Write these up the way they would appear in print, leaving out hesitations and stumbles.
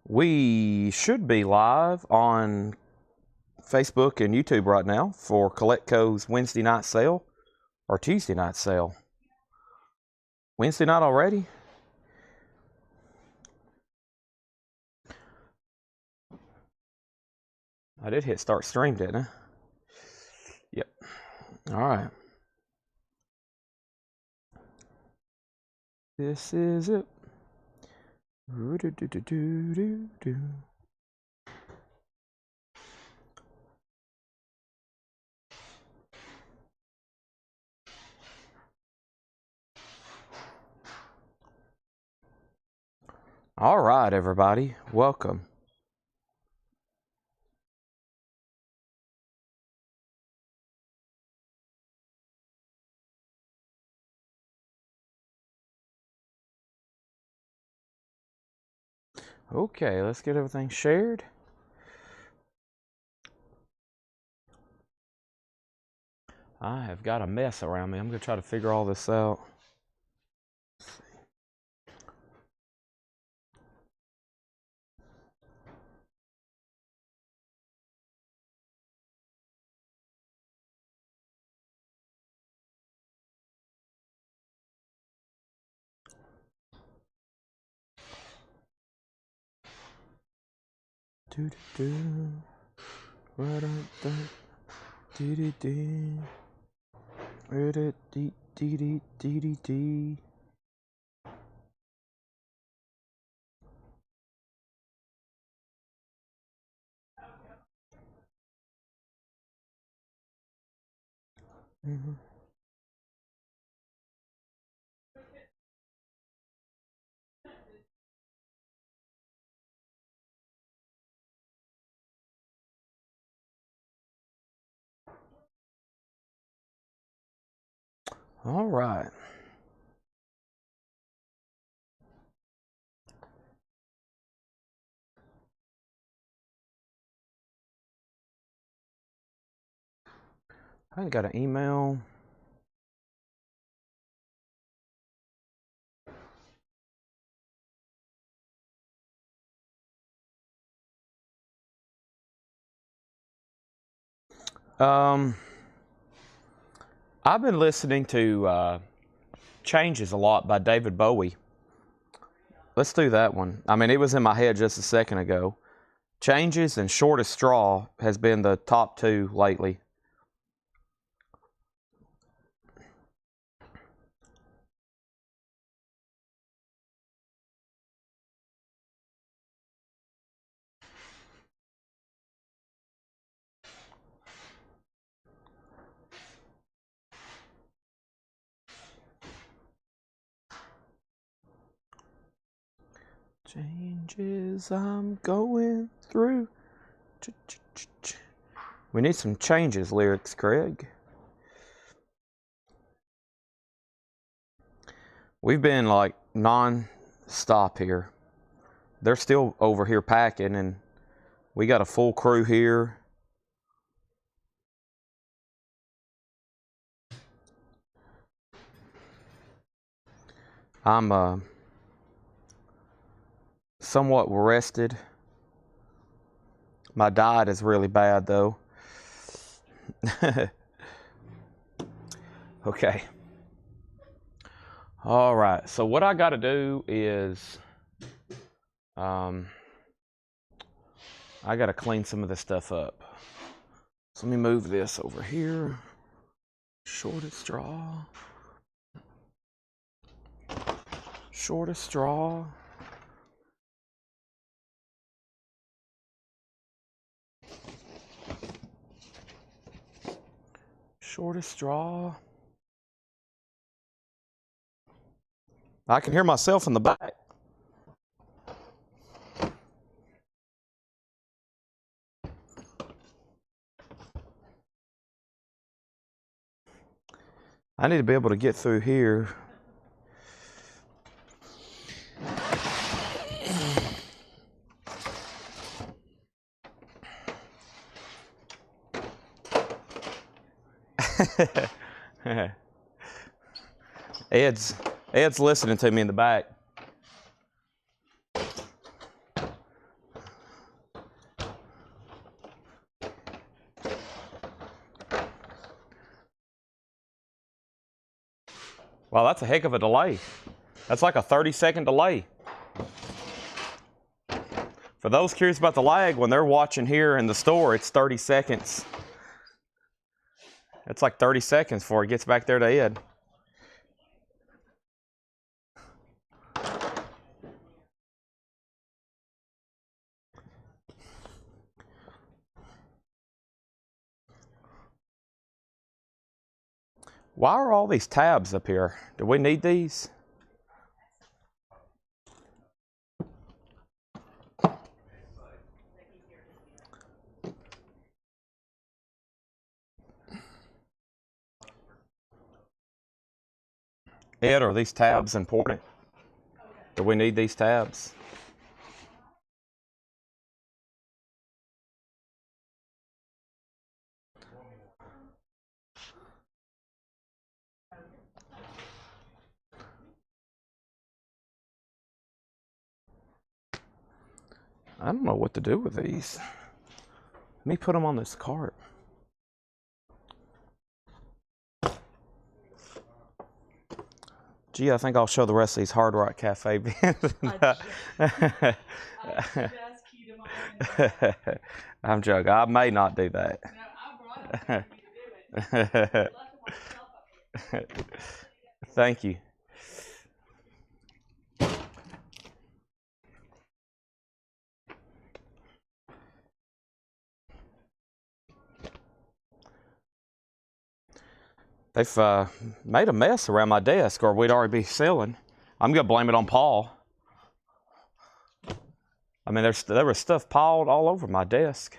We should be live on Facebook and YouTube right now for Coletco's Wednesday night sale or Tuesday night sale. Wednesday night already? I did hit start stream, didn't I? Yep. All right. This is it. All right, everybody. Welcome. Okay, let's get everything shared. I have got a mess around me. I'm going to try to figure all this out. Do do do. All right. I got an email. I've been listening to Changes a lot by David Bowie. Let's do that one. I mean, it was in my head just a second ago. Changes and Shortest Straw has been the top two lately. Changes I'm going through. We need some Changes lyrics, Craig. We've been like non-stop here. They're still over here packing, and we got a full crew here. I'm somewhat rested. My diet is really bad, though. Okay. All right. So what I got to do is, I got to clean some of this stuff up. So let me move this over here. Shortest straw. Shortest straw. Shortest straw. I can hear myself in the back. I need to be able to get through here. Ed's listening to me in the back. Wow, that's a heck of a delay. That's like a 30-second delay. For those curious about the lag, when they're watching here in the store, it's 30 seconds. It's like 30 seconds before it gets back there to Ed. Why are all these tabs up here? Do we need these? Ed, are these tabs important? Do we need these tabs? I don't know what to do with these. Let me put them on this cart. Gee, I think I'll show the rest of these Hard Rock Cafe bins. I'm joking. I may not do that. Thank you. They've made a mess around my desk, or we'd already be selling. I'm going to blame it on Paul. I mean, there was stuff piled all over my desk.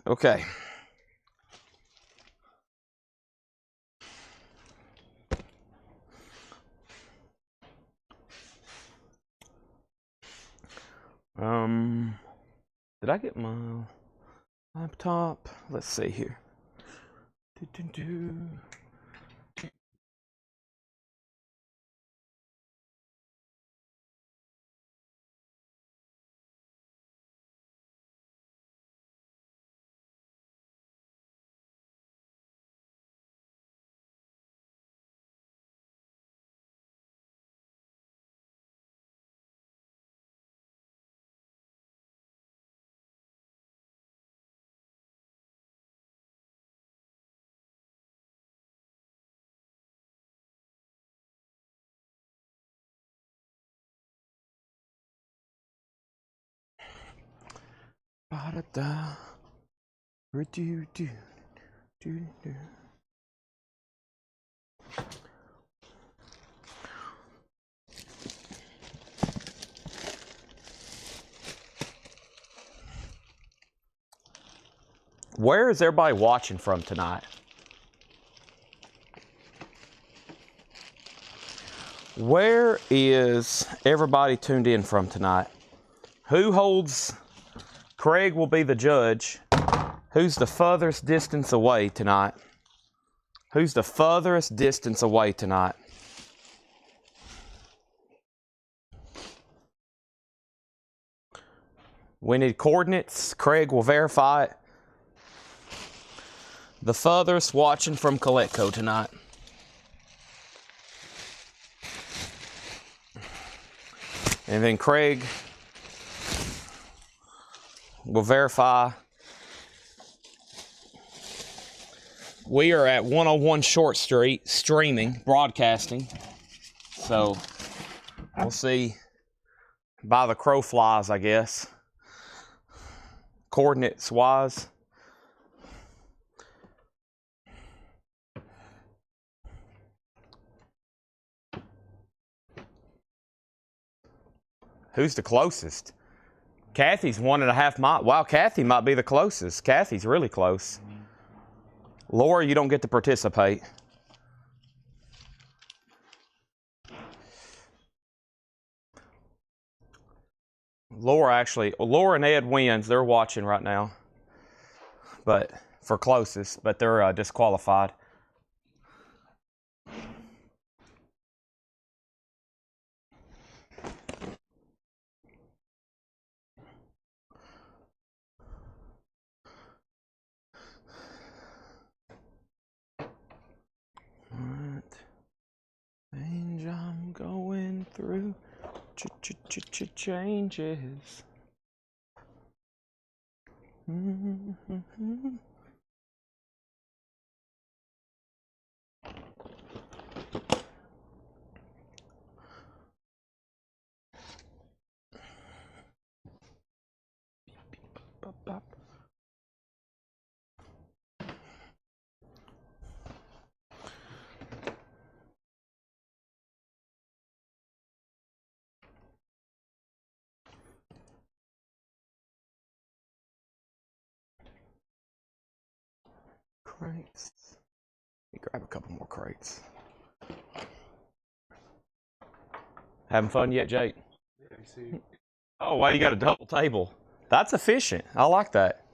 Okay. Did I get my laptop? Let's see here. Ba-da-da. Do-do-do. Where is everybody watching from tonight? Where is everybody tuned in from tonight? Who holds? Craig will be the judge. Who's the furthest distance away tonight? Who's the furthest distance away tonight? We need coordinates. Craig will verify it. The furthest watching from Coletco tonight. And then Craig will verify. We are at 101 Short Street, streaming, broadcasting. So we'll see by the crow flies, I guess. Coordinates wise. Who's the closest? Kathy's 1.5 miles. Wow, Kathy might be the closest. Kathy's really close. Laura, you don't get to participate. Laura and Ed wins. They're watching right now. But for closest, but they're disqualified. Alright. through changes. Crates. Let me grab a couple more crates. Having fun yet, Jake? Yeah, you see. Oh, wow, you got a double table. That's efficient. I like that.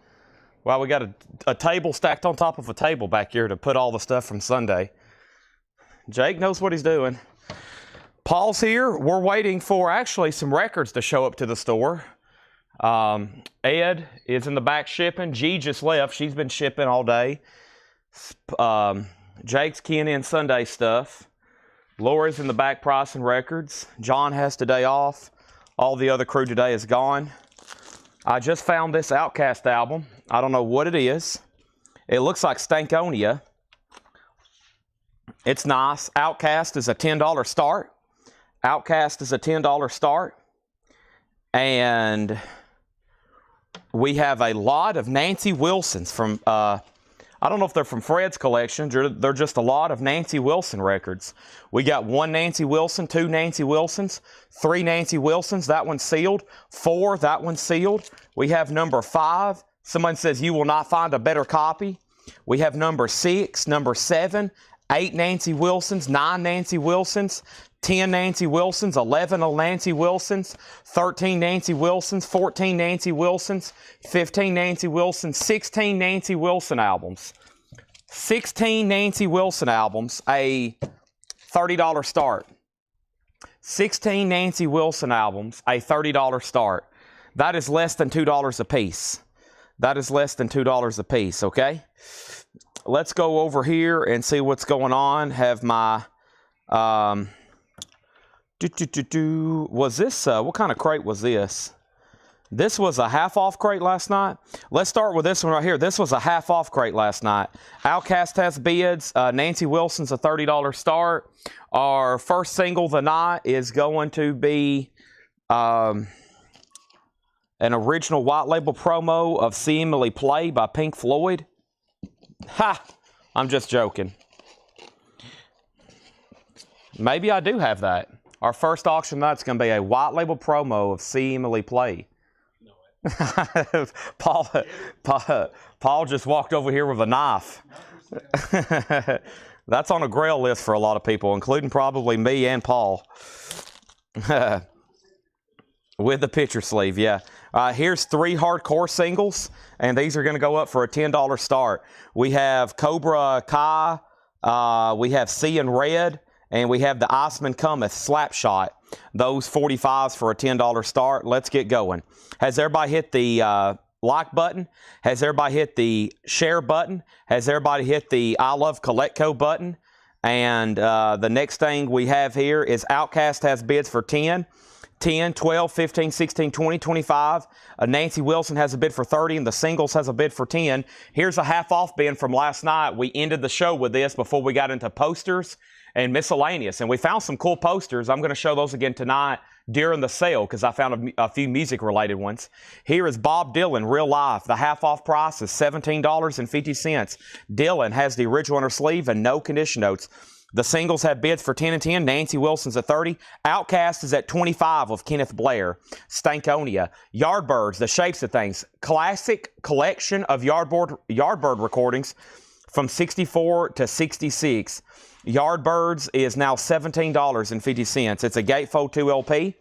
Wow, we got a table stacked on top of a table back here to put all the stuff from Sunday. Jake knows what he's doing. Paul's here. We're waiting for actually some records to show up to the store. Ed is in the back shipping. G just left. She's been shipping all day. Jake's keying in Sunday stuff. Laura's in the back pricing records. John has today off. All the other crew today is gone. I just found this Outcast album. I don't know what it is. It looks like Stankonia. It's nice. Outcast is a $10 start. Outcast is a $10 start. And we have a lot of Nancy Wilsons from, I don't know if they're from Fred's collection. They're just a lot of Nancy Wilson records. We got 1 Nancy Wilson, 2 Nancy Wilsons, 3 Nancy Wilsons. That one's sealed. 4, that one's sealed. We have number 5. Someone says you will not find a better copy. We have number 6, number 7, 8 Nancy Wilsons, 9 Nancy Wilsons, 10 Nancy Wilsons, 11 Nancy Wilsons, 13 Nancy Wilsons, 14 Nancy Wilsons, 15 Nancy Wilsons, 16 Nancy Wilson albums. 16 Nancy Wilson albums, a $30 start. 16 Nancy Wilson albums, a $30 start. That is less than $2 a piece. That is less than $2 a piece, okay? Let's go over here and see what's going on. Have my... Was this, what kind of crate was this? This was a half-off crate last night. Let's start with this one right here. This was a half-off crate last night. Outcast has bids. Nancy Wilson's a $30 start. Our first single of the night is going to be an original white label promo of See Emily Play by Pink Floyd. Ha! I'm just joking. Maybe I do have that. Our first auction night's going to be a white label promo of See Emily Play. No. Paul just walked over here with a knife. That's on a grail list for a lot of people, including probably me and Paul. With the picture sleeve, yeah. Here's 3 hardcore singles, and these are going to go up for a $10 start. We have Cobra Kai, we have Seeing Red, and we have the Iceman Cometh Slapshot. Those 45s for a $10 start. Let's get going. Has everybody hit the like button? Has everybody hit the share button? Has everybody hit the I Love Colectco button? And the next thing we have here is Outcast has bids for 10, 12, 15, 16, 20, 25. Nancy Wilson has a bid for 30, and the singles has a bid for 10. Here's a half-off bin from last night. We ended the show with this before we got into posters and miscellaneous, and we found some cool posters. I'm going to show those again tonight during the sale because I found a few music-related ones. Here is Bob Dylan, Real Life. The half-off price is $17.50. Dylan has the original on her sleeve and no condition notes. The singles have bids for 10 and 10. Nancy Wilson's at 30. Outcast is at 25 with Kenneth Blair. Stankonia. Yardbirds, The Shapes of Things. Classic collection of Yardbird recordings from 64 to 66. Yardbirds is now $17.50. It's a Gatefold 2 LP.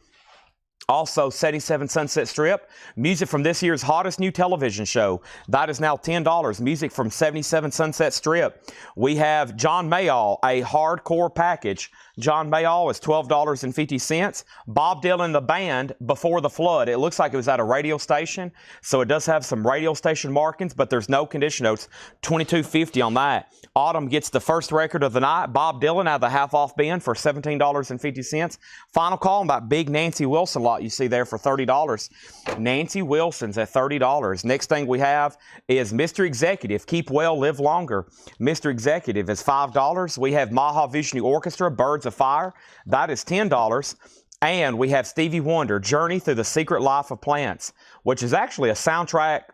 Also, 77 Sunset Strip. Music from this year's hottest new television show. That is now $10. Music from 77 Sunset Strip. We have John Mayall, a hardcore package. John Mayall is $12.50. Bob Dylan, the band, Before the Flood. It looks like it was at a radio station, so it does have some radio station markings, but there's no condition notes. $22.50 on that. Autumn gets the first record of the night. Bob Dylan out of the half-off bin for $17.50. Final call on that big Nancy Wilson lot you see there for $30. Nancy Wilson's at $30. Next thing we have is Mr. Executive, Keep Well, Live Longer. Mr. Executive is $5. We have Mahavishnu Orchestra, Birds of Fire. That is $10. And we have Stevie Wonder, Journey Through the Secret Life of Plants, which is actually a soundtrack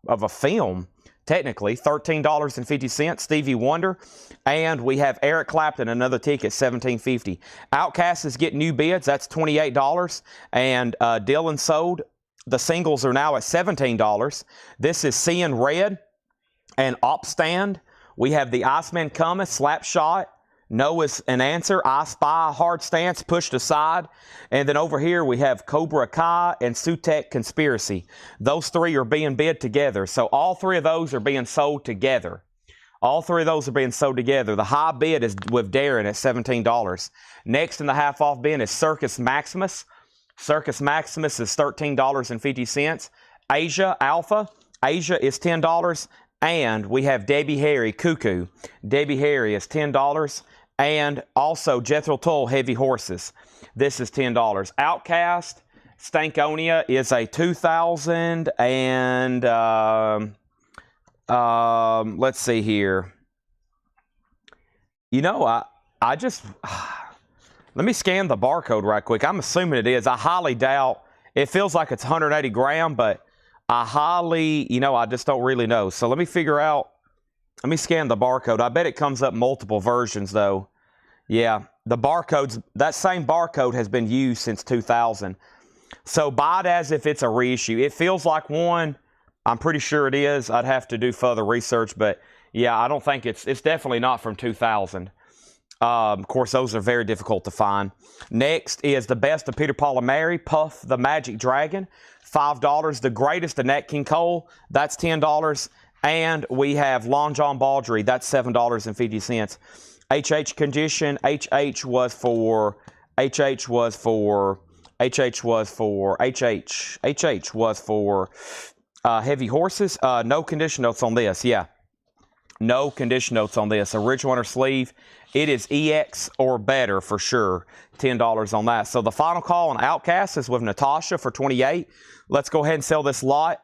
of a film, technically, $13.50, Stevie Wonder. And we have Eric Clapton, another ticket, $17.50. Outkast is getting new bids. That's $28. And Dylan sold. The singles are now at $17. This is Seeing Red and Opstand. We have The Iceman Cometh, Slapshot. No is an answer. I Spy, Hard Stance, Pushed Aside. And then over here we have Cobra Kai and Sutek Conspiracy. Those three are being bid together. So all three of those are being sold together. All three of those are being sold together. The high bid is with Darren at $17. Next in the half-off bin is Circus Maximus. Circus Maximus is $13.50. Asia Alpha. Asia is $10. And we have Debbie Harry, Cuckoo. Debbie Harry is $10. And also Jethro Tull, Heavy Horses. This is $10. Outcast, Stankonia is a 2000 and let's see here. You know, I just let me scan the barcode right quick. I'm assuming it is. I highly doubt. It feels like it's 180 gram, but I highly, I just don't really know. So let me figure out. Let me scan the barcode. I bet it comes up multiple versions, though. Yeah, the barcodes, that same barcode has been used since 2000. So buy it as if it's a reissue. It feels like one. I'm pretty sure it is. I'd have to do further research, but yeah, I don't think it's definitely not from 2000. Of course, those are very difficult to find. Next is the best of Peter, Paul, and Mary, Puff the Magic Dragon, $5. The greatest of Nat King Cole, that's $10. And we have Long John Baldry, that's $7.50. HH Condition, HH was for Heavy Horses. No condition notes on this, yeah. No condition notes on this. Original inner sleeve, it is EX or better for sure. $10 on that. So the final call on Outcast is with Natasha for $28. Let's go ahead and sell this lot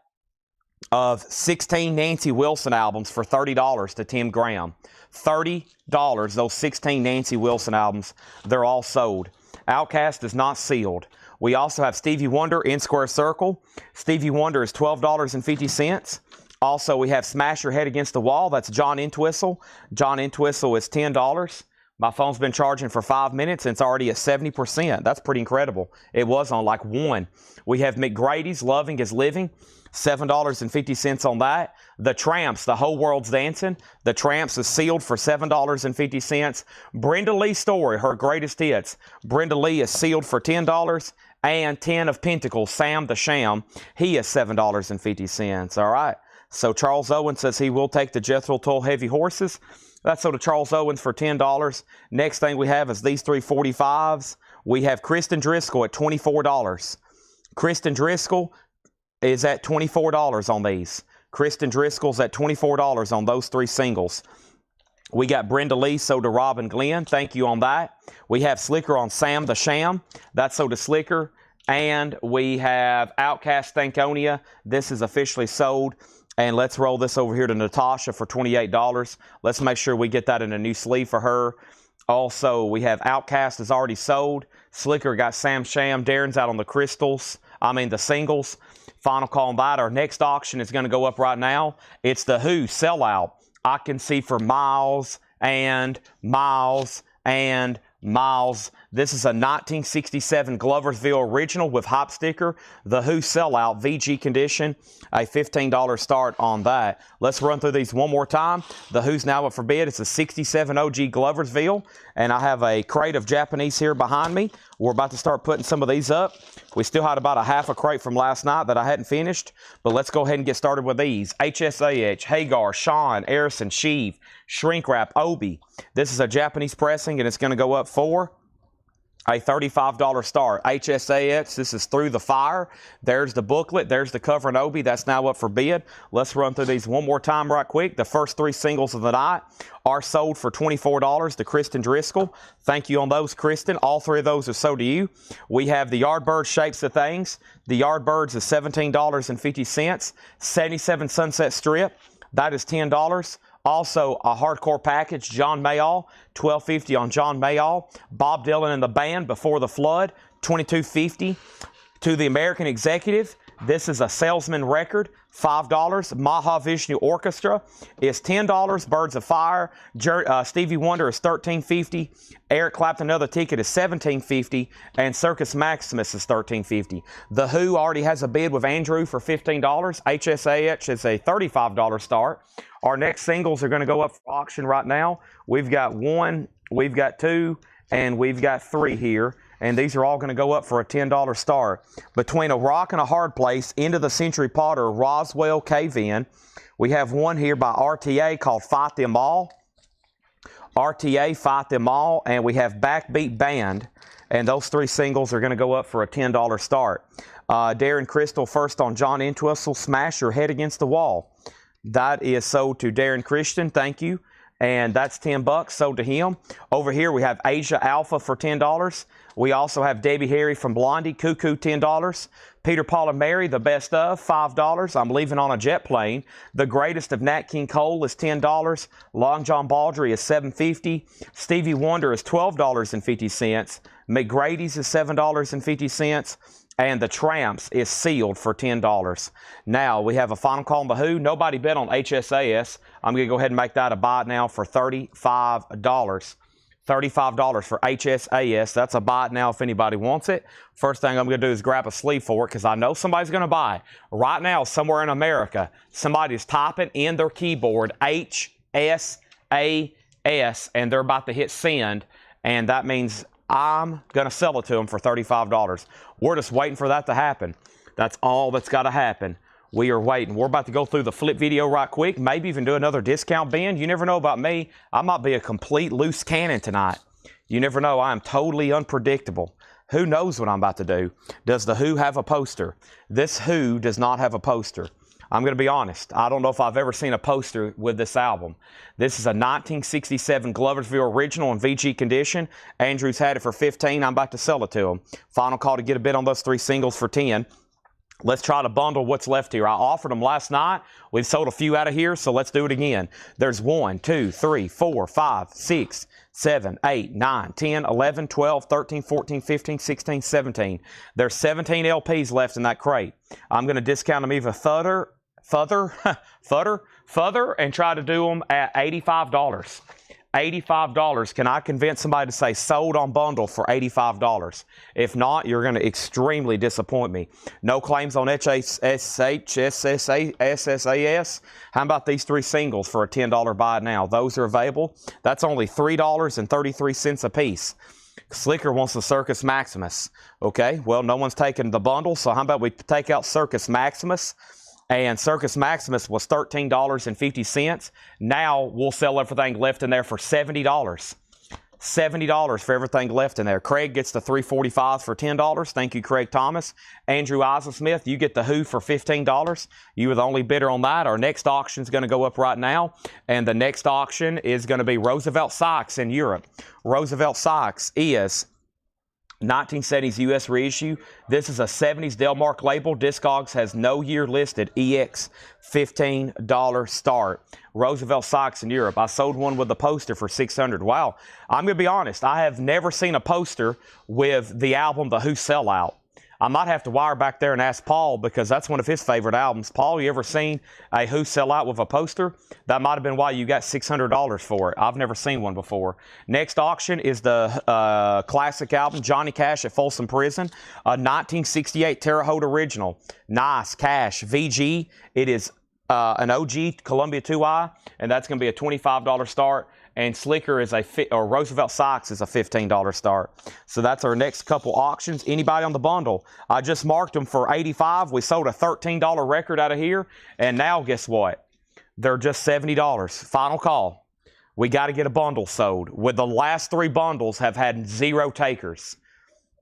of 16 Nancy Wilson albums for $30 to Tim Graham. $30, those 16 Nancy Wilson albums, they're all sold. Outcast is not sealed. We also have Stevie Wonder in Square Circle. Stevie Wonder is $12.50. Also, we have Smash Your Head Against the Wall. That's John Entwistle. John Entwistle is $10. My phone's been charging for 5 minutes and it's already at 70%. That's pretty incredible. It was on like 1. We have McGrady's Loving is Living. $7.50 on that. The Tramps, The Whole World's Dancing. The Tramps is sealed for $7.50. Brenda Lee's Story, her greatest hits. Brenda Lee is sealed for $10. And 10 of Pentacles, Sam the Sham, he is $7.50. All right. So Charles Owens says he will take the Jethro Tull Heavy Horses. That's sold to Charles Owens for $10. Next thing we have is these 345s. We have Kristen Driscoll at $24. Kristen Driscoll is at $24 on these. Kristen Driscoll's at $24 on those 3 singles. We got Brenda Lee sold to Robin Glenn. Thank you on that. We have Slicker on Sam the Sham. That's sold to Slicker. And we have Outcast Stankonia. This is officially sold. And let's roll this over here to Natasha for $28. Let's make sure we get that in a new sleeve for her. Also, we have Outcast is already sold. Slicker got Sam Sham. Darren's out on the singles. Final call on that. Our next auction is going to go up right now. It's the Who Sellout. I Can See for Miles and Miles and Miles. This is a 1967 Gloversville original with hop sticker. The Who Sellout, VG condition, a $15 start on that. Let's run through these one more time. The Who's now up for bid. It's a 67 OG Gloversville, and I have a crate of Japanese here behind me. We're about to start putting some of these up. We still had about a half a crate from last night that I hadn't finished, but let's go ahead and get started with these. HSAH, Hagar, Sean, Arison, Sheave, Shrink Wrap, Obi. This is a Japanese pressing, and it's going to go up for a $35 start. HSAH, this is Through the Fire. There's the booklet. There's the cover and Obi. That's now up for bid. Let's run through these one more time right quick. The first three singles of the night are sold for $24 to Kristen Driscoll. Thank you on those, Kristen. All three of those are sold to you. We have the Yardbird Shapes of Things. The Yardbirds is $17.50. 77 Sunset Strip. That is $10. Also, a hardcore package, John Mayall, $12.50 on John Mayall. Bob Dylan and the Band, Before the Flood, $22.50. To the American Executive, this is a Salesman record, $5. Mahavishnu Orchestra is $10. Birds of Fire. Stevie Wonder is $13.50. Eric Clapton, another ticket, is $17.50. And Circus Maximus is $13.50. The Who already has a bid with Andrew for $15. HSAH is a $35 start. Our next singles are going to go up for auction right now. We've got 1, we've got 2, and we've got 3 here. And these are all going to go up for a $10 start. Between a rock and a hard place, Into the Century Potter, Roswell Cave-In. We have one here by RTA called Fight Them All. RTA, Fight Them All. And we have Backbeat Band. And those 3 singles are going to go up for a $10 start. Darren Crystal first on John Entwistle, Smash Your Head Against the Wall. That is sold to Darren Christian. Thank you. And that's $10 sold to him. Over here we have Asia Alpha for $10. We also have Debbie Harry from Blondie, Cuckoo, $10. Peter, Paul, and Mary, The Best Of, $5. I'm Leaving on a Jet Plane. The Greatest of Nat King Cole is $10. Long John Baldry is $7.50. Stevie Wonder is $12.50. McGrady's is $7.50. And the Tramps is sealed for $10. Now, we have a final call on the Who. Nobody bet on HSAS. I'm going to go ahead and make that a buy now for $35. $35 for HSAS. That's a buy now if anybody wants it. First thing I'm going to do is grab a sleeve for it because I know somebody's going to buy. Right now, somewhere in America, somebody's typing in their keyboard HSAS, and they're about to hit send, and that means I'm going to sell it to them for $35. We're just waiting for that to happen. That's all that's got to happen. We are waiting. We're about to go through the flip video right quick, maybe even do another discount bin. You never know about me. I might be a complete loose cannon tonight. You never know. I am totally unpredictable. Who knows what I'm about to do? Does the Who have a poster? This Who does not have a poster. I'm going to be honest. I don't know if I've ever seen a poster with this album. This is a 1967 Gloversville original in VG condition. Andrew's had it for $15. I'm about to sell it to him. Final call to get a bid on those 3 singles for $10. Let's try to bundle what's left here. I offered them last night. We've sold a few out of here, so let's do it again. There's 1, 2, 3, 4, 5, 6, 7, 8, 9, 10, 11, 12, 13, 14, 15, 16, 17. There's 17 LPs left in that crate. I'm going to discount them even further and try to do them at $85. $85. Can I convince somebody to say sold on bundle for $85? If not, you're going to extremely disappoint me. No claims on HSAS. How about these 3 singles for a $10 buy now? Those are available. That's only $3.33 a piece. Slicker wants the Circus Maximus. Okay, well, no one's taking the bundle, so how about we take out Circus Maximus? And Circus Maximus was $13.50. Now we'll sell everything left in there for $70. $70 for everything left in there. Craig gets the 345 for $10. Thank you, Craig Thomas. Andrew Isleysmith, you get the Who for $15. You were the only bidder on that. Our next auction is going to go up right now. And the next auction is going to be Roosevelt Sykes in Europe. Roosevelt Sykes is 1970s U.S. reissue. This is a 70s Delmark label. Discogs has no year listed. EX, $15 start. Roosevelt Sykes in Europe. I sold one with a poster for $600. Wow. I'm going to be honest. I have never seen a poster with the album The Who Sellout. I might have to wire back there and ask Paul, because that's one of his favorite albums. Paul, you ever seen a Who Sell Out with a poster? That might have been why you got $600 for it. I've never seen one before. Next auction is the classic album, Johnny Cash at Folsom Prison, a 1968 Terre Haute original. Nice, Cash, VG. It is an OG Columbia 2i, and that's going to be a $25 start. And Slicker is or Roosevelt Sykes is a $15 start. So that's our next couple auctions. Anybody on the bundle? I just marked them for $85. We sold a $13 record out of here. And now guess what? They're just $70. Final call. We got to get a bundle sold. With the last 3 bundles have had 0 takers.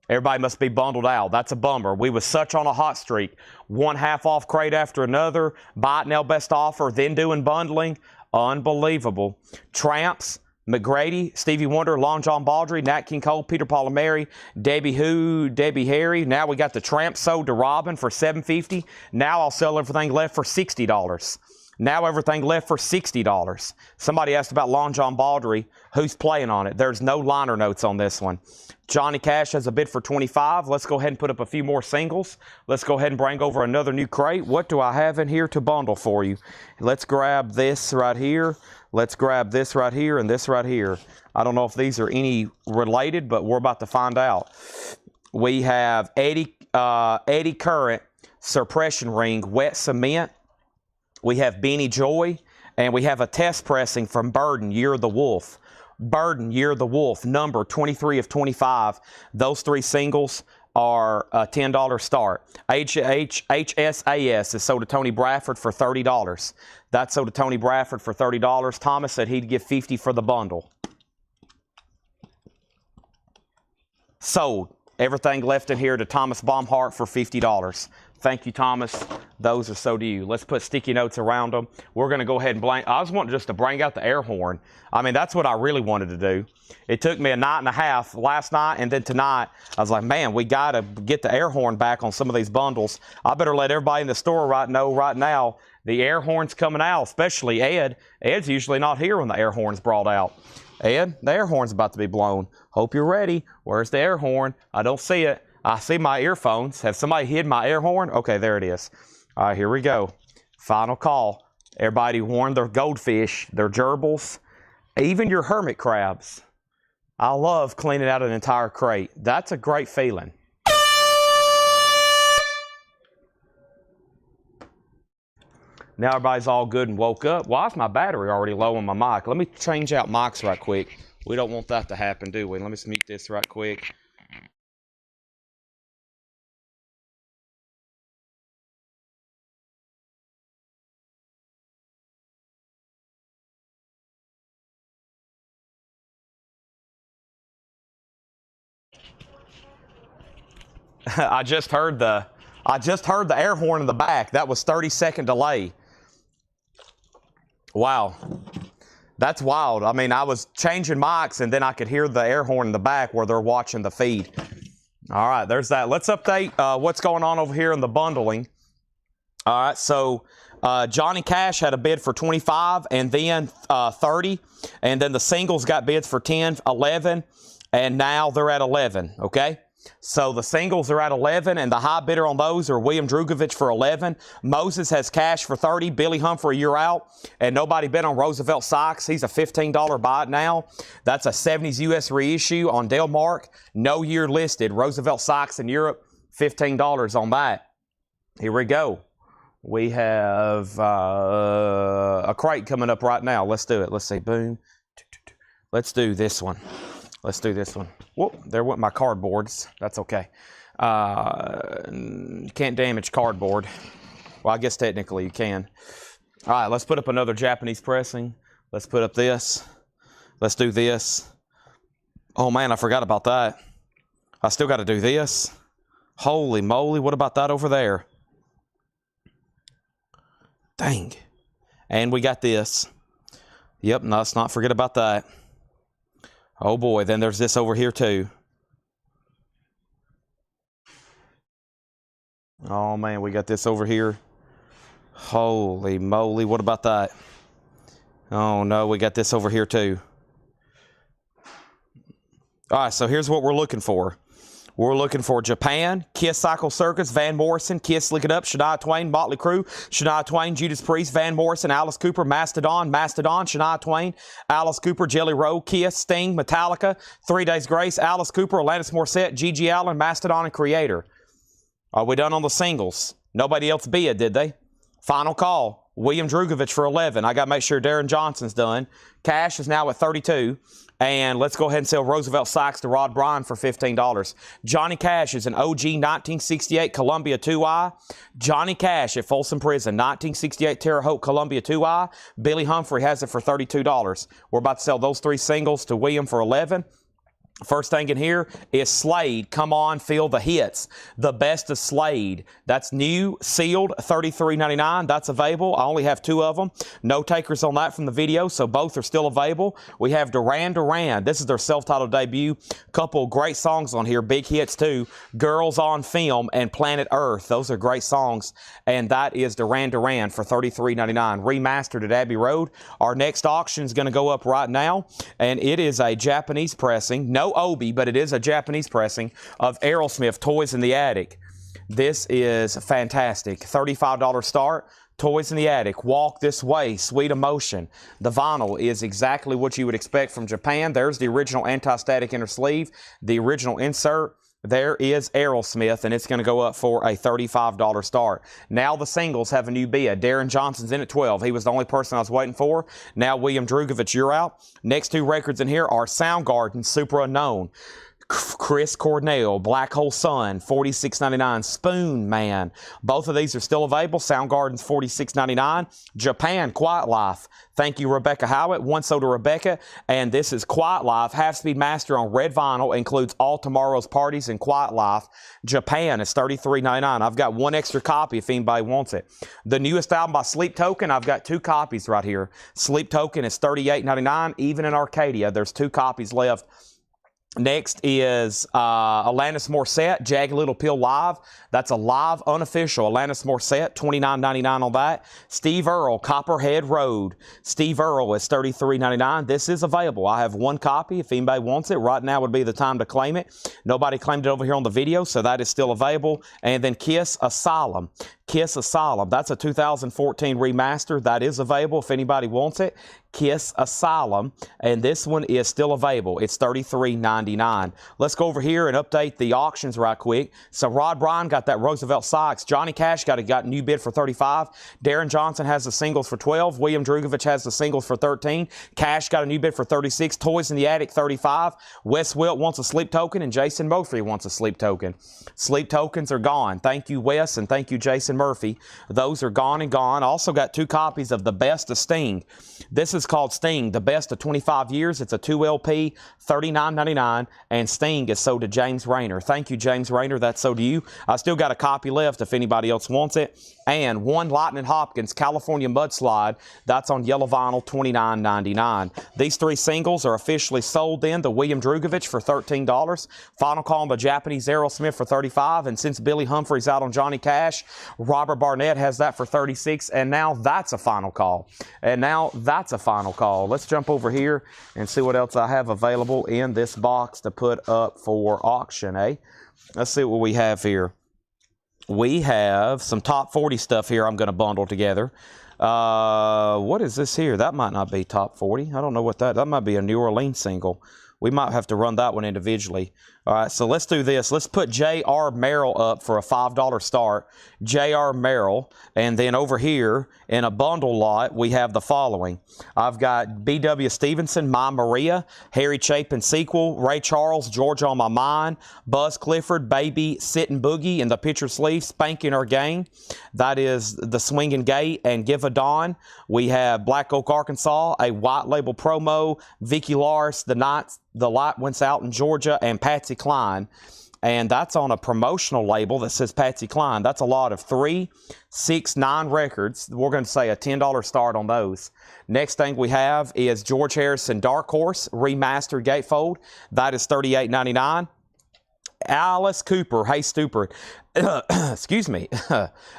Everybody must be bundled out. That's a bummer. We was such on a hot streak. 1 half off crate after another. Buy it now, best offer, then doing bundling. Unbelievable. Tramps, McGrady, Stevie Wonder, Long John Baldry, Nat King Cole, Peter Paul and Mary, Debbie Who, Debbie Harry. Now we got the Tramps sold to Robin for $7.50. Now I'll sell everything left for $60. Now everything left for $60. Somebody asked about Long John Baldry. Who's playing on it? There's no liner notes on this one. Johnny Cash has a bid for $25. Let's go ahead and put up a few more singles. Let's go ahead and bring over another new crate. What do I have in here to bundle for you? Let's grab this right here. Let's grab this right here and this right here. I don't know if these are any related, but we're about to find out. We have Eddie Current Suppression Ring Wet Cement. We have Benny Joy, and we have a test pressing from Burden, Year of the Wolf. Burden, Year of the Wolf, number 23 of 25. Those 3 singles are a $10 start. HSAS is sold to Tony Bradford for $30. That's sold to Tony Bradford for $30. Thomas said he'd give $50 for the bundle. Sold. Everything left in here to Thomas Baumhart for $50. Thank you, Thomas. Those are so to you. Let's put sticky notes around them. We're going to go ahead and blank. I was wanting just to bring out the air horn. I mean, that's what I really wanted to do. It took me a night and a half last night, and then tonight, I was like, man, we got to get the air horn back on some of these bundles. I better let everybody in the store know right now the air horn's coming out, especially Ed. Ed's usually not here when the air horn's brought out. Ed, the air horn's about to be blown. Hope you're ready. Where's the air horn? I don't see it. I see my earphones. Have somebody hid my air horn? Okay, there it is. All right, here we go. Final call. Everybody warned their goldfish, their gerbils, even your hermit crabs. I love cleaning out an entire crate. That's a great feeling. Now everybody's all good and woke up. Why is my battery already low on my mic? Let me change out mics right quick. We don't want that to happen, do we? Let me just mute this right quick. I just heard the air horn in the back. That was 30-second delay. Wow. That's wild. I mean, I was changing mics and then I could hear the air horn in the back where they're watching the feed. All right, there's that. Let's update what's going on over here in the bundling. All right, so Johnny Cash had a bid for $25 and then $30, and then the singles got bids for $10, $11, and now they're at $11, okay? So the singles are at $11, and the high bidder on those are William Drugovich for $11. Moses has Cash for $30. Billy Humphrey, you're out. And nobody bid on Roosevelt Sykes. He's a $15 buy it now. That's a 70s U.S. reissue on Delmark. No year listed. Roosevelt Sykes in Europe, $15 on that. Here we go. We have a crate coming up right now. Let's do it. Let's see. Boom. Let's do this one. Let's do this one. Whoop, there went my cardboards. That's okay. Can't damage cardboard. Well, I guess technically you can. All right, let's put up another Japanese pressing. Let's put up this. Let's do this. Oh, man, I forgot about that. I still got to do this. Holy moly, what about that over there? Dang. And we got this. Yep, let's not forget about that. Oh boy, then there's this over here too. Oh man, we got this over here. Holy moly, what about that? Oh no, we got this over here too. All right, so here's what we're looking for. We're looking for Japan, Kiss Cycle Circus, Van Morrison, Kiss Lick It Up, Shania Twain, Motley Crue, Shania Twain, Judas Priest, Van Morrison, Alice Cooper, Mastodon, Shania Twain, Alice Cooper, Jelly Roll, Kiss, Sting, Metallica, 3 Days Grace, Alice Cooper, Alanis Morissette, G.G. Allen, Mastodon, and Creator. Are we done on the singles? Nobody else bid, did they? Final call. William Drugovich for 11. I got to make sure Darren Johnson's done. Cash is now at 32. And let's go ahead and sell Roosevelt Sykes to Rod Bryan for $15. Johnny Cash is an OG 1968 Columbia 2i. Johnny Cash at Folsom Prison, 1968 Terre Haute Columbia 2i. Billy Humphrey has it for $32. We're about to sell those 3 singles to William for 11. First thing in here is Slade. Come on, feel the hits. The best of Slade. That's new, sealed, $33.99. That's available. I only have 2 of them. No takers on that from the video, so both are still available. We have Duran Duran. This is their self-titled debut. Couple great songs on here, big hits too. Girls on Film and Planet Earth. Those are great songs, and that is Duran Duran for $33.99. Remastered at Abbey Road. Our next auction is going to go up right now, and it is a Japanese pressing. No Obi, but it is a Japanese pressing of Aerosmith, Toys in the Attic. This is fantastic. $35 start. Toys in the Attic, Walk This Way, Sweet Emotion. The vinyl is exactly what you would expect from Japan. There's the original anti-static inner sleeve, the original insert. There is Aerosmith, and it's going to go up for a $35 start. Now the singles have a new bid. Darren Johnson's in at 12. He was the only person I was waiting for. Now William Drugovich, you're out. Next 2 records in here are Soundgarden, Super Unknown. Chris Cornell, Black Hole Sun, $46.99. Spoon Man. Both of these are still available. Soundgarden's $46.99. Japan, Quiet Life. Thank you, Rebecca Howitt. One sold to Rebecca. And this is Quiet Life. Half-speed master on red vinyl. Includes All Tomorrow's Parties and Quiet Life. Japan is $33.99. I've got 1 extra copy if anybody wants it. The newest album by Sleep Token, I've got 2 copies right here. Sleep Token is $38.99. Even in Arcadia, there's 2 copies left. Next is Alanis Morissette, Jagged Little Pill Live. That's a live, unofficial Alanis Morissette, $29.99 on that. Steve Earle, Copperhead Road. Steve Earle is $33.99. This is available. I have 1 copy. If anybody wants it, right now would be the time to claim it. Nobody claimed it over here on the video, so that is still available. And then Kiss Asylum. Kiss Asylum. That's a 2014 remaster. That is available if anybody wants it. Kiss Asylum. And this one is still available. It's $33.99. Let's go over here and update the auctions right quick. So Rod Bryan got that Roosevelt Sykes. Johnny Cash got a new bid for $35. Darren Johnson has the singles for $12. William Drugovich has the singles for $13. Cash got a new bid for $36. Toys in the Attic, $35. Wes Wilt wants a Sleep Token, and Jason Murphy wants a Sleep Token. Sleep Tokens are gone. Thank you, Wes, and thank you, Jason Murphy. Those are gone and gone. I also got 2 copies of The Best of Sting. This is called Sting, The Best of 25 Years. It's a 2 LP, $39.99, and Sting is sold to James Rayner. Thank you, James Rayner. That's sold to you. I still got a copy left if anybody else wants it. And 1 Lightning Hopkins, California Mudslide. That's on yellow vinyl, $29.99. These 3 singles are officially sold then to William Drugovich for $13. Final call on the Japanese Aerosmith for $35. And since Billy Humphrey's out on Johnny Cash, Robert Barnett has that for $36. And now that's a final call. Let's jump over here and see what else I have available in this box to put up for auction, eh? Let's see what we have here. We have some top 40 stuff here I'm going to bundle together. What is this here? That might not be top 40. I don't know what that might be a New Orleans single. We might have to run that one individually. All right, so let's do this. Let's put J.R. Merrill up for a $5 start. J.R. Merrill. And then over here in a bundle lot, we have the following. I've got B.W. Stevenson, My Maria, Harry Chapin Sequel, Ray Charles, Georgia on My Mind, Buzz Clifford, Baby, Sittin' Boogie in the picture sleeve, Spanking Her Gang. That is The Swinging Gate and Give a Dawn. We have Black Oak, Arkansas, a white label promo, Vicki Lars, The Light Went Out in Georgia, and Patsy Cline. And that's on a promotional label that says Patsy Cline. That's a lot of 3, 6, 9 records. We're going to say a $10 start on those. Next thing we have is George Harrison Dark Horse Remastered Gatefold. That is $38.99. Alice Cooper, Hey Stupid. excuse me,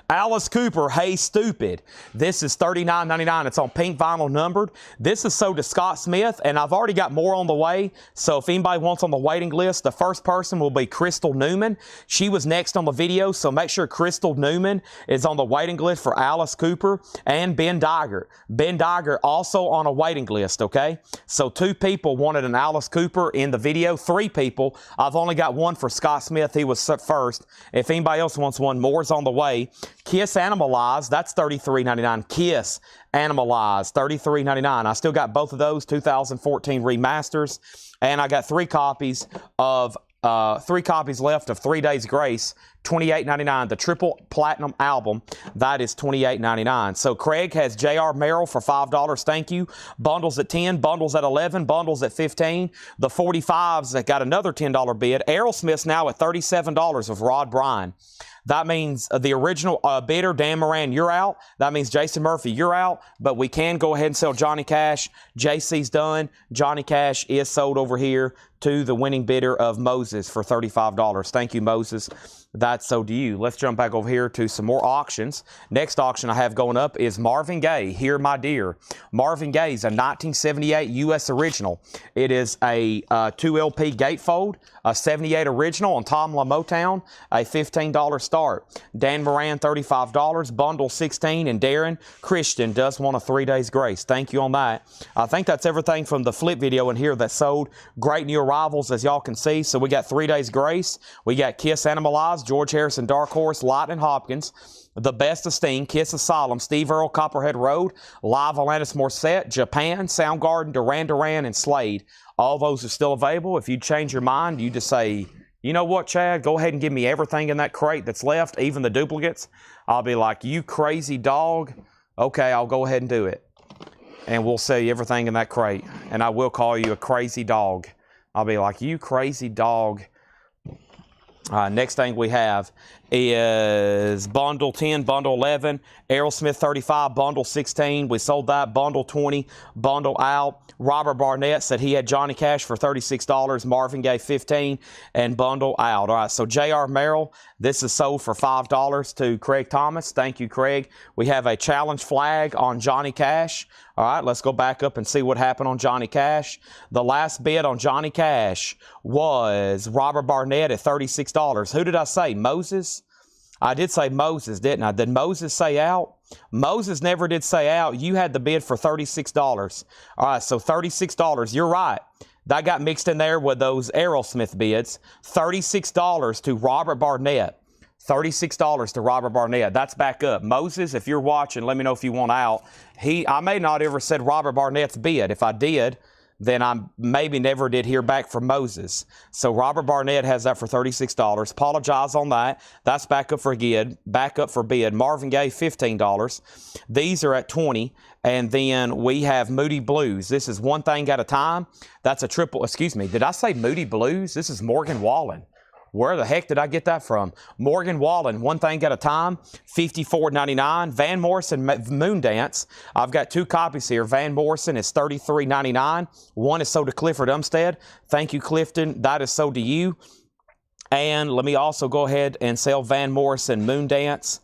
Alice Cooper, Hey Stupid. This is $39.99. It's on pink vinyl numbered. This is sold to Scott Smith, and I've already got more on the way. So if anybody wants on the waiting list, the first person will be Crystal Newman. She was next on the video, so make sure Crystal Newman is on the waiting list for Alice Cooper, and Ben Diger. Ben Diger also on a waiting list, okay? So 2 people wanted an Alice Cooper in the video. 3 people. I've only got one for Scott Smith. He was first. If anybody else wants one, more is on the way. Kiss Animalize, that's $33.99. Kiss Animalize, $33.99. I still got both of those 2014 remasters, and I got 3 copies left of 3 Days Grace, $28.99. The triple platinum album, that is $28.99. So Craig has J.R. Merrill for $5. Thank you. Bundles at 10, bundles at 11, bundles at 15. The 45s that got another $10 bid. Aerosmith's now at $37 of Rod Bryan. That means the original bidder, Dan Moran, you're out. That means Jason Murphy, you're out. But we can go ahead and sell Johnny Cash. JC's done. Johnny Cash is sold over here to the winning bidder of Moses for $35. Thank you, Moses. That's sold to you. Let's jump back over here to some more auctions. Next auction I have going up is Marvin Gaye, Here My Dear. Marvin Gaye is a 1978 U.S. original. It is a 2 LP gatefold, a 78 original on Tamla Motown, a $15 start. Dan Moran, $35, bundle 16, and Darren Christian does want a 3 Days Grace. Thank you on that. I think that's everything from the flip video in here that sold. Great new arrivals, as y'all can see. So we got 3 Days Grace. We got Kiss Animalize, George Harrison, Dark Horse, Lightning Hopkins, The Best of Sting, Kiss Asylum, Steve Earle, Copperhead Road, Live Alanis Morissette, Japan, Soundgarden, Duran Duran, and Slade. All those are still available. If you change your mind, you just say, you know what, Chad, go ahead and give me everything in that crate that's left, even the duplicates. I'll be like, you crazy dog. Okay, I'll go ahead and do it. And we'll sell you everything in that crate. And I will call you a crazy dog. I'll be like, you crazy dog. Next thing we have is bundle 10, bundle 11, Aerosmith 35, bundle 16. We sold that. Bundle 20, bundle out. Robert Barnett said he had Johnny Cash for $36, Marvin Gaye $15, and bundle out. All right, so J.R. Merrill, this is sold for $5 to Craig Thomas. Thank you, Craig. We have a challenge flag on Johnny Cash. All right, let's go back up and see what happened on Johnny Cash. The last bid on Johnny Cash was Robert Barnett at $36. Who did I say? Moses? I did say Moses, didn't I? Did Moses say out? Moses never did say out. You had the bid for $36. All right, so $36. You're right. That got mixed in there with those Aerosmith bids. $36 to Robert Barnett. $36 to Robert Barnett. That's back up. Moses, if you're watching, let me know if you want out. I may not ever said Robert Barnett's bid. If I did, then I maybe never did hear back from Moses. So Robert Barnett has that for $36. Apologize on that. That's back up for bid. Back up for bid. Marvin Gaye, $15. These are at $20. And then we have Moody Blues. This is One Thing at a Time. That's a triple, excuse me, did I say Moody Blues? This is Morgan Wallen. Where the heck did I get that from? Morgan Wallen, One Thing at a Time, $54.99. Van Morrison, Moondance. I've got 2 copies here. Van Morrison is $33.99. One is sold to Clifford Umstead. Thank you, Clifton. That is sold to you. And let me also go ahead and sell Van Morrison, Moondance.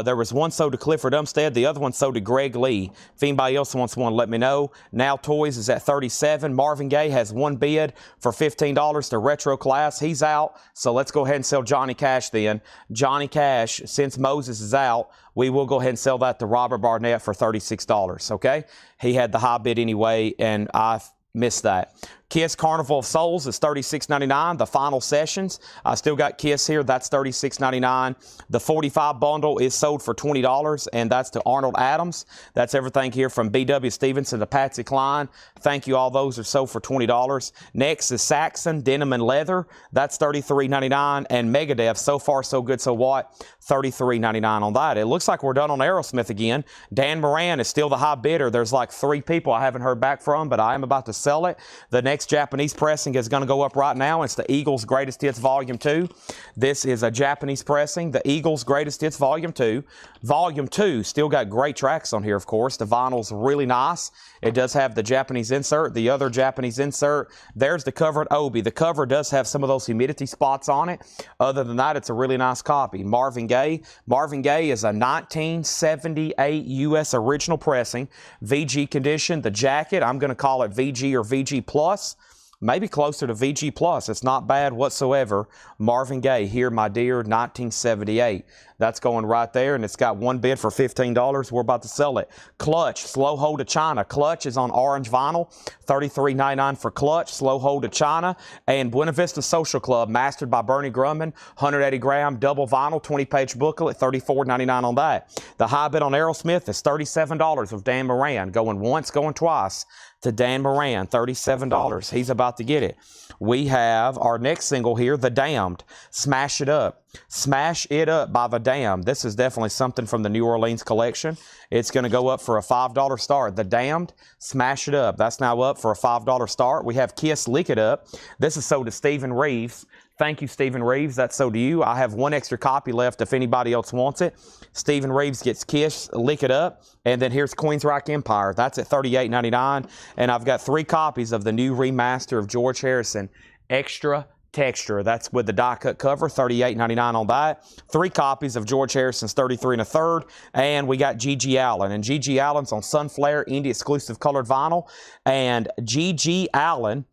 There was one sold to Clifford Umstead. The other one sold to Greg Lee. If anybody else wants one, let me know. Now Toys is at $37. Marvin Gaye has one bid for $15 to Retro Class. He's out, so let's go ahead and sell Johnny Cash then. Johnny Cash, since Moses is out, we will go ahead and sell that to Robert Barnett for $36, okay? He had the high bid anyway, and I missed that. Kiss Carnival of Souls is $36.99. The Final Sessions, I still got Kiss here. That's $36.99. The 45 bundle is sold for $20, and that's to Arnold Adams. That's everything here from B.W. Stevenson to Patsy Cline. Thank you. All those are sold for $20. Next is Saxon Denim and Leather. That's $33.99. And Megadeth, So Far So Good So What, $33.99 on that. It looks like we're done on Aerosmith again. Dan Moran is still the high bidder. There's like 3 people I haven't heard back from, but I am about to sell it. The next next Japanese pressing is going to go up right now. It's the Eagles Greatest Hits Volume 2. This is a Japanese pressing, the Eagles Greatest Hits Volume 2. Volume 2 still got great tracks on here, of course. The vinyl's really nice. It does have the Japanese insert, the other Japanese insert. There's the cover at Obi. The cover does have some of those humidity spots on it. Other than that, it's a really nice copy. Marvin Gaye. Marvin Gaye is a 1978 U.S. original pressing. VG condition. The jacket, I'm going to call it VG or VG Plus. Maybe closer to VG Plus. It's not bad whatsoever. Marvin Gaye, Here My Dear, 1978. That's going right there, and it's got one bid for $15. We're about to sell it. Clutch, Slow Hold to China. Clutch is on orange vinyl, $33.99 for Clutch, Slow Hold to China. And Buena Vista Social Club, mastered by Bernie Grumman, 180-gram double vinyl, 20-page booklet, $34.99 on that. The high bid on Aerosmith is $37 with Dan Moran. Going once, going twice to Dan Moran, $37. He's about to get it. We have our next single here, The Damned, Smash It Up. Smash It Up by The Damned. This is definitely something from the New Orleans collection. It's going to go up for a $5 start. The Damned, Smash It Up. That's now up for a $5 start. We have Kiss, Lick It Up. This is sold to Stephen Reeves. Thank you, Stephen Reeves. That's sold to you. I have one extra copy left if anybody else wants it. Stephen Reeves gets Kiss, Lick It Up. And then here's Queensryche Empire. That's at $38.99. And I've got 3 copies of the new remaster of George Harrison, Extra Texture. That's with the die-cut cover, $38.99 on that. 3 copies of George Harrison's 33 1/3. And we got G.G. Allin. And G.G. Allin's on Sunflare Indie exclusive colored vinyl. And G.G. Allin,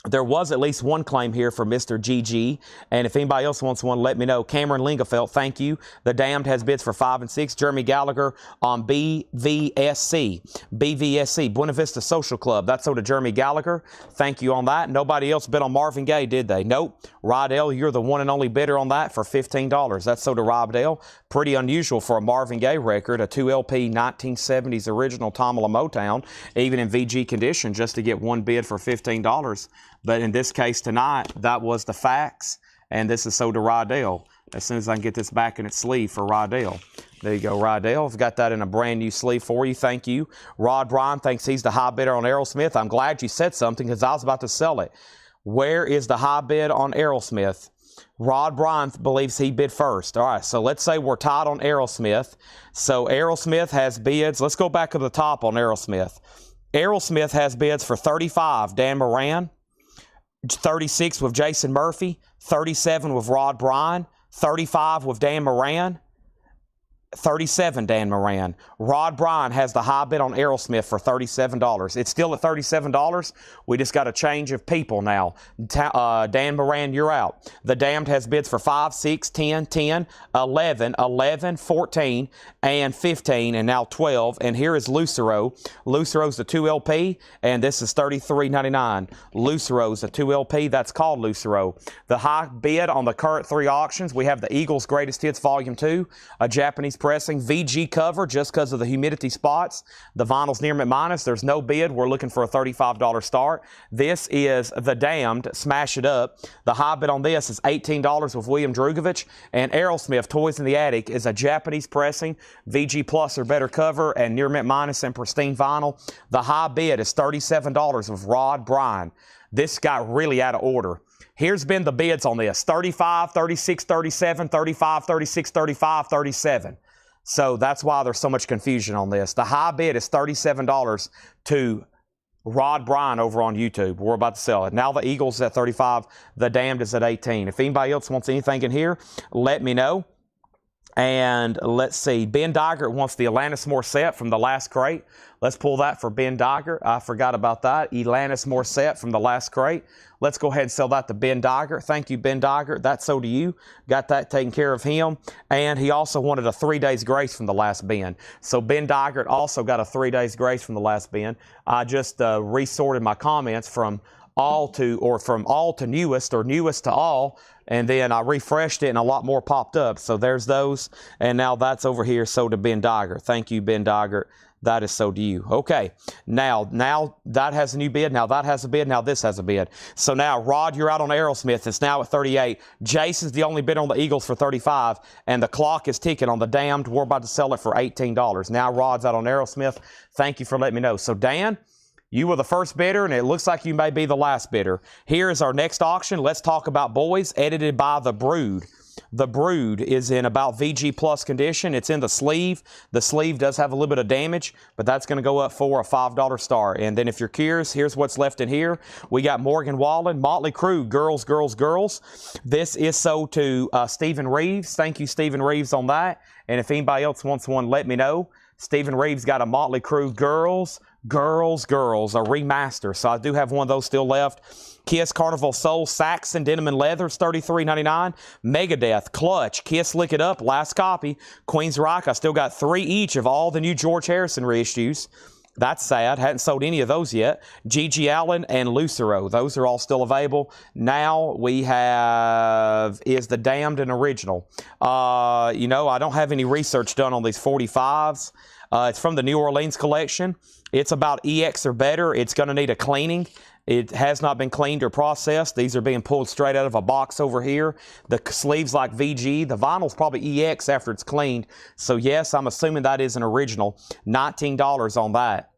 there was at least one claim here for Mr. GG, and if anybody else wants one, let me know. Cameron Lingefeld, thank you. The Damned has bids for 5 and 6. Jeremy Gallagher on BVSC. BVSC, Buena Vista Social Club. That's sold to Jeremy Gallagher. Thank you on that. Nobody else bid on Marvin Gaye, did they? Nope. Rydell, you're the one and only bidder on that for $15. That's sold to Rydell. Pretty unusual for a Marvin Gaye record, a 2LP 1970s original Tamala Motown, even in VG condition, just to get one bid for $15. But in this case tonight, that was the facts, and this is sold to Rydell. As soon as I can get this back in its sleeve for Rydell. There you go, Rydell. I've got that in a brand new sleeve for you. Thank you. Rod Bryan thinks he's the high bidder on Aerosmith. I'm glad you said something because I was about to sell it. Where is the high bid on Aerosmith? Rod Bryan believes he bid first. All right, so let's say we're tied on Aerosmith. So Aerosmith has bids. Let's go back to the top on Aerosmith. Aerosmith has bids for $35, Dan Moran. 36 with Jason Murphy, 37 with Rod Bryan, 35 with Dan Moran, 37 Dan Moran. Rod Bryan has the high bid on Aerosmith for $37. It's still at $37. We just got a change of people now. Dan Moran, you're out. The Damned has bids for 5, 6, 10, 10, 11, 11, 14, and 15, and now 12. And here is Lucero. Lucero's the 2LP, and this is $33.99. Lucero's the 2LP. That's called Lucero. The high bid on the current 3 auctions, we have the Eagles Greatest Hits Volume 2, a Japanese pressing VG cover just because of the humidity spots. The vinyl's near minus. There's no bid. We're looking for a $35 start. This is The Damned, Smash It Up. The high bid on this is $18 with William Drugovich. And Aerosmith, Toys in the Attic, is a Japanese pressing, VG Plus or better cover, and near mint minus and pristine vinyl. The high bid is $37 with Rod Bryan. This got really out of order. Here's been the bids on this: 35, 36, 37, 35, 36, 35, 37. So that's why there's so much confusion on this. The high bid is $37 to Rod Bryan over on YouTube. We're about to sell it. Now the Eagles is at 35. The Damned is at 18. If anybody else wants anything in here, let me know. And let's see. Ben Dygert wants the Alanis Morissette from the last crate. Let's pull that for Ben Dygert. I forgot about that. Alanis Morissette from the last crate. Let's go ahead and sell that to Ben Dygert. Thank you, Ben Dygert. That's so to you. Got that taken care of him. And he also wanted a 3 days grace from the last bin. So Ben Dygert also got a 3 days grace from the last bin. I just resorted my comments from all to, or from all to newest, or newest to all, and then I refreshed it and a lot more popped up. So there's those, and now that's over here sold to Ben Dygert. Thank you, Ben Dygert. That is sold to you. Okay, now that has a new bid. Now that has a bid. Now this has a bid. So now, Rod, you're out on Aerosmith. It's now at 38. Jason's the only bid on the Eagles for 35, and the clock is ticking on the Damned. We're about to sell it for $18. Now Rod's out on Aerosmith. Thank you for letting me know. So Dan, You were the first bidder, and it looks like you may be the last bidder. Here is our next auction. Let's talk about boys, edited by The Brood. The Brood is in about VG Plus condition. It's in the sleeve. The sleeve does have a little bit of damage, but that's going to go up for a $5 star. And then if you're curious, here's what's left in here. We got Morgan Wallen, Motley Crue, Girls, Girls, Girls. This is sold to Stephen Reeves. Thank you, Stephen Reeves, on that. And if anybody else wants one, let me know. Stephen Reeves got a Motley Crue Girls, Girls, Girls, a remaster. So I do have one of those still left. Kiss Carnival Soul, Saxon, Denim and Leathers, $33.99. Megadeth, Clutch, Kiss Lick It Up, last copy. Queen's Rock, I still got 3 each of all the new George Harrison reissues. That's sad. Hadn't sold any of those yet. G.G. Allen and Lucero. Those are all still available. Now we have Is the Damned an Original. You know, I don't have any research done on these 45s. It's from the New Orleans collection. It's about EX or better. It's going to need a cleaning. It has not been cleaned or processed. These are being pulled straight out of a box over here. The sleeves like VG. The vinyl's probably EX after it's cleaned. So yes, I'm assuming that is an original. $19 on that.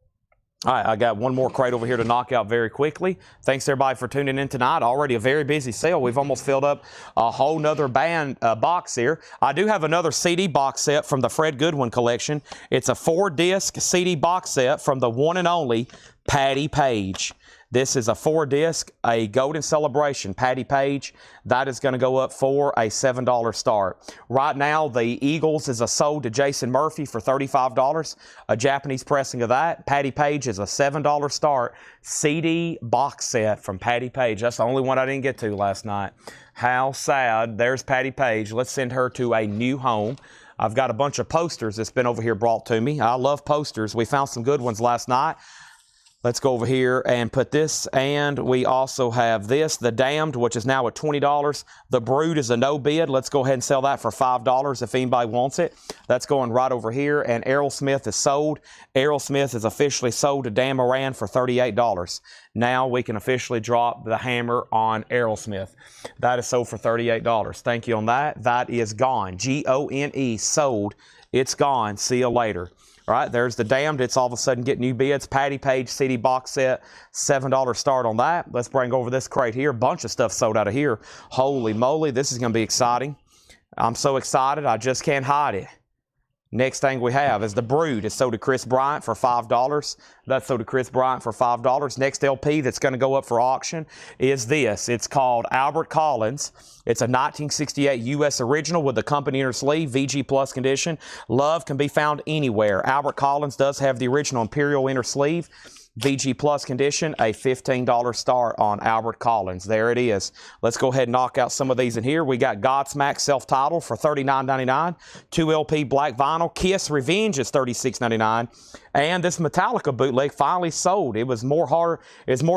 All right, I got one more crate over here to knock out very quickly. Thanks everybody for tuning in tonight. Already a very busy sale. We've almost filled up a whole nother band box here. I do have another CD box set from the Fred Goodwin collection. It's a 4-disc CD box set from the one and only Patti Page. This is a 4-disc, a Golden Celebration, Patti Page. That is going to go up for a $7 start. Right now, the Eagles is a sold to Jason Murphy for $35. A Japanese pressing of that. Patti Page is a $7 start. CD box set from Patti Page. That's the only one I didn't get to last night. How sad. There's Patti Page. Let's send her to a new home. I've got a bunch of posters that's been over here brought to me. I love posters. We found some good ones last night. Let's go over here and put this, and we also have this, The Damned, which is now at $20. The Brood is a no bid. Let's go ahead and sell that for $5 if anybody wants it. That's going right over here, and Aerosmith is sold. Aerosmith is officially sold to Dan Moran for $38. Now we can officially drop the hammer on Aerosmith. That is sold for $38. Thank you on that. That is gone. G-O-N-E, sold. It's gone. See you later. All right, there's The Damned. It's all of a sudden getting new bids. Patti Page CD box set, $7 start on that. Let's bring over this crate here. Bunch of stuff sold out of here. Holy moly, this is going to be exciting. I'm so excited, I just can't hide it. Next thing we have is The Brood. It's sold to Chris Bryant for $5. That's sold to Chris Bryant for $5. Next LP that's going to go up for auction is this. It's called Albert Collins. It's a 1968 U.S. original with the company inner sleeve, VG Plus condition. Love can be found anywhere. Albert Collins does have the original Imperial inner sleeve. VG Plus condition, a $15 start on Albert Collins. There it is. Let's go ahead and knock out some of these in here. We got Godsmack self-titled for $39.99. 2LP black vinyl. Kiss Revenge is $36.99. And this Metallica bootleg finally sold. It was more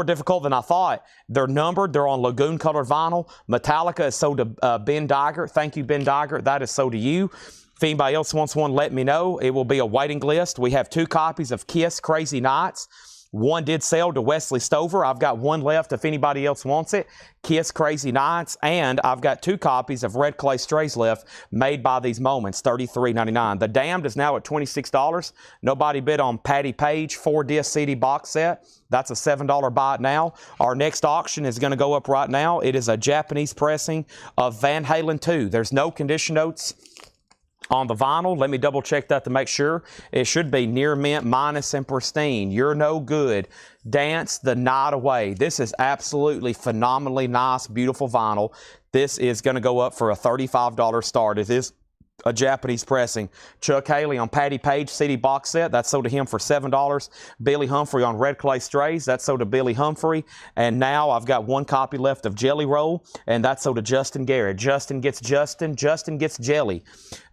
difficult than I thought. They're numbered. They're on lagoon colored vinyl. Metallica is sold to Ben Diger. Thank you, Ben Diger. That is sold to you. If anybody else wants one, let me know. It will be a waiting list. We have 2 copies of Kiss Crazy Nights. One did sell to Wesley Stover. I've got one left if anybody else wants it. Kiss Crazy Nights. And I've got 2 copies of Red Clay Strays left, made by These Moments, $33.99. The Damned is now at $26. Nobody bid on Patti Page 4-disc CD box set. That's a $7 buy it now. Our next auction is going to go up right now. It is a Japanese pressing of Van Halen 2. There's no condition notes on the vinyl. Let me double check that to make sure. It should be near mint, minus, and pristine. You're no good. Dance the night away. This is absolutely phenomenally nice, beautiful vinyl. This is going to go up for a $35 start. It is a Japanese pressing. Chuck Haley on Patti Page CD box set. That's sold to him for $7. Billy Humphrey on Red Clay Strays. That's sold to Billy Humphrey. And now I've got 1 copy left of Jelly Roll, and that's sold to Justin Garrett. Justin gets Justin. Justin gets Jelly.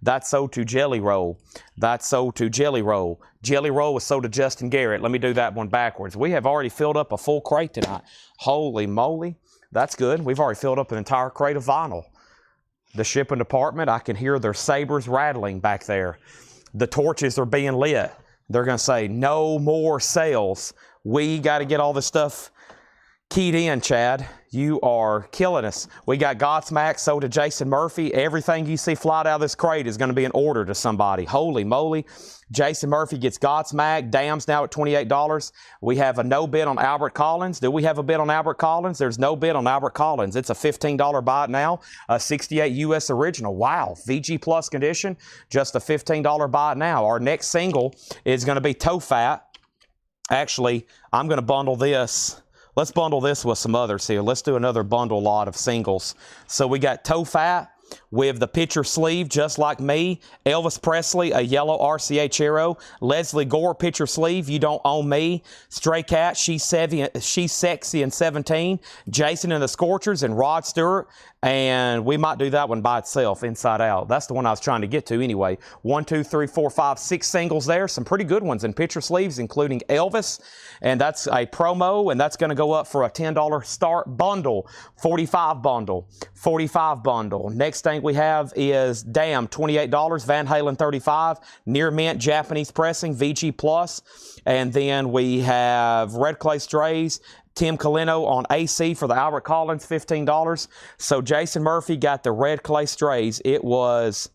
That's sold to Jelly Roll. That's sold to Jelly Roll. Jelly Roll was sold to Justin Garrett. Let me do that one backwards. We have already filled up a full crate tonight. Holy moly. That's good. We've already filled up an entire crate of vinyl. The shipping department, I can hear their sabers rattling back there. The torches are being lit. They're going to say, no more sales. We got to get all this stuff keyed in, Chad. You are killing us. We got Godsmack sold to Jason Murphy. Everything you see fly out of this crate is going to be an order to somebody. Holy moly. Jason Murphy gets Godsmack. Dams now at $28. We have a no bid on Albert Collins. Do we have a bid on Albert Collins? There's no bid on Albert Collins. It's a $15 buy it now. A 68 US original. Wow. VG Plus condition. Just a $15 buy it now. Our next single is going to be Toe Fat. Actually, I'm going to bundle this. Let's bundle this with some others here. Let's do another bundle lot of singles. So we got Toe Fat with the picture sleeve, just like me. Elvis Presley, a yellow RCA Hero. Leslie Gore, picture sleeve, You Don't Own Me. Stray Cat, She's Sexy and 17. Jason and the Scorchers and Rod Stewart. And we might do that one by itself, inside out. That's the one I was trying to get to anyway. 1, 2, 3, 4, 5, 6 singles there. Some pretty good ones in picture sleeves, including Elvis. And that's a promo, and that's going to go up for a $10 start bundle. 45 bundle. 45 bundle. Next thing we have is Damn, $28. Van Halen, $35. Near Mint Japanese pressing, VG Plus. And then we have Red Clay Strays. Tim Colino on AC for the Albert Collins, $15. So Jason Murphy got the Red Clay Strays. It was,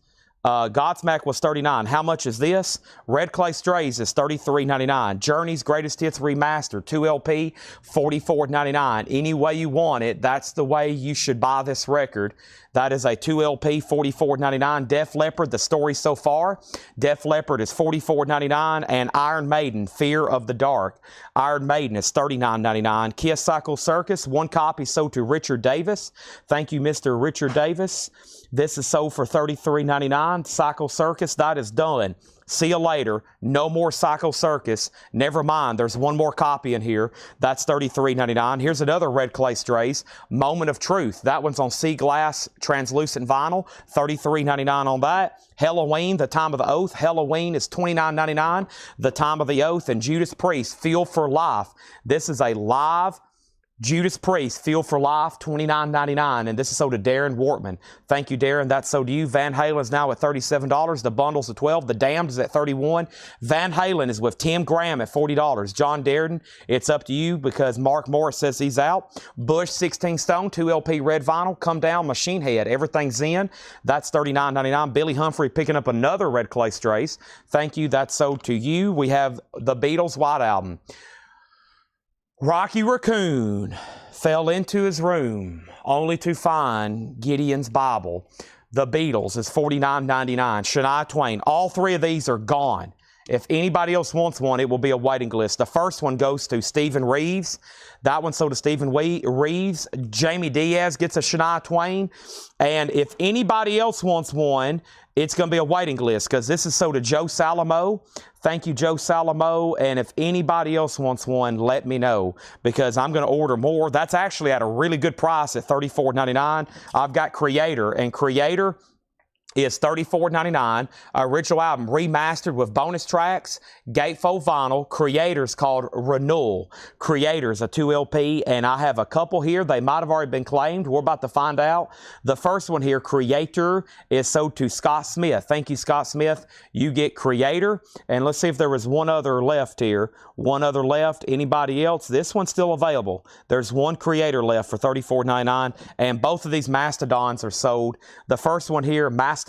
Godsmack was $39. How much is this? Red Clay Strays is $33.99. Journey's Greatest Hits Remastered, 2 LP, $44.99. Any way you want it, that's the way you should buy this record. That is a 2 LP, $44.99. Def Leppard, The Story So Far. Def Leppard is $44.99. And Iron Maiden, Fear of the Dark. Iron Maiden is $39.99. Kiss Cycle Circus, 1 copy sold to Richard Davis. Thank you, Mr. Richard Davis. This is sold for $33.99. Cycle Circus, that is done. See you later. No more Cycle Circus. Never mind. There's one more copy in here. That's $33.99. Here's another Red Clay Strays. Moment of Truth. That one's on sea glass translucent vinyl. $33.99 on that. Halloween, The Time of the Oath. Halloween is $29.99. The Time of the Oath. And Judas Priest, Feel for Life. This is a live Judas Priest, Feel for Life, $29.99, and this is sold to Darren Wortman. Thank you, Darren. That's sold to you. Van Halen is now at $37. The bundle's at $12. The Damned is at $31. Van Halen is with Tim Graham at $40. John Darden, it's up to you because Mark Morris says he's out. Bush, 16 Stone, 2 LP red vinyl. Come Down, Machine Head, Everything's In. That's $39.99. Billy Humphrey picking up another Red Clay Strays. Thank you. That's sold to you. We have the Beatles White Album. Rocky Raccoon fell into his room only to find Gideon's Bible. The Beatles is $49.99. Shania Twain. All 3 of these are gone. If anybody else wants one, it will be a waiting list. The first one goes to Stephen Reeves. That one sold to Stephen Reeves. Jamie Diaz gets a Shania Twain. And if anybody else wants one, it's going to be a waiting list because this is sold to Joe Salamo. Thank you, Joe Salamo. And if anybody else wants one, let me know because I'm going to order more. That's actually at a really good price at $34.99. I've got Creator, and Creator is $34.99. Original album remastered with bonus tracks, gatefold vinyl. Creator's called Renewal. Creator's a 2 LP, and I have a couple here. They might have already been claimed. We're about to find out. The first one here, Creator, is sold to Scott Smith. Thank you, Scott Smith. You get Creator, and let's see if there was one other left here. One other left. Anybody else? This one's still available. There's one Creator left for $34.99, and both of these Mastodons are sold. The first one here, Mastodon,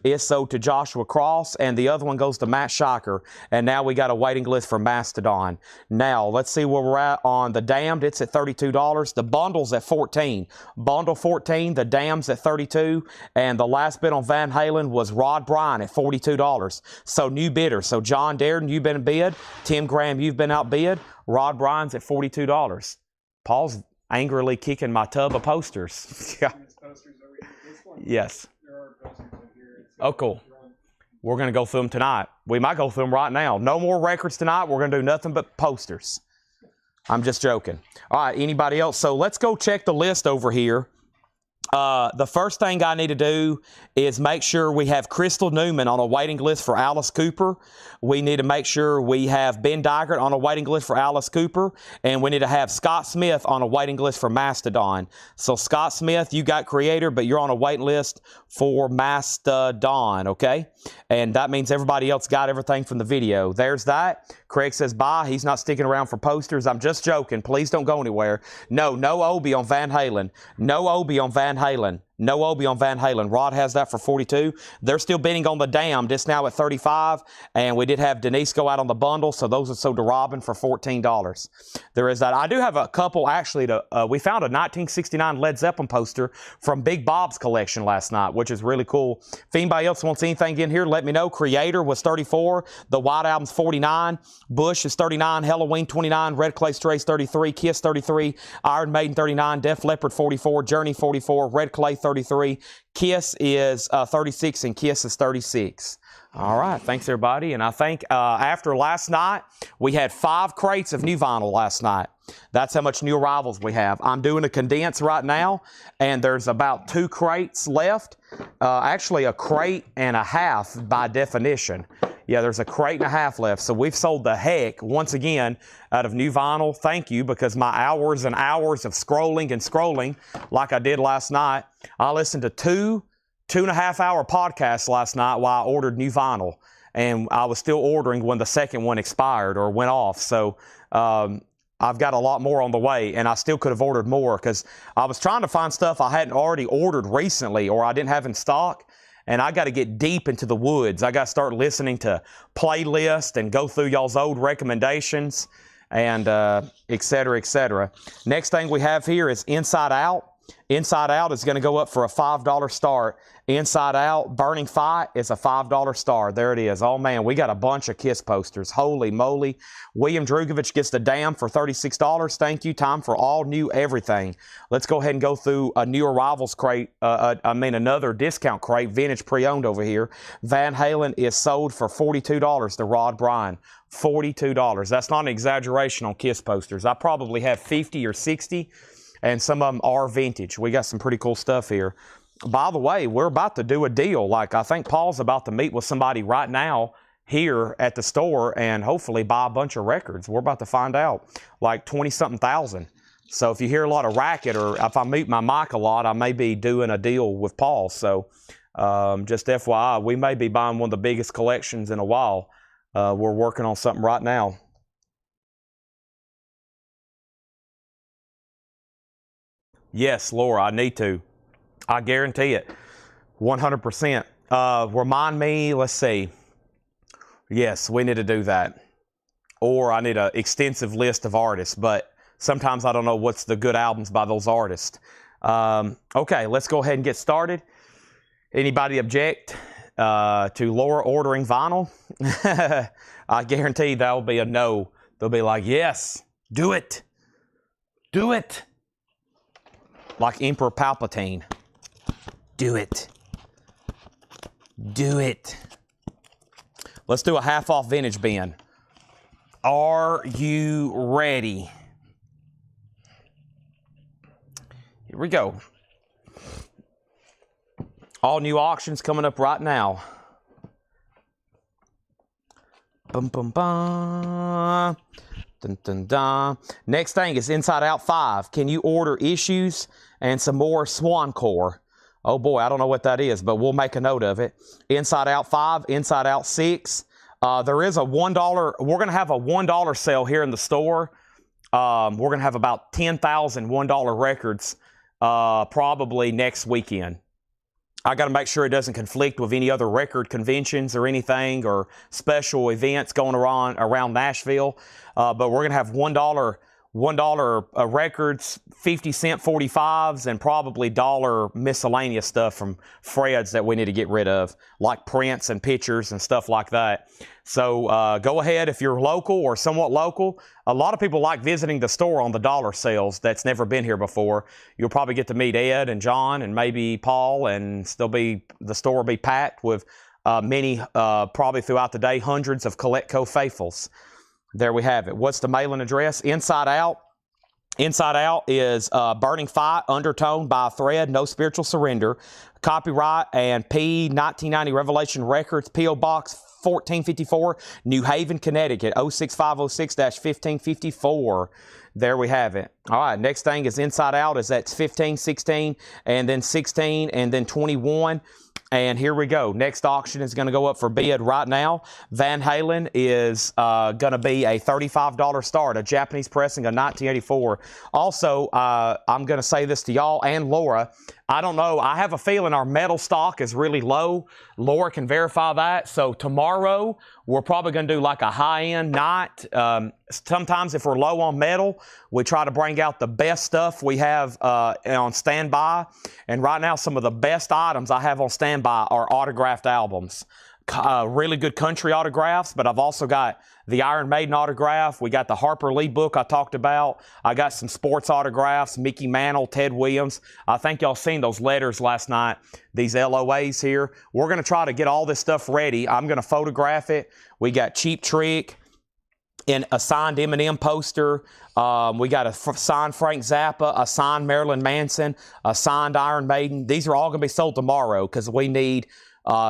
is sold to Joshua Cross, and the other one goes to Matt Shocker. And now we got a waiting list for Mastodon. Now, let's see where we're at on the Damned. It's at $32. The bundle's at $14. Bundle 14, the Damned's at $32. And the last bid on Van Halen was Rod Bryan at $42. So new bidder. So John Darden, you've been bid. Tim Graham, you've been outbid. Rod Bryan's at $42. Paul's angrily kicking my tub of posters. Yes. Oh, cool. We're going to go through them tonight. We might go through them right now. No more records tonight. We're going to do nothing but posters. I'm just joking. All right, anybody else? So let's go check the list over here The first thing I need to do is make sure we have Crystal Newman on a waiting list for Alice Cooper. We need to make sure we have Ben Dygert on a waiting list for Alice Cooper. And we need to have Scott Smith on a waiting list for Mastodon. So Scott Smith, you got creator, but you're on a waiting list for Mastodon, okay? And that means everybody else got everything from the video. There's that. Craig says bye. He's not sticking around for posters. I'm just joking. Please don't go anywhere. No Obi on Van Halen. No Obi on Van Halen. No Obi on Van Halen. Rod has that for 42. They're still bidding on the Damned. It's now at 35. And we did have Denise go out on the bundle. So those are sold to Robin for $14. There is that. I do have a couple actually. We found a 1969 Led Zeppelin poster from Big Bob's collection last night, which is really cool. If anybody else wants anything in here, let me know. Creator was 34. The White Album's 49. Bush is 39. Halloween 29. Red Clay Strays 33. Kiss 33. Iron Maiden 39. Def Leppard 44. Journey 44. Red Clay 33. Kiss is 36 and Kiss is 36. All right, thanks everybody. And I think after last night, we had 5 crates of new vinyl last night. That's how much new arrivals we have. I'm doing a condense right now, and there's about 2 crates left. Actually, a crate and a half by definition. Yeah, there's a crate and a half left. So we've sold the heck, once again, out of new vinyl. Thank you, because my hours and hours of scrolling and scrolling, like I did last night, I listened to 2.5 hour podcasts last night while I ordered new vinyl. And I was still ordering when the second one expired or went off. So I've got a lot more on the way, and I still could have ordered more because I was trying to find stuff I hadn't already ordered recently or I didn't have in stock. And I got to get deep into the woods. I got to start listening to playlists and go through y'all's old recommendations and et cetera, et cetera. Next thing we have here is Inside Out. Inside Out is going to go up for a $5 start. Inside Out, Burning Fight is a $5 star. There it is. Oh, man, we got a bunch of Kiss posters. Holy moly. William Drugovich gets the Damned for $36. Thank you. Time for all new everything. Let's go ahead and go through a new arrivals crate. Another discount crate, vintage pre-owned over here. Van Halen is sold for $42 to Rod Bryan. $42. That's not an exaggeration on Kiss posters. I probably have 50 or 60, and some of them are vintage. We got some pretty cool stuff here. By the way, we're about to do a deal. Like, I think Paul's about to meet with somebody right now here at the store and hopefully buy a bunch of records. We're about to find out, like 20-something thousand. So if you hear a lot of racket, or if I mute my mic a lot, I may be doing a deal with Paul. So just FYI, we may be buying one of the biggest collections in a while. We're working on something right now. Yes, Laura, I need to. I guarantee it. 100%. Remind me, let's see. Yes, we need to do that. Or I need an extensive list of artists, but sometimes I don't know what's the good albums by those artists. Okay, let's go ahead and get started. Anybody object to Laura ordering vinyl? I guarantee that'll be a no. They'll be like, yes, do it. Do it. Like Emperor Palpatine. Do it. Do it. Let's do a half-off vintage bin. Are you ready? Here we go. All new auctions coming up right now. Bum, bum, bum. Dun, dun, dun. Next thing is Inside Out 5. Can you order issues and some more Swancore? Oh boy, I don't know what that is, but we'll make a note of it. Inside Out 5, Inside Out 6. There is a $1, we're going to have a $1 sale here in the store. We're going to have about 10,000 $1 records probably next weekend. I got to make sure it doesn't conflict with any other record conventions or anything or special events going around Nashville. But we're going to have $1 records, 50-cent 45s, and probably dollar miscellaneous stuff from Fred's that we need to get rid of, like prints and pictures and stuff like that. So go ahead if you're local or somewhat local. A lot of people like visiting the store on the dollar sales that's never been here before. You'll probably get to meet Ed and John and maybe Paul, and the store will be packed with many, probably throughout the day, hundreds of Coletco faithfuls. There we have it. What's the mailing address? Inside Out, Inside Out is Burning Fight, Undertone by a Thread, No Spiritual Surrender. Copyright and P 1990 Revelation Records, P.O. Box 1454, New Haven, Connecticut, 06506-1554. There we have it. All right, next thing is Inside Out. That's 15, 16, and then 16, and then 21. And here we go. Next auction is going to go up for bid right now. Van Halen is going to be a $35 start, a Japanese pressing of 1984. Also, I'm going to say this to y'all and Laura. I don't know. I have a feeling our metal stock is really low. Laura can verify that. So tomorrow, we're probably going to do like a high-end night. Sometimes if we're low on metal, we try to bring out the best stuff we have on standby. And right now, some of the best items I have on standby are autographed albums. Really good country autographs, but I've also got the Iron Maiden autograph. We got the Harper Lee book I talked about. I got some sports autographs, Mickey Mantle, Ted Williams. I think y'all seen those letters last night, these LOAs here. We're going to try to get all this stuff ready. I'm going to photograph it. We got Cheap Trick in a signed Eminem poster. We got a signed Frank Zappa, a signed Marilyn Manson, a signed Iron Maiden. These are all going to be sold tomorrow because we need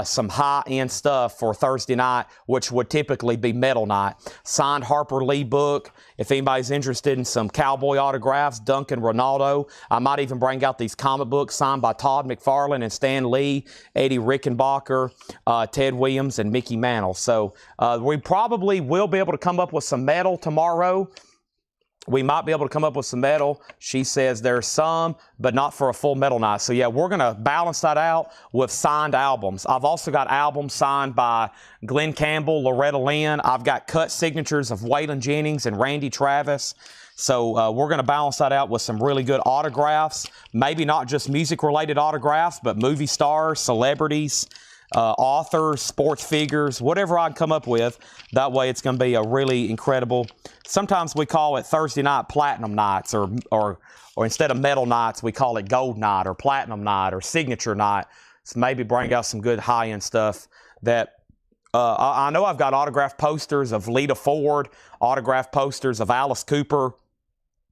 some high-end stuff for Thursday night, which would typically be metal night. Signed Harper Lee book. If anybody's interested in some cowboy autographs, Duncan Ronaldo. I might even bring out these comic books signed by Todd McFarlane and Stan Lee, Eddie Rickenbacker, Ted Williams, and Mickey Mantle. So we probably will be able to come up with some metal tomorrow. We might be able to come up with some metal. She says there's some, but not for a full metal night. So yeah, we're going to balance that out with signed albums. I've also got albums signed by Glenn Campbell, Loretta Lynn. I've got cut signatures of Waylon Jennings and Randy Travis. So we're going to balance that out with some really good autographs. Maybe not just music-related autographs, but movie stars, celebrities, authors, sports figures, whatever I can come up with. That way it's going to be a really incredible. Sometimes we call it Thursday night platinum nights, or instead of metal nights, we call it gold night or platinum night or signature night. So maybe bring out some good high-end stuff that I know I've got autographed posters of Lita Ford, autographed posters of Alice Cooper,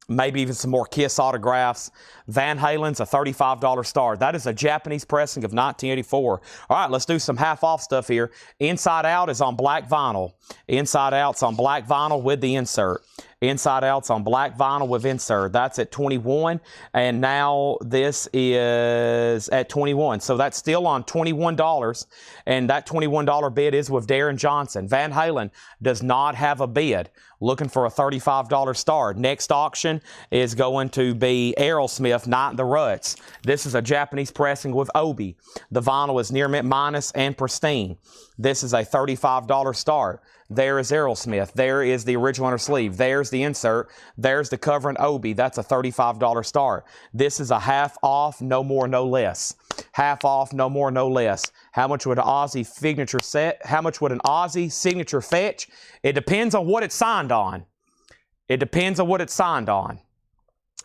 maybe even some more Kiss autographs. Van Halen's a $35 start. That is a Japanese pressing of 1984. All right, let's do some half-off stuff here. Inside Out is on black vinyl. Inside Out's on black vinyl with the insert. Inside Out's on black vinyl with insert. That's at 21, and now this is at 21. So that's still on $21, and that $21 bid is with Darren Johnson. Van Halen does not have a bid. Looking for a $35 start. Next auction is going to be Aerosmith, Night in the Ruts. This is a Japanese pressing with Obi. The vinyl is near mint minus and pristine. This is a $35 start. There is Aerosmith. There is the original inner sleeve. There's the insert. There's the cover and Obi. That's a $35 start. This is a half off, no more, no less. Half off, no more, no less. How much would an Aussie signature set? How much would an Aussie signature fetch? It depends on what it's signed on. It depends on what it's signed on.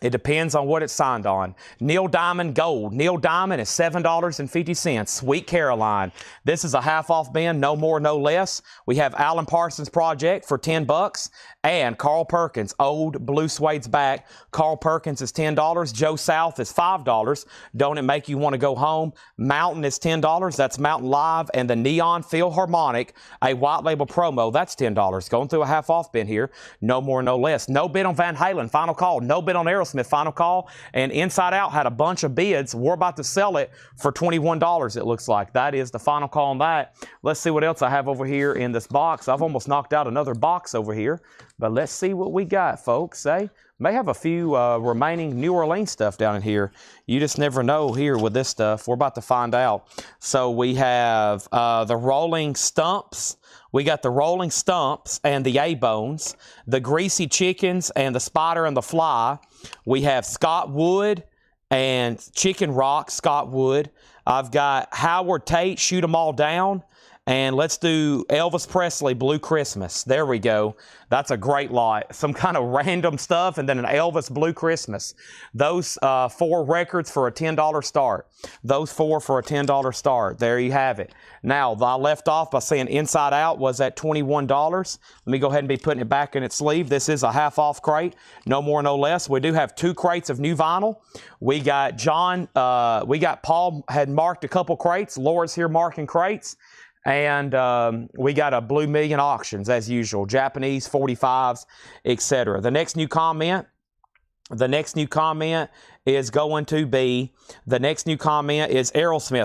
It depends on what it's signed on. Neil Diamond Gold. Neil Diamond is $7.50. Sweet Caroline. This is a half-off bin, no more, no less. We have Alan Parsons Project for $10. And Carl Perkins, Old Blue Suede's Back. Carl Perkins is $10. Joe South is $5. Don't It Make You Want to Go Home? Mountain is $10. That's Mountain Live. And the Neon Philharmonic, a white label promo, that's $10. Going through a half-off bin here. No more, no less. No bid on Van Halen, final call. No bid on Aerosmith, final call. And Inside Out had a bunch of bids. We're about to sell it for $21, it looks like. That is the final call on that. Let's see what else I have over here in this box. I've almost knocked out another box over here. But let's see what we got, folks. May have a few remaining New Orleans stuff down in here. You just never know here with this stuff. We're about to find out. So we have the Rolling Stumps. We got the Rolling Stumps and the A-Bones, the Greasy Chickens and the Spider and the Fly. We have Scott Wood and Chicken Rock, Scott Wood. I've got Howard Tate, Shoot 'Em All Down. And let's do Elvis Presley, Blue Christmas. There we go. That's a great lot. Some kind of random stuff and then an Elvis Blue Christmas. Those 4 records for a $10 start. Those 4 for a $10 start. There you have it. Now, I left off by saying Inside Out was at $21. Let me go ahead and be putting it back in its sleeve. This is a half off crate. No more, no less. We do have 2 crates of new vinyl. We got Paul had marked a couple crates. Laura's here marking crates. And we got a Blue Million auctions as usual, Japanese 45s, etc. The next new comment is going to be, Aerosmith,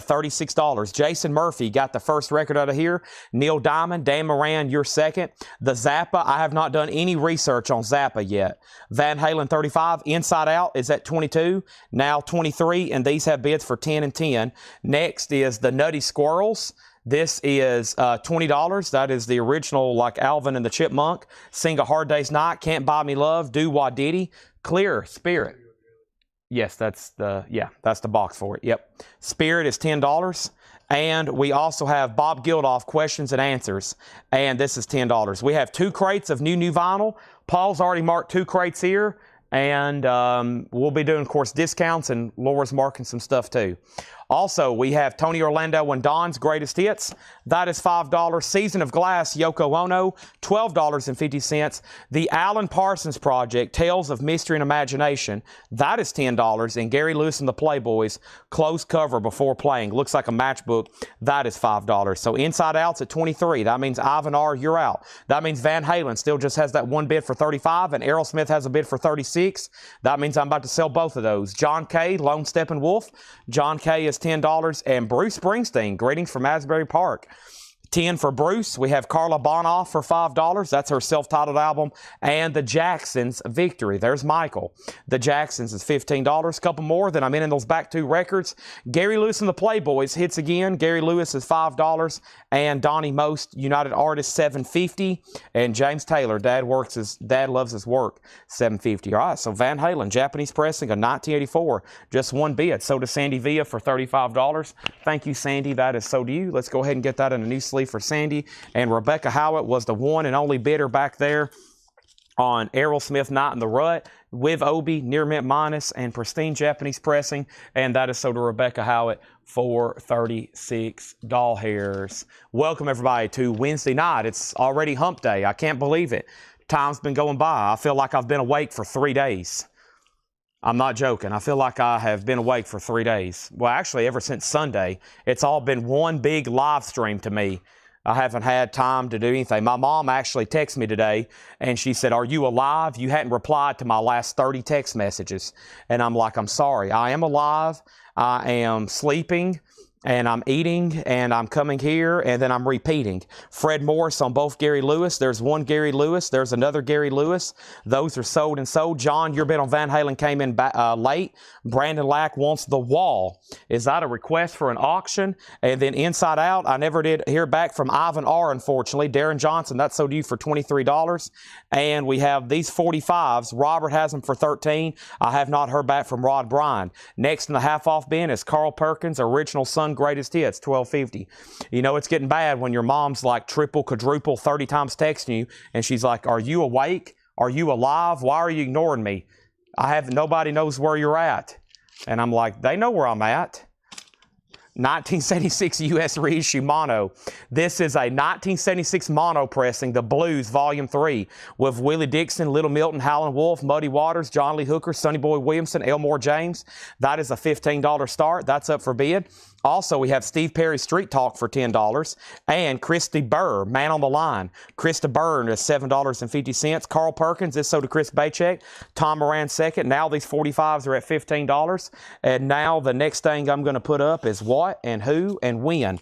$36. Jason Murphy got the first record out of here. Neil Diamond, Dan Moran, you're second. The Zappa, I have not done any research on Zappa yet. Van Halen, 35. Inside Out is at 22, now 23, and these have bids for 10 and 10. Next is the Nutty Squirrels. This is $20. That is the original, like Alvin and the Chipmunk. Sing a Hard Day's Night, Can't Buy Me Love, Do Wah Diddy, Clear Spirit. Yes, that's the box for it. Yep. Spirit is $10. And we also have Bob Geldof, Questions and Answers. And this is $10. We have 2 crates of new vinyl. Paul's already marked 2 crates here. And we'll be doing, of course, discounts, and Laura's marking some stuff too. Also, we have Tony Orlando and Don's Greatest Hits. That is $5. Season of Glass, Yoko Ono, $12.50. The Alan Parsons Project, Tales of Mystery and Imagination. That is $10. And Gary Lewis and the Playboys, closed cover before playing. Looks like a matchbook. That is $5. So Inside Out's at 23. That means Ivan R., you're out. That means Van Halen still just has that 1 bid for 35, and Aerosmith has a bid for 36. That means I'm about to sell both of those. John Kay, Lone Steppenwolf. John Kay is $10, and Bruce Springsteen, Greetings from Asbury Park. 10 for Bruce. We have Carla Bonoff for $5. That's her self-titled album. And the Jacksons, Victory. There's Michael. The Jacksons is $15. Couple more, then I'm in those back 2 records. Gary Lewis and the Playboys hits again. Gary Lewis is $5. And Donnie Most, United Artists, $7.50. And James Taylor, Dad loves his work, $7.50. All right, so Van Halen, Japanese pressing, a 1984. Just 1 bid. So does Sandy Villa for $35. Thank you, Sandy. That is so do you. Let's go ahead and get that in a new sleeve for Sandy. And Rebecca Howitt was the one and only bidder back there on Aerosmith Night in the Rut with Obi, Near Mint Minus, and Pristine Japanese Pressing. And that is so to Rebecca Howitt for 36 doll hairs. Welcome everybody to Wednesday night. It's already hump day. I can't believe it. Time's been going by. I feel like I've been awake for 3 days. I'm not joking. I feel like I have been awake for 3 days. Well, actually, ever since Sunday, it's all been one big live stream to me. I haven't had time to do anything. My mom actually texted me today, and she said, "Are you alive? You hadn't replied to my last 30 text messages." And I'm like, "I'm sorry. I am alive. I am sleeping. And I'm eating, and I'm coming here, and then I'm repeating." Fred Morris on both Gary Lewis. There's one Gary Lewis. There's another Gary Lewis. Those are sold and sold. John, your bid on Van Halen came in late. Brandon Lack wants The Wall. Is that a request for an auction? And then Inside Out, I never did hear back from Ivan R., unfortunately. Darren Johnson, that's sold to you for $23. And we have these 45s. Robert has them for $13. I have not heard back from Rod Bryan. Next in the half-off bin is Carl Perkins, Original Sun Greatest Hits, $12.50. You know it's getting bad when your mom's like triple, quadruple, 30 times texting you, and she's like, "Are you awake? Are you alive? Why are you ignoring me? Nobody knows where you're at." And I'm like, they know where I'm at. 1976 U.S. reissue mono. This is a 1976 mono pressing, The Blues, Volume 3, with Willie Dixon, Little Milton, Howlin' Wolf, Muddy Waters, John Lee Hooker, Sonny Boy Williamson, Elmore James. That is a $15 start. That's up for bid. Also, we have Steve Perry Street Talk for $10, and Christy Burr, Man on the Line. Krista Byrne is $7.50. Carl Perkins is so to Chris Bacek. Tom Moran second. Now these 45s are at $15. And now the next thing I'm going to put up is what and who and when.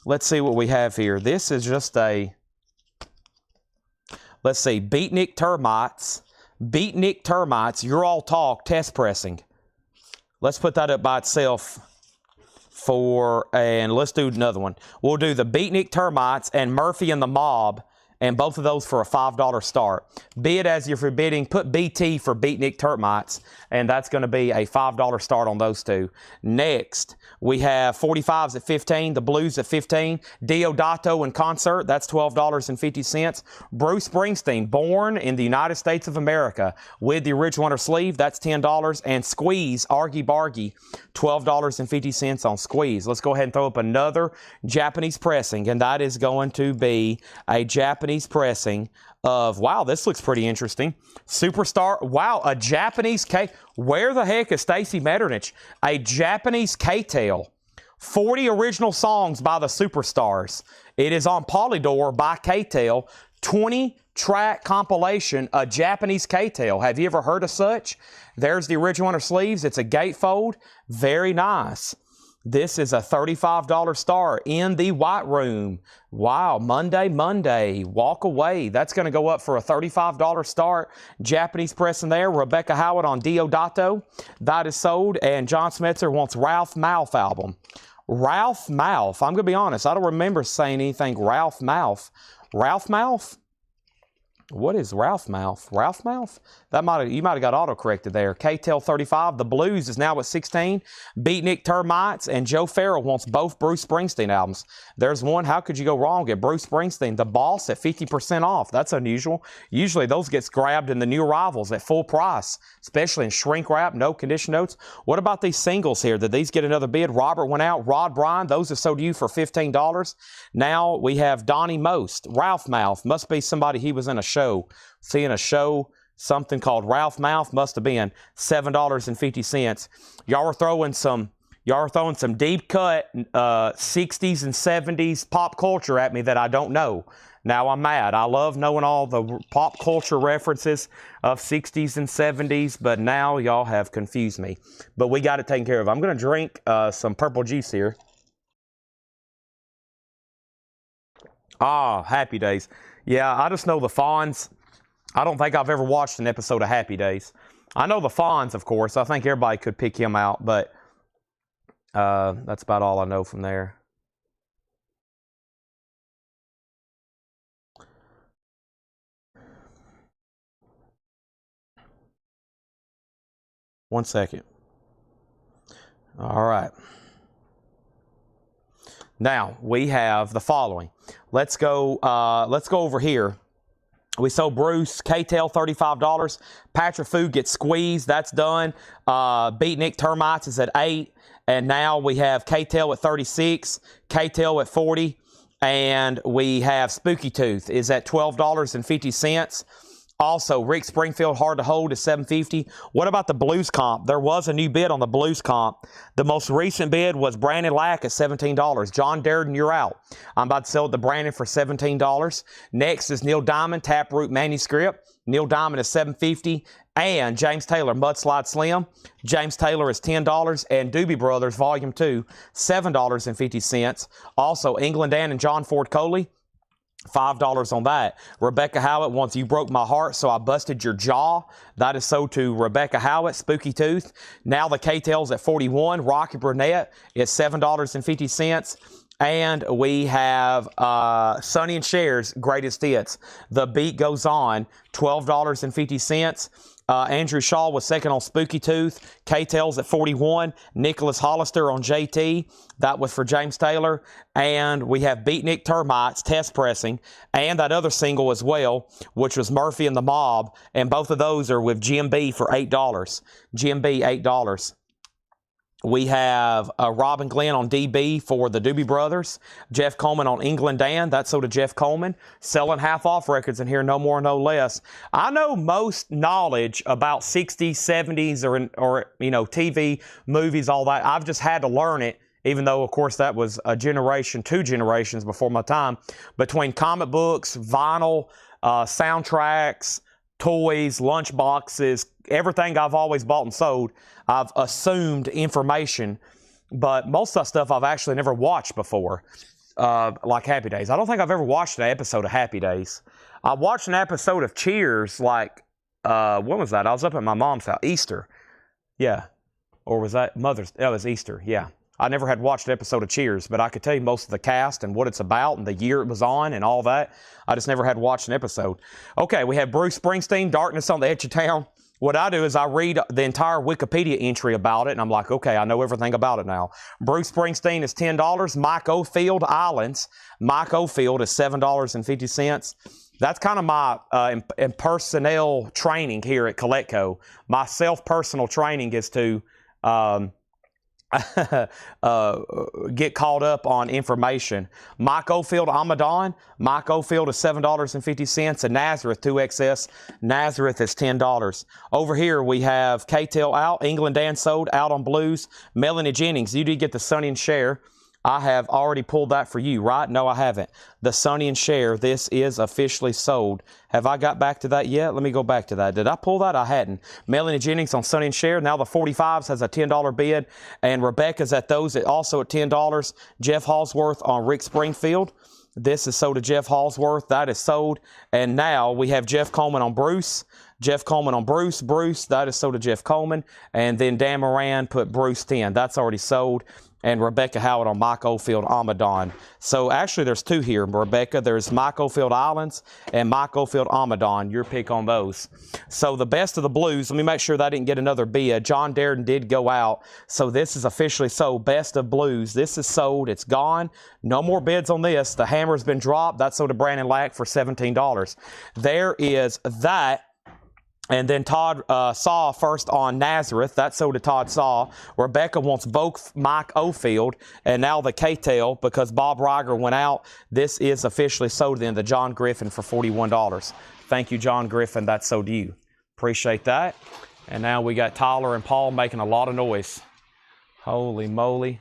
Let's see what we have here. This is just a, let's see, Beatnik Termites. Beatnik Termites, You're All Talk, test pressing. Let's put that up by itself. And let's do another one. We'll do the Beatnik Termites and Murphy and the Mob and both of those for a $5 start. Bid as you're bidding, put BT for Beatnik Termites, and that's going to be a $5 start on those two. Next, we have 45s at 15, the Blues at 15, Deodato in concert, that's $12.50. Bruce Springsteen, Born in the United States of America, with the original under sleeve, that's $10, and Squeeze, Argy Bargy, $12.50 on Squeeze. Let's go ahead and throw up another Japanese pressing, and that is going to be a Japanese pressing of, wow, this looks pretty interesting. Superstar, wow, a Japanese K. Where the heck is Stacy Metternich? A Japanese K-Tail. 40 original songs by the Superstars. It is on Polydor by K-Tail. 20-track compilation, a Japanese K-Tail. Have you ever heard of such? There's the original under sleeves. It's a gatefold. Very nice. This is a $35 start in the White Room. Wow, Monday, walk away. That's going to go up for a $35 start. Japanese press in there. Rebecca Howard on Deodato. That is sold. And John Smetzer wants Ralph Malph album. Ralph Malph. I'm going to be honest. I don't remember saying anything Ralph Malph. Ralph Malph? What is Ralph Malph? Ralph Malph? You might have got auto-corrected there. K-Tail 35. The Blues is now at 16. Beatnik Termites and Joe Farrell wants both Bruce Springsteen albums. There's one. How could you go wrong? Get Bruce Springsteen, The Boss, at 50% off. That's unusual. Usually those gets grabbed in the new arrivals at full price, especially in shrink wrap, no condition notes. What about these singles here? Did these get another bid? Robert went out. Rod Bryan, those are sold to you for $15. Now we have Donnie Most. Ralph Malph. Must be somebody he was in a show. Seeing a show, something called Ralph Malph, must have been $7.50. Y'all are throwing some deep cut 60s and 70s pop culture at me that I don't know. Now I'm mad. I love knowing all the pop culture references of 60s and 70s, but now y'all have confused me. But we got it taken care of. I'm going to drink some purple juice here. Ah, Happy Days. Yeah, I just know the Fonz. I don't think I've ever watched an episode of Happy Days. I know the Fonz, of course. I think everybody could pick him out, but that's about all I know from there. One second. All right. Now we have the following. Let's go over here. We sold Bruce K-Tail $35. Patrick Fu gets Squeezed. That's done. Beatnik Termites is at 8. And now we have K-Tail at 36. K-Tail at 40. And we have Spooky Tooth is at $12.50. Also, Rick Springfield, Hard to Hold, is $7.50. What about the Blues comp? There was a new bid on the Blues comp. The most recent bid was Brandon Lack at $17. John Darden, you're out. I'm about to sell it to Brandon for $17. Next is Neil Diamond, Taproot Manuscript. Neil Diamond is $7.50. And James Taylor, Mudslide Slim. James Taylor is $10. And Doobie Brothers, Volume 2, $7.50. Also, England Dan and John Ford Coley, $5 on that. Rebecca Howitt wants You Broke My Heart, So I Busted Your Jaw. That is sold to Rebecca Howitt, Spooky Tooth. Now the K-Tails at 41. Rocky Burnett is $7.50. And we have Sonny and Cher's Greatest Hits. The Beat Goes On, $12.50. Andrew Shaw was second on Spooky Tooth. K-Tails at 41. Nicholas Hollister on JT. That was for James Taylor. And we have Beatnik Termites, Test Pressing. And that other single as well, which was Murphy and the Mob. And both of those are with GMB for $8. GMB, $8. We have Robin Glenn on DB for the Doobie Brothers. Jeff Coleman on England Dan. That's sold to Jeff Coleman. Selling half-off records in here, no more, no less. I know most knowledge about 60s, 70s, or TV, movies, all that. I've just had to learn it, even though, of course, that was a generation, 2 generations before my time. Between comic books, vinyl, soundtracks, toys, lunch boxes, everything I've always bought and sold, I've assumed information, but most of that stuff I've actually never watched before, like Happy Days. I don't think I've ever watched an episode of Happy Days. I watched an episode of Cheers, like, when was that? I was up at my mom's house. Easter. Yeah. Or was that Mother's? It was Easter, yeah. I never had watched an episode of Cheers, but I could tell you most of the cast and what it's about and the year it was on and all that. I just never had watched an episode. Okay, we have Bruce Springsteen, Darkness on the Edge of Town. What I do is I read the entire Wikipedia entry about it, and I'm like, okay, I know everything about it now. Bruce Springsteen is $10. Mike Oldfield, Islands. Mike Oldfield is $7.50. That's kind of my personnel training here at Coletco. My self-personal training is to get caught up on information. Mike Oldfield, Amadon. Mike Oldfield is $7.50. And Nazareth 2XS. Nazareth is $10. Over here we have K-Tail out. England Dan sold out on blues. Melanie Jennings, you did get the Sonny and Cher. I have already pulled that for you, right? No, I haven't. The Sonny and Cher, this is officially sold. Have I got back to that yet? Let me go back to that. Did I pull that? I hadn't. Melanie Jennings on Sonny and Cher. Now the 45s has a $10 bid. And Rebecca's at those also at $10. Jeff Halsworth on Rick Springfield. This is sold to Jeff Halsworth. That is sold. And now we have Jeff Coleman on Bruce. Jeff Coleman on Bruce. Bruce, that is sold to Jeff Coleman. And then Dan Moran put Bruce 10. That's already sold. And Rebecca Howard on Mike Oldfield Amadon. So actually there's two here, Rebecca. There's Mike Oldfield Islands and Mike Oldfield Amadon. Your pick on those. So the best of the blues, let me make sure that I didn't get another bid. John Darden did go out. So this is officially sold. Best of blues. This is sold. It's gone. No more bids on this. The hammer's been dropped. That's sold to Brandon Lack for $17. There is that. And then Todd Saw first on Nazareth. That's sold to Todd Saw. Rebecca wants both Mike Oldfield and now the K-Tail because Bob Riger went out. This is officially sold then to John Griffin for $41. Thank you, John Griffin. That's sold to you. Appreciate that. And now we got Tyler and Paul making a lot of noise. Holy moly.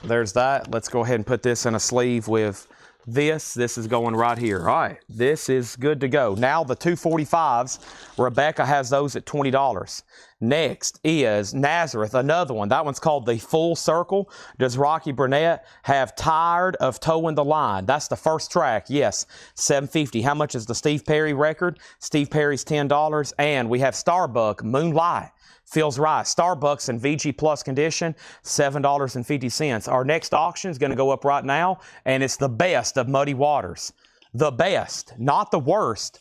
There's that. Let's go ahead and put this in a sleeve with this is going right here. All right, this is good to go. Now the 245s, Rebecca has those at $20. Next is Nazareth, another one. That one's called the Full Circle. Does Rocky Burnett have Tired of Towing the Line? That's the first track. Yes, $7.50. How much is the Steve Perry record? Steve Perry's $10. And we have Starbuck, Moonlight. Feels right. Starbucks in VG Plus condition, $7.50. Our next auction is going to go up right now, and it's the best of Muddy Waters. The best, not the worst.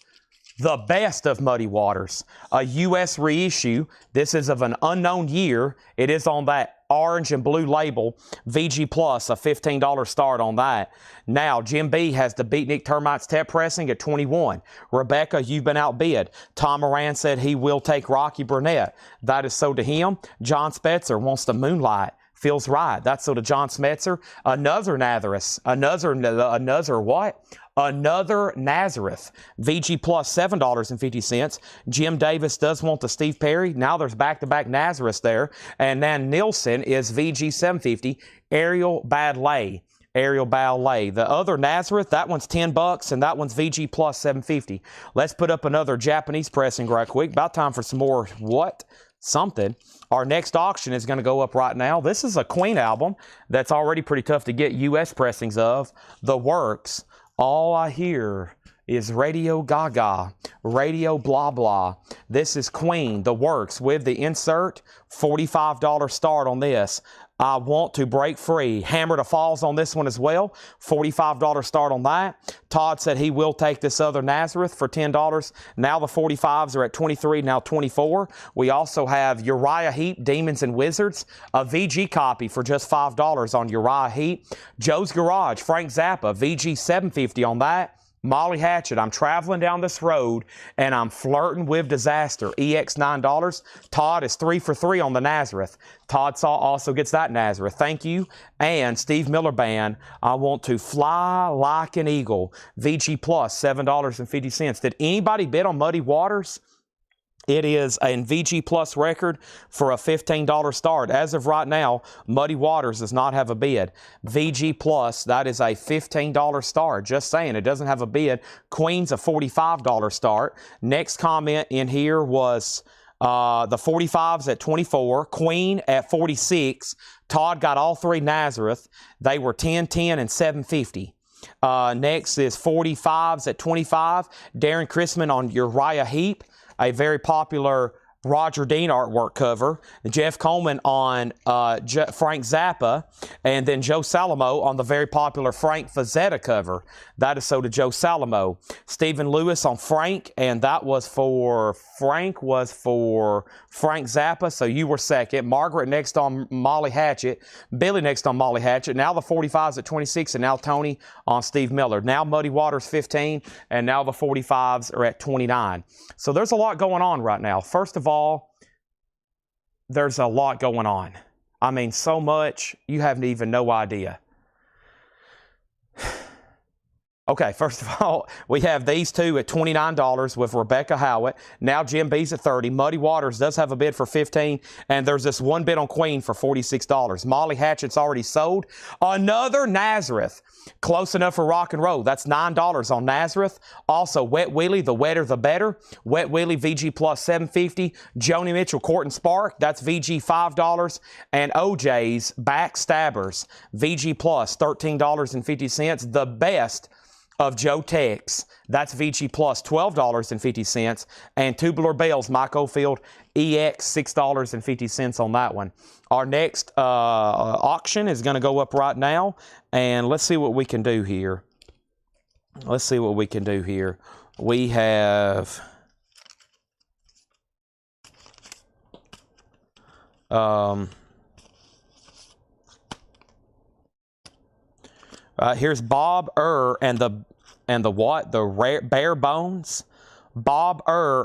The best of Muddy Waters. A U.S. reissue. This is of an unknown year. It is on that orange and blue label. VG Plus, a $15 start on that. Now, Jim B has the Beatnik Termites Tep Pressing at $21. Rebecca, you've been outbid. Tom Moran said he will take Rocky Burnett. That is sold to him. John Spetzer wants the Moonlight. Feels right. That's sold to John Smetzer. Another Nazareth. Another what? Another Nazareth. VG Plus, $7.50. Jim Davis does want the Steve Perry. Now there's back-to-back Nazareths there. And then Nielsen is VG $7.50. Ariel Ballet. Ariel Ballet. The other Nazareth, that one's $10, and that one's VG Plus $7.50. Let's put up another Japanese pressing right quick. About time for some more what? Something. Our next auction is going to go up right now. This is a Queen album that's already pretty tough to get U.S. pressings of. The Works. All I hear is Radio Gaga, Radio Blah Blah. This is Queen, The Works, with the insert, $45 start on this. I Want to Break Free. Hammer to Falls on this one as well. $45 start on that. Todd said he will take this other Nazareth for $10. Now the 45s are at $23, now $24. We also have Uriah Heep, Demons and Wizards. A VG copy for just $5 on Uriah Heep. Joe's Garage, Frank Zappa, VG $7.50 on that. Molly Hatchet, I'm traveling down this road and I'm flirting with disaster. EX $9. Todd is 3 for 3 on the Nazareth. Todd Saw also gets that Nazareth. Thank you. And Steve Miller Band, I Want to Fly Like an Eagle. VG Plus, $7.50. Did anybody bid on Muddy Waters? It is a VG Plus record for a $15 start. As of right now, Muddy Waters does not have a bid. VG Plus, that is a $15 start. Just saying, it doesn't have a bid. Queen's a $45 start. Next comment in here was the 45s at $24. Queen at $46. Todd got all three Nazareth. They were $10, $10, and $7.50. Next is 45s at $25. Darren Chrisman on Uriah Heep. A very popular Roger Dean artwork cover, Jeff Coleman on Frank Zappa, and then Joe Salamo on the very popular Frank Fazetta cover. That is sold to Joe Salamo. Stephen Lewis on Frank, and that was for Frank Zappa, so you were second. Margaret next on Molly Hatchet. Billy next on Molly Hatchet. Now the 45s at 26, and now Tony on Steve Miller. Now Muddy Waters 15, and now the 45s are at 29. So there's a lot going on right now. First of all, there's a lot going on. I mean, so much, you have even no idea. Okay, first of all, we have these two at $29 with Rebecca Howitt. Now Jim B's at $30. Muddy Waters does have a bid for $15, and there's this one bid on Queen for $46. Molly Hatchet's already sold. Another Nazareth, close enough for rock and roll. That's $9 on Nazareth. Also, Wet Willie, the wetter the better. Wet Willie, VG plus $7.50. Joni Mitchell, Court and Spark, that's VG $5. And OJ's Backstabbers, VG plus $13.50. The best of Joe Tex, that's VG plus $12.50, and Tubular Bells, Mike Oldfield, EX $6.50 on that one. Our next auction is going to go up right now, and let's see what we can do here. We have here's Bob and the what? The Bare Bones. Bob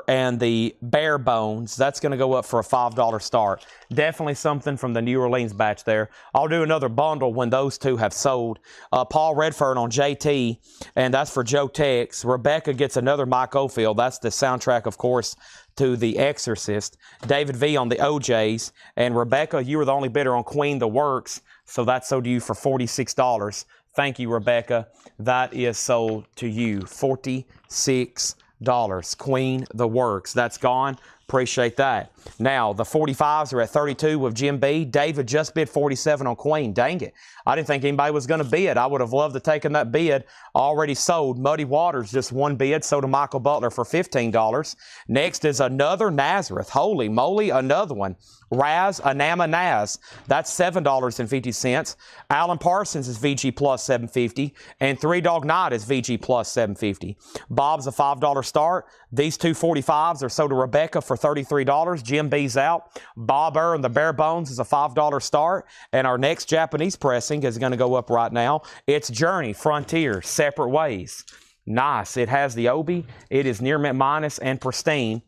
and the Bare Bones. That's going to go up for a $5 start. Definitely something from the New Orleans batch there. I'll do another bundle when those two have sold. Paul Redfern on JT, and that's for Joe Tex. Rebecca gets another Mike Oldfield. That's the soundtrack, of course, to The Exorcist. David V on the OJs. And Rebecca, you were the only bidder on Queen the Works, so that's sold to you for $46. Thank you, Rebecca. That is sold to you. $46. Queen the Works. That's gone. Appreciate that. Now, the 45s are at 32 with Jim B. David just bid 47 on Queen. Dang it. I didn't think anybody was going to bid. I would have loved to taken that bid. Already sold. Muddy Waters, just one bid. Sold to Michael Butler for $15. Next is another Nazareth. Holy moly, another one. Raz Anama Naz. That's $7.50. Alan Parsons is VG plus $7.50. And Three Dog Night is VG plus $7.50. Bob's a $5 start. These two 45s are sold to Rebecca for $33. Jim B's out. Bob and the Bare Bones is a $5 start. And our next Japanese pressing is going to go up right now. It's Journey, Frontier, Separate Ways. Nice. It has the Obi. It is near mint minus and pristine.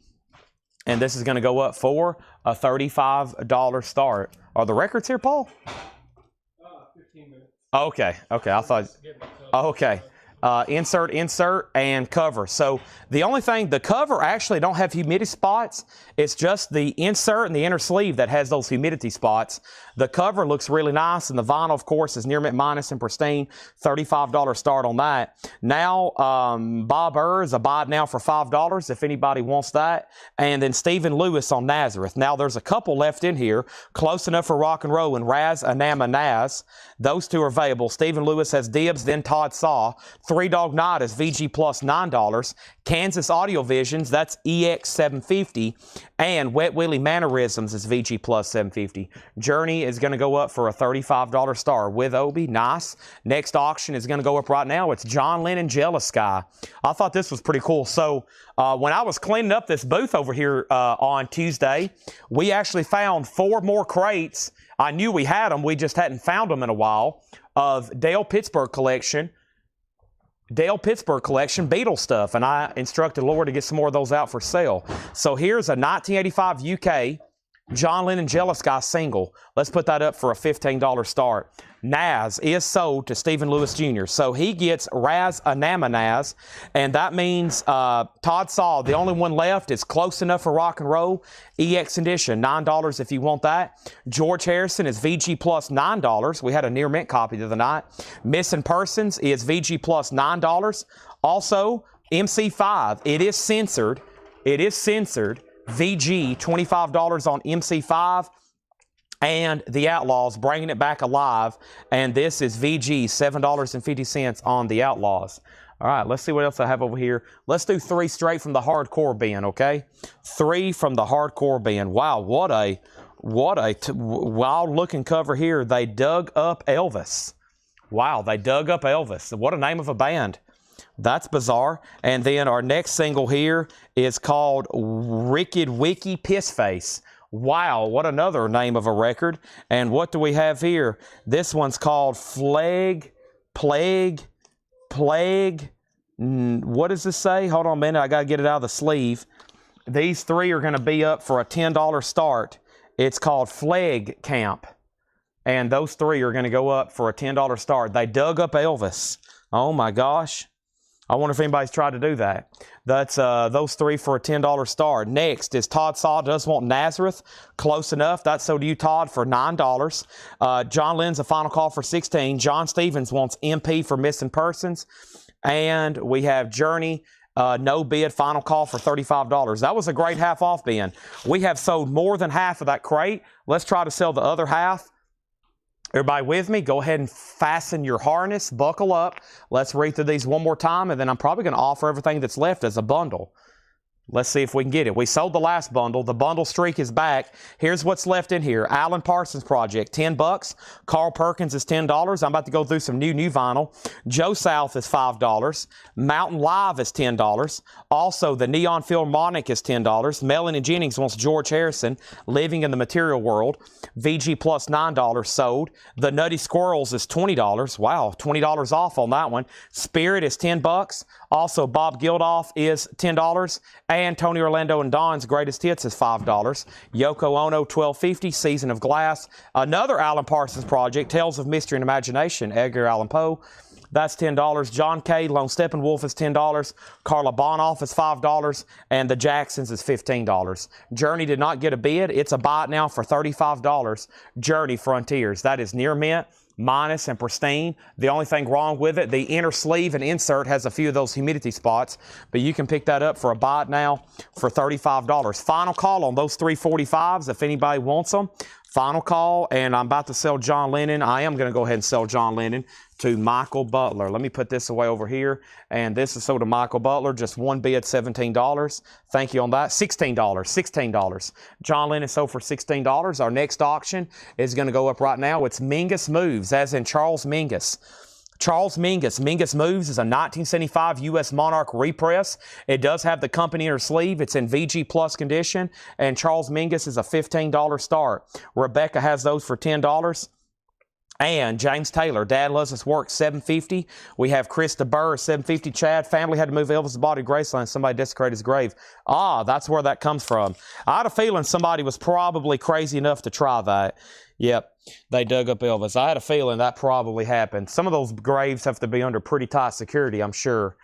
And this is going to go up for a $35 start. Are the records here, Paul? 15 minutes. Okay. I thought. Okay. Insert, and cover. So the only thing, the cover actually don't have humidity spots. It's just the insert and the inner sleeve that has those humidity spots. The cover looks really nice, and the vinyl, of course, is near mint minus and pristine. $35 start on that. Now, Bob is a buy now for $5 if anybody wants that. And then Stephen Lewis on Nazareth. Now, there's a couple left in here, close enough for rock and roll, and Raz Anama Naz. Those two are available. Stephen Lewis has dibs, then Todd Saw. Three Dog Night is VG plus $9. Kansas Audio Visions, that's EX $7.50. And Wet Willie Mannerisms is VG plus $7.50. Journey is going to go up for a $35 star with Obi. Nice. Next auction is going to go up right now. It's John Lennon Jealous Sky. I thought this was pretty cool. So when I was cleaning up this booth over here on Tuesday, we actually found 4 more crates. I knew we had them. We just hadn't found them in a while, of Dale Pittsburgh collection Beatles stuff, and I instructed Laura to get some more of those out for sale. So here's a 1985 UK John Lennon Jealous Sky single. Let's put that up for a $15 start. Naz is sold to Stephen Lewis Jr. So he gets Raz Anama Naz, and that means Todd Saw, the only one left, is Close Enough for Rock and Roll. EX edition, $9 if you want that. George Harrison is VG plus $9. We had a near mint copy the other night. Missing Persons is VG plus $9. Also, MC5, it is censored. VG, $25 on MC5. And The Outlaws, Bringing It Back Alive. And this is VG, $7.50 on The Outlaws. All right, let's see what else I have over here. Let's do 3 straight from the hardcore bin, okay? 3 from the hardcore bin. Wow, what a wild-looking cover here. They dug up Elvis. Wow, they dug up Elvis. What a name of a band. That's bizarre. And then our next single here is called Wicked Wiki Piss Face. Wow, what another name of a record. And what do we have here? This one's called Plague. What does this say? Hold on a minute, I got to get it out of the sleeve. These 3 are going to be up for a $10 start. It's called Flag Camp. And those 3 are going to go up for a $10 start. They dug up Elvis. Oh my gosh. I wonder if anybody's tried to do that. That's those 3 for a $10 start. Next is Todd Saw Does Want Nazareth. Close enough. That's So Do You, Todd, for $9. John Lynn's a final call for $16. John Stevens wants MP for Missing Persons. And we have Journey, no bid, final call for $35. That was a great half off bin. We have sold more than half of that crate. Let's try to sell the other half. Everybody with me? Go ahead and fasten your harness, buckle up. Let's read through these one more time, and then I'm probably going to offer everything that's left as a bundle. Let's see if we can get it. We sold the last bundle. The bundle streak is back. Here's what's left in here. Alan Parsons Project, $10. Carl Perkins is $10. I'm about to go through some new vinyl. Joe South is $5. Mountain Live is $10. Also, the Neon Philharmonic is $10. Melanie Jennings wants George Harrison, Living in the Material World. VG Plus $9 sold. The Nutty Squirrels is $20. Wow, $20 off on that one. Spirit is $10. Also, Bob Geldof is $10. And Tony Orlando and Don's Greatest Hits is $5. Yoko Ono, $12.50. Season of Glass. Another Alan Parsons Project, Tales of Mystery and Imagination, Edgar Allan Poe. That's $10. John Kay, Lone Steppenwolf is $10. Carla Bonoff is $5. And the Jacksons is $15. Journey did not get a bid. It's a buy it now for $35. Journey Frontiers. That is near mint, minus, and pristine. The only thing wrong with it, the inner sleeve and insert has a few of those humidity spots, but you can pick that up for a buy it now for $35. Final call on those 345s if anybody wants them. Final call, and I'm about to sell John Lennon. I am going to go ahead and sell John Lennon to Michael Butler. Let me put this away over here, and this is sold to Michael Butler. Just one bid, $17. Thank you on that. $16. John Lennon sold for $16. Our next auction is going to go up right now. It's Mingus Moves, as in Charles Mingus. Charles Mingus. Mingus Moves is a 1975 U.S. Monarch repress. It does have the company inner sleeve. It's in VG Plus condition. And Charles Mingus is a $15 start. Rebecca has those for $10. And James Taylor, Dad Loves His Work, $7.50. We have Krista Burr, $7.50. Chad, family had to move Elvis' body to Graceland. Somebody desecrated his grave. Ah, that's where that comes from. I had a feeling somebody was probably crazy enough to try that. Yep, they dug up Elvis. I had a feeling that probably happened. Some of those graves have to be under pretty tight security, I'm sure.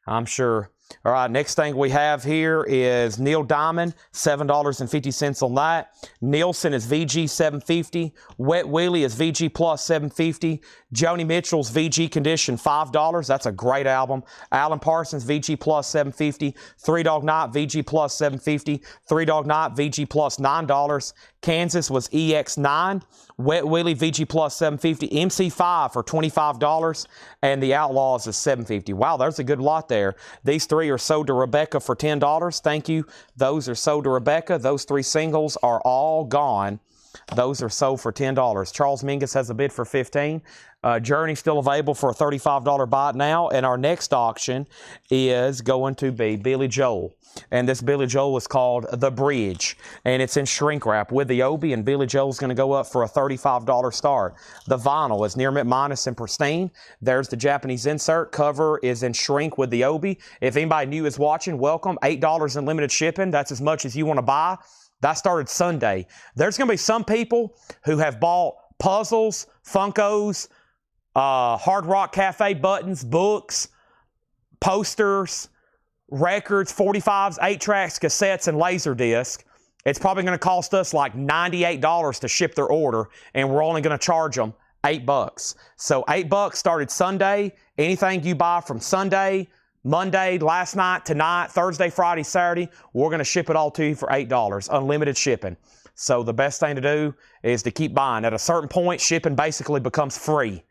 All right, next thing we have here is Neil Diamond, $7.50 on that. Nielsen is VG, $7.50. Wet Willie is VG Plus, $7.50. Joni Mitchell's VG Condition, $5. That's a great album. Alan Parsons, VG Plus, $7.50. Three Dog Night, VG Plus, $7.50. Three Dog Night, VG Plus, $9. Kansas was EX9. Wet Willie, VG Plus, $7.50. MC5 for $25. And the Outlaws is $7.50. Wow, there's a good lot there. These 3 are sold to Rebecca for $10. Thank you. Those are sold to Rebecca. Those 3 singles are all gone. Those are sold for $10. Charles Mingus has a bid for $15. Journey still available for a $35 buy now. And our next auction is going to be Billy Joel. And this Billy Joel is called The Bridge. And it's in shrink wrap with the Obi. And Billy Joel's going to go up for a $35 start. The vinyl is near mint, minus, and pristine. There's the Japanese insert. Cover is in shrink with the Obi. If anybody new is watching, welcome. $8 in limited shipping. That's as much as you want to buy. That started Sunday. There's going to be some people who have bought puzzles, Funkos, Hard Rock Cafe buttons, books, posters, records, 45s, 8-tracks, cassettes, and Laserdisc. It's probably going to cost us like $98 to ship their order, and we're only going to charge them $8. So $8 started Sunday. Anything you buy from Sunday, Monday, last night, tonight, Thursday, Friday, Saturday, we're going to ship it all to you for $8, unlimited shipping. So the best thing to do is to keep buying. At a certain point, shipping basically becomes free.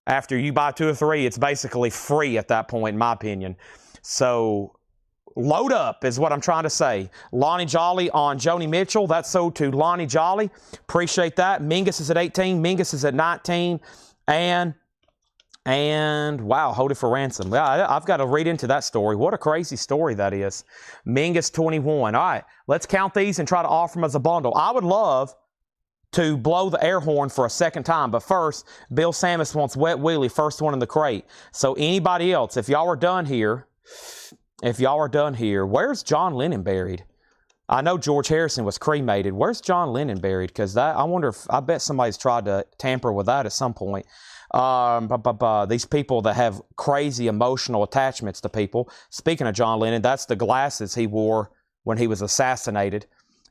After you buy 2 or 3, it's basically free at that point, in my opinion. So load up is what I'm trying to say. Lonnie Jolly on Joni Mitchell. That's sold to Lonnie Jolly. Appreciate that. Mingus is at 18. Mingus is at 19. And wow, hold it for ransom. I've got to read into that story. What a crazy story that is. Mingus 21. All right, let's count these and try to offer them as a bundle. I would love to blow the air horn for a second time, but first, Bill Samus wants Wet Willie, first one in the crate. So anybody else, if y'all are done here, where's John Lennon buried? I know George Harrison was cremated. Where's John Lennon buried? Because I wonder if, I bet somebody's tried to tamper with that at some point. These people that have crazy emotional attachments to people. Speaking of John Lennon, that's the glasses he wore when he was assassinated.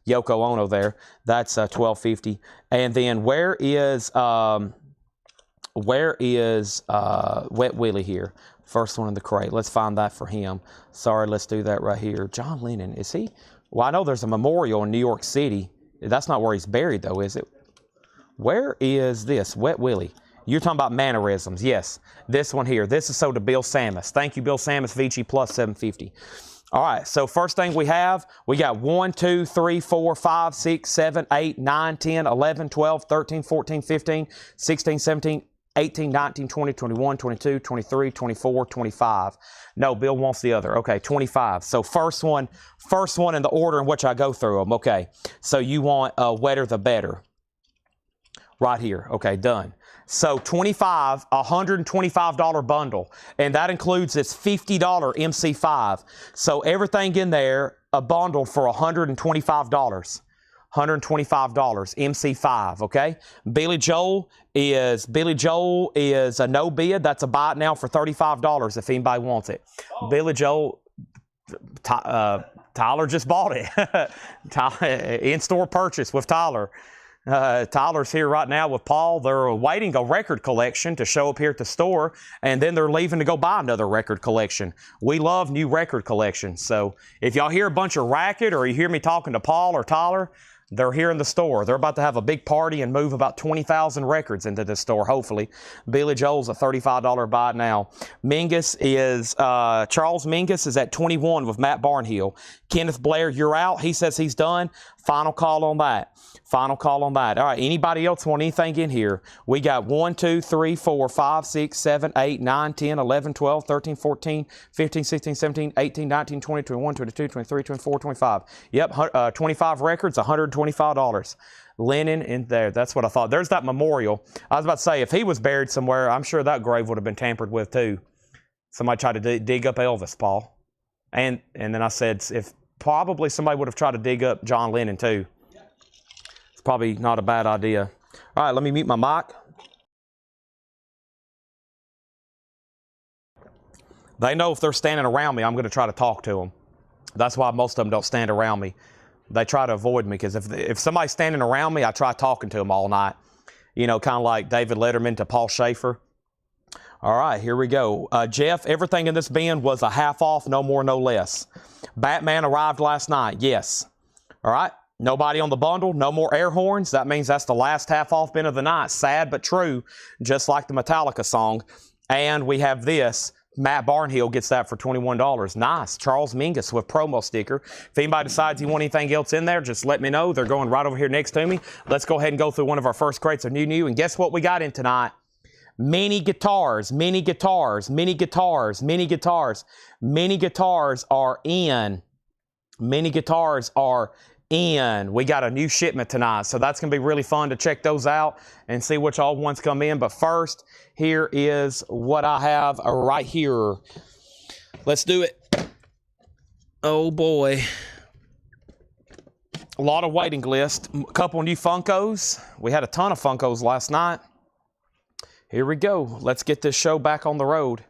Yoko Ono there. That's $12.50. And then where is Wet Willie here? First one in the crate. Let's find that for him. Sorry, let's do that right here. John Lennon, is he? Well, I know there's a memorial in New York City. That's not where he's buried, though, is it? Where is this? Wet Willie. You're talking about mannerisms. Yes. This one here. This is sold to Bill Samus. Thank you, Bill Samus. VG plus $7.50. All right. So first thing we got 1, 2, 3, 4, 5, 6, 7, 8, 9, 10, 11, 12, 13, 14, 15, 16, 17, 18, 19, 20, 21, 22, 23, 24, 25. No, Bill wants the other. Okay, 25. So first one in the order in which I go through them. Okay. So you want wetter the better. Right here. Okay, done. So $125 bundle, and that includes this $50 MC5. So everything in there, a bundle for $125. $125 MC5, okay? Billy Joel is a no bid. That's a buy it now for $35 if anybody wants it. Oh. Billy Joel, Tyler just bought it. In-store purchase with Tyler. Tyler's here right now with Paul. They're awaiting a record collection to show up here at the store, and then they're leaving to go buy another record collection. We love new record collections. So if y'all hear a bunch of racket or you hear me talking to Paul or Tyler, they're here in the store. They're about to have a big party and move about 20,000 records into this store, hopefully. Billy Joel's a $35 buy it now. Mingus is, Charles Mingus is at 21 with Matt Barnhill. Kenneth Blair, you're out. He says he's done. Final call on that. Final call on that. All right, anybody else want anything in here? We got 1, 2, 3, 4, 5, 6, 7, 8, 9, 10, 11, 12, 13, 14, 15, 16, 17, 18, 19, 20, 21, 22, 23, 24, 25. Yep, 25 records, $125. Lennon in there. That's what I thought. There's that memorial. I was about to say, if he was buried somewhere, I'm sure that grave would have been tampered with too. Somebody tried to dig up Elvis, Paul. And then I said, if probably somebody would have tried to dig up John Lennon too. Probably not a bad idea. All right, let me mute my mic. They know if they're standing around me, I'm going to try to talk to them. That's why most of them don't stand around me. They try to avoid me because if somebody's standing around me, I try talking to them all night. You know, kind of like David Letterman to Paul Schaefer. All right, here we go. Jeff, everything in this bin was a half off, no more, no less. Batman arrived last night. Yes. All right. Nobody on the bundle, no more air horns. That means that's the last half off bin of the night. Sad but true, just like the Metallica song. And we have this. Matt Barnhill gets that for $21. Nice. Charles Mingus with promo sticker. If anybody decides you want anything else in there, just let me know. They're going right over here next to me. Let's go ahead and go through one of our first crates of new. And guess what we got in tonight? Mini guitars, mini guitars, mini guitars, mini guitars. Mini guitars are in. Mini guitars are in. We got a new shipment tonight, so that's going to be really fun to check those out and see which all ones come in. But first, here is what I have right here. Let's do it. Oh boy. A lot of waiting list. A couple new Funkos. We had a ton of Funkos last night. Here we go. Let's get this show back on the road.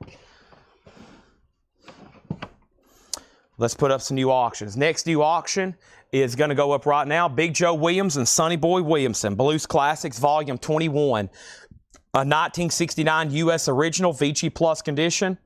Let's put up some new auctions. Next new auction is going to go up right now. Big Joe Williams and Sonny Boy Williamson. Blues Classics Volume 21. A 1969 U.S. original, Vici Plus condition.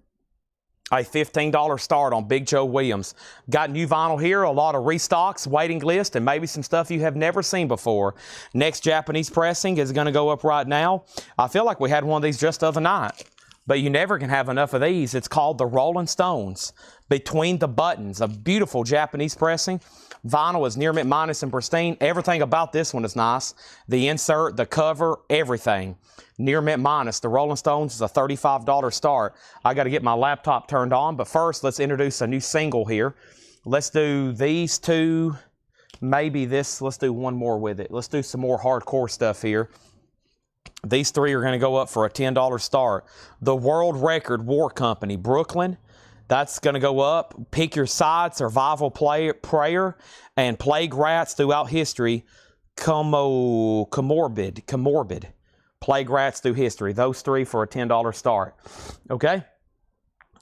A $15 start on Big Joe Williams. Got new vinyl here, a lot of restocks, waiting list, and maybe some stuff you have never seen before. Next Japanese pressing is going to go up right now. I feel like we had one of these just the other night, but you never can have enough of these. It's called the Rolling Stones. Between the Buttons, a beautiful Japanese pressing. Vinyl is near mint minus and pristine. Everything about this one is nice. The insert, the cover, everything. Near mint minus. The Rolling Stones is a $35 start. I got to get my laptop turned on, but first let's introduce a new single here. Let's do these two, maybe this. Let's do one more with it. Let's do some more hardcore stuff here. These three are going to go up for a $10 start. The World Record War Company, Brooklyn. That's going to go up. Pick Your Side, Survival Prayer, and Plague Rats Throughout History. Comorbid. Plague Rats Through History. Those three for a $10 start. Okay?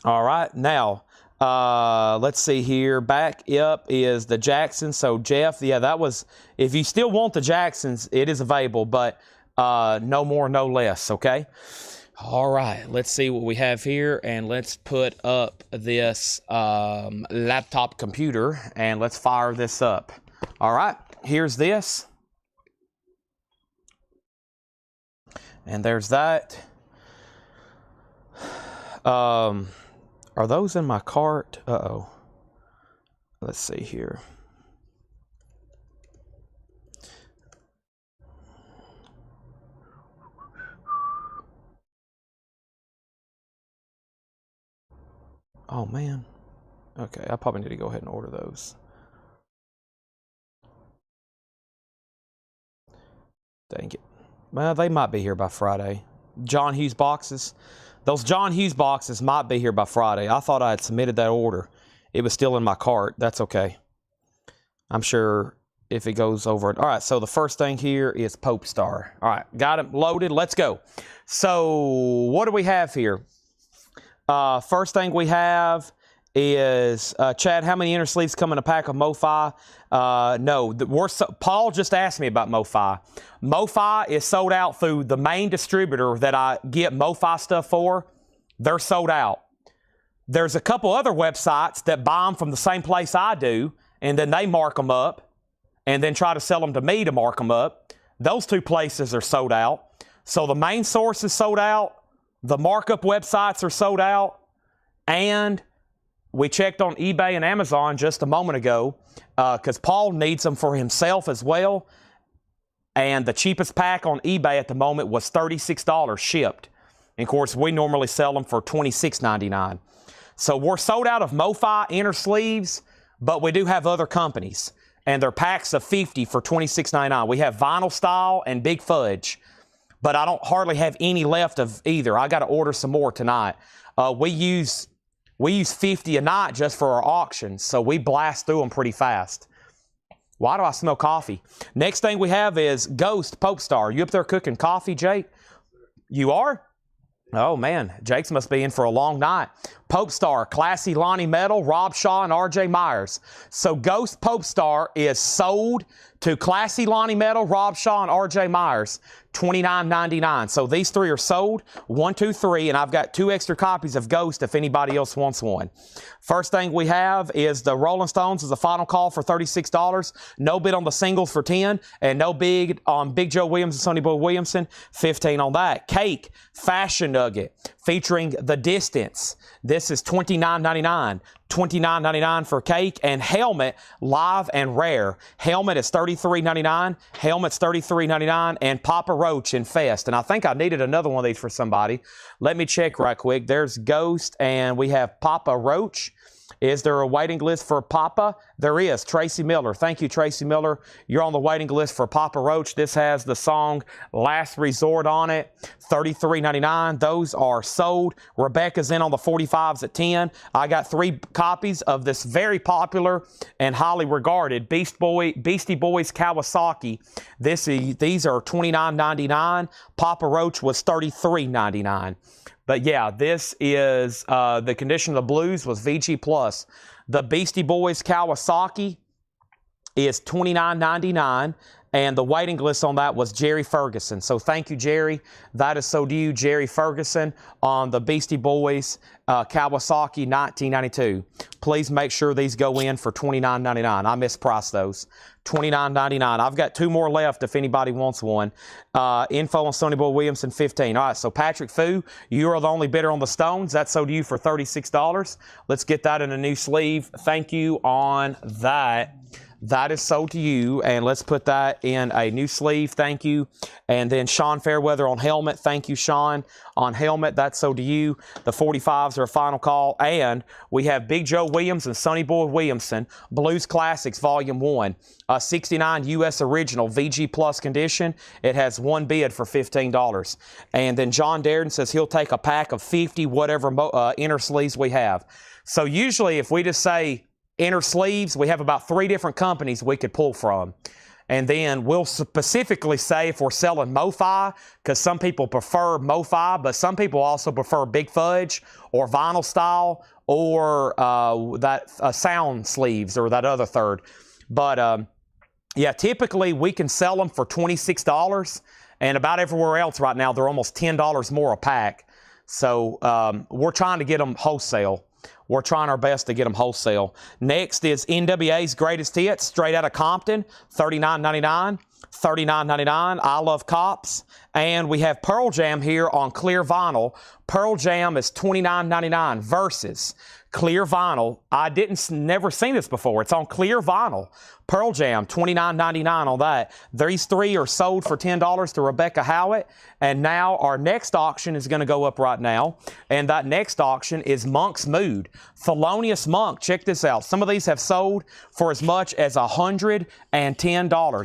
All right. Now, let's see here. Back up is the Jacksons. So, Jeff, yeah, that was, if you still want the Jacksons, it is available, but no more, no less. Okay? All right, let's see what we have here, and let's put up this laptop computer, and let's fire this up. All right, here's this. And there's that. Are those in my cart? Uh-oh. Let's see here. Oh, man. Okay, I probably need to go ahead and order those. Dang it. Well, they might be here by Friday. John Hughes boxes. Those John Hughes boxes might be here by Friday. I thought I had submitted that order. It was still in my cart. That's okay. I'm sure if it goes over it. All right, so the first thing here is Pope Star. All right, got it loaded. Let's go. So what do we have here? First thing we have is, Chad, how many inner sleeves come in a pack of MoFi? No, Paul just asked me about MoFi. MoFi is sold out through the main distributor that I get MoFi stuff for. They're sold out. There's a couple other websites that buy them from the same place I do, and then they mark them up and then try to sell them to me to mark them up. Those two places are sold out. So the main source is sold out. The markup websites are sold out, and we checked on eBay and Amazon just a moment ago because Paul needs them for himself as well, and the cheapest pack on eBay at the moment was $36 shipped. And of course, we normally sell them for $26.99. So we're sold out of MoFi inner sleeves, but we do have other companies, and they're packs of 50 for $26.99. We have Vinyl Style and Big Fudge, but I don't hardly have any left of either. I got to order some more tonight. We use 50 a night just for our auctions, so we blast through them pretty fast. Why do I smell coffee? Next thing we have is Ghost Pope Star. You up there cooking coffee, Jake? You are? Oh, man. Jake's must be in for a long night. Pope Star, Classy Lonnie Metal, Rob Shaw, and R.J. Myers. So Ghost Pope Star is sold to Classy Lonnie Metal, Rob Shaw, and R.J. Myers, $29.99. So these three are sold, 1, 2, 3, and I've got 2 extra copies of Ghost if anybody else wants one. First thing we have is the Rolling Stones is a final call for $36. No bid on the singles for $10, and no bid on Big Joe Williams and Sonny Boy Williamson, $15 on that. Cake, Fashion Nugget, featuring The Distance. This is $29.99. $29.99 for Cake, and Helmet, Live and Rare. Helmet is $33.99. Helmet's $33.99, and Papa Roach in Fest. And I think I needed another one of these for somebody. Let me check right quick. There's Ghost, and we have Papa Roach. Is there a waiting list for Papa? There is. Tracy Miller. Thank you, Tracy Miller. You're on the waiting list for Papa Roach. This has the song Last Resort on it. $33.99. Those are sold. Rebecca's in on the 45s at 10. I got 3 copies of this very popular and highly regarded Beastie Boys Kawasaki. These are $29.99. Papa Roach was $33.99. But yeah, this is the Condition of the Blues was VG Plus. The Beastie Boys Kawasaki is $29.99, and the waiting list on that was Jerry Ferguson. So thank you, Jerry. That is so to you, Jerry Ferguson, on the Beastie Boys Kawasaki 1992. Please make sure these go in for $29.99. I mispriced those. $29.99. I've got 2 more left if anybody wants one. Info on Sonny Boy Williamson 15. All right, so Patrick Fu, you are the only bidder on the Stones. That's sold to you for $36. Let's get that in a new sleeve. Thank you on that. That is sold to you, and let's put that in a new sleeve. Thank you. And then Sean Fairweather on helmet. Thank you, Sean, on helmet. That's sold to you. The 45s are a final call. And we have Big Joe Williams and Sonny Boy Williamson, Blues Classics Volume 1. 69 U.S. Original VG Plus condition. It has 1 bid for $15. And then John Darren says he'll take a pack of 50 whatever inner sleeves we have. So usually if we just say inner sleeves, we have about 3 different companies we could pull from. And then we'll specifically say if we're selling MoFi, because some people prefer MoFi, but some people also prefer Big Fudge or vinyl style or that sound sleeves or that other third. But yeah, typically we can sell them for $26, and about everywhere else right now they're almost $10 more a pack. So we're trying to get them wholesale. We're trying our best to get them wholesale. Next is NWA's Greatest Hits, straight out of Compton, $39.99. $39.99. I Love Cops. And we have Pearl Jam here on clear vinyl. Pearl Jam is $29.99 versus clear vinyl. I never seen this before. It's on clear vinyl. Pearl Jam, $29.99 on that. These 3 are sold for $10 to Rebecca Howitt. And now our next auction is going to go up right now. And that next auction is Monk's Mood. Thelonious Monk, check this out. Some of these have sold for as much as $110.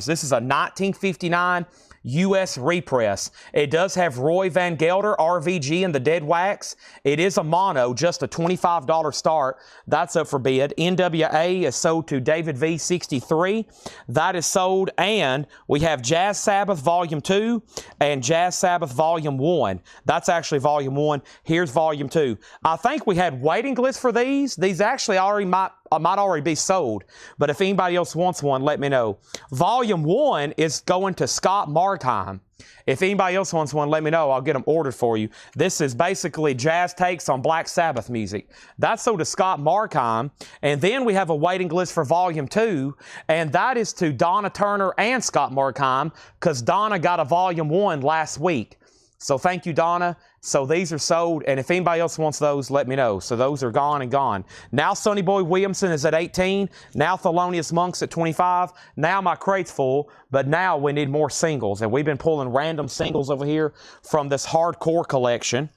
This is a 1959 U.S. repress. It does have Roy Van Gelder, RVG, and the Dead Wax. It is a mono, just a $25 start. That's up for bid. NWA is sold to David V. 63. That is sold. And we have Jazz Sabbath Volume 2 and Jazz Sabbath Volume 1. That's actually Volume 1. Here's Volume 2. I think we had waiting lists for these. These actually might already be sold, but if anybody else wants one, let me know. Volume 1 is going to Scott Markheim. If anybody else wants one, let me know. I'll get them ordered for you. This is basically jazz takes on Black Sabbath music. That's sold to Scott Markheim. And then we have a waiting list for Volume 2, and that is to Donna Turner and Scott Markheim, because Donna got a Volume 1 last week. So thank you, Donna. So these are sold, and if anybody else wants those, let me know. So those are gone and gone. Now Sonny Boy Williamson is at 18. Now Thelonious Monk's at 25. Now my crate's full, but now we need more singles. And we've been pulling random singles over here from this hardcore collection.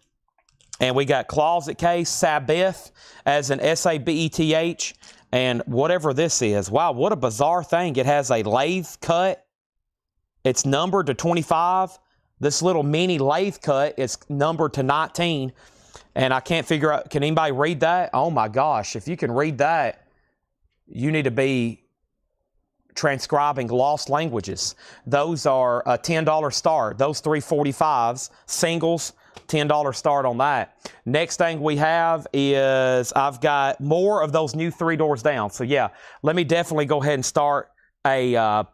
And we got Closet Case, Sabbath as an S-A-B-E-T-H, and whatever this is. Wow, what a bizarre thing. It has a lathe cut. It's numbered to 25. This little mini lathe cut is numbered to 19, and I can't figure out, can anybody read that? Oh my gosh, if you can read that, you need to be transcribing lost languages. Those are a $10 start. Those 345s, singles, $10 start on that. Next thing we have is I've got more of those new 3 doors down. So yeah, let me definitely go ahead and start a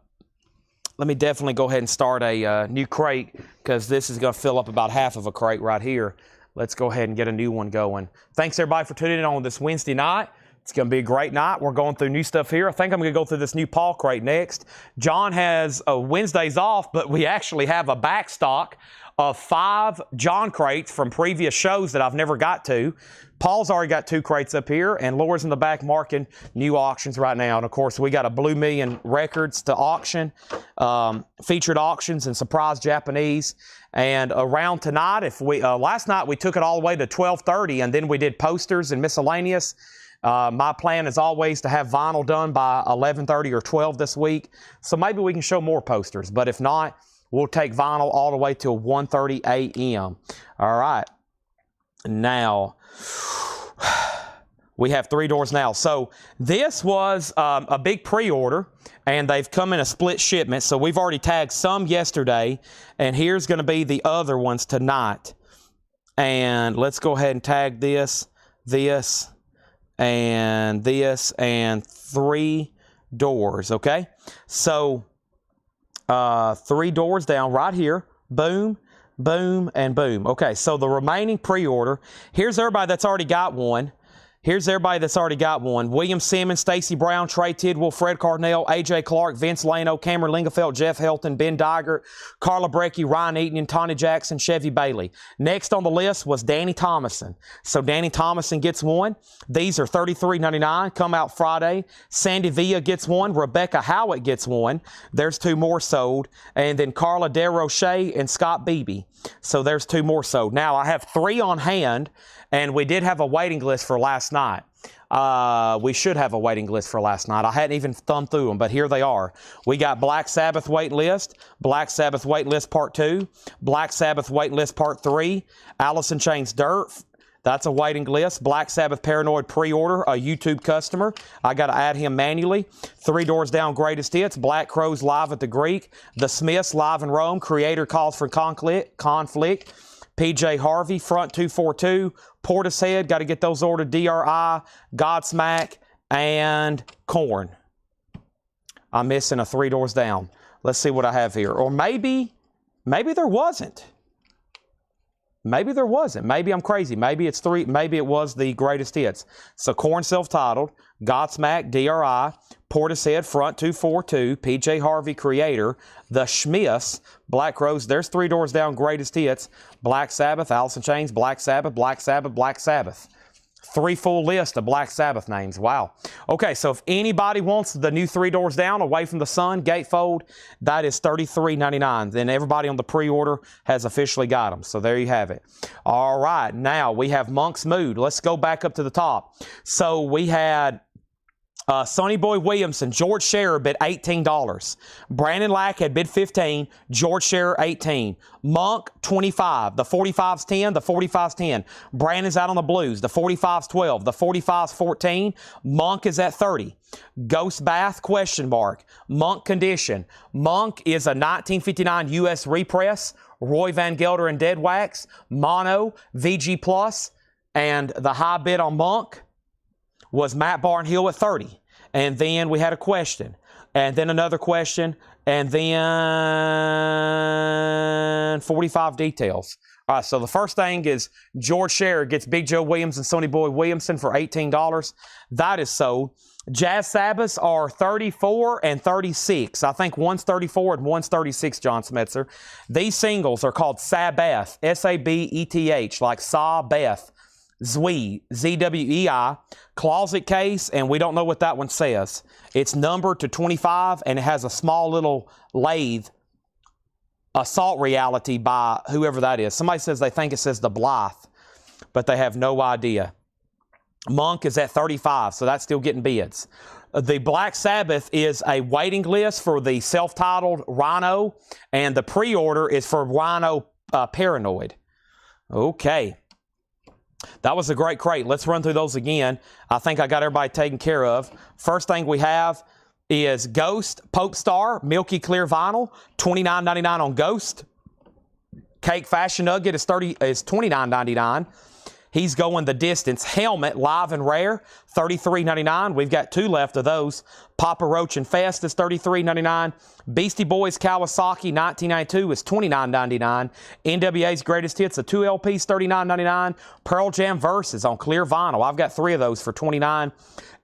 new crate, because this is going to fill up about half of a crate right here. Let's go ahead and get a new one going. Thanks, everybody, for tuning in on this Wednesday night. It's going to be a great night. We're going through new stuff here. I think I'm going to go through this new Paul crate next. John has Wednesdays off, but we actually have a back stock of 5 John crates from previous shows that I've never got to. Paul's already got 2 crates up here, and Laura's in the back marking new auctions right now. And, of course, we got a Blue Million Records to auction, featured auctions and surprise Japanese. And around tonight, last night we took it all the way to 12:30, and then we did posters and miscellaneous. My plan is always to have vinyl done by 11:30 or 12 this week. So maybe we can show more posters. But if not, we'll take vinyl all the way till 1:30 a.m. All right. Now, we have 3 doors now. So this was a big pre-order, and they've come in a split shipment. So we've already tagged some yesterday, and here's going to be the other ones tonight. And let's go ahead and tag this, and 3 doors, okay? So 3 doors down right here. Boom, boom, and boom. Okay, so the remaining pre-order, here's everybody that's already got one. William Simmons, Stacy Brown, Trey Tidwell, Fred Carnell, A.J. Clark, Vince Lano, Cameron Lingefeld, Jeff Helton, Ben Digert, Carla Brecky, Ryan Eaton, and Tawny Jackson, Chevy Bailey. Next on the list was Danny Thomason. So Danny Thomason gets one. These are $33.99, come out Friday. Sandy Villa gets one. Rebecca Howitt gets one. There's 2 more sold. And then Carla DeRoche and Scott Beebe. So there's 2 more sold. Now I have 3 on hand. And we did have a waiting list for last night. We should have a waiting list for last night. I hadn't even thumbed through them, but here they are. We got Black Sabbath waiting list, Black Sabbath waiting list part 2, Black Sabbath waiting list part 3, Alice in Chains Dirt. That's a waiting list. Black Sabbath Paranoid pre-order, a YouTube customer. I got to add him manually. 3 Doors Down Greatest Hits, Black Crows Live at the Greek, The Smiths Live in Rome, Creator Calls for Conflict. PJ Harvey, Front 242, Portishead, got to get those ordered, DRI, Godsmack, and Korn. I'm missing a 3 Doors Down. Let's see what I have here. Or maybe there wasn't. Maybe there wasn't. Maybe I'm crazy. Maybe it's 3. Maybe it was the Greatest Hits. So Korn self-titled, Godsmack, DRI, Portishead, Front 242, PJ Harvey, Creator, The Smiths, Black Crows. There's 3 Doors Down Greatest Hits, Black Sabbath, Alice in Chains, Black Sabbath, Black Sabbath, Black Sabbath. 3 full list of Black Sabbath names. Wow. Okay, so if anybody wants the new 3 Doors Down, Away from the Sun, Gatefold, that is $33.99. Then everybody on the pre-order has officially got them. So there you have it. All right, now we have Monk's Mood. Let's go back up to the top. So we had Sonny Boy Williamson, George Scherer bid $18. Brandon Lack had bid $15. George Scherer $18. Monk $25. The 45's $10. The 45's $10. Brandon's out on the blues. The 45's $12. The 45's $14. Monk is at $30. Ghost Bath question mark. Monk condition. Monk is a 1959 U.S. repress. Roy Van Gelder and Dead Wax. Mono, VG Plus, and the high bid on Monk was Matt Barnhill at $30. And then we had a question, and then another question, and then 45 details. All right, so the first thing is George Scherer gets Big Joe Williams and Sonny Boy Williamson for $18. That is sold. Jazz Sabbaths are 34 and 36. I think one's 34 and one's 36, John Smetzer. These singles are called Sabbath, S-A-B-E-T-H, like Sabbath. Zwei, Z-W-E-I, closet case, and we don't know what that one says. It's numbered to 25, and it has a small little lathe, Assault Reality by whoever that is. Somebody says they think it says the Blythe, but they have no idea. Monk is at 35, so that's still getting bids. The Black Sabbath is a waiting list for the self-titled Rhino, and the pre-order is for Rhino Paranoid. Okay. That was a great crate. Let's run through those again. I think I got everybody taken care of. First thing we have is Ghost Pope Star Milky Clear Vinyl, $29.99 on Ghost. Cake Fashion Nugget is $29.99. He's going the distance. Helmet, live and rare, $33.99. We've got 2 left of those. Papa Roach and Fest is $33.99. Beastie Boys Kawasaki 1992 is $29.99. NWA's Greatest Hits, the 2 LPs, $39.99. Pearl Jam Verses on clear vinyl. I've got 3 of those for $29.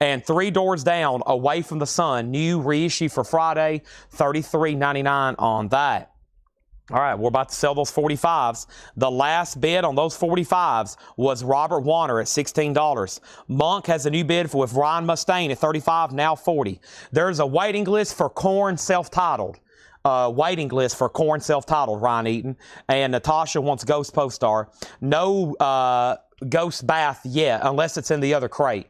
And 3 Doors Down, Away from the Sun, new reissue for Friday, $33.99 on that. All right, we're about to sell those 45s. The last bid on those 45s was Robert Warner at $16. Monk has a new bid with Ryan Mustaine at $35, now $40. There's a waiting list for Korn self-titled. Waiting list for Korn self-titled, Ryan Eaton. And Natasha wants Ghost Post-Star. No Ghost Bath yet, unless it's in the other crate.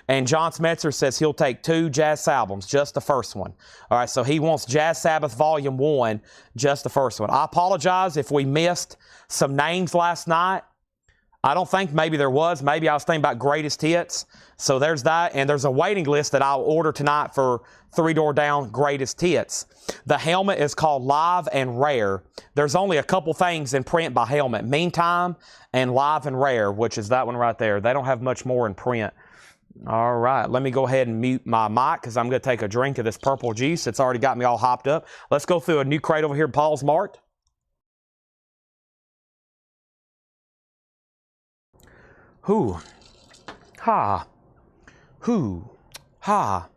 And John Smetzer says he'll take 2 Jazz albums, just the first one. All right, so he wants Jazz Sabbath Volume 1, just the first one. I apologize if we missed some names last night. I don't think maybe there was. Maybe I was thinking about Greatest Hits. So there's that. And there's a waiting list that I'll order tonight for 3 Door Down Greatest Hits. The helmet is called Live and Rare. There's only a couple things in print by Helmet. Meantime and Live and Rare, which is that one right there. They don't have much more in print. All right, let me go ahead and mute my mic because I'm going to take a drink of this purple juice. It's already got me all hopped up. Let's go through a new crate over here at Paul's Mart. Hoo, ha, hoo, ha.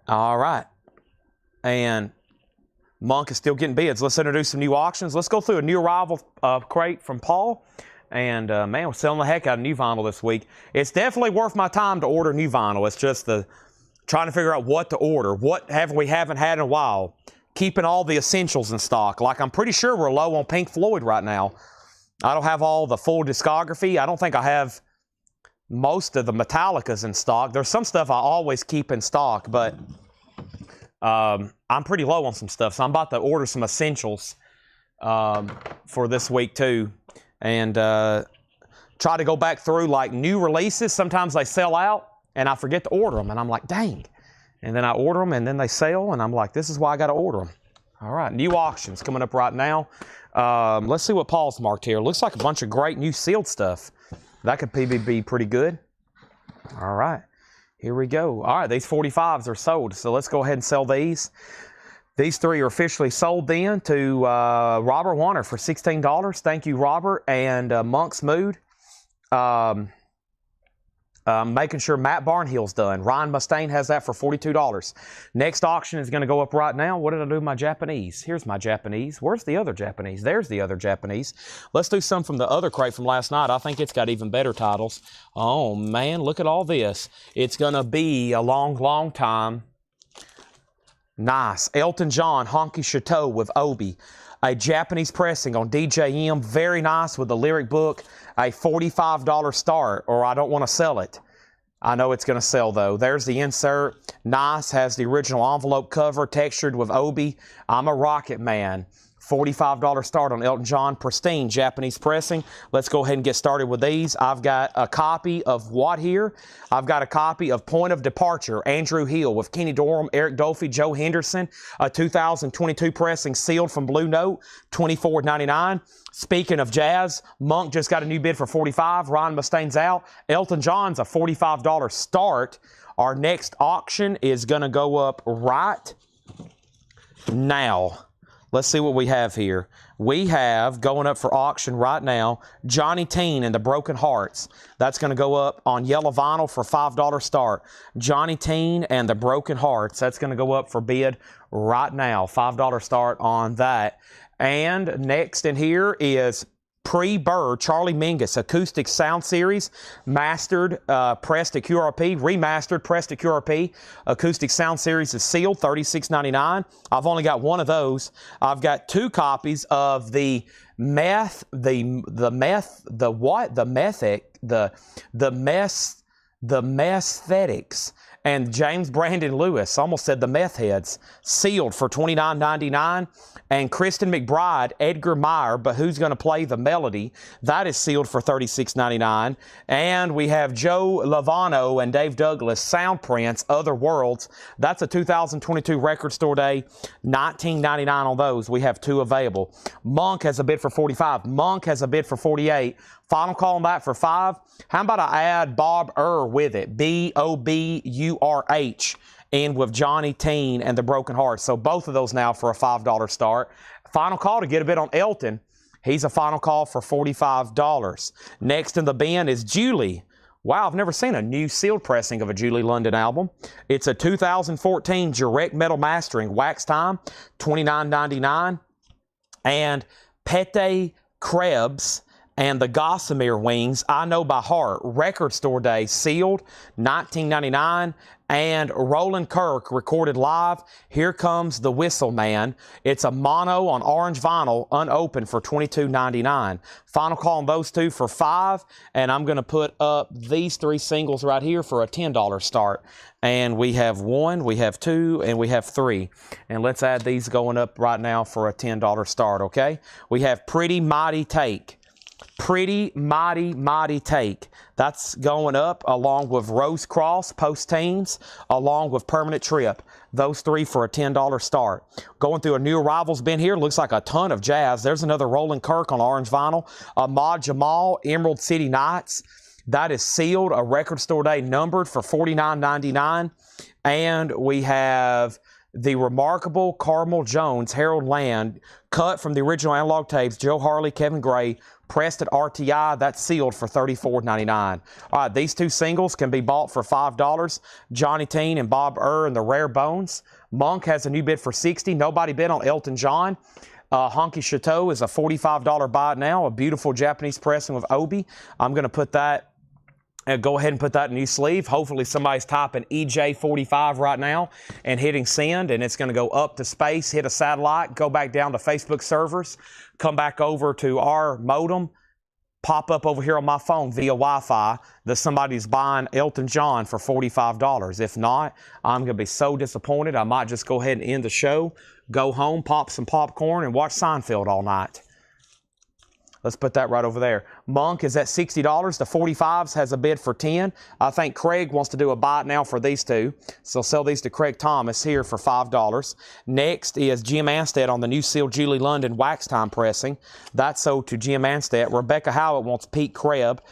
All right, and Monk is still getting bids. Let's introduce some new auctions. Let's go through a new arrival crate from Paul. And, man, we're selling the heck out of new vinyl this week. It's definitely worth my time to order new vinyl. It's just trying to figure out what to order. What we haven't had in a while. Keeping all the essentials in stock. Like, I'm pretty sure we're low on Pink Floyd right now. I don't have all the full discography. I don't think I have most of the Metallicas in stock. There's some stuff I always keep in stock, but I'm pretty low on some stuff. So I'm about to order some essentials for this week, too. And try to go back through like new releases. Sometimes they sell out and I forget to order them and I'm like, dang. And then I order them and then they sell and I'm like, this is why I got to order them. All right, new auctions coming up right now. Let's see what Paul's marked here. Looks like a bunch of great new sealed stuff. That could be pretty good. All right, here we go. All right, these 45s are sold. So let's go ahead and sell these. These three are officially sold then to Robert Warner for $16. Thank you, Robert. And Monk's Mood. Making sure Matt Barnhill's done. Ryan Mustaine has that for $42. Next auction is going to go up right now. What did I do with my Japanese? Here's my Japanese. Where's the other Japanese? There's the other Japanese. Let's do some from the other crate from last night. I think it's got even better titles. Oh, man, look at all this. It's going to be a long, long time. Nice. Elton John, Honky Chateau with Obi. A Japanese pressing on DJM. Very nice with the lyric book. A $45 start, or I don't want to sell it. I know it's going to sell, though. There's the insert. Nice. Has the original envelope cover textured with Obi. I'm a Rocket Man. $45 start on Elton John, pristine Japanese pressing. Let's go ahead and get started with these. I've got a copy of what here? I've got a copy of Point of Departure, Andrew Hill with Kenny Dorham, Eric Dolphy, Joe Henderson, a 2022 pressing sealed from Blue Note, $24.99. Speaking of jazz, Monk just got a new bid for $45. Ryan Mustaine's out. Elton John's a $45 start. Our next auction is going to go up right now. Let's see what we have here. We have, going up for auction right now, Johnny Teen and the Broken Hearts. That's going to go up on yellow vinyl for $5 start. Johnny Teen and the Broken Hearts. That's going to go up for bid right now. $5 start on that. And next in here is Pre-Bird, Charlie Mingus, Acoustic Sound Series, mastered, pressed at QRP, remastered, pressed at QRP. Acoustic Sound Series is sealed, $36.99. I've only got one of those. I've got two copies of the Methetics, and James Brandon Lewis, almost said the Meth Heads, sealed for $29.99. And Kristen McBride, Edgar Meyer, but who's going to play the melody? That is sealed for $36.99. And we have Joe Lovano and Dave Douglas, Sound Prints, Other Worlds. That's a 2022 Record Store Day, $19.99 on those. We have two available. Monk has a bid for $45. Monk has a bid for $48. Final call on that for $5. How about I add Bob Urr with it? Boburh. And with Johnny Teen and the Broken Hearts. So both of those now for a $5 start. Final call to get a bid on Elton. He's a final call for $45. Next in the bin is Julie. Wow, I've never seen a new sealed pressing of a Julie London album. It's a 2014 direct metal mastering, wax time, $29.99. And Pete Krebs and the Gossamer Wings, I Know by Heart, Record Store Day, sealed, $19.99. And Roland Kirk recorded live, Here Comes the Whistle Man. It's a mono on orange vinyl, unopened for $22.99. Final call on those two for $5. And I'm going to put up these three singles right here for a $10 start. And we have 1, we have 2, and we have 3. And let's add these going up right now for a $10 start, okay? We have Pretty Mighty Take. Pretty Mighty Mighty Take. That's going up along with Rose Cross, Post Teens, along with Permanent Trip. Those three for a $10 start. Going through a new arrivals bin here. Looks like a ton of jazz. There's another Roland Kirk on orange vinyl. Ahmad Jamal, Emerald City Nights. That is sealed, a record store day numbered for $49.99. And we have the remarkable Carmel Jones Harold Land, cut from the original analog tapes, Joe Harley, Kevin Gray, pressed at RTI. That's sealed for $34.99. All right, these two singles can be bought for $5. Johnny Teen and Bob and the Rare Bones. Monk has a new bid for $60. Nobody bid on Elton John. Honky Chateau is a $45 buy it now, a beautiful Japanese pressing with Obi. I'm going to put that, go ahead and put that in new sleeve. Hopefully somebody's typing EJ45 right now and hitting send, and it's going to go up to space, hit a satellite, go back down to Facebook servers, come back over to our modem, pop up over here on my phone via Wi-Fi that somebody's buying Elton John for $45. If not, I'm going to be so disappointed. I might just go ahead and end the show, go home, pop some popcorn, and watch Seinfeld all night. Let's put that right over there. Monk is at $60. The 45s has a bid for $10. I think Craig wants to do a buy it now for these two. So sell these to Craig Thomas here for $5. Next is Jim Anstead on the new seal Julie London wax time pressing. That's sold to Jim Anstead. Rebecca Howard wants Pete Krebs.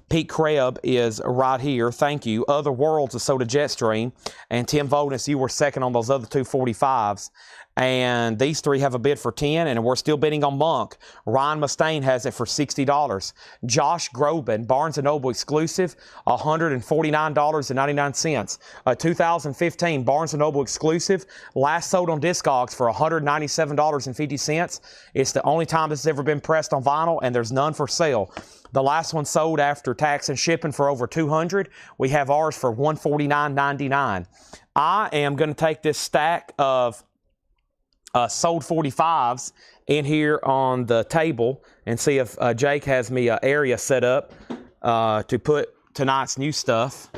Pete Krebs is right here. Thank you. Other Worlds is sold to Jetstream. And Tim Voldness, you were second on those other two 45s. And these three have a bid for $10, and we're still bidding on Monk. Ryan Mustaine has it for $60. Josh Groban, Barnes & Noble exclusive, $149.99. A 2015 Barnes & Noble exclusive, last sold on Discogs for $197.50. It's the only time this has ever been pressed on vinyl, and there's none for sale. The last one sold after tax and shipping for over $200. We have ours for $149.99. I am going to take this stack of sold 45s in here on the table and see if Jake has me an area set up to put tonight's new stuff.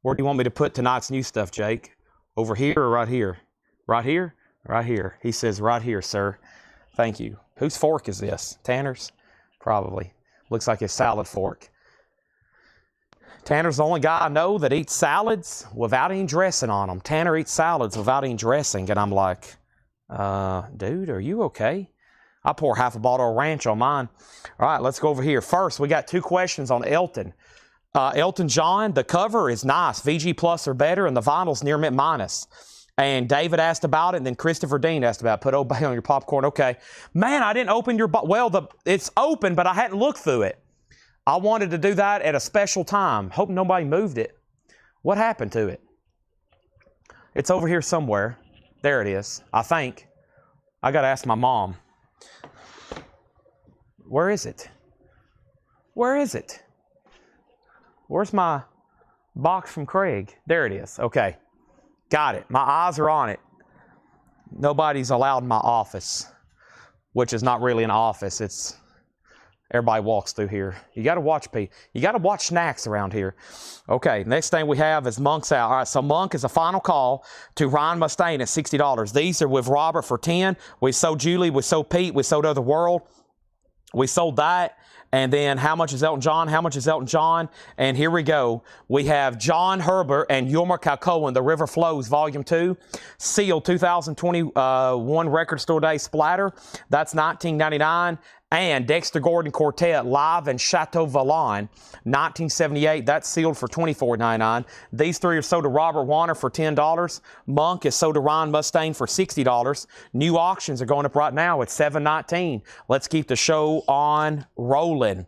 Where do you want me to put tonight's new stuff, Jake? Over here or right here? Right here? Right here. He says right here, sir. Thank you. Whose fork is this? Tanner's? Probably. Looks like his salad fork. Tanner's the only guy I know that eats salads without any dressing on them. Tanner eats salads without any dressing, and I'm like, dude, are you okay? I pour half a bottle of ranch on mine. All right, let's go over here. First, we got two questions on Elton. Elton John, the cover is nice. VG Plus or better, and the vinyl's near mint minus. And David asked about it, and then Christopher Dean asked about it. Put Old Bay on your popcorn. Okay. Man, I didn't open your... Well, it's open, but I hadn't looked through it. I wanted to do that at a special time. Hope nobody moved it. What happened to it? It's over here somewhere. There it is, I think. I got to ask my mom. Where is it? Where is it? Where's my box from Craig? There it is. Okay. Got it. My eyes are on it. Nobody's allowed in my office, which is not really an office. It's everybody walks through here. You got to watch people. You got to watch snacks around here. Okay, next thing we have is Monk's out. All right, so Monk is a final call to Ryan Mustaine at $60. These are with Robert for $10. We sold Julie. We sold Pete. We sold Other World. We sold that. And then how much is Elton John? How much is Elton John? And here we go. We have John Herbert and Yulmer Kalkoen, The River Flows, Volume 2. Sealed 2021 Record Store Day Splatter. That's $19.99. And Dexter Gordon Quartet live in Chateau Vallon, 1978. That's sealed for $24.99. These three are sold to Robert Warner for $10. Monk is sold to Ryan Mustaine for $60. New auctions are going up right now at $7.19. Let's keep the show on rolling.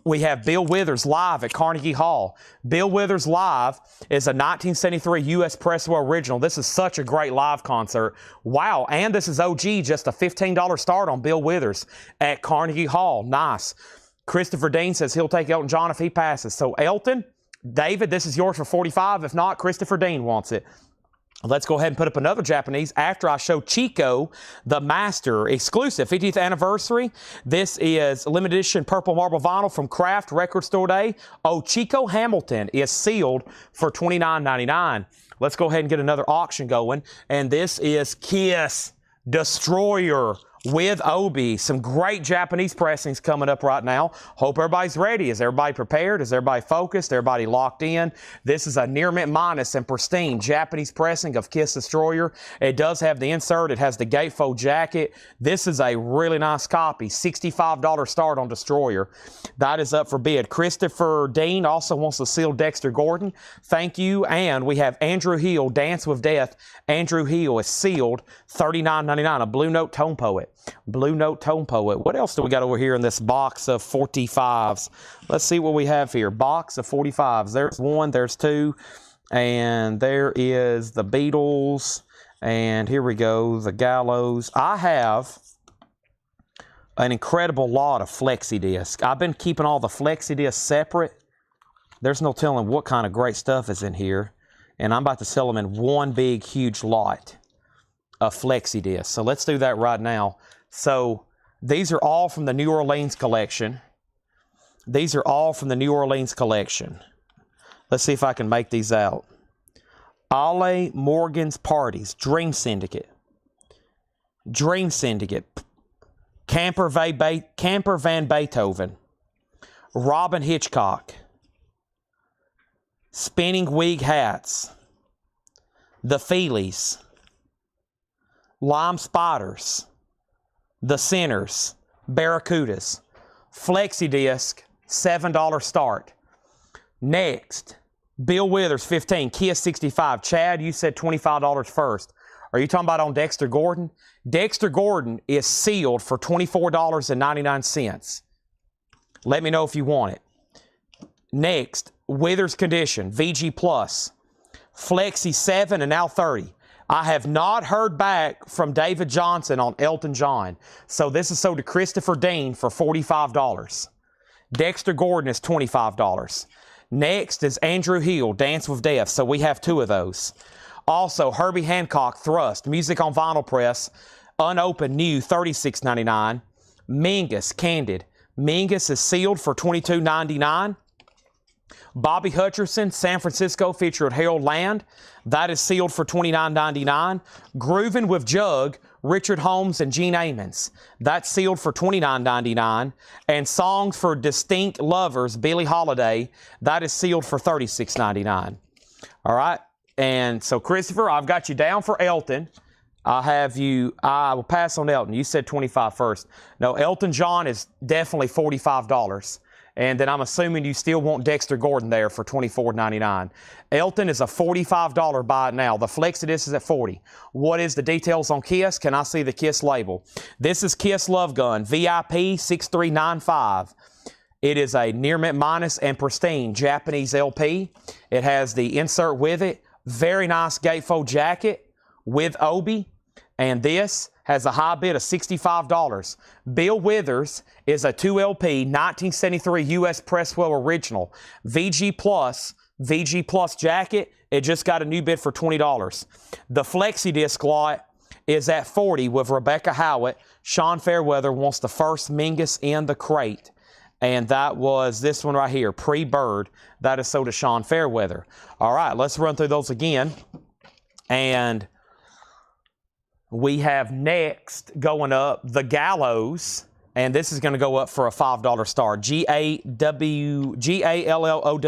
We have Bill Withers live at Carnegie Hall. Bill Withers live is a 1973 U.S. Presswell original. This is such a great live concert. Wow, and this is OG, just a $15 start on Bill Withers at Carnegie Hall. Nice. Christopher Dean says he'll take Elton John if he passes. So Elton, David, this is yours for $45. If not, Christopher Dean wants it. Let's go ahead and put up another Japanese after I show Chico, the Master, exclusive 50th anniversary. This is limited edition purple marble vinyl from Kraft Record Store Day. Oh, Chico Hamilton is sealed for $29.99. Let's go ahead and get another auction going. And this is Kiss Destroyer with Obi. Some great Japanese pressings coming up right now. Hope everybody's ready. Is everybody prepared? Is everybody focused? Everybody locked in? This is a near mint minus and pristine Japanese pressing of Kiss Destroyer. It does have the insert. It has the gatefold jacket. This is a really nice copy. $65 start on Destroyer. That is up for bid. Christopher Dean also wants to seal Dexter Gordon. Thank you. And we have Andrew Hill, Dance with Death. Andrew Hill is sealed, $39.99, a Blue Note Tone Poet. Blue Note Tone Poet. What else do we got over here in this box of 45s? Let's see what we have here. Box of 45s. There's one, there's two, and there is the Beatles, and here we go, the Gallows. I have an incredible lot of flexi disc. I've been keeping all the flexi discs separate. There's no telling what kind of great stuff is in here, and I'm about to sell them in one big, huge lot of flexi discs. So let's do that right now. So these are all from the New Orleans collection. These are all from the New Orleans collection. Let's see if I can make these out. Ale Morgan's Parties, Dream Syndicate. Dream Syndicate. Camper Van Beethoven. Robin Hitchcock. Spinning Wig Hats. The Feelies. Lime Spiders. The Sinners. Barracudas. Flexi Disc, $7 start. Next, Bill Withers, 15. Kiss 65. Chad, you said $25 first. Are you talking about on Dexter Gordon? Dexter Gordon is sealed for $24.99. Let me know if you want it. Next, Withers Condition, VG Plus. Flexi 7 and now 30. I have not heard back from David Johnson on Elton John. So this is sold to Christopher Dean for $45. Dexter Gordon is $25. Next is Andrew Hill, Dance with Death. So we have two of those. Also, Herbie Hancock, Thrust, Music on Vinyl Press, unopened new, $36.99. Mingus, Candid. Mingus is sealed for $22.99. Bobby Hutcherson, San Francisco, featured Harold Land. That is sealed for $29.99. Groovin' with Jug, Richard Holmes and Gene Ammons. That's sealed for $29.99. And Songs for Distinct Lovers, Billie Holiday. That is sealed for $36.99. All right. And so, Christopher, I've got you down for Elton. I will pass on Elton. You said $25 first. No, Elton John is definitely $45. And then I'm assuming you still want Dexter Gordon there for $24.99. Elton is a $45 buy now. The Flexidisc is at $40. What is the details on Kiss? Can I see the Kiss label? This is Kiss Love Gun, VIP 6395. It is a near mint minus and pristine Japanese LP. It has the insert with it. Very nice gatefold jacket with Obi. And this has a high bid of $65. Bill Withers is a 2LP 1973 U.S. Presswell original. VG Plus jacket. It just got a new bid for $20. The Flexi Disc lot is at $40 with Rebecca Howitt. Sean Fairweather wants the first Mingus in the crate. And that was this one right here, Pre-Bird. That is sold to Sean Fairweather. All right, let's run through those again. And we have next going up the Gallows, and this is going to go up for a $5 star.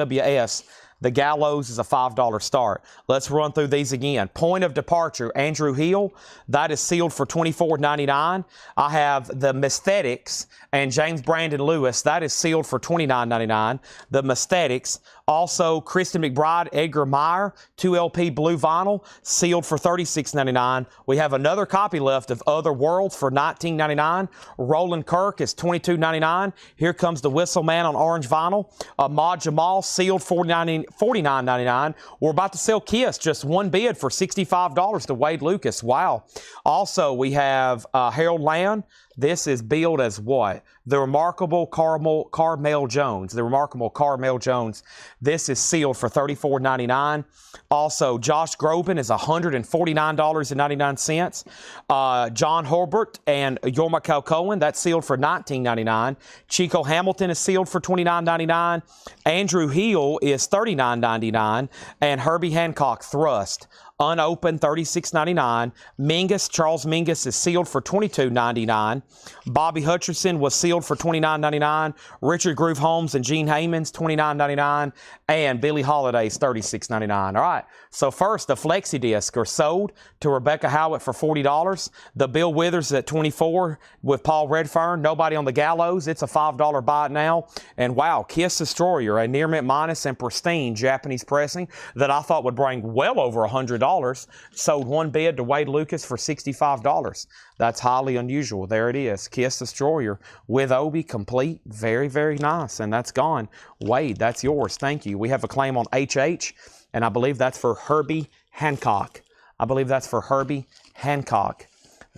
Gallows. The Gallows is a $5 start. Let's run through these again. Point of Departure, Andrew Hill. That is sealed for $24.99. I have the Mesthetics and James Brandon Lewis. That is sealed for $29.99. The Mesthetics. Also, Kristen McBride, Edgar Meyer, 2LP blue vinyl, sealed for $36.99. We have another copy left of Other Worlds for $19.99. Roland Kirk is $22.99. Here comes the Whistle Man on orange vinyl. Ahmad Jamal, sealed $49.99. We're about to sell Kiss, just one bid for $65 to Wade Lucas. Wow. Also, we have Harold Land. This is billed as what? The Remarkable Carmel Jones. The Remarkable Carmel Jones. This is sealed for $34.99. Also, Josh Groban is $149.99. John Horbert and Yorma Cohen, that's sealed for $19.99. Chico Hamilton is sealed for $29.99. Andrew Hill is $39.99. And Herbie Hancock Thrust, unopened, $36.99. Mingus, Charles Mingus is sealed for $22.99. Bobby Hutcherson was sealed for $29.99. Richard Groove Holmes and Gene Haymans, $29.99. And Billie Holiday's $36.99. All right, so first, the Flexi Disc are sold to Rebecca Howitt for $40. The Bill Withers at $24 with Paul Redfern. Nobody on the Gallows. It's a $5 buy it now. And wow, Kiss Destroyer, a near mint minus and pristine Japanese pressing that I thought would bring well over $100. Sold one bid to Wade Lucas for $65. That's highly unusual. There it is. Kiss Destroyer with Obi complete. Very, very nice. And that's gone. Wade, that's yours. Thank you. We have a claim on HH, and I believe that's for Herbie Hancock.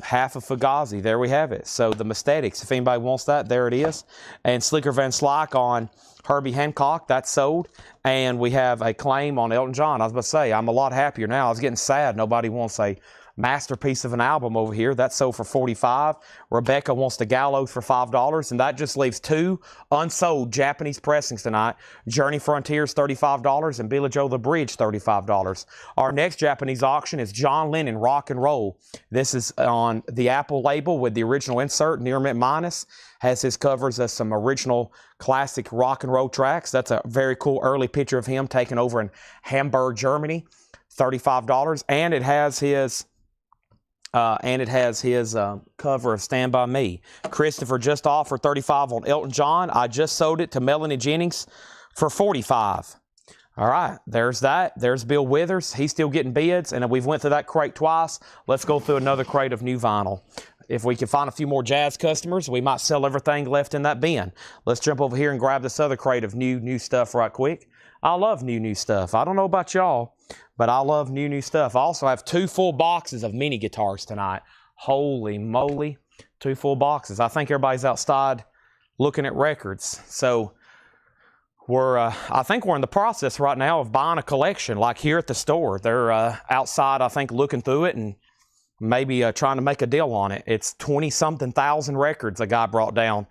Half of Fugazi. There we have it. So the Mastetics, if anybody wants that, there it is. And Slicker Van Slyke on Herbie Hancock, that's sold. And we have a claim on Elton John. I was about to say, I'm a lot happier now. I was getting sad. Nobody wants a masterpiece of an album over here. That's sold for $45. Rebecca wants the Gallows for $5, and that just leaves two unsold Japanese pressings tonight. Journey Frontiers, $35, and Billie Joe the Bridge, $35. Our next Japanese auction is John Lennon Rock and Roll. This is on the Apple label with the original insert, near mint minus. Has his covers as some original classic rock and roll tracks. That's a very cool early picture of him taken over in Hamburg, Germany, $35. And it has his cover of Stand By Me. Christopher just offered $35 on Elton John. I just sold it to Melanie Jennings for $45. All right, there's that. There's Bill Withers. He's still getting bids, and we've went through that crate twice. Let's go through another crate of new vinyl. If we can find a few more jazz customers, we might sell everything left in that bin. Let's jump over here and grab this other crate of new stuff right quick. I love new stuff. I don't know about y'all, but I love new stuff. I also have 2 full boxes of mini guitars tonight. Holy moly, 2 full boxes. I think everybody's outside looking at records. So I think we're in the process right now of buying a collection, like here at the store. They're outside, I think, looking through it and maybe trying to make a deal on it. It's 20-something thousand records a guy brought down.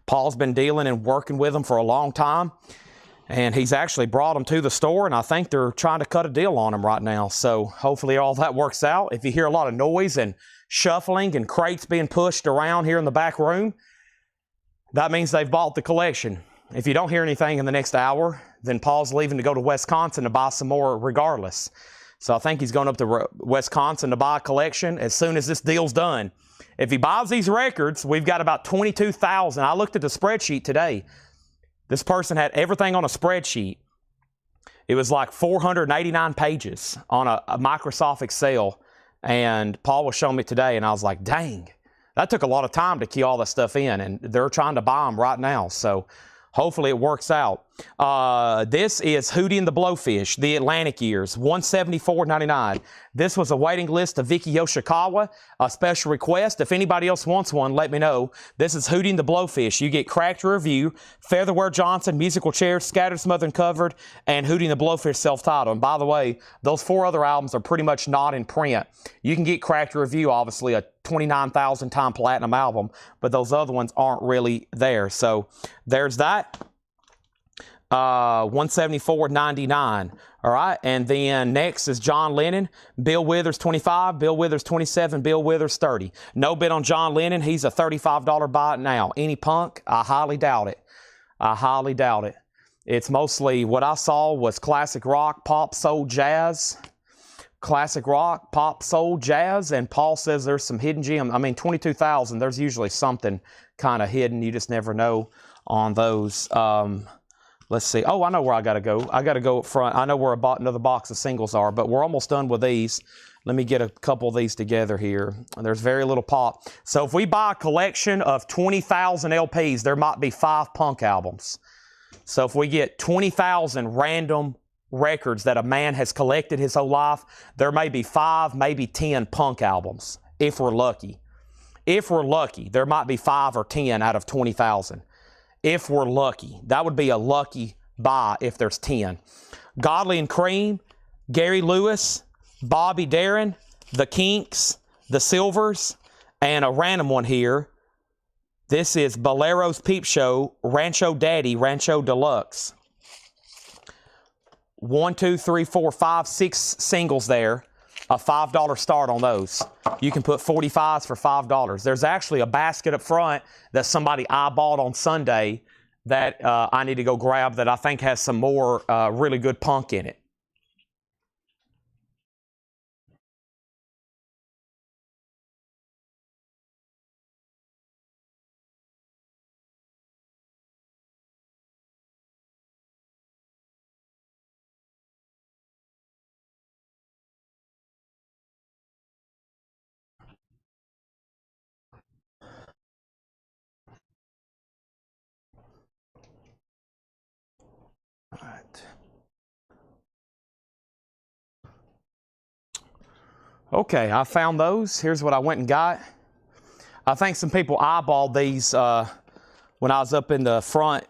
Paul's been dealing and working with them for a long time. And he's actually brought them to the store, and I think they're trying to cut a deal on them right now. So hopefully all that works out. If you hear a lot of noise and shuffling and crates being pushed around here in the back room, that means they've bought the collection. If you don't hear anything in the next hour, then Paul's leaving to go to Wisconsin to buy some more regardless. So I think he's going up to Wisconsin to buy a collection as soon as this deal's done. If he buys these records, we've got about 22,000. I looked at the spreadsheet today. This person had everything on a spreadsheet. It was like 489 pages on a Microsoft Excel. And Paul was showing me today, and I was like, dang, that took a lot of time to key all that stuff in. And they're trying to buy them right now. So hopefully it works out. This is Hootie and the Blowfish, the Atlantic years, $174.99. This was a waiting list of Vicky Yoshikawa, a special request. If anybody else wants one, let me know. This is Hootie and the Blowfish. You get Cracked Review, Featherware Johnson, Musical Chairs, Scattered, Smothered, and Covered, and Hootie and the Blowfish self-titled. And by the way, those 4 other albums are pretty much not in print. You can get Cracked Review, obviously, a 29,000 time platinum album, but those other ones aren't really there. So there's that. $174.99. All right, and then next is John Lennon. Bill Withers 25, Bill Withers 27, Bill Withers 30. No bid on John Lennon. He's a $35 buy it now. Any punk? I highly doubt it. It's mostly what I saw was classic rock, pop, soul, jazz. Classic rock, pop, soul, jazz, and Paul says there's some hidden gems. I mean, 22,000. There's usually something kind of hidden. You just never know on those. Let's see. Oh, I know where I got to go. I got to go up front. I know where another box of singles are, but we're almost done with these. Let me get a couple of these together here. There's very little pop. So if we buy a collection of 20,000 LPs, there might be 5 punk albums. So if we get 20,000 random records that a man has collected his whole life, there may be 5, maybe 10 punk albums, if we're lucky. If we're lucky, there might be 5 or 10 out of 20,000. If we're lucky. That would be a lucky buy if there's 10. Godley and Cream, Gary Lewis, Bobby Darin, The Kinks, The Silvers, and a random one here. This is Bolero's Peep Show, Rancho Daddy, Rancho Deluxe. 1, 2, 3, 4, 5, 6 singles there. a $5 start on those. You can put 45s for $5. There's actually a basket up front that somebody eyeballed on Sunday that I need to go grab that I think has some more really good punk in it. All right. Okay, I found those. Here's what I went and got. I think some people eyeballed these when I was up in the front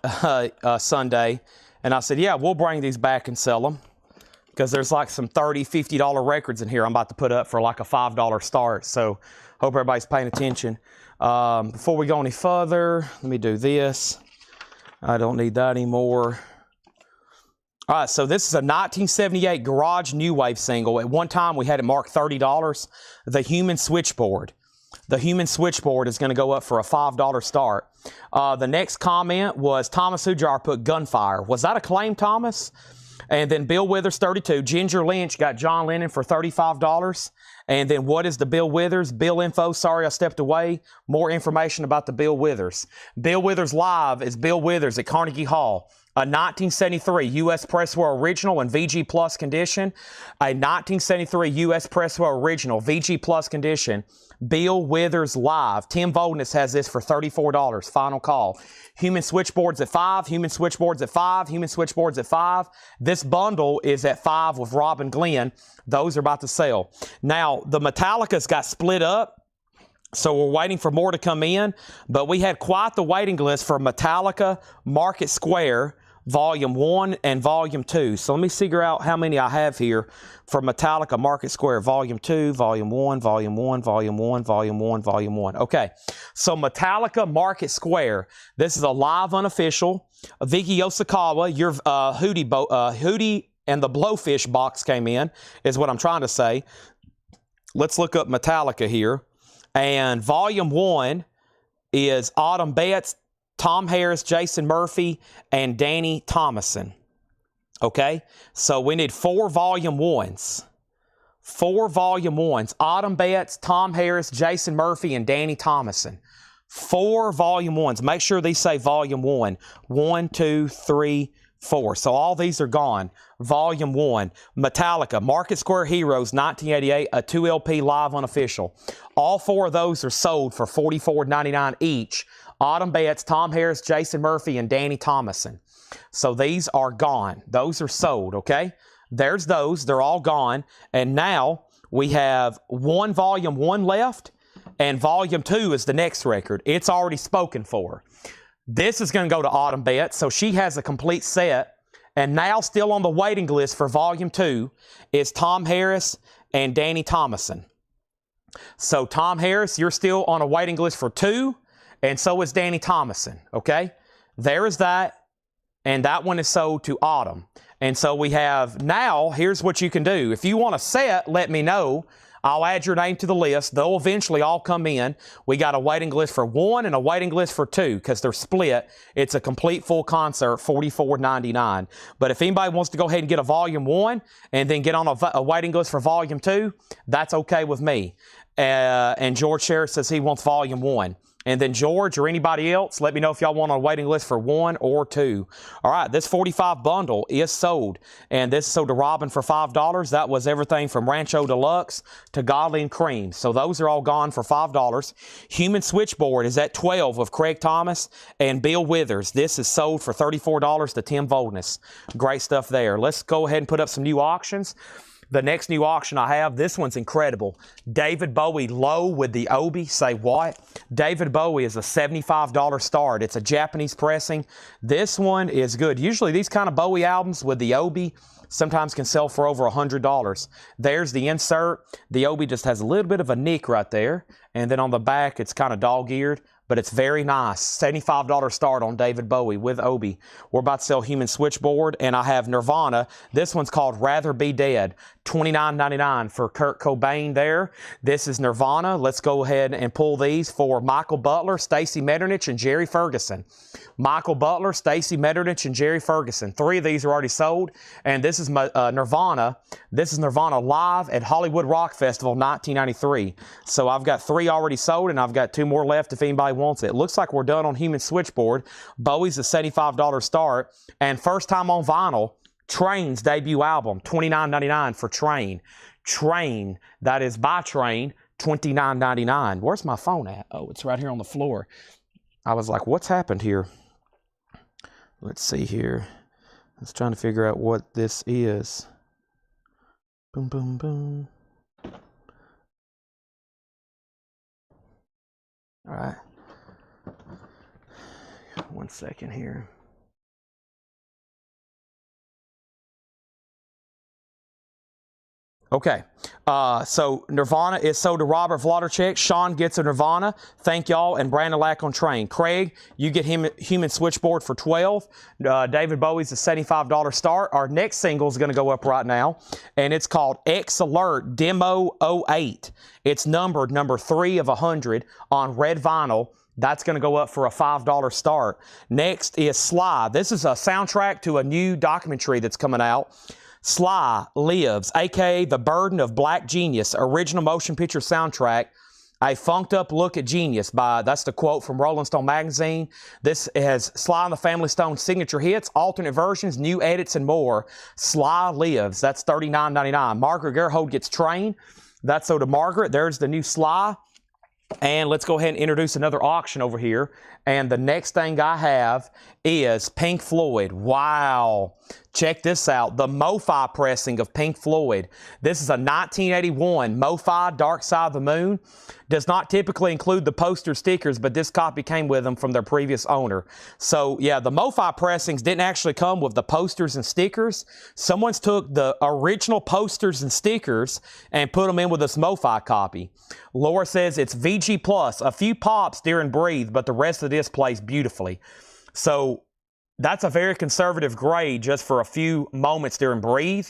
Sunday, and I said, yeah, we'll bring these back and sell them because there's like some $30, $50 records in here I'm about to put up for like a $5 start. So hope everybody's paying attention. Before we go any further, let me do this. I don't need that anymore. All right, so this is a 1978 Garage New Wave single. At one time, we had it marked $30. The Human Switchboard. The Human Switchboard is going to go up for a $5 start. The next comment was Thomas Hujar put Gunfire. Was that a claim, Thomas? And then Bill Withers, 32. Ginger Lynch got John Lennon for $35. And then what is the Bill Withers? Bill info, sorry I stepped away. More information about the Bill Withers. Bill Withers Live is Bill Withers at Carnegie Hall. A 1973 U.S. Presswell Original in VG Plus condition. A 1973 U.S. Presswell Original VG Plus condition. Bill Withers Live. Tim Voldness has this for $34. Final call. Human Switchboards at 5. Human Switchboards at 5. Human Switchboards at 5. This bundle is at 5 with Rob and Glenn. Those are about to sell. Now, the Metallicas got split up. So we're waiting for more to come in. But we had quite the waiting list for Metallica Market Square Volume 1 and Volume 2. So let me figure out how many I have here for Metallica Market Square Volume 2, Volume 1, Volume 1, Volume 1, Volume 1, Volume 1. Okay, so Metallica Market Square. This is a live unofficial. Vicky Yoshikawa, your Hootie and the Blowfish box came in, is what I'm trying to say. Let's look up Metallica here. And Volume 1 is Autumn Betts, Tom Harris, Jason Murphy, and Danny Thomason. Okay? So we need 4 Volume 1s. 4 Volume 1s. Autumn Betts, Tom Harris, Jason Murphy, and Danny Thomason. 4 Volume 1s. Make sure these say Volume 1. 1, 2, 3, 4. So all these are gone. Volume 1. Metallica, Market Square Heroes, 1988, a 2 LP live unofficial. All 4 of those are sold for $44.99 each. Autumn Betts, Tom Harris, Jason Murphy, and Danny Thomason. So these are gone. Those are sold, okay? There's those. They're all gone. And now we have 1 Volume 1 left, and Volume 2 is the next record. It's already spoken for. This is going to go to Autumn Betts, so she has a complete set. And now still on the waiting list for Volume 2 is Tom Harris and Danny Thomason. So Tom Harris, you're still on a waiting list for 2. And so is Danny Thomason, okay? There is that, and that one is sold to Autumn. And so we have, now, here's what you can do. If you want a set, let me know. I'll add your name to the list. They'll eventually all come in. We got a waiting list for 1 and a waiting list for 2 because they're split. It's a complete full concert, $44.99. But if anybody wants to go ahead and get a Volume 1 and then get on a waiting list for Volume 2, that's okay with me. And George Sherritt says he wants Volume 1. And then George or anybody else, let me know if y'all want a waiting list for 1 or 2. All right, this 45 bundle is sold. And this is sold to Robin for $5. That was everything from Rancho Deluxe to Godly and Cream. So those are all gone for $5. Human Switchboard is at 12 of Craig Thomas and Bill Withers. This is sold for $34 to Tim Voldness. Great stuff there. Let's go ahead and put up some new auctions. The next new auction I have, this one's incredible. David Bowie Low with the Obi. Say what? David Bowie is a $75 start. It's a Japanese pressing. This one is good. Usually these kind of Bowie albums with the Obi sometimes can sell for over $100. There's the insert. The Obi just has a little bit of a nick right there. And then on the back, it's kind of dog-eared. but it's very nice. $75 start on David Bowie with Obi. We're about to sell Human Switchboard, and I have Nirvana. This one's called Rather Be Dead. $29.99 for Kurt Cobain there. This is Nirvana. Let's go ahead and pull these for Michael Butler, Stacey Metternich, and Jerry Ferguson. Michael Butler, Stacey Metternich, and Jerry Ferguson. 3 of these are already sold, and this is Nirvana. This is Nirvana live at Hollywood Rock Festival 1993. So I've got 3 already sold, and I've got 2 more left if anybody wants it. Looks like we're done on Human Switchboard. Bowie's a $75 start, and first time on vinyl, Train's debut album, $29.99 for Train. Train, that is by Train, $29.99. Where's my phone at? Oh, it's right here on the floor. I was like, what's happened here? Let's see here. I was trying to figure out what this is. Boom, boom, boom. All right. 1 second here. Okay, so Nirvana is sold to Robert Vladerchek. Sean gets a Nirvana. Thank y'all, and Brandon Lack on Train. Craig, you get Human Switchboard for $12. David Bowie's a $75 start. Our next single is going to go up right now, and it's called X Alert Demo 08. It's numbered number 3 of 100 on red vinyl. That's going to go up for a $5 start. Next is Sly. This is a soundtrack to a new documentary that's coming out. Sly Lives, a.k.a. The Burden of Black Genius, original motion picture soundtrack, a funked up look at genius that's the quote from Rolling Stone magazine. This has Sly and the Family Stone signature hits, alternate versions, new edits, and more. Sly Lives, that's $39.99. Margaret Gerhold gets Train. That's so to Margaret. There's the new Sly. And let's go ahead and introduce another auction over here. And the next thing I have is Pink Floyd. Wow. Check this out. The MoFi pressing of Pink Floyd. This is a 1981 MoFi Dark Side of the Moon. Does not typically include the poster stickers, but this copy came with them from their previous owner. So, yeah, the MoFi pressings didn't actually come with the posters and stickers. Someone's took the original posters and stickers and put them in with this MoFi copy. Laura says it's VG Plus. A few pops during Breathe, but the rest of this plays beautifully. So, that's a very conservative grade just for a few moments during Breathe.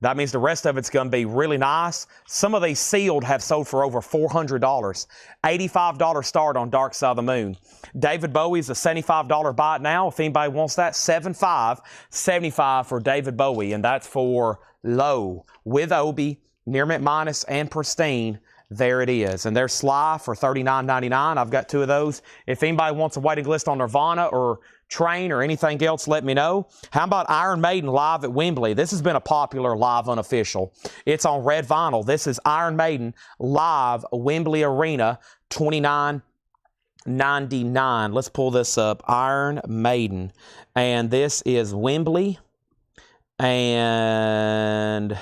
That means the rest of it's going to be really nice. Some of these sealed have sold for over $400. $85 start on Dark Side of the Moon. David Bowie's a $75 buy it now. If anybody wants that, $75 for David Bowie. And that's for Low with Obi, Near Mint Minus, and Pristine. There it is. And there's Sly for $39.99. I've got 2 of those. If anybody wants a waiting list on Nirvana or Train or anything else, let me know. How about Iron Maiden live at Wembley? This has been a popular live unofficial. It's on red vinyl. This is Iron Maiden live Wembley Arena, $29.99. Let's pull this up. Iron Maiden. And this is Wembley. And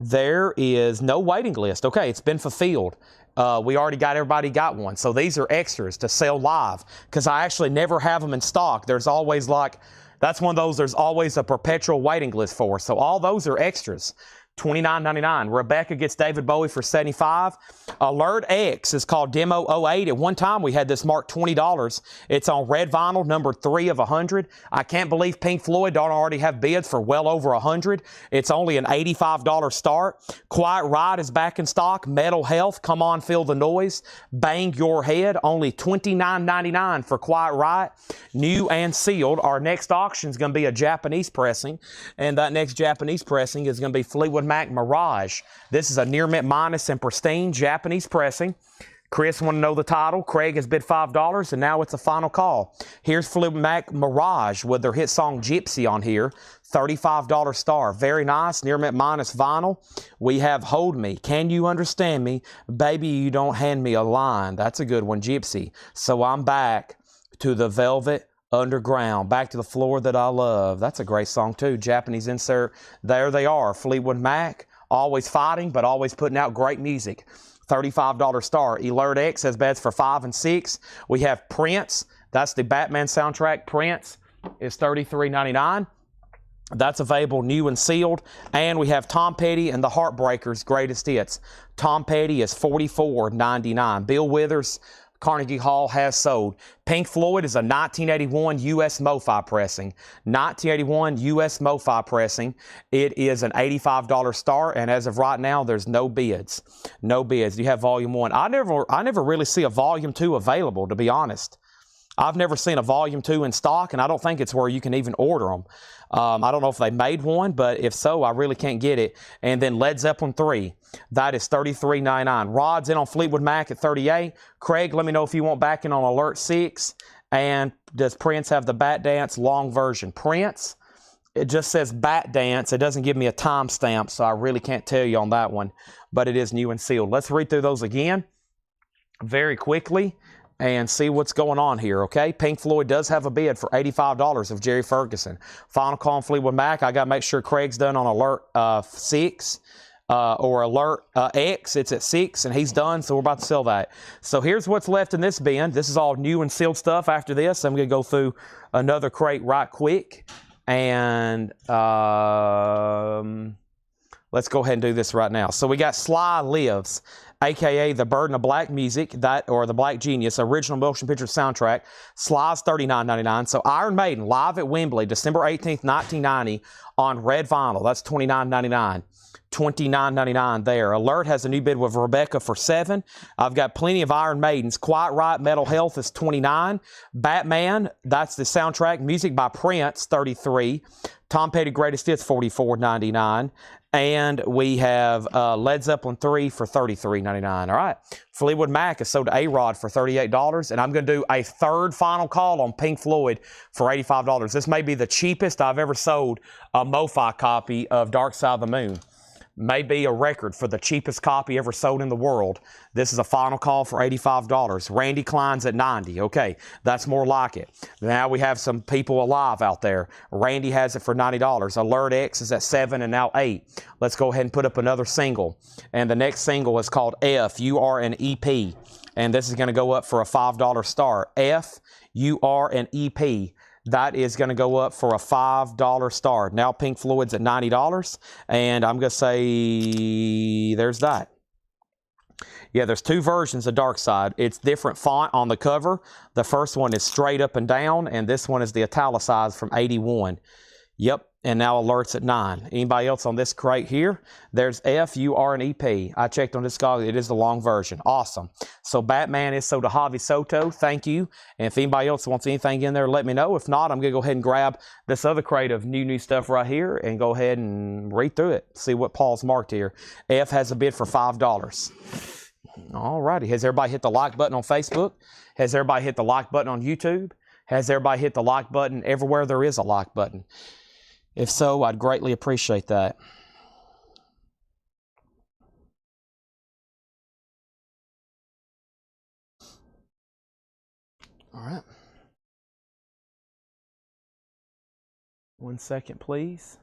there is no waiting list. Okay, it's been fulfilled. We already got, everybody got one. So these are extras to sell live because I actually never have them in stock. There's always that's one of those there's always a perpetual waiting list for. So all those are extras. $29.99. Rebecca gets David Bowie for $75. Alert X is called Demo 08. At one time, we had this marked $20. It's on red vinyl, number 3 of 100. I can't believe Pink Floyd don't already have bids for well over 100. It's only an $85 start. Quiet Riot is back in stock. Metal Health, Come On, Feel the Noise. Bang Your Head, only $29.99 for Quiet Riot. New and sealed. Our next auction is going to be a Japanese pressing, and that next Japanese pressing is going to be Fleetwood Mac Mirage. This is a Near Mint Minus and Pristine Japanese pressing. Chris want to know the title. Craig has bid $5, and now it's a final call. Here's Fleetwood Mac Mirage with their hit song Gypsy on here. $35 star. Very nice. Near Mint Minus vinyl. We have Hold Me. Can You Understand Me? Baby, You Don't Hand Me a Line. That's a good one, Gypsy. So I'm back to the Velvet Underground, back to the floor that I love. That's a great song too. Japanese insert. There they are. Fleetwood Mac, always fighting, but always putting out great music. $35 star. Alert X has beds for 5 and 6. We have Prince. That's the Batman soundtrack. Prince is $33.99. That's available new and sealed. And we have Tom Petty and the Heartbreakers Greatest Hits. Tom Petty is $44.99. Bill Withers, Carnegie Hall has sold. Pink Floyd is a 1981 U.S. MoFi pressing. 1981 U.S. MoFi pressing. It is an $85 start, and as of right now, there's no bids. No bids. You have Volume 1. I never really see a Volume 2 available, to be honest. I've never seen a Volume 2 in stock, and I don't think it's where you can even order them. I don't know if they made one, but if so, I really can't get it. And then Led Zeppelin 3, that is $33.99. Rod's in on Fleetwood Mac at $38. Craig, let me know if you want back in on Alert 6. And does Prince have the Bat Dance long version? Prince, it just says Bat Dance. It doesn't give me a timestamp, so I really can't tell you on that one. But it is new and sealed. Let's read through those again very quickly and see what's going on here, okay? Pink Floyd does have a bid for $85 of Jerry Ferguson. Final call on Fleetwood Mac. I got to make sure Craig's done on Alert 6 or Alert X. It's at 6, and he's done, so we're about to sell that. So here's what's left in this bin. This is all new and sealed stuff. After this, I'm going to go through another crate right quick, and let's go ahead and do this right now. So we got Sly Lives, a.k.a. The Burden of Black Music, or The Black Genius, original motion picture soundtrack. Sly's $39.99. So Iron Maiden, live at Wembley, December 18th, 1990, on red vinyl. That's $29.99. $29.99 there. Alert has a new bid with Rebecca for $7. I've got plenty of Iron Maidens. Quiet Riot Metal Health is $29. Batman, that's the soundtrack. Music by Prince, $33. Tom Petty Greatest Hits, $44.99. And we have Led Zeppelin 3 for $33.99. All right. Fleetwood Mac is sold to A-Rod for $38. And I'm going to do a third final call on Pink Floyd for $85. This may be the cheapest I've ever sold a MoFi copy of Dark Side of the Moon. May be a record for the cheapest copy ever sold in the world. This is a final call for $85. Randy Klein's at $90. Okay, that's more like it. Now we have some people alive out there. Randy has it for $90. Alert X is at $7 and now $8. Let's go ahead and put up another single. And the next single is called F, You Are an EP. And this is going to go up for a $5 start. F, You Are an EP. That is going to go up for a $5 start. Now Pink Floyd's at $90, and I'm going to say there's that. Yeah, there's two versions of Dark Side. It's different font on the cover. The first one is straight up and down, and this one is the italicized from 81. Yep, and now Alert's at 9. Anybody else on this crate here? There's F, You Are an EP. I checked on this guy. It is the long version. Awesome. So Batman is sold to Javi Soto. Thank you. And if anybody else wants anything in there, let me know. If not, I'm going to go ahead and grab this other crate of new stuff right here and go ahead and read through it. See what Paul's marked here. F has a bid for $5. All righty. Has everybody hit the like button on Facebook? Has everybody hit the like button on YouTube? Has everybody hit the like button everywhere there is a like button? If so, I'd greatly appreciate that. All right. 1 second, please.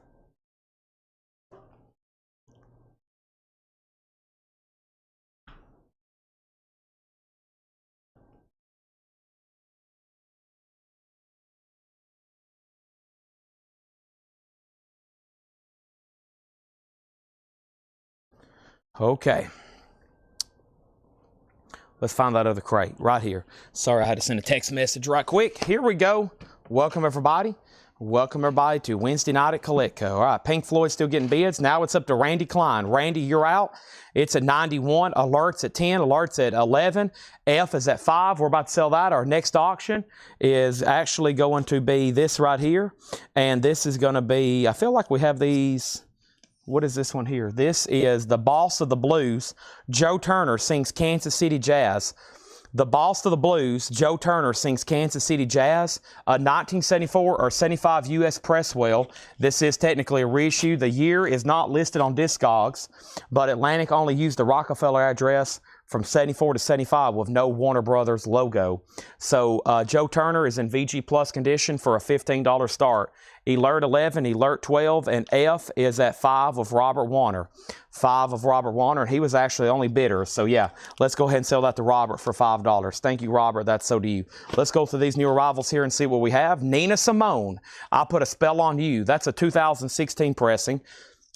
Okay. Let's find that other crate right here. Sorry, I had to send a text message right quick. Here we go. Welcome, everybody. Welcome, everybody, to Wednesday night at Coletco. All right, Pink Floyd still getting bids. Now it's up to Randy Klein. Randy, you're out. It's at 91. Alert's at 10. Alert's at 11. F is at 5. We're about to sell that. Our next auction is actually going to be this right here. And this is going to be, I feel like we have these. What is this one here? This is The Boss of the Blues. Joe Turner sings Kansas City Jazz. The Boss of the Blues, Joe Turner sings Kansas City Jazz. A 1974 or 75 U.S. Presswell. This is technically a reissue. The year is not listed on Discogs, but Atlantic only used the Rockefeller address from 74 to 75 with no Warner Brothers logo. So Joe Turner is in VG Plus condition for a $15 start. Alert 11, Alert 12, and F is at 5 of Robert Warner. 5 of Robert Warner. He was actually only bidder. So yeah, let's go ahead and sell that to Robert for $5. Thank you, Robert. That's so to you. Let's go through these new arrivals here and see what we have. Nina Simone. I Put a Spell on You. That's a 2016 pressing.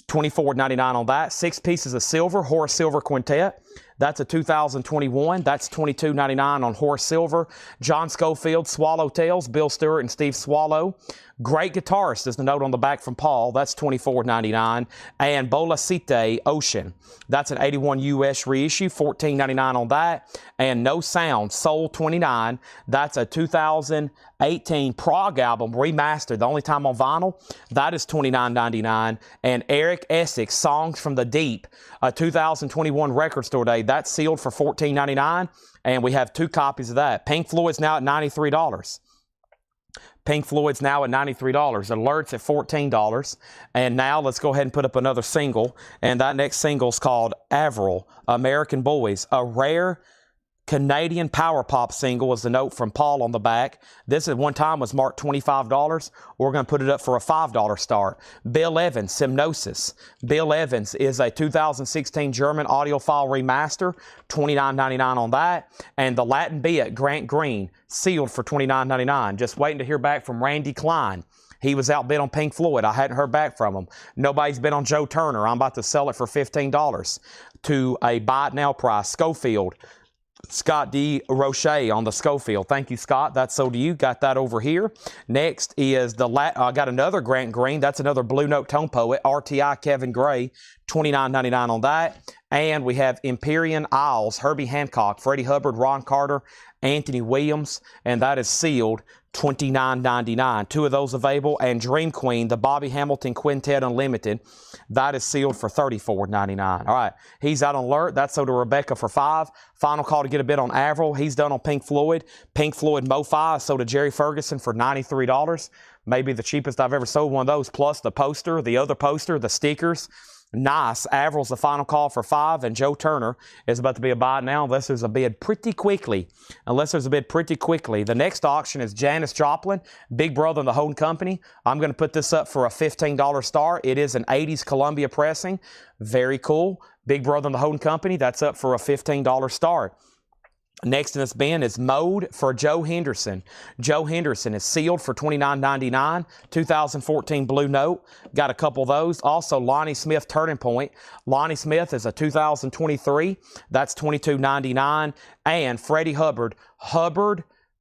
$24.99 on that. 6 pieces of silver, Horace Silver Quintet. That's a 2021. That's $22.99 on Horse Silver. John Schofield, Swallowtails, Bill Stewart and Steve Swallow. Great Guitarist is the note on the back from Paul. That's $24.99. And Bolacite Ocean. That's an 81 US reissue, $14.99 on that. And No Sound, Soul 29. That's a 2018 Prague album remastered, the only time on vinyl. That is $29.99. And Eric Essex, Songs from the Deep, a 2021 Record Store Day. That's sealed for $14.99. And we have 2 copies of that. Pink Floyd's now at $93. Pink Floyd's now at $93. Alert's at $14. And now let's go ahead and put up another single. And that next single's called Avril, American Boys. A rare Canadian power pop single is the note from Paul on the back. This at one time was marked $25. We're going to put it up for a $5 start. Bill Evans, Symbiosis. Bill Evans is a 2016 German audiophile remaster, $29.99 on that. And the Latin Beat, Grant Green, sealed for $29.99. Just waiting to hear back from Randy Klein. He was outbid on Pink Floyd. I hadn't heard back from him. Nobody's bid on Joe Turner. I'm about to sell it for $15 to a buy it now price. Schofield. Scott D. Roche on the Schofield. Thank you, Scott. That's sold to you. Got that over here. Next is I got another Grant Green. That's another Blue Note Tone Poet. RTI Kevin Gray, $29.99 on that. And we have Empyrean Isles, Herbie Hancock, Freddie Hubbard, Ron Carter, Anthony Williams, and that is sealed $29.99. 2 of those available. And Dream Queen, the Bobby Hamilton Quintet Unlimited, that is sealed for $34.99. All right, he's out on Alert. That's sold to Rebecca for $5. Final call to get a bid on Avril. He's done on Pink Floyd. Pink Floyd Mo-Fi sold to Jerry Ferguson for $93. Maybe the cheapest I've ever sold one of those, plus the poster, the other poster, the stickers. Nice. Avril's the final call for $5, and Joe Turner is about to be a buy now unless there's a bid pretty quickly. The next auction is Janis Joplin, Big Brother and the Holden Company. I'm going to put this up for a $15 start. It is an 80s Columbia pressing. Very cool. Big Brother and the Holden Company, that's up for a $15 start. Next in this bin is Mode for Joe Henderson. Joe Henderson is sealed for $29.99. 2014 Blue Note. Got a couple of those. Also, Lonnie Smith Turning Point. Lonnie Smith is a 2023. That's $22.99. And Freddie Hubbard.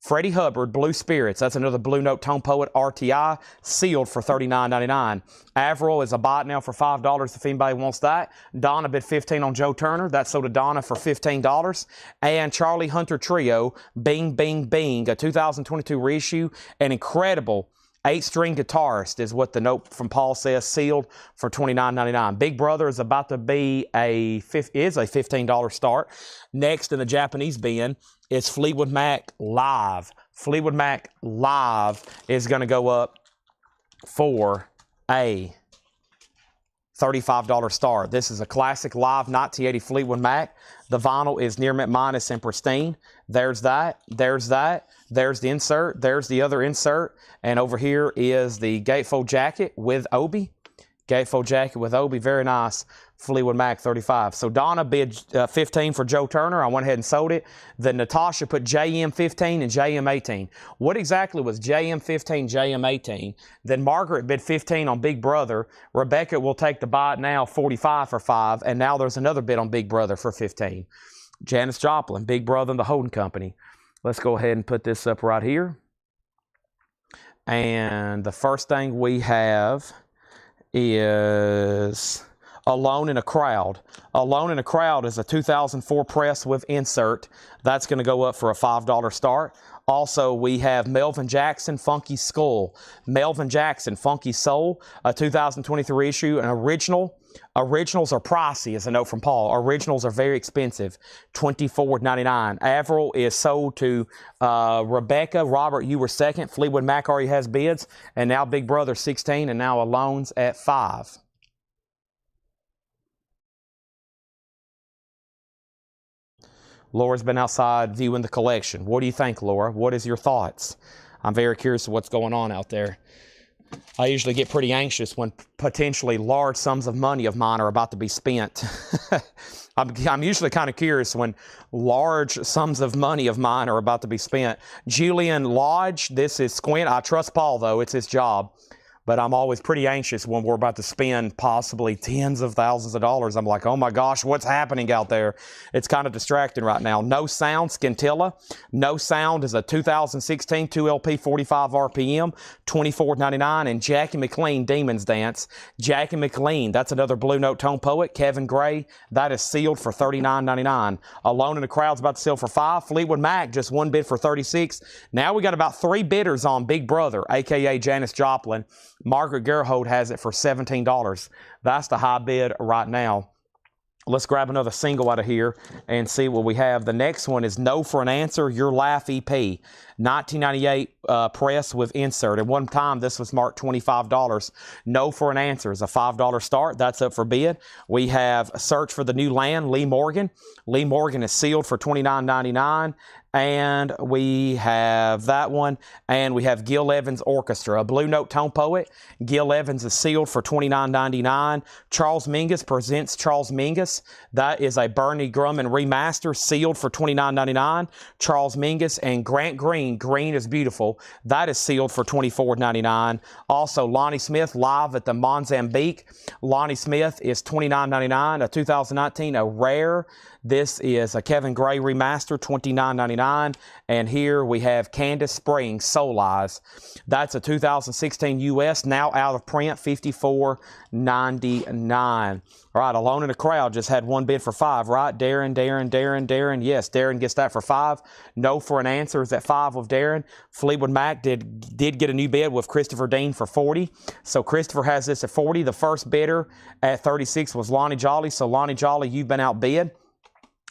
Freddie Hubbard, Blue Spirits. That's another Blue Note Tone Poet RTI, sealed for $39.99. Avril is a buy now for $5 if anybody wants that. Donna bid $15 on Joe Turner. That's sold to Donna for $15. And Charlie Hunter Trio, Bing, Bing, Bing, a 2022 reissue. An incredible 8-string guitarist is what the note from Paul says, sealed for $29.99. Big Brother is about to be a $15 start. Next in the Japanese bin is Fleetwood Mac Live. Fleetwood Mac Live is going to go up for a $35 start. This is a classic live 1980 Fleetwood Mac. The vinyl is near mint minus and pristine. There's that. There's that. There's the insert. There's the other insert. And over here is the gatefold jacket with Obi. Gatefold jacket with Obi. Very nice. Fleetwood Mac 35. So Donna bid 15 for Joe Turner. I went ahead and sold it. Then Natasha put JM 15 and JM 18. What exactly was JM 15, JM 18? Then Margaret bid 15 on Big Brother. Rebecca will take the buy now 45 for 5. And now there's another bid on Big Brother for 15. Janis Joplin, Big Brother and the Holden Company. Let's go ahead and put this up right here. And the first thing we have is Alone in a Crowd. Alone in a Crowd is a 2004 press with insert. That's going to go up for a $5 start. Also, we have Melvin Jackson, Funky Skull. Melvin Jackson, Funky Soul, a 2023 issue, an original. Originals are pricey, as a note from Paul. Originals are very expensive, $24.99. Avril is sold to Rebecca. Robert, you were second. Fleetwood Mac already has bids. And now Big Brother 16, and now Alone's at 5. Laura's been outside viewing the collection. What do you think, Laura? What is your thoughts? I'm very curious of what's going on out there. I usually get pretty anxious when potentially large sums of money of mine are about to be spent. I'm usually kind of curious when large sums of money of mine are about to be spent. Julian Lodge, this is Squint. I trust Paul, though. It's his job. but I'm always pretty anxious when we're about to spend possibly tens of thousands of dollars. I'm like, oh my gosh, what's happening out there? It's kind of distracting right now. No Sound, Scintilla. No Sound is a 2016 2LP 45 RPM, $24.99. And Jackie McLean, Demon's Dance. Jackie McLean, that's another Blue Note tone poet. Kevin Gray, that is sealed for $39.99. Alone in the Crowd's about to sell for $5. Fleetwood Mac, just one bid for $36. Now we got about 3 bidders on Big Brother, a.k.a. Janis Joplin. Margaret Gerhold has it for $17. That's the high bid right now. Let's grab another single out of here and see what we have. The next one is No for an Answer, Your Laugh EP. 1998 press with insert. At one time, this was marked $25. No for an Answer is a $5 start. That's up for bid. We have Search for the New Land, Lee Morgan. Lee Morgan is sealed for $29.99. And we have that one. And we have Gil Evans Orchestra, a Blue Note tone poet. Gil Evans is sealed for $29.99. Charles Mingus presents Charles Mingus. That is a Bernie Grumman remaster, sealed for $29.99. Charles Mingus and Grant Green, Green is Beautiful. That is sealed for $24.99. Also, Lonnie Smith live at the Mozambique. Lonnie Smith is $29.99. A 2019, a rare. This is a Kevin Gray remaster, $29.99. And here we have Candace Springs, Soul Eyes. That's a 2016 US, now out of print, $54.99. All right, Alone in the Crowd just had one bid for $5, right? Darren. Yes, Darren gets that for $5. No for an Answer is at $5 with Darren. Fleetwood Mac did get a new bid with Christopher Dean for $40. So Christopher has this at $40. The first bidder at $36 was Lonnie Jolly. So Lonnie Jolly, you've been outbid.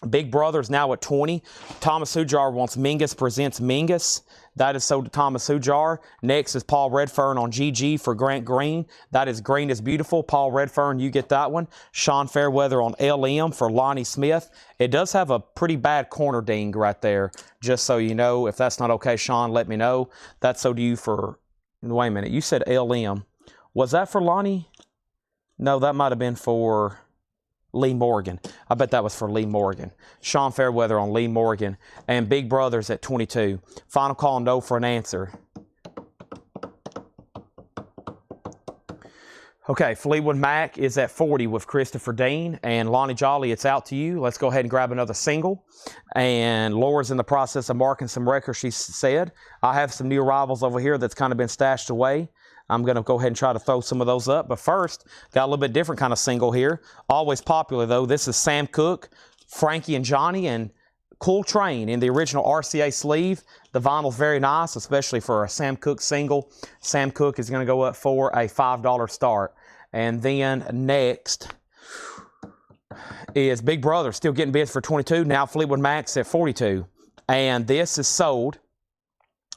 Big Brother's now at $20. Thomas Hujar wants Mingus presents Mingus. That is sold to Thomas Hujar. Next is Paul Redfern on GG for Grant Green. That is Green is Beautiful. Paul Redfern, you get that one. Sean Fairweather on LM for Lonnie Smith. It does have a pretty bad corner ding right there, just so you know. If that's not okay, Sean, let me know. That's so to you for, wait a minute, you said LM. Was that for Lonnie? No, that might have been for Lee Morgan. I bet that was for Lee Morgan. Sean Fairweather on Lee Morgan. And Big Brother's at $22. Final call, No for an Answer. Okay, Fleetwood Mac is at $40 with Christopher Dean. And Lonnie Jolly, it's out to you. Let's go ahead and grab another single. And Laura's in the process of marking some records, she said. I have some new arrivals over here that's kind of been stashed away. I'm going to go ahead and try to throw some of those up. But first, got a little bit different kind of single here. Always popular, though. This is Sam Cooke, Frankie and Johnny, and Cool Train in the original RCA sleeve. The vinyl's very nice, especially for a Sam Cooke single. Sam Cooke is going to go up for a $5 start. And then next is Big Brother, still getting bids for $22. Now Fleetwood Mac's at $42. And this is sold,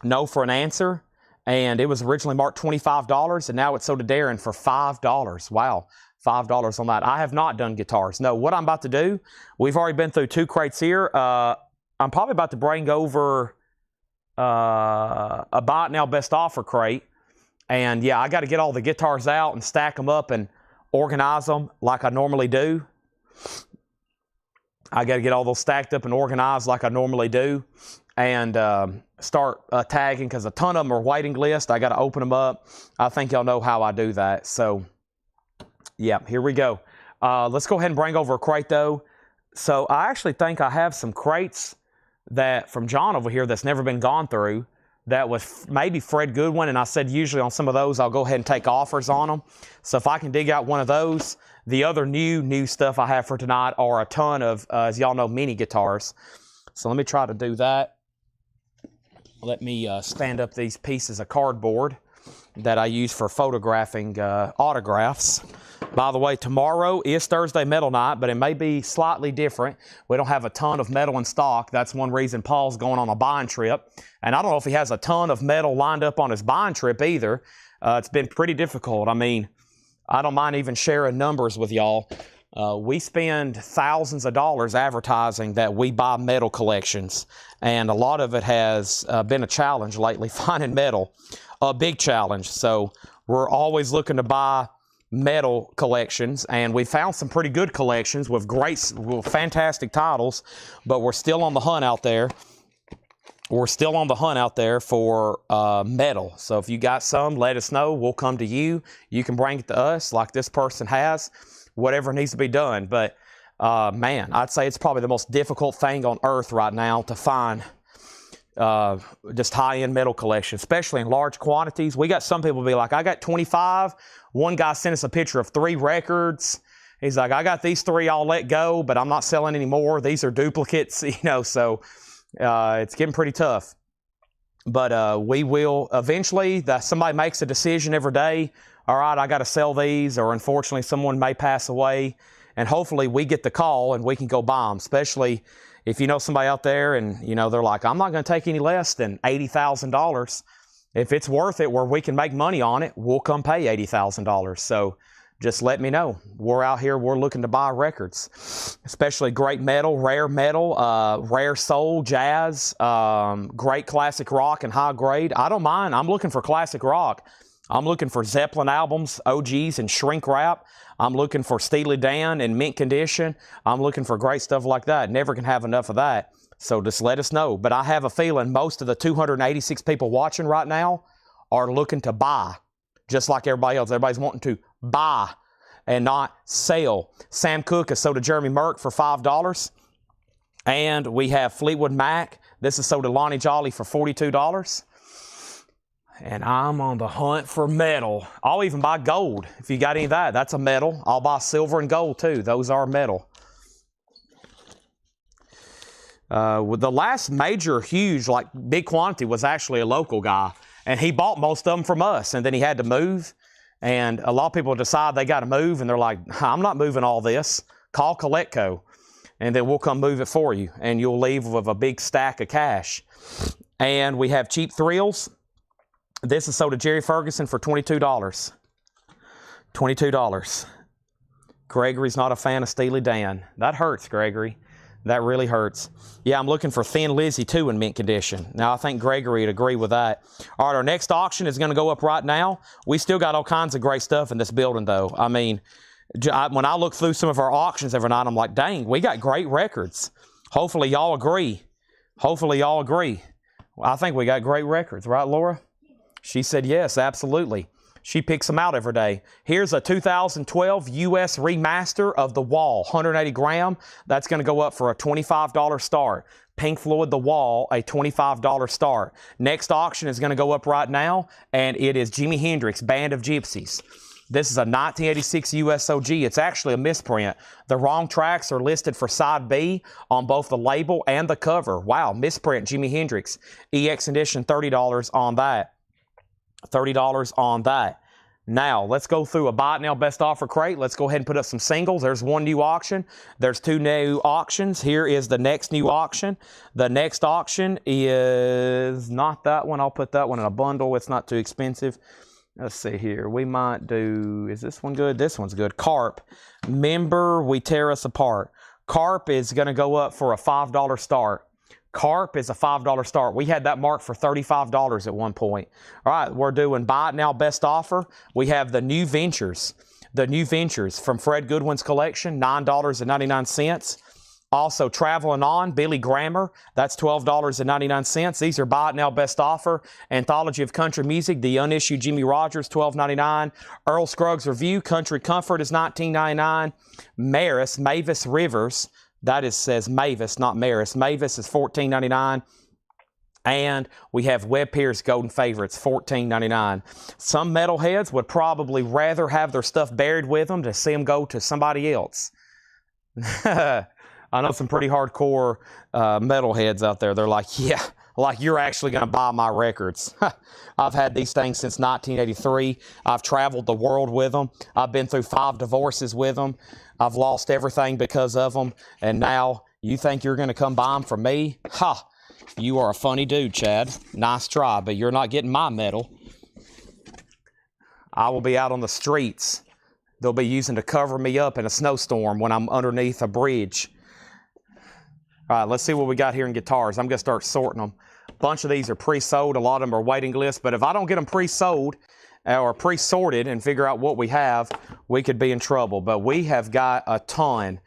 No for an Answer. And it was originally marked $25, and now it's sold to Darren for $5. Wow, $5 on that. I have not done guitars. No, what I'm about to do, we've already been through 2 crates here. I'm probably about to bring over a Buy It Now Best Offer crate. And yeah, I got to get all the guitars out and stack them up and organize them like I normally do. I got to get all those stacked up and organized like I normally do. And start tagging, because a ton of them are waiting list. I got to open them up. I think y'all know how I do that. So, yeah, here we go. Let's go ahead and bring over a crate, though. So, I actually think I have some crates that from John over here that's never been gone through. That was maybe Fred Goodwin, and I said usually on some of those I'll go ahead and take offers on them. So, if I can dig out one of those. The other new stuff I have for tonight are a ton of, as y'all know, mini guitars. So, let me try to do that. Let me stand up these pieces of cardboard that I use for photographing autographs. By the way, tomorrow is Thursday Metal Night, but it may be slightly different. We don't have a ton of metal in stock. That's one reason Paul's going on a buying trip. And I don't know if he has a ton of metal lined up on his buying trip either. It's been pretty difficult. I mean, I don't mind even sharing numbers with y'all. We spend thousands of dollars advertising that we buy metal collections, and a lot of it has been a challenge lately, finding metal, a big challenge. So we're always looking to buy metal collections, and we found some pretty good collections with fantastic titles, but we're still on the hunt out there. we're still on the hunt out there for metal. So if you got some, let us know. We'll come to you. You can bring it to us like this person has, whatever needs to be done. But man, I'd say it's probably the most difficult thing on earth right now to find just high-end metal collection, especially in large quantities. We got some people be like, I got 25. One guy sent us a picture of 3 records. He's like, I got these 3 I'll let go, but I'm not selling anymore. These are duplicates, you know, so it's getting pretty tough. But we will eventually, somebody makes a decision every day, all right, I got to sell these, or unfortunately someone may pass away, and hopefully we get the call and we can go buy them, especially if you know somebody out there and, you know, they're like, I'm not going to take any less than $80,000. If it's worth it where we can make money on it, we'll come pay $80,000. So just let me know. We're out here, we're looking to buy records, especially great metal, rare soul, jazz, great classic rock and high grade. I don't mind. I'm looking for classic rock. I'm looking for Zeppelin albums, OGs, and shrink wrap. I'm looking for Steely Dan in mint condition. I'm looking for great stuff like that. Never can have enough of that. So just let us know. But I have a feeling most of the 286 people watching right now are looking to buy, just like everybody else. Everybody's wanting to buy and not sell. Sam Cooke has sold to Jeremy Merck for $5. And we have Fleetwood Mac. This is sold to Lonnie Jolly for $42. And I'm on the hunt for metal. I'll even buy gold. If you got any of that, that's a metal. I'll buy silver and gold too. Those are metal. With the last major, huge, like big quantity was actually a local guy. And he bought most of them from us. And then he had to move. And a lot of people decide they got to move. And they're like, I'm not moving all this. Call Collectco. And then we'll come move it for you. And you'll leave with a big stack of cash. And we have cheap thrills. This is sold to Jerry Ferguson for $22. $22. Gregory's not a fan of Steely Dan. That hurts, Gregory. That really hurts. Yeah, I'm looking for Thin Lizzy too in mint condition. Now, I think Gregory would agree with that. All right, our next auction is going to go up right now. We still got all kinds of great stuff in this building, though. I mean, when I look through some of our auctions every night, I'm like, dang, we got great records. Hopefully, y'all agree. Hopefully, y'all agree. Well, I think we got great records, right, Laura? She said yes, absolutely. She picks them out every day. Here's a 2012 US remaster of The Wall, 180 gram. That's going to go up for a $25 start. Pink Floyd The Wall, a $25 start. Next auction is going to go up right now, and it is Jimi Hendrix, Band of Gypsies. This is a 1986 USOG. It's actually a misprint. The wrong tracks are listed for side B on both the label and the cover. Wow, misprint Jimi Hendrix. EX edition, $30 on that. $30 on that. Now, let's go through a Buy It Now Best Offer crate. Let's go ahead and put up some singles. There's one new auction. There's 2 new auctions. Here is the next new auction. The next auction is not that one. I'll put that one in a bundle. It's not too expensive. Let's see here. We might do, is this one good? This one's good. Carp. Member, we tear us apart. Carp is going to go up for a $5 start. Carp is a $5 start. We had that marked for $35 at one point. All right, we're doing Buy It Now Best Offer. We have the New Ventures. The New Ventures from Fred Goodwin's collection, $9.99. Also, Traveling On, Billy Grammer, that's $12.99. These are Buy It Now Best Offer. Anthology of Country Music, the unissued Jimmy Rogers, $12.99. Earl Scruggs Review, Country Comfort is $19.99. Mavis Rivers, that says Mavis, not Maris. Mavis is $14.99. And we have Webb Pierce Golden Favorites, $14.99. Some metalheads would probably rather have their stuff buried with them to see them go to somebody else. I know some pretty hardcore metalheads out there. They're like, yeah, like you're actually going to buy my records. I've had these things since 1983. I've traveled the world with them. I've been through 5 divorces with them. I've lost everything because of them. And now you think you're going to come buy them from me? Ha! You are a funny dude, Chad. Nice try, but you're not getting my medal. I will be out on the streets. They'll be using to cover me up in a snowstorm when I'm underneath a bridge. All right, let's see what we got here in guitars. I'm going to start sorting them. A bunch of these are pre-sold. A lot of them are waiting lists. But if I don't get them pre-sold or pre-sorted and figure out what we have, we could be in trouble. But we have got a ton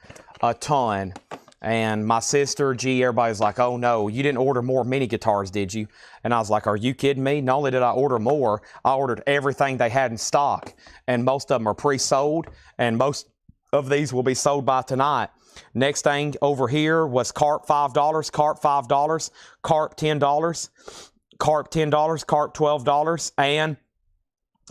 And my sister, G, everybody's like, oh no, you didn't order more mini guitars, did you? And I was like, are you kidding me? Not only did I order more, I ordered everything they had in stock. And most of them are pre-sold, and most of these will be sold by tonight. Next thing over here was Carp $5, Carp $5, Carp $10, Carp $10, Carp $12, and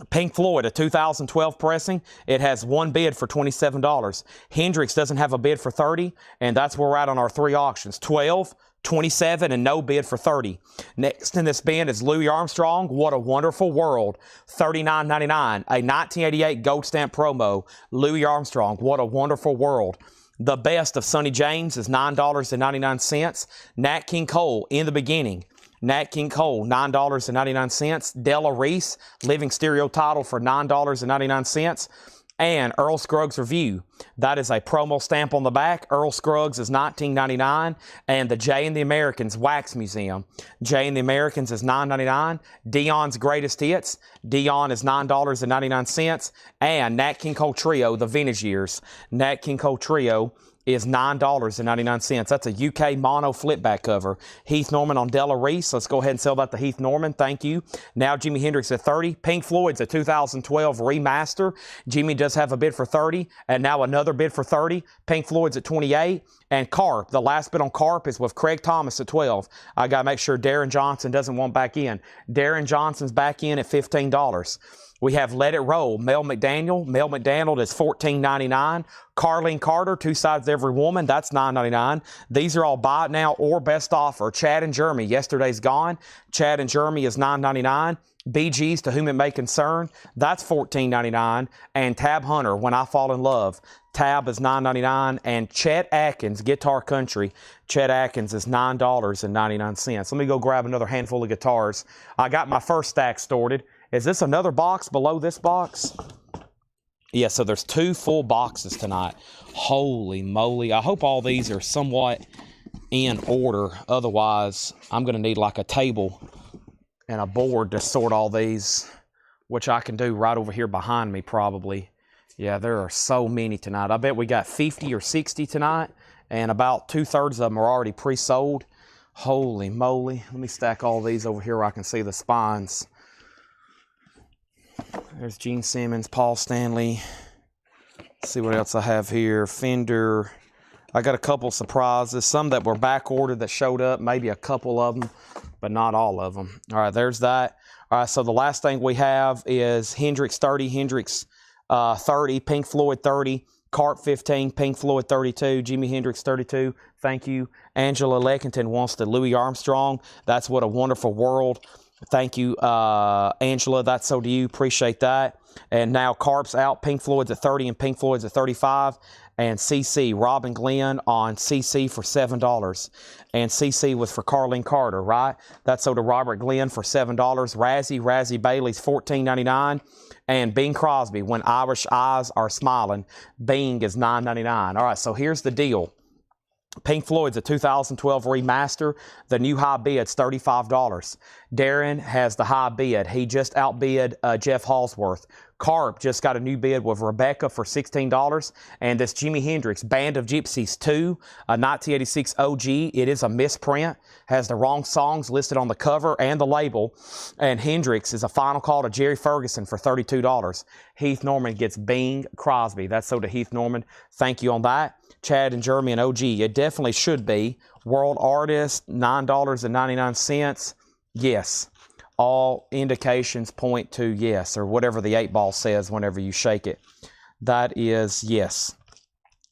Pink Floyd, a 2012 pressing. It has one bid for $27. Hendrix doesn't have a bid for $30, and that's where we're at on our 3 auctions. 12, 27, and no bid for $30. Next in this bin is Louis Armstrong, What a Wonderful World, $39.99. A 1988 gold stamp promo, Louis Armstrong, What a Wonderful World. The best of Sonny James is $9.99. Nat King Cole, In the Beginning. Nat King Cole, $9.99. Della Reese, Living Stereo Title for $9.99. And Earl Scruggs Review. That is a promo stamp on the back. Earl Scruggs is $19.99. And the Jay and the Americans Wax Museum. Jay and the Americans is $9.99. Dion's Greatest Hits. Dion is $9.99. And Nat King Cole Trio, The Vintage Years. Nat King Cole Trio is $9.99. That's a UK mono flipback cover. Heath Norman on Della Reese. Let's go ahead and sell that to Heath Norman. Thank you. Now Jimi Hendrix at $30. Pink Floyd's a 2012 remaster. Jimmy does have a bid for $30, and now another bid for $30. Pink Floyd's at $28. And Carp, the last bid on Carp is with Craig Thomas at $12. I got to make sure Darren Johnson doesn't want back in. Darren Johnson's back in at $15. We have Let It Roll, Mel McDaniel. Mel McDaniel is $14.99. Carlene Carter, Two Sides to Every Woman, that's $9.99. These are all buy it now or best offer. Chad and Jeremy, Yesterday's Gone. Chad and Jeremy is $9.99. Bee Gees, To Whom It May Concern, that's $14.99. And Tab Hunter, When I Fall in Love, Tab is $9.99. And Chet Atkins, Guitar Country, Chet Atkins is $9.99. Let me go grab another handful of guitars. I got my first stack sorted. Is this another box below this box? Yeah, so there's 2 full boxes tonight. Holy moly. I hope all these are somewhat in order. Otherwise, I'm going to need like a table and a board to sort all these, which I can do right over here behind me probably. Yeah, there are so many tonight. I bet we got 50 or 60 tonight, and about 2/3 of them are already pre-sold. Holy moly. Let me stack all these over here where I can see the spines. There's Gene Simmons, Paul Stanley. Let's see what else I have here. Fender. I got a couple surprises. Some that were back ordered that showed up. Maybe a couple of them, but not all of them. All right, there's that. All right, so the last thing we have is Hendrix 30, Hendrix 30, Pink Floyd 30, Carp 15, Pink Floyd 32, Jimi Hendrix 32. Thank you. Angela Leckington wants the Louis Armstrong. That's What a Wonderful World. Thank you, Angela. That's so to you. Appreciate that. And now Carp's out. Pink Floyd's at 30 and Pink Floyd's at 35. And CC, Robin Glenn on CC for $7. And CC was for Carlene Carter, right? That's so to Robert Glenn for $7. Razzie Bailey's $14.99. And Bing Crosby, When Irish Eyes Are Smiling. Bing is $9.99. All right, so here's the deal. Pink Floyd's a 2012 remaster. The new high bid's $35. Darren has the high bid. He just outbid Jeff Halsworth. Carp just got a new bid with Rebecca for $16. And this Jimi Hendrix Band of Gypsies 2, a 1986 OG. It is a misprint. Has the wrong songs listed on the cover and the label. And Hendrix is a final call to Jerry Ferguson for $32. Heath Norman gets Bing Crosby. That's so to Heath Norman. Thank you on that. Chad and Jeremy and OG. It definitely should be. World Artist, $9.99. Yes. All indications point to yes, or whatever the 8-ball says whenever you shake it. That is yes.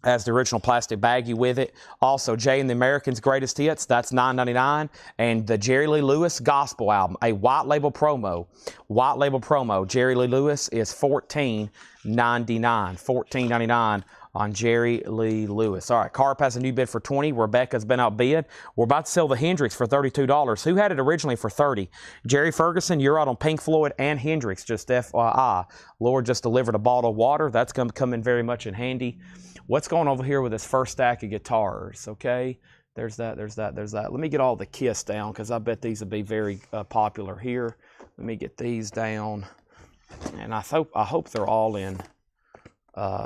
Has the original plastic baggie with it. Also, Jay and the Americans Greatest Hits, that's $9.99. And the Jerry Lee Lewis Gospel Album, a white label promo. White label promo, Jerry Lee Lewis is $14.99. $14.99 on Jerry Lee Lewis. All right, Carp has a new bid for $20. Rebecca's been outbid. We're about to sell the Hendrix for $32. Who had it originally for $30? Jerry Ferguson, you're out on Pink Floyd and Hendrix, just FYI. Lord just delivered a bottle of water. That's going to come in very much in handy. What's going over here with this first stack of guitars, okay? There's that. Let me get all the Kiss down because I bet these will be very popular here. Let me get these down. And I hope they're all in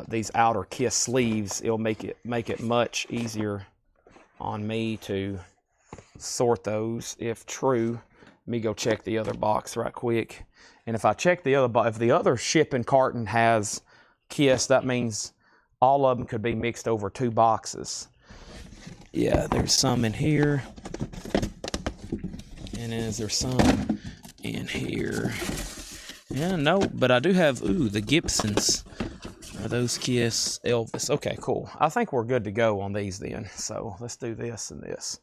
these outer Kiss sleeves. It'll make it much easier on me to sort those if true. Let me go check the other box right quick. And if I check the other box, if the other shipping carton has Kiss, that means all of them could be mixed over 2 boxes. Yeah, there's some in here. And is there some in here? Yeah, no, but I do have, ooh, the Gibsons. Are those Kiss Elvis? Okay, cool. I think we're good to go on these then. So let's do this and this.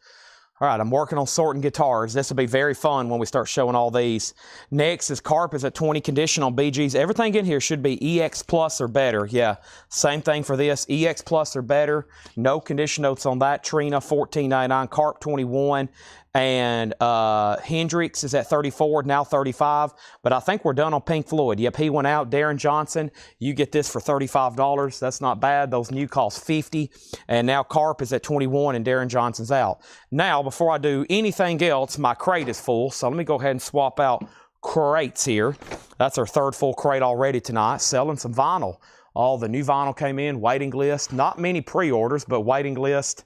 All right, I'm working on sorting guitars. This will be very fun when we start showing all these. Next is Carp is at 20 condition on BGs. Everything in here should be EX Plus or better. Yeah, same thing for this. EX Plus or better. No condition notes on that. Trina, $14.99. Carp, 21. And Hendrix is at 34, now 35. But I think we're done on Pink Floyd. Yep, he went out. Darren Johnson, you get this for $35. That's not bad. Those new cost $50. And now Carp is at 21 and Darren Johnson's out. Now, before I do anything else, my crate is full. So let me go ahead and swap out crates here. That's our 3rd full crate already tonight. Selling some vinyl. All the new vinyl came in. Waiting list. Not many pre-orders, but waiting list.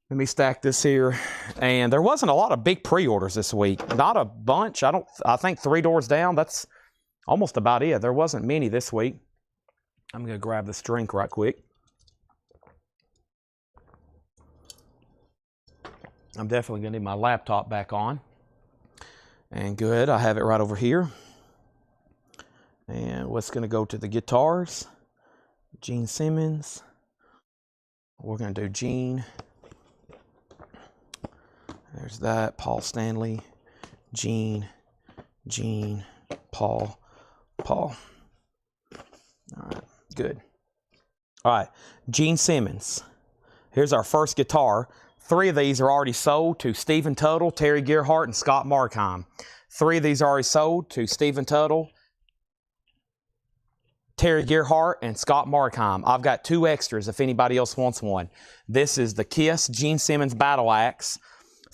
Let me stack this here. And there wasn't a lot of big pre-orders this week. Not a bunch. I think 3 doors down. That's almost about it. There wasn't many this week. I'm going to grab this drink right quick. I'm definitely going to need my laptop back on. And good. I have it right over here. And what's going to go to the guitars? Gene Simmons. We're going to do Gene. There's that. Paul Stanley, Gene, Paul. All right, good. All right, Gene Simmons. Here's our first guitar. 3 of these are already sold to Stephen Tuttle, Terry Gerhardt, and Scott Markheim. 3 of these are already sold to Stephen Tuttle, Terry Gerhardt, and Scott Markheim. I've got 2 extras if anybody else wants one. This is the Kiss Gene Simmons Battle Axe.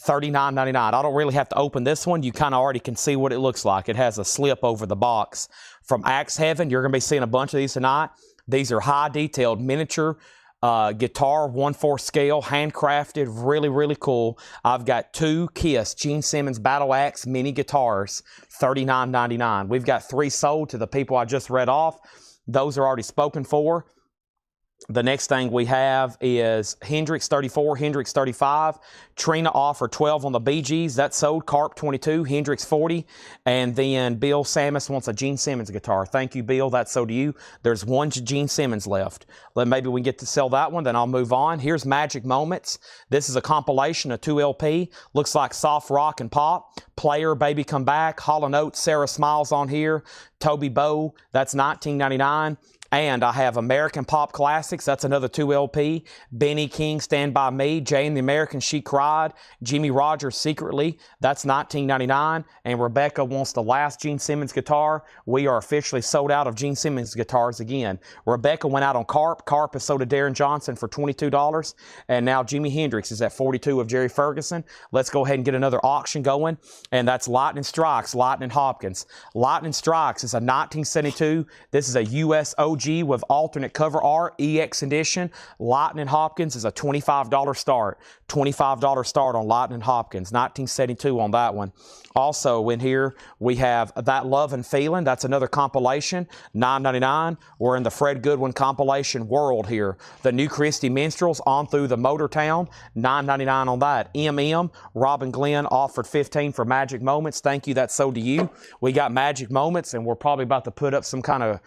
$39.99. I don't really have to open this one. You kind of already can see what it looks like. It has a slip over the box. From Axe Heaven, you're going to be seeing a bunch of these tonight. These are high detailed miniature guitar, 1/4 scale, handcrafted, really, really cool. I've got 2 Kiss Gene Simmons Battle Axe mini guitars, $39.99. We've got 3 sold to the people I just read off. Those are already spoken for. The next thing we have is Hendrix 34, Hendrix 35. Trina offered 12 on the BGs. That's sold. Carp 22, Hendrix 40. And then Bill Samus wants a Gene Simmons guitar. Thank you, Bill. That's sold to you. There's 1 Gene Simmons left. Maybe we can get to sell that one, then I'll move on. Here's Magic Moments. This is a compilation of 2 LP. Looks like soft rock and pop. Player, Baby Come Back. Hall & Oates, Sarah Smiles on here. Toby Bow, that's $19.99. And I have American Pop Classics. That's another 2 LP. Benny King, Stand By Me. Jay and the American, She Cried. Jimmy Rogers, Secretly. That's $19.99. And Rebecca wants the last Gene Simmons guitar. We are officially sold out of Gene Simmons guitars again. Rebecca went out on Carp. Carp is sold to Darren Johnson for $22. And now Jimi Hendrix is at 42 of Jerry Ferguson. Let's go ahead and get another auction going. And that's Lightning Strikes, Lightning Hopkins. Lightning Strikes is a 1972. This is a US OG with alternate cover art, EX edition. Lightning Hopkins is a $25 start. $25 start on Lightning Hopkins. 1972 on that one. Also in here we have That Love and Feeling. That's another compilation. $9.99. We're in the Fred Goodwin compilation world here. The New Christie Minstrels on through the Motortown. $9.99 on that. MM. Robin Glenn offered $15 for Magic Moments. Thank you. That's sold to you. We got Magic Moments and we're probably about to put up some kind of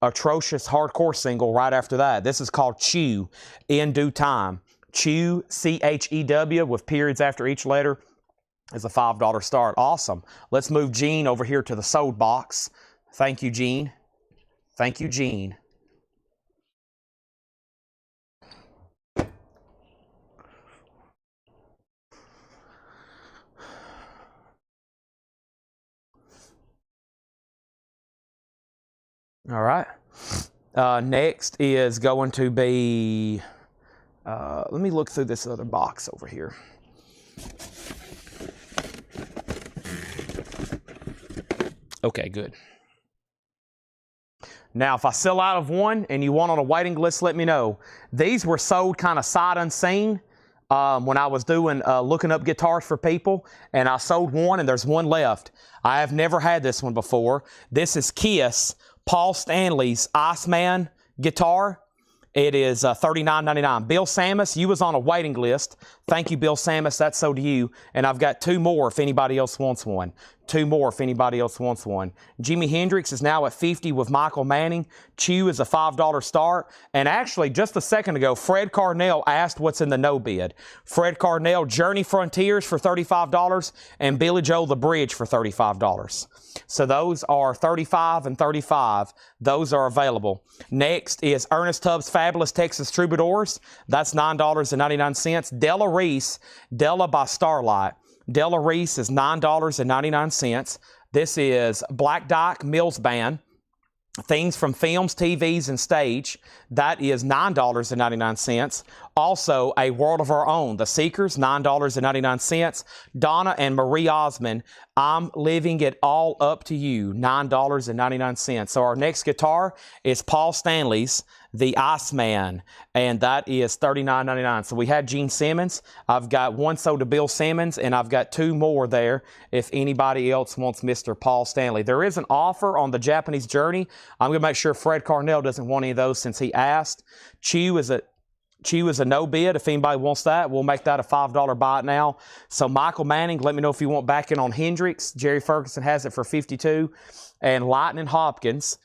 atrocious hardcore single right after that. This is called Chew, In Due Time. Chew, C-H-E-W, with periods after each letter, is a $5 start. Awesome. Let's move Gene over here to the sold box. Thank you, Gene. Thank you, Gene. All right. Next is going to be, let me look through this other box over here. Okay, good. Now, if I sell out of one and you want on a waiting list, let me know. These were sold kind of sight unseen. when I was doing looking up guitars for people, and I sold one, and there's one left. I have never had this one before. This is Kiss, Paul Stanley's Iceman guitar. It is $39.99. Bill Samus, you was on a waiting list. Thank you, Bill Samus. That's so to you. And I've got 2 more if anybody else wants one. 2 more if anybody else wants one. Jimi Hendrix is now at $50 with Michael Manning. Chew is a $5 start. And actually, just a second ago, Fred Carnell asked what's in the no bid. Fred Carnell, Journey Frontiers for $35 and Billy Joel The Bridge for $35. So those are $35 and $35. Those are available. Next is Ernest Tubbs Fabulous Texas Troubadours. That's $9.99. Della Reese, Della by Starlight. Della Reese is $9.99. This is Black Dyke Mills Band. Things from films, TVs, and stage. That is $9.99. Also, A World of Our Own. The Seekers, $9.99. Donna and Marie Osmond, I'm Leaving It All Up to You, $9.99. So our next guitar is Paul Stanley's The Iceman, and that is $39.99. So we had Gene Simmons. I've got one sold to Bill Simmons, and I've got 2 more there if anybody else wants Mr. Paul Stanley. There is an offer on the Japanese Journey. I'm going to make sure Fred Carnell doesn't want any of those since he asked. Chew is a no bid. If anybody wants that, we'll make that a $5 buy it now. So Michael Manning, let me know if you want back in on Hendrix. Jerry Ferguson has it for $52. And Lightning Hopkins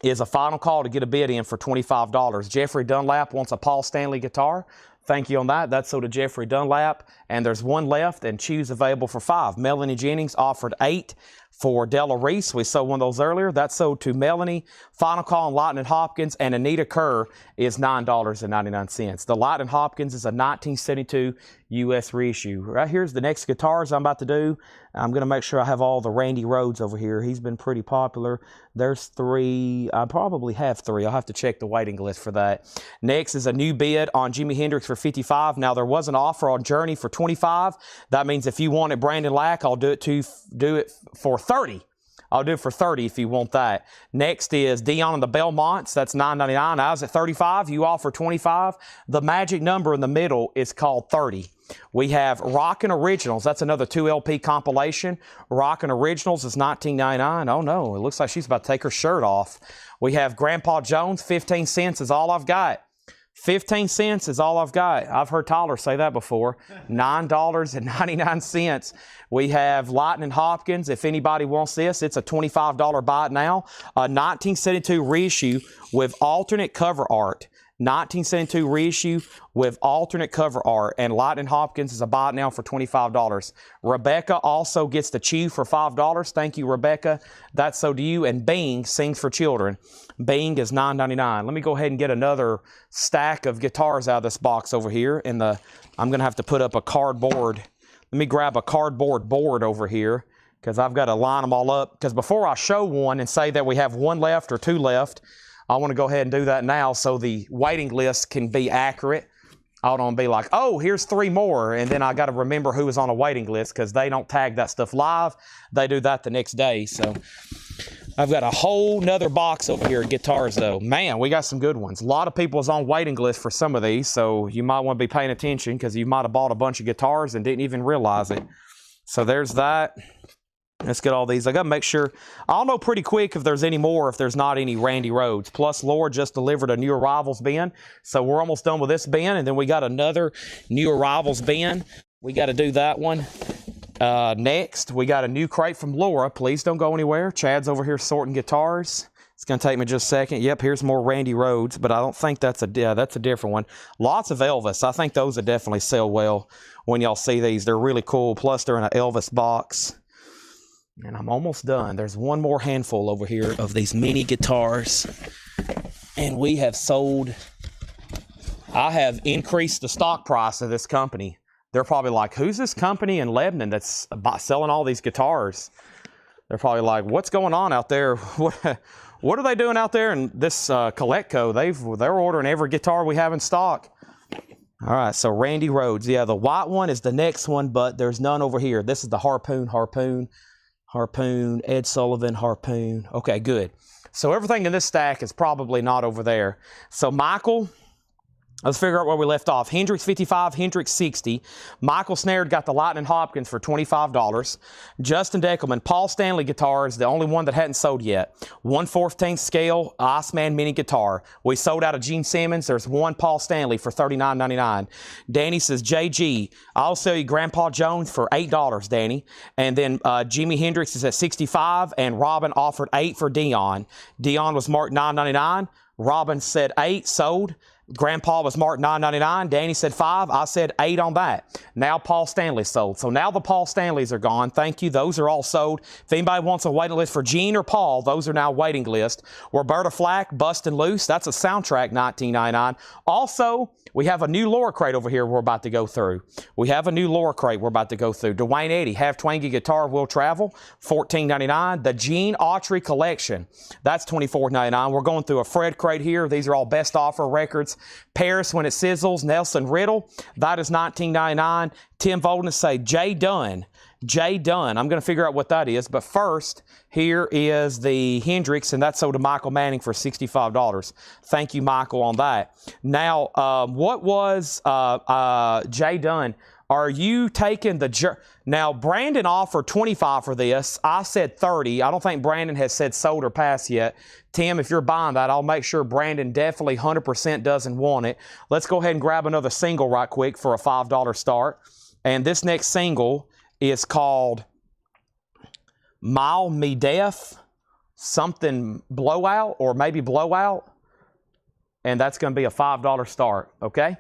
is a final call to get a bid in for $25. Jeffrey Dunlap wants a Paul Stanley guitar. Thank you on that. That's so to Jeffrey Dunlap. And there's one left, and Chew's available for $5. Melanie Jennings offered $8 for Della Reese. We sold one of those earlier. That's sold to Melanie. Final call on Lightning Hopkins, and Anita Kerr is $9.99. The Lightning Hopkins is a 1972 U.S. reissue. Right here's the next guitars I'm about to do. I'm going to make sure I have all the Randy Rhoads over here. He's been pretty popular. There's 3. I probably have 3. I'll have to check the waiting list for that. Next is a new bid on Jimi Hendrix for $55. Now, there was an offer on Journey for $25. That means if you wanted Brandon Lack, I'll do it for $30. I'll do it for $30 if you want that. Next is Dion and the Belmonts. That's $9.99. I was at $35. You offer $25. The magic number in the middle is called 30. We have Rockin' Originals. That's another 2 LP compilation. Rockin' Originals is $19.99. Oh no, it looks like she's about to take her shirt off. We have Grandpa Jones. 15 cents is all I've got. 15 cents is all I've got. I've heard Tyler say that before. $9.99. We have Lightning Hopkins. If anybody wants this, it's a $25 buy it now. A 1972 reissue with alternate cover art. 1972 reissue with alternate cover art, and Lightning Hopkins is a buy it now for $25. Rebecca also gets the Chew for $5. Thank you, Rebecca. That's so to you. And Bing Sings for Children. Bing is $9.99. Let me go ahead and get another stack of guitars out of this box over here. I'm going to have to put up a cardboard. Let me grab a cardboard board over here because I've got to line them all up. Because before I show one and say that we have 1 left or 2 left, I want to go ahead and do that now so the waiting list can be accurate. I don't want to be like, oh, here's 3 more, and then I got to remember who was on a waiting list because they don't tag that stuff live. They do that the next day. So I've got a whole nother box over here of guitars, though. Man, we got some good ones. A lot of people is on waiting list for some of these, so you might want to be paying attention because you might have bought a bunch of guitars and didn't even realize it. So there's that. Let's get all these. I got to make sure. I'll know pretty quick if there's any more, if there's not any Randy Rhoads. Plus, Laura just delivered a New Arrivals bin. So we're almost done with this bin. And then we got another New Arrivals bin. We got to do that one. Next, we got a new crate from Laura. Please don't go anywhere. Chad's over here sorting guitars. It's going to take me just a second. Yep, here's more Randy Rhoads, but I don't think that's a different one. Lots of Elvis. I think those would definitely sell well when y'all see these. They're really cool. Plus, they're in an Elvis box. And I'm almost done. There's one more handful over here of these mini guitars. And we have sold. I have increased the stock price of this company. They're probably like, who's this company in Lebanon that's selling all these guitars? They're probably like, what's going on out there? What are they doing out there? And this Coletco, they're ordering every guitar we have in stock. All right, so Randy Rhoads. Yeah, the white one is the next one, but there's none over here. This is the Harpoon, Ed Sullivan, Harpoon. Okay, good. So everything in this stack is probably not over there. So Michael, Let's figure out where we left off. Hendrix 55, Hendrix 60. Michael Snare got the Lightning Hopkins for $25. Justin Deckelman, Paul Stanley guitar is the only one that hadn't sold yet. 1/14 scale Iceman mini guitar. We sold out of Gene Simmons. There's one Paul Stanley for $39.99. Danny says, JG, I'll sell you Grandpa Jones for $8, Danny. And then Jimi Hendrix is at 65, and Robin offered 8 for Dion. Dion was marked $9.99. Robin said 8, sold. Grandpa was marked $9.99. Danny said 5. I said 8 on that. Now Paul Stanley sold. So now the Paul Stanleys are gone. Thank you. Those are all sold. If anybody wants a waiting list for Gene or Paul, those are now waiting list. Roberta Flack, Bustin' Loose. That's a soundtrack, $19.99. Also, we have a new Laura crate over here we're about to go through. Dwayne Eddy, Half Twangy Guitar Will Travel, $14.99. The Gene Autry Collection, that's $24.99. We're going through a Fred crate here. These are all best offer records. Paris When It Sizzles, Nelson Riddle, that is $19.99. Tim Voldness say Jay Dunn. I'm going to figure out what that is. But first, here is the Hendrix, and that's sold to Michael Manning for $65. Thank you, Michael, on that. Now, what was Jay Dunn? Are you taking the... Now, Brandon offered $25 for this. I said $30. I don't think Brandon has said sold or passed yet. Tim, if you're buying that, I'll make sure Brandon definitely 100% doesn't want it. Let's go ahead and grab another single right quick for a $5 start. And this next single is called Mile Me Death, something Blowout, or maybe Blowout. And that's going to be a $5 start, okay?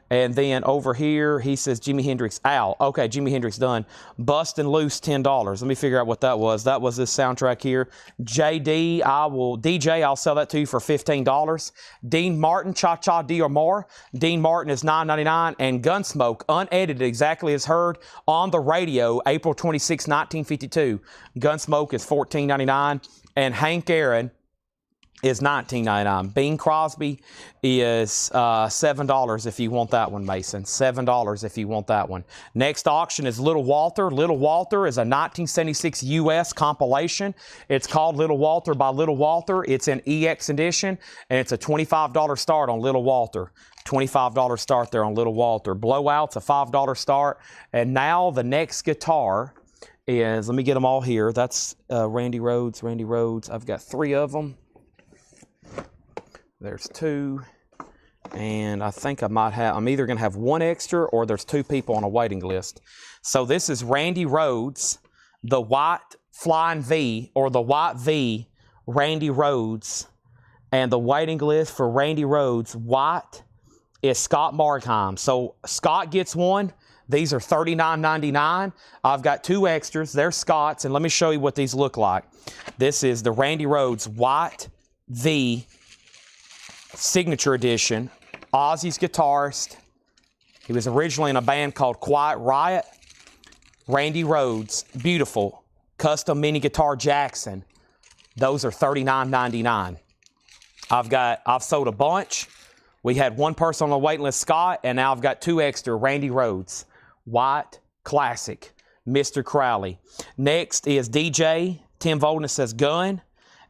And then over here, he says Jimi Hendrix out. Okay, Jimi Hendrix done. Bustin' Loose, $10. Let me figure out what that was. That was this soundtrack here. DJ, I'll sell that to you for $15. Dean Martin, Cha Cha Dia More. Dean Martin is $9.99. And Gunsmoke, unedited, exactly as heard on the radio, April 26, 1952. Gunsmoke is $14.99. And Hank Aaron is $19.99. Bing Crosby is $7 if you want that one, Mason. $7 if you want that one. Next auction is Little Walter. Little Walter is a 1976 U.S. compilation. It's called Little Walter by Little Walter. It's an EX edition, and it's a $25 start on Little Walter. $25 start there on Little Walter. Blowout's a $5 start. And now the next guitar is, let me get them all here. That's Randy Rhoads. I've got 3 of them. There's 2, and I think I'm either going to have 1 extra or there's 2 people on a waiting list. So this is Randy Rhoads, the White Flying V, or the White V, Randy Rhoads, and the waiting list for Randy Rhoads White is Scott Markheim. So Scott gets 1. These are $39.99. I've got 2 extras. They're Scott's, and let me show you what these look like. This is the Randy Rhoads White V Signature Edition. Ozzy's guitarist. He was originally in a band called Quiet Riot. Randy Rhoads, beautiful. Custom mini guitar Jackson. Those are $39.99. I've sold a bunch. We had 1 person on the waiting list, Scott, and now I've got 2 extra, Randy Rhoads. White Classic, Mr. Crowley. Next is DJ. Tim Voldness says Gun.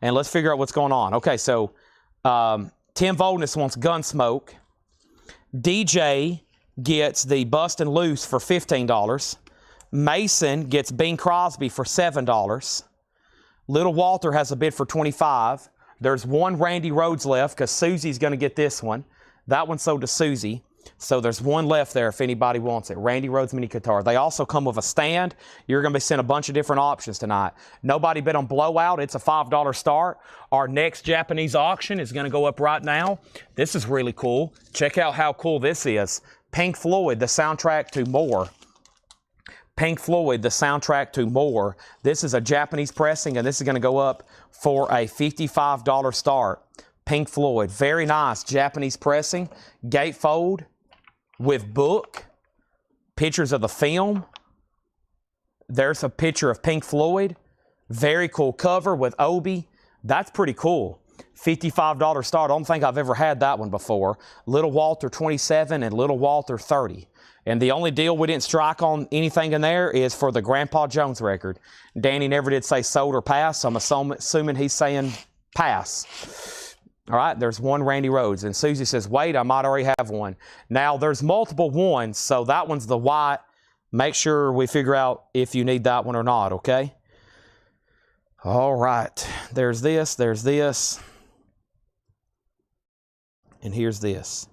And let's figure out what's going on. Okay, so Tim Voldness wants Gunsmoke. DJ gets the Bustin' Loose for $15. Mason gets Bing Crosby for $7. Little Walter has a bid for $25. There's 1 Randy Rhoads left because Susie's going to get this one. That one sold to Susie. So there's 1 left there if anybody wants it. Randy Rhoads mini guitar. They also come with a stand. You're going to be sent a bunch of different options tonight. Nobody bid on Blowout. It's a $5 start. Our next Japanese auction is going to go up right now. This is really cool. Check out how cool this is. Pink Floyd, the soundtrack to More. Pink Floyd, the soundtrack to More. This is a Japanese pressing, and this is going to go up for a $55 start. Pink Floyd, very nice Japanese pressing. Gatefold with book. Pictures of the film. There's a picture of Pink Floyd. Very cool cover with Obi. That's pretty cool. $55 start. I don't think I've ever had that one before. Little Walter 27 and Little Walter 30. And the only deal we didn't strike on anything in there is for the Grandpa Jones record. Danny never did say sold or pass, so I'm assuming he's saying pass. All right, there's one Randy Rhoads. And Susie says, wait, I might already have one. Now, there's multiple ones, so that one's the white. Make sure we figure out if you need that one or not, okay? All right, there's this, and here's this.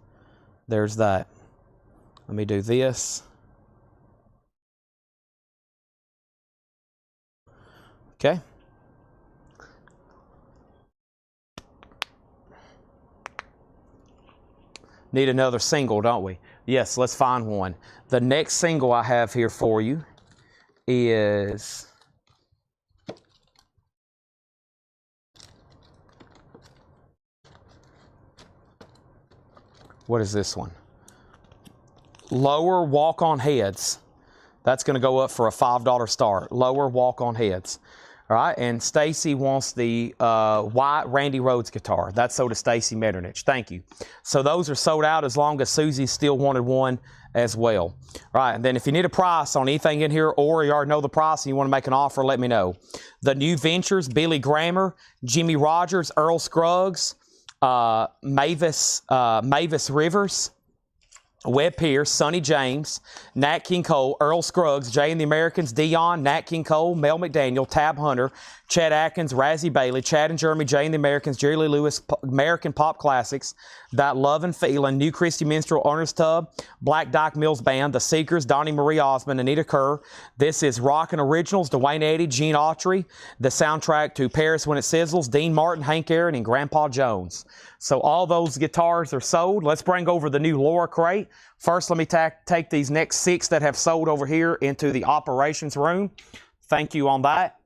There's that. Let me do this. Okay. Need another single, don't we? Yes, let's find one. The next single I have here for you is what is this one? Lower walk-on heads. That's going to go up for a $5 start. Lower walk-on heads. All right, and Stacy wants the white Randy Rhoads guitar. That's sold to Stacy Metternich. Thank you. So those are sold out as long as Susie still wanted one as well. All right, and then if you need a price on anything in here or you already know the price and you want to make an offer, let me know. The New Ventures, Billy Grammer, Jimmy Rogers, Earl Scruggs, Mavis Rivers, Webb Pierce, Sonny James, Nat King Cole, Earl Scruggs, Jay and the Americans, Dion, Nat King Cole, Mel McDaniel, Tab Hunter, Chad Atkins, Razzie Bailey, Chad and Jeremy, Jay and the Americans, Jerry Lee Lewis, American Pop Classics, That Love and Feeling, New Christy Minstrel, Ernest Tubb, Black Dyke Mills Band, The Seekers, Donnie Marie Osmond, Anita Kerr. This is Rockin' Originals, Dwayne Eddy, Gene Autry, the soundtrack to Paris When It Sizzles, Dean Martin, Hank Aaron, and Grandpa Jones. So all those guitars are sold. Let's bring over the new Laura crate. First, let me take these next 6 that have sold over here into the operations room. Thank you on that.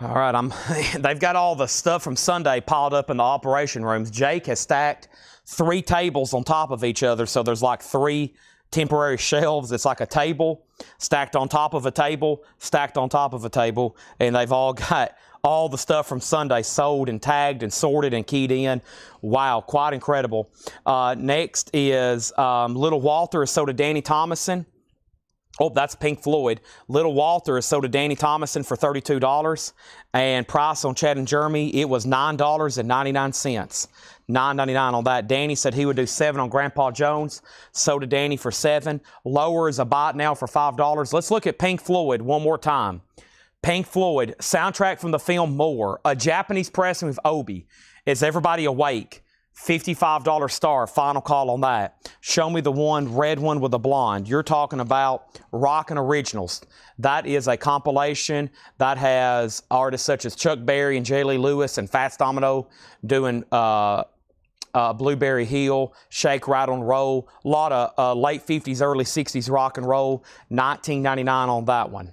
All right, they've got all the stuff from Sunday piled up in the operation rooms. Jake has stacked 3 tables on top of each other, so there's like 3 temporary shelves. It's like a table stacked on top of a table, stacked on top of a table, and they've all got all the stuff from Sunday sold and tagged and sorted and keyed in. Wow, quite incredible. Next is Little Walter is sold to Danny Thomason. Oh, that's Pink Floyd. Little Walter is sold to Danny Thomason for $32. And price on Chad and Jeremy, it was $9.99. $9.99 on that. Danny said he would do 7 on Grandpa Jones. Sold to Danny for 7. Lower is a bot now for $5. Let's look at Pink Floyd one more time. Pink Floyd, soundtrack from the film More. A Japanese pressing with Obi. Is Everybody Awake? $55 star, final call on that. Show me the one, red one with the blonde. You're talking about Rockin' Originals. That is a compilation that has artists such as Chuck Berry and Jerry Lee Lewis and Fats Domino doing Blueberry Hill, Shake, Rattle, and Roll. A lot of late 50s, early 60s rock and roll. $19.99 on that one.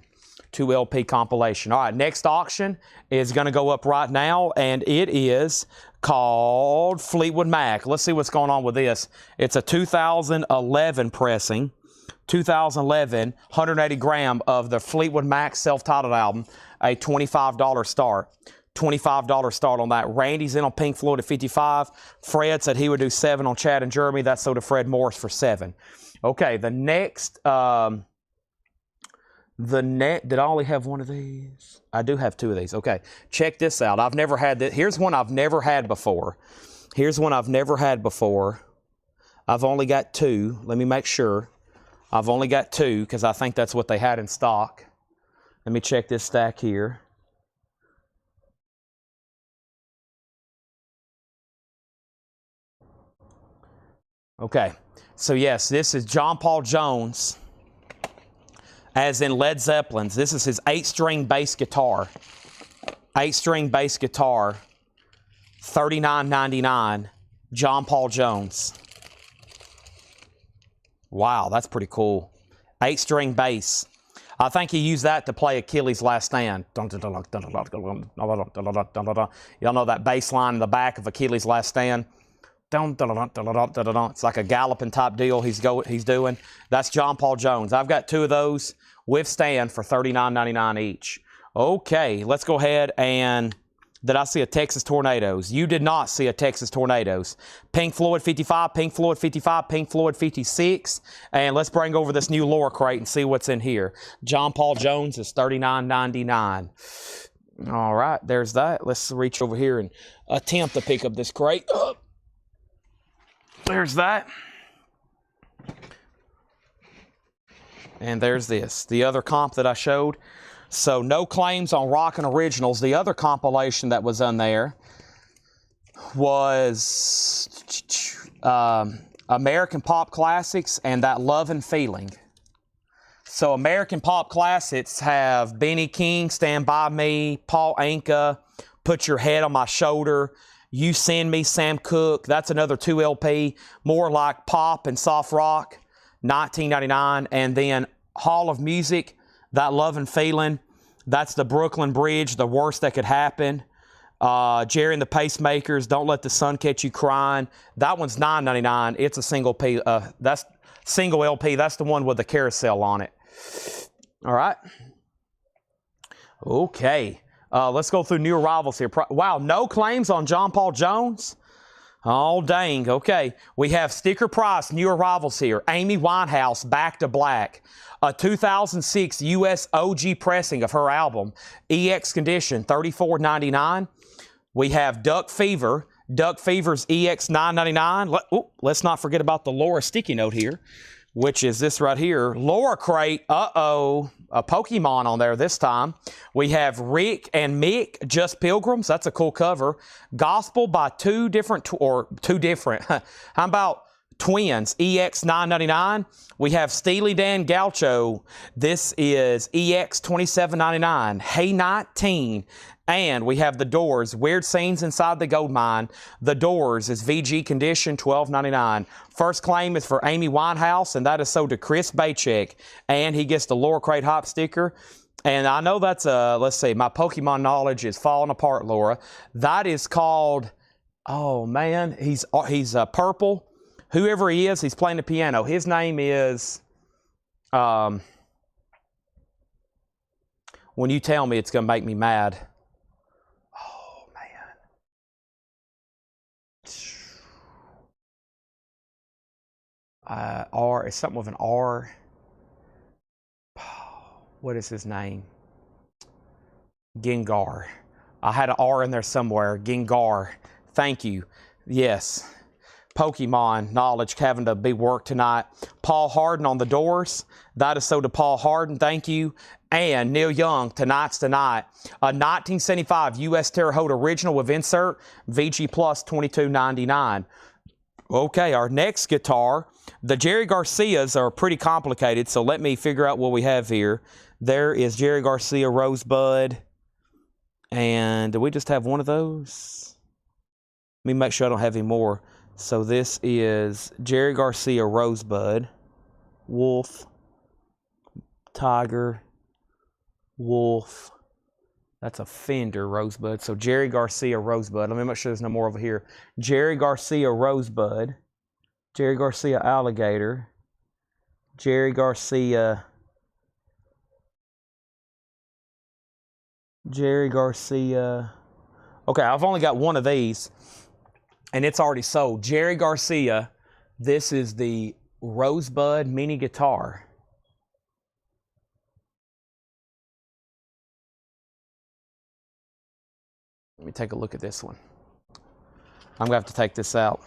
2 LP compilation. All right, next auction is going to go up right now, and it is called Fleetwood Mac. Let's see what's going on with this. It's a 2011 pressing. 2011, 180 gram of the Fleetwood Mac self-titled album, a $25 start. $25 start on that. Randy's in on Pink Floyd at $55. Fred said he would do 7 on Chad and Jeremy. That's sold to Fred Morris for 7. Okay, the next... did I only have one of these? I do have 2 of these. Okay, check this out. I've never had this. Here's one I've never had before. Here's one I've never had before. I've only got 2. Let me make sure. I've only got 2 because I think that's what they had in stock. Let me check this stack here. Okay, so yes, this is John Paul Jones. As in Led Zeppelin's. This is his 8-string bass guitar. 8-string bass guitar. $39.99. John Paul Jones. Wow, that's pretty cool. 8-string bass. I think he used that to play Achilles' Last Stand. Y'all know that bass line in the back of Achilles' Last Stand? It's like a galloping type deal he's doing. That's John Paul Jones. I've got 2 of those with stand for $39.99 each. Okay, let's go ahead and Did I see a Texas Tornadoes? You did not see a Texas Tornadoes. Pink Floyd 55, Pink Floyd 55, Pink Floyd 56. And let's bring over this new Laura crate and see what's in here. John Paul Jones is $39.99. All right, there's that. Let's reach over here and attempt to pick up this crate. There's that. And there's this, the other comp that I showed. So no claims on Rockin' Originals. The other compilation that was on there was American Pop Classics and That Lovin' Feeling. So American Pop Classics have Benny King, Stand By Me, Paul Anka, Put Your Head on My Shoulder, You Send Me, Sam Cooke. That's another 2 LP, more like pop and soft rock, $19.99. And then Hall of Music, That Lovin' Feeling. That's the Brooklyn Bridge, The Worst That Could Happen. Jerry and the Pacemakers, Don't Let the Sun Catch You Crying. That one's $9.99. It's a single P. That's single LP. That's the one with the carousel on it. All right. Okay. Let's go through new arrivals here. Wow, no claims on John Paul Jones? Oh, dang. Okay. We have sticker price, new arrivals here. Amy Winehouse, Back to Black. A 2006 U.S. OG pressing of her album, EX Condition, $34.99. We have Duck Fever. Duck Fever's EX $9.99. Let's not forget about the Laura sticky note here, which is this right here. Laura crate, a Pokemon on there this time. We have Rick and Mick, Just Pilgrims. That's a cool cover. Gospel by two different. How about Twins, EX $9.99. We have Steely Dan Gaucho. This is EX $27.99. Hey 19. And we have The Doors, Weird Scenes Inside the Gold Mine. The Doors is VG Condition, $12.99. First claim is for Amy Winehouse, and that is sold to Chris Baycheck. And he gets the Laura Crate Hop sticker. And I know that's let's see, my Pokemon knowledge is falling apart, Laura. That is called, oh man, he's purple. Whoever he is, he's playing the piano. His name is, when you tell me, it's going to make me mad. Oh, man. R, it's something with an R. What is his name? Gengar. I had an R in there somewhere. Gengar. Thank you. Yes. Pokemon knowledge having to be worked tonight. Paul Harden on The Doors. That is so to Paul Harden. Thank you. And Neil Young, Tonight's Tonight. A 1975 U.S. Terre Haute original with insert. VG Plus $22.99. Okay, our next guitar. The Jerry Garcias are pretty complicated, so let me figure out what we have here. There is Jerry Garcia Rosebud. And do we just have one of those? Let me make sure I don't have any more. So this is Jerry Garcia Rosebud, Wolf, Tiger, Wolf. That's a Fender Rosebud. So Jerry Garcia Rosebud. Let me make sure there's no more over here. Jerry Garcia Rosebud, Jerry Garcia Alligator, Jerry Garcia, Okay, I've only got one of these. And it's already sold. Jerry Garcia, this is the Rosebud mini guitar. Let me take a look at this one. I'm going to have to take this out.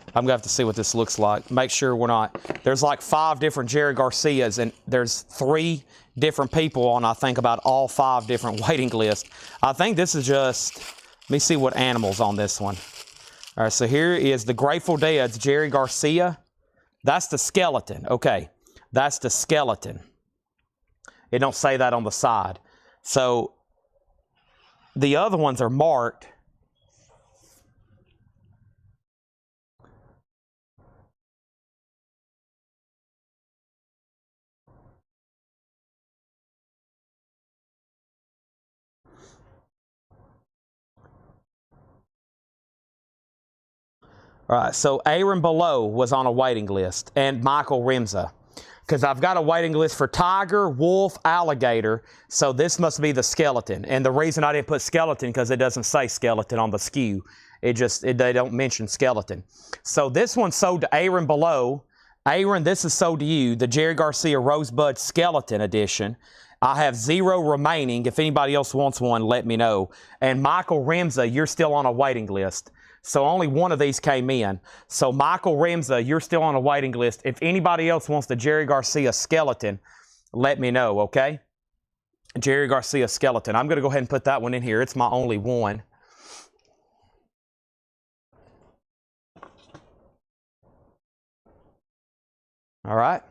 I'm going to have to see what this looks like. Make sure we're not. There's like 5 different Jerry Garcias, and there's 3 different people on, I think, about all 5 different waiting lists. I think this is just. Let me see what animal's on this one. All right, so here is the Grateful Dead's Jerry Garcia. That's the skeleton. Okay, that's the skeleton. It don't say that on the side. So the other ones are marked. All right, so Aaron Below was on a waiting list, and Michael Remza. because I've got a waiting list for tiger, wolf, alligator. So this must be the skeleton. And the reason I didn't put skeleton because it doesn't say skeleton on the SKU. They don't mention skeleton. So this one's sold to Aaron below. Aaron, this is sold to you, the Jerry Garcia Rosebud Skeleton Edition. I have 0 remaining. If anybody else wants one, let me know. And Michael Remza, you're still on a waiting list. So only one of these came in. So Michael Remza, you're still on a waiting list. If anybody else wants the Jerry Garcia Skeleton, let me know, okay? Jerry Garcia Skeleton. I'm going to go ahead and put that one in here. It's my only one. All right.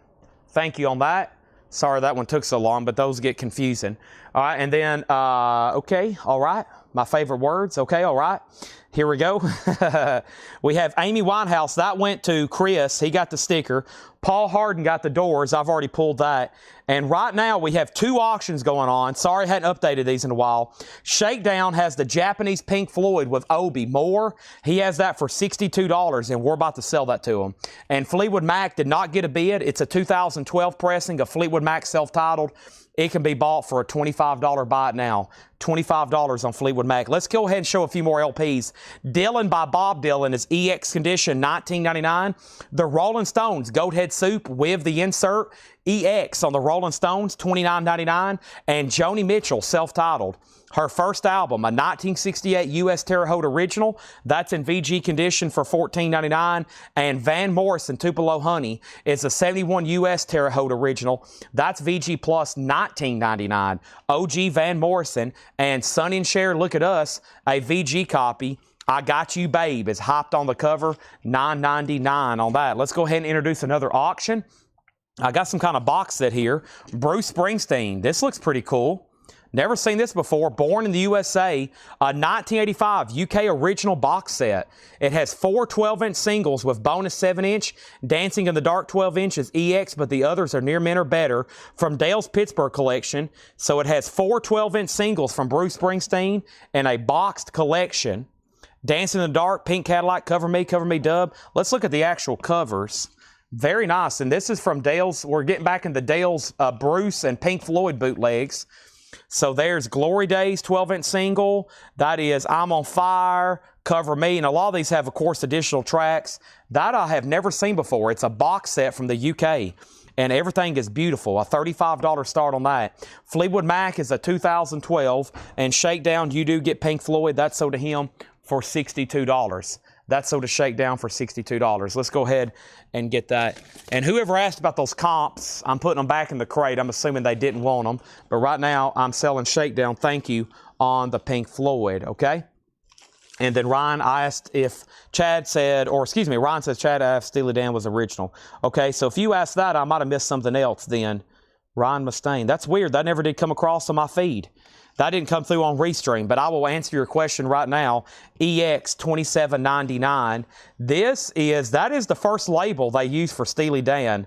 Thank you on that. Sorry that one took so long, but those get confusing. All right, and then, okay, all right. My favorite words, okay, all right. Here we go. We have Amy Winehouse. That went to Chris. He got the sticker. Paul Harden got the doors. I've already pulled that. And right now we have 2 auctions going on. Sorry I hadn't updated these in a while. Shakedown has the Japanese Pink Floyd with Obi Moore. He has that for $62, and we're about to sell that to him. And Fleetwood Mac did not get a bid. It's a 2012 pressing of Fleetwood Mac self-titled. It can be bought for a $25 buy it now. $25 on Fleetwood Mac. Let's go ahead and show a few more LPs. Dylan by Bob Dylan is EX condition, $19.99. The Rolling Stones, Goathead Soup with the insert, EX on the Rolling Stones, $29.99. And Joni Mitchell, self-titled. Her first album, a 1968 U.S. Terre Haute original. That's in VG condition for $14.99. And Van Morrison, Tupelo Honey, is a 71 U.S. Terre Haute original. That's VG plus $19.99. OG Van Morrison and Sonny and Cher, Look at Us, a VG copy. I Got You Babe is hopped on the cover, $9.99 on that. Let's go ahead and introduce another auction. I got some kind of box set here. Bruce Springsteen. This looks pretty cool. Never seen this before. Born in the USA, a 1985 UK original box set. It has 4 12-inch singles with bonus 7-inch. Dancing in the Dark 12 inches EX, but the others are near mint or better from Dale's Pittsburgh collection. So it has 4 12-inch singles from Bruce Springsteen and a boxed collection. Dancing in the Dark, Pink Cadillac, Cover Me Dub. Let's look at the actual covers. Very nice. And this is from Dale's. We're getting back into Dale's Bruce and Pink Floyd bootlegs. So there's Glory Days 12-inch single. That is I'm on Fire, Cover Me. And a lot of these have, of course, additional tracks. That I have never seen before. It's a box set from the UK. And everything is beautiful. A $35 start on that. Fleetwood Mac is a 2012. And Shakedown, you do get Pink Floyd. That's sold to him for $62. That's sold to Shakedown for $62. Let's go ahead and get that. And whoever asked about those comps, I'm putting them back in the crate. I'm assuming they didn't want them. But right now, I'm selling Shakedown, thank you, on the Pink Floyd, okay? And then Ryan asked if Chad said, or excuse me, Ryan says Chad asked Steely Dan was original. Okay, so if you asked that, I might have missed something else then. Ryan Mustaine. That's weird. That never did come across on my feed. That didn't come through on Restream, but I will answer your question right now. EX 2799. That is the first label they use for Steely Dan.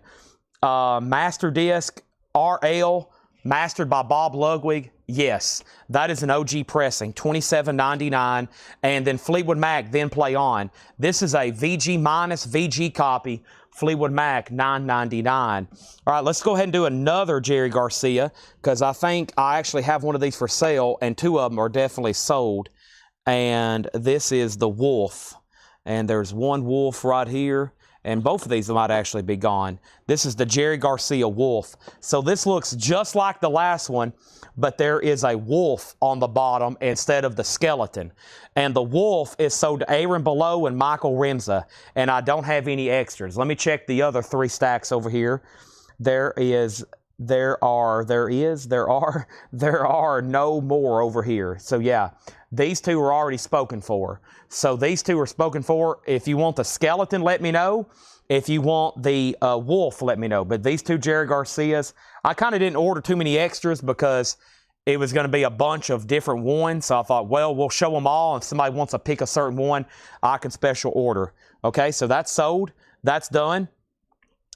Master Disc RL, mastered by Bob Ludwig. Yes, that is an OG pressing, $27.99. And then Fleetwood Mac, Then Play On. This is a VG minus VG copy. Fleetwood Mac, $9.99. All right, let's go ahead and do another Jerry Garcia, because I think I actually have one of these for sale, and 2 of them are definitely sold. And this is the Wolf. And there's one Wolf right here, and both of these might actually be gone. This is the Jerry Garcia Wolf. So this looks just like the last one, but there is a wolf on the bottom instead of the skeleton. And the wolf is sold to Aaron Below and Michael Remza, and I don't have any extras. Let me check the other 3 stacks over here. There are no more over here. So yeah, these 2 are already spoken for. So these 2 are spoken for. If you want the skeleton, let me know. If you want the wolf, let me know. But these 2 Jerry Garcias, I kind of didn't order too many extras because it was going to be a bunch of different ones. So I thought, well, we'll show them all. If somebody wants to pick a certain one, I can special order. Okay, so that's sold. That's done.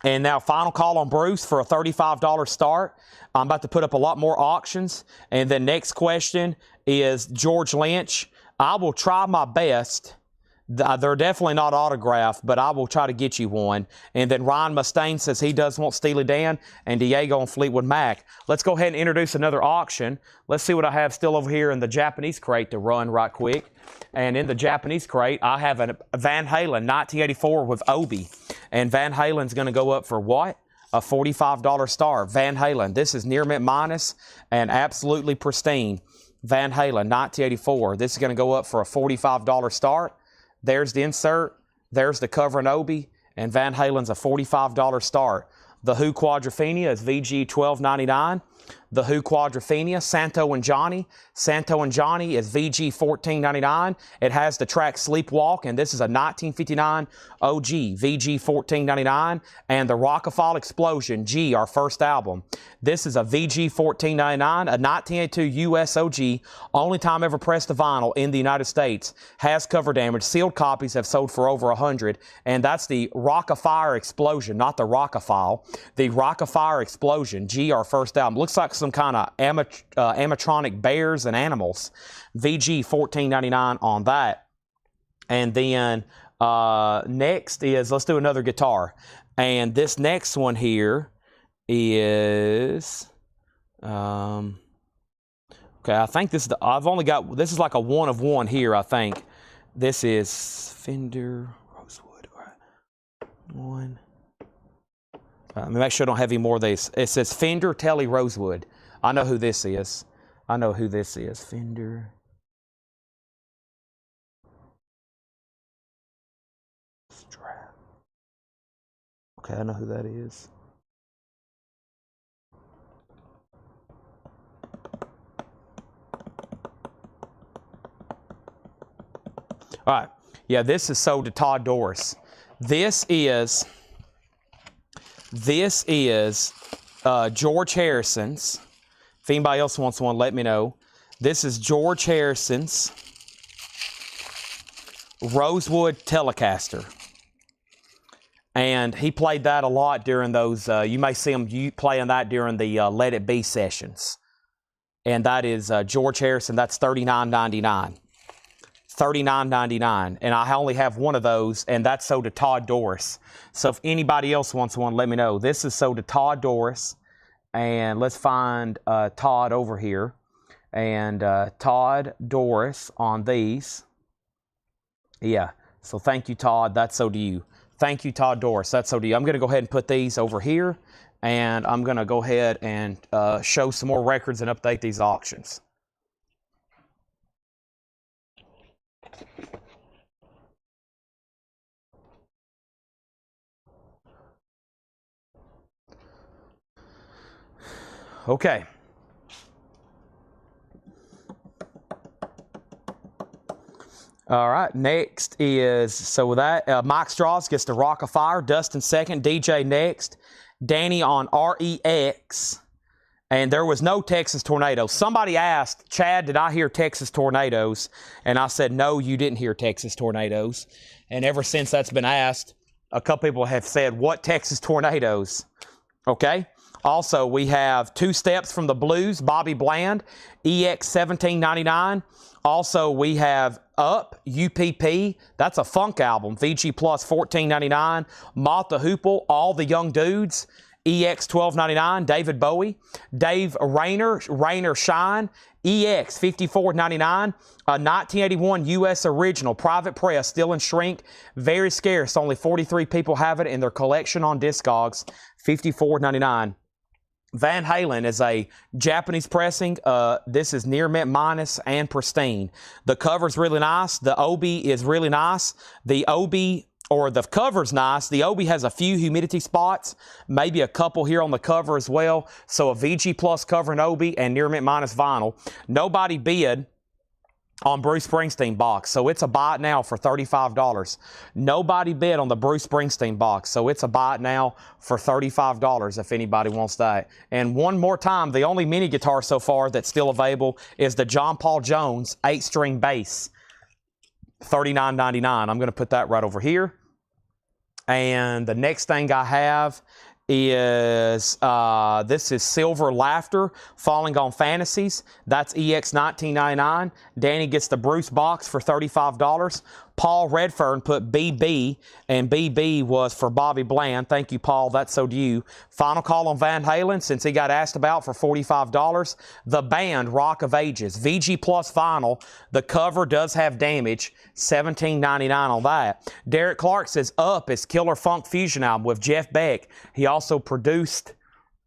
And now final call on Bruce for a $35 start. I'm about to put up a lot more auctions. And then next question is George Lynch. I will try my best They're definitely not autographed, but I will try to get you one. And then Ryan Mustaine says he does want Steely Dan and Diego and Fleetwood Mac. Let's go ahead and introduce another auction. Let's see what I have still over here in the Japanese crate to run right quick. And in the Japanese crate, I have a Van Halen 1984 with Obi. And Van Halen's going to go up for what? A $45 star. Van Halen. This is near mint minus and absolutely pristine. Van Halen 1984. This is going to go up for a $45 start. There's the insert, there's the cover and Obi, and Van Halen's a $45 start. The Who Quadrophenia is VG $12.99. The Who Quadrophenia, Santo and Johnny. Santo and Johnny is VG $14.99. It has the track Sleepwalk, and this is a 1959 OG, VG $14.99. And the Rockafall Explosion, G, our first album. This is a VG $14.99, a 1982 US OG, only time ever pressed to vinyl in the United States. Has cover damage. Sealed copies have sold for over 100, and that's the Rockafire Explosion, not the Rockafall. The Rockafire Explosion, G, our first album. Looks like some kind of animatronic bears and animals. VG $14.99 on that. And then next is, let's do another guitar. And this next one here is, okay, I think this is the, I've only got, this is like a one of one here, I think. This is Fender Rosewood. All right. One. Let me make sure I don't have any more of these. It says Fender Tele Rosewood. I know who this is. I know who this is. Fender. Strat. Okay, I know who that is. All right. Yeah, this is sold to Todd Doris. This is George Harrison's. If anybody else wants one, let me know. This is George Harrison's Rosewood Telecaster. And he played that a lot during those, you may see him playing that during the Let It Be sessions. And that is George Harrison, that's $39.99. $39.99, and I only have one of those, and that's sold to Todd Doris. So if anybody else wants one, let me know. This is sold to Todd Doris, and let's find Todd over here. And Todd Doris on these. Yeah, so thank you, Todd. That's sold to you. Thank you, Todd Doris. That's sold to you. I'm going to go ahead and put these over here, and I'm going to go ahead and show some more records and update these auctions. Okay. All right, next is, so with that, Mike Strauss gets the Rock of Fire, Dustin second, DJ next, Danny on REX, and there was no Texas Tornado. Somebody asked, Chad, did I hear Texas Tornadoes? And I said, no, you didn't hear Texas Tornadoes. And ever since that's been asked, a couple people have said, what Texas Tornadoes? Okay. Also, we have Two Steps from the Blues, Bobby Bland, EX $17.99. Also, we have Up, UPP. That's a funk album, VG Plus $14.99. Moth the Hoople, All the Young Dudes, EX $12.99. David Bowie. Dave Rayner, Rayner Shine, EX $54.99. A 1981 U.S. original, Private Press, still in shrink. Very scarce. Only 43 people have it in their collection on Discogs. $54.99. Van Halen is a Japanese pressing. This is near mint minus and pristine. The cover's really nice. The Obi is really nice. The Obi, or the cover's nice. The Obi has a few humidity spots, maybe a couple here on the cover as well. So a VG Plus cover and Obi and near mint minus vinyl. Nobody bid on Bruce Springsteen box, so it's a buy it now for $35. Nobody bid on the Bruce Springsteen box, so it's a buy it now for $35 if anybody wants that. And one more time, the only mini guitar so far that's still available is the John Paul Jones 8-string bass, $39.99. I'm going to put that right over here. And the next thing I have is this is Silver Laughter, Falling on Fantasies. That's EX $19.99. Danny gets the Bruce box for $35. Paul Redfern put BB, and BB was for Bobby Bland. Thank you, Paul. That's so to you. Final call on Van Halen, since he got asked about for $45. The band Rock of Ages, VG Plus vinyl. The cover does have damage. $17.99 on that. Derek Clark says Up is Killer Funk Fusion album with Jeff Beck. He also produced,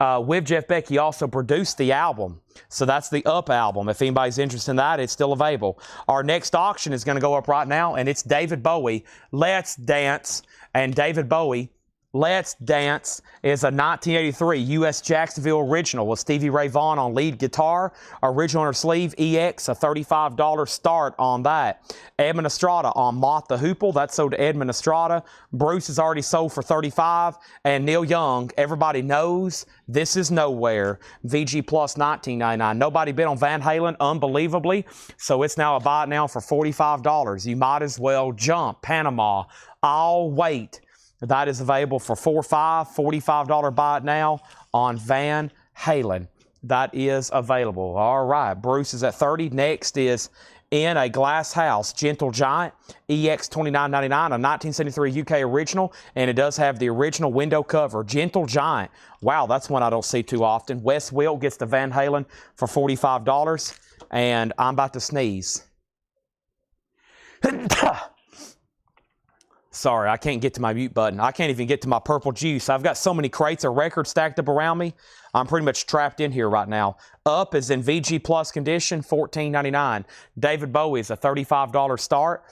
with Jeff Beck, he also produced the album. So that's the Up album. If anybody's interested in that, it's still available. Our next auction is going to go up right now, and it's David Bowie, Let's Dance. And David Bowie, Let's Dance is a 1983 U.S. Jacksonville original with Stevie Ray Vaughan on lead guitar. Original on her sleeve, EX, a $35 start on that. Edmund Estrada on Moth the Hoople. That's sold to Edmund Estrada. Bruce is already sold for $35. And Neil Young, everybody knows This Is Nowhere. VG Plus $19.99. Nobody bid on Van Halen, unbelievably. So it's now a buy it now for $45. You might as well jump. Panama, I'll wait. That is available for $45 buy it now on Van Halen. That is available. All right, Bruce is at 30. Next is In a Glass House, Gentle Giant, EX $29.99, a 1973 UK original, and it does have the original window cover. Gentle Giant. Wow, that's one I don't see too often. Wes Wilt gets the Van Halen for $45, and I'm about to sneeze. Sorry, I can't get to my mute button. I can't even get to my purple juice. I've got so many crates of records stacked up around me. I'm pretty much trapped in here right now. Up is in VG Plus condition, $14.99. David Bowie is a $35 start.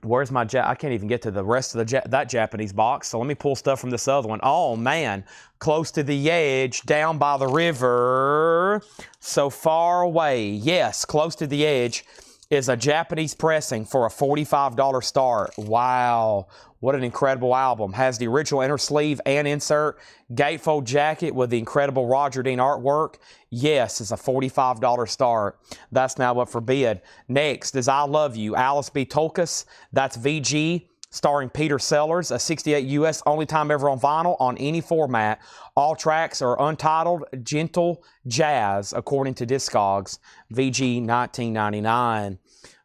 Where's my I can't even get to the rest of that Japanese box. So let me pull stuff from this other one. Oh, man. Close to the edge, down by the river. So far away. Yes, Close to the Edge is a Japanese pressing for a $45 start. Wow, what an incredible album. Has the original inner sleeve and insert. Gatefold jacket with the incredible Roger Dean artwork. Yes, it's a $45 start. That's now up for bid. Next is I Love You, Alice B. Toklas. That's VG, starring Peter Sellers, a 68 US, only time ever on vinyl on any format. All tracks are untitled, gentle jazz, according to Discogs. VG $19.99.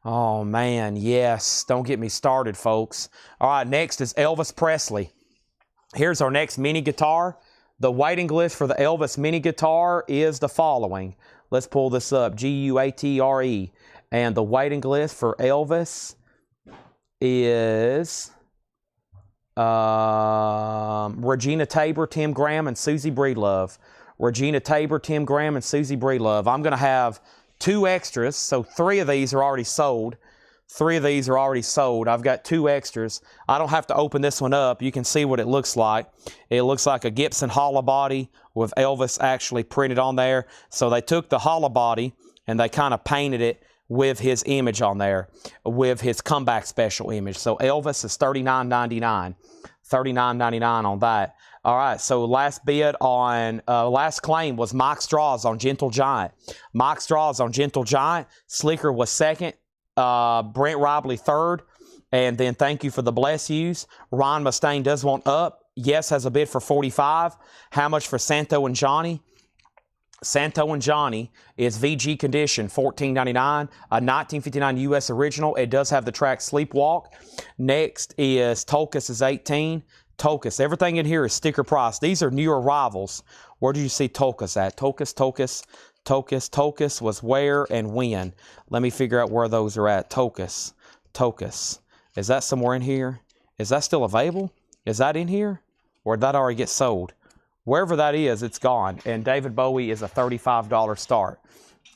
Oh, man, yes. Don't get me started, folks. All right, next is Elvis Presley. Here's our next mini guitar. The waiting list for the Elvis mini guitar is the following. Let's pull this up, G-U-A-T-R-E. And the waiting list for Elvis is Regina Tabor, Tim Graham, and Susie Breedlove. Regina Tabor, Tim Graham, and Susie Breedlove. I'm going to have 2 extras, so 3 of these are already sold. 3 of these are already sold. I've got 2 extras. I don't have to open this one up. You can see what it looks like. It looks like a Gibson hollow body with Elvis actually printed on there. So they took the hollow body and they kind of painted it with his image on there, with his comeback special image. So Elvis is $39.99. $39.99 on that. All right, so last bid on, last claim was Mike Straws on Gentle Giant. Mike Straws on Gentle Giant. Slicker was second. Brent Robley third. And then thank you for the bless yous. Ron Mustaine does want Up. Yes has a bid for $45. How much for Santo and Johnny? Santo and Johnny is VG condition, $14.99, a 1959 U.S. original. It does have the track Sleepwalk. Next is Toklas is $18. Toklas, everything in here is sticker price. These are new arrivals. Where do you see Toklas at? Toklas was where and when. Let me figure out where those are at. Toklas. Is that somewhere in here? Is that still available? Is that in here? Or did that already get sold? Wherever that is, it's gone. And David Bowie is a $35 start.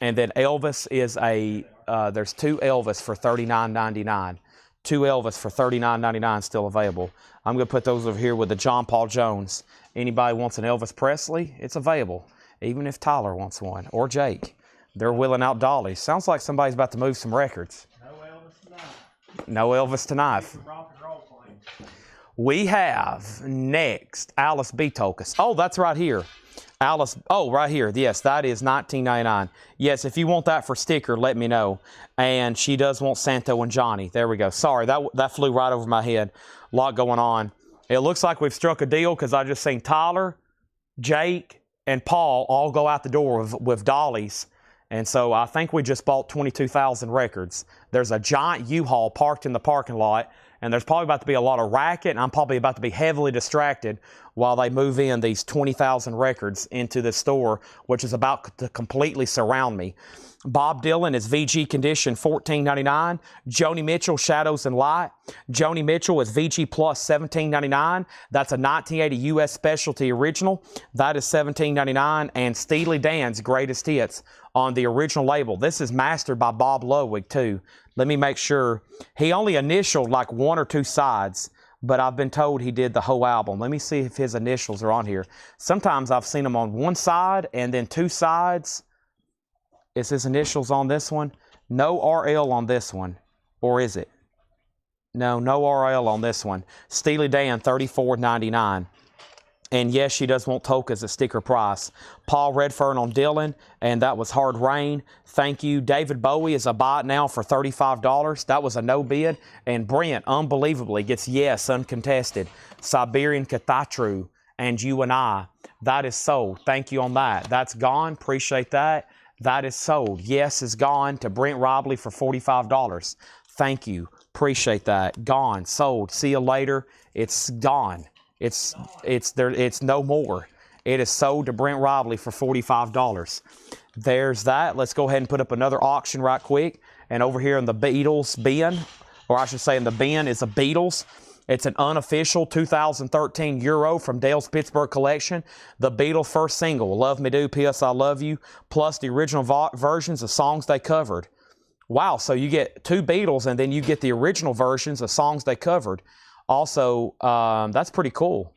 And then Elvis is there's 2 Elvis for $39.99. 2 Elvis for $39.99 still available. I'm going to put those over here with the John Paul Jones. Anybody wants an Elvis Presley? It's available. Even if Tyler wants one, or Jake. They're wheeling out dollies. Sounds like somebody's about to move some records. No Elvis tonight. No Elvis tonight. Rock and roll playing. We have next Alice B. Toklas. Oh, that's right here. Alice, oh, right here. Yes, that is $19.99. Yes, if you want that for sticker, let me know. And she does want Santo and Johnny. There we go. Sorry, that flew right over my head. A lot going on. It looks like we've struck a deal because I just seen Tyler, Jake, and Paul all go out the door with dollies. And so I think we just bought 22,000 records. There's a giant U-Haul parked in the parking lot, and there's probably about to be a lot of racket, and I'm probably about to be heavily distracted while they move in these 20,000 records into the store, which is about to completely surround me. Bob Dylan is VG Condition, $14.99. Joni Mitchell, Shadows and Light. Joni Mitchell is VG Plus, $17.99. That's a 1980 U.S. Specialty Original. That is $17.99. And Steely Dan's Greatest Hits on the original label. This is mastered by Bob Ludwig, too. Let me make sure. He only initialed like one or two sides, but I've been told he did the whole album. Let me see if his initials are on here. Sometimes I've seen them on one side and then two sides. Is his initials on this one? No RL on this one. Or is it? No RL on this one. Steely Dan, $34.99. And yes, she does want Tokas at sticker price. Paul Redfern on Dylan, and that was Hard Rain. Thank you. David Bowie is a buy it now for $35. That was a no bid. And Brent, unbelievably, gets yes, uncontested. Siberian Cathatru and You and I. That is sold. Thank you on that. That's gone. Appreciate that. That is sold. Yes is gone to Brent Robley for $45. Thank you. Appreciate that. Gone. Sold. See you later. It's gone. It's there. It's no more. It is sold to Brent Robley for $45. There's that. Let's go ahead and put up another auction right quick. And over here in the Beatles bin, or I should say in the bin, is a Beatles. It's an unofficial 2013 Euro from Dale's Pittsburgh collection. The Beatles' first single, Love Me Do, P.S. I Love You, plus the original versions of songs they covered. Wow, so you get two Beatles and then you get the original versions of songs they covered. Also, that's pretty cool.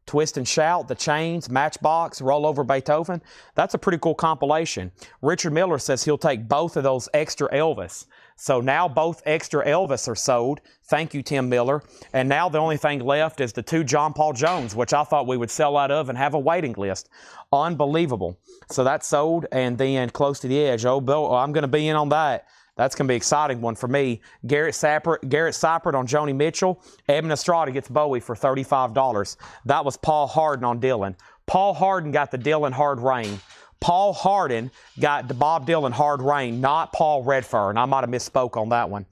Twist and Shout, The Chains, Matchbox, Roll Over Beethoven. That's a pretty cool compilation. Richard Miller says he'll take both of those extra Elvis. So now both extra Elvis are sold. Thank you, Tim Miller. And now the only thing left is the two John Paul Jones, which I thought we would sell out of and have a waiting list. Unbelievable. So that's sold. And then Close to the Edge. Oh, Bill, I'm going to be in on that. That's going to be an exciting one for me. Garrett Seifert on Joni Mitchell. Evan Estrada gets Bowie for $35. That was Paul Hardin on Dylan. Paul Hardin got the Dylan Hard Rain. Paul Hardin got the Bob Dylan Hard Rain, not Paul Redfern. I might have misspoke on that one.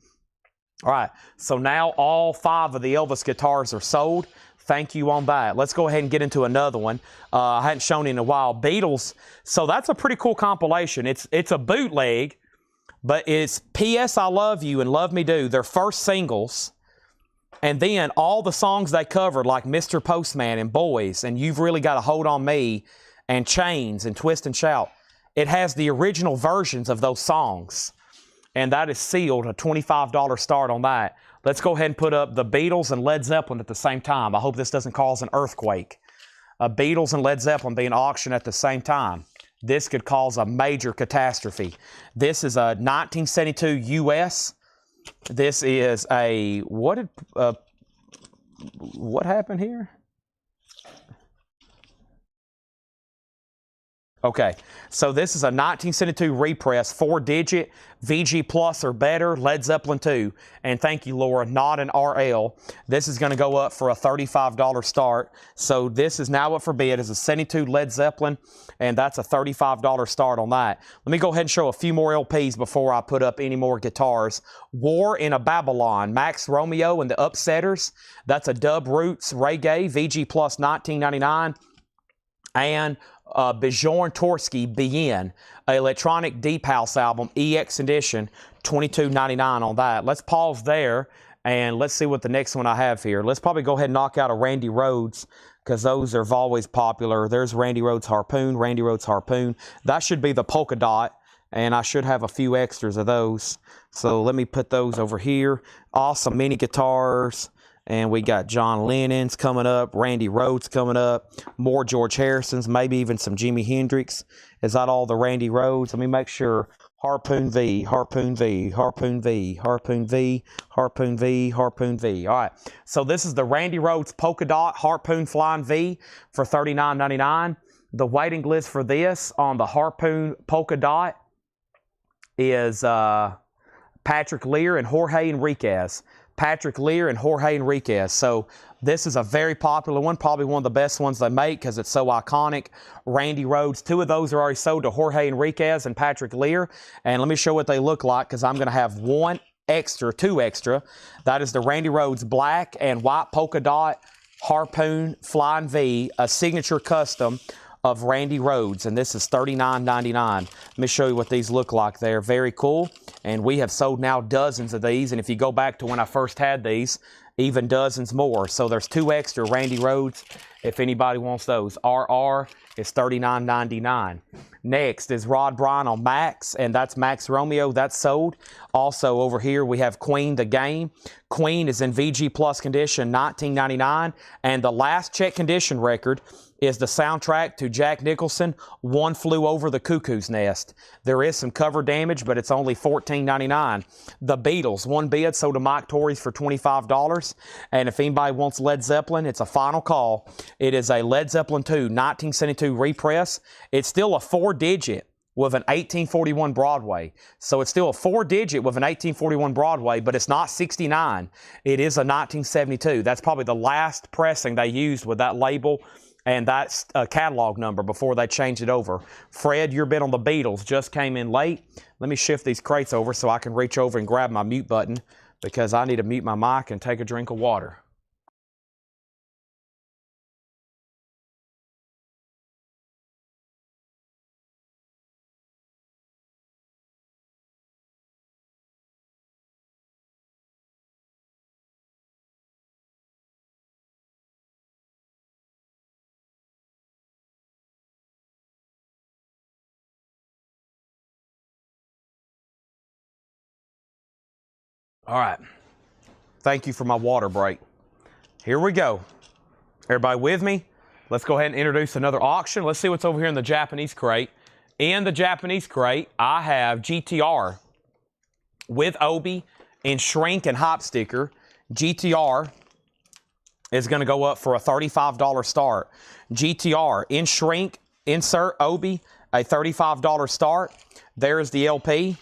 All right, so now all 5 of the Elvis guitars are sold. Thank you on that. Let's go ahead and get into another one. I hadn't shown in a while. Beatles. So that's a pretty cool compilation. It's a bootleg. But it's P.S. I Love You and Love Me Do, their first singles. And then all the songs they covered, like Mr. Postman and Boys, and You've Really Got a Hold on Me, and Chains, and Twist and Shout. It has the original versions of those songs. And that is sealed, a $25 start on that. Let's go ahead and put up the Beatles and Led Zeppelin at the same time. I hope this doesn't cause an earthquake. Beatles and Led Zeppelin being auctioned at the same time. This could cause a major catastrophe. This is a 1972 U.S. This is a, what happened here? Okay, so this is a 1972 repress, 4-digit, VG Plus or better, Led Zeppelin 2. And thank you, Laura, not an RL. This is going to go up for a $35 start. So this is now up for bid as a 72 Led Zeppelin, and that's a $35 start on that. Let me go ahead and show a few more LPs before I put up any more guitars. War in a Babylon, Max Romeo and the Upsetters. That's a Dub Roots Reggae, VG Plus 1999. And Bjorn Torsky, BN, electronic deep house album, EX edition, $22.99 on that. Let's pause there and let's see what the next one I have here. Let's probably go ahead and knock out a Randy Rhoads because those are always popular. There's Randy Rhoads Harpoon, Randy Rhoads Harpoon. That should be the polka dot, and I should have a few extras of those. So let me put those over here. Awesome mini guitars. And we got John Lennon's coming up, Randy Rhoads coming up, more George Harrison's, maybe even some Jimi Hendrix. Is that all the Randy Rhoads? Let me make sure. Harpoon V, Harpoon V, Harpoon V, Harpoon V, Harpoon V, Harpoon V. All right, so this is the Randy Rhoads Polka Dot Harpoon Flying V for $39.99. The waiting list for this on the Harpoon Polka Dot is Patrick Lear and Jorge Enriquez. Patrick Lear, and Jorge Enriquez. So this is a very popular one, probably one of the best ones they make because it's so iconic. Randy Rhoads, 2 of those are already sold to Jorge Enriquez and Patrick Lear. And let me show what they look like because I'm going to have 2 extra. That is the Randy Rhoads black and white polka dot Harpoon Flying V, a signature custom of Randy Rhoads, and this is $39.99. Let me show you what these look like. They're very cool, and we have sold now dozens of these, and if you go back to when I first had these, even dozens more. So there's 2 extra Randy Rhoads if anybody wants those. RR is $39.99. Next is Rod Bryan on Max, and that's Max Romeo. That's sold. Also over here we have Queen the Game. Queen is in VG Plus condition, $19.99, and the last check condition record is the soundtrack to Jack Nicholson, One Flew Over the Cuckoo's Nest. There is some cover damage, but it's only $14.99. The Beatles, 1 bid, sold to Mike Torres for $25. And if anybody wants Led Zeppelin, it's a final call. It is a Led Zeppelin 2 1972 repress. It's still a 4-digit with an 1841 Broadway. So it's still a 4-digit with an 1841 Broadway, but it's not 69. It is a 1972. That's probably the last pressing they used with that label, and that's a catalog number before they changed it over. Fred, your bid on the Beatles just came in late. Let me shift these crates over so I can reach over and grab my mute button because I need to mute my mic and take a drink of water. All right. Thank you for my water break. Here we go. Everybody with me? Let's go ahead and introduce another auction. Let's see what's over here in the Japanese crate. In the Japanese crate, I have GTR with Obi in shrink and hop sticker. GTR is going to go up for a $35 start. GTR in shrink, insert Obi, a $35 start. There's the LP.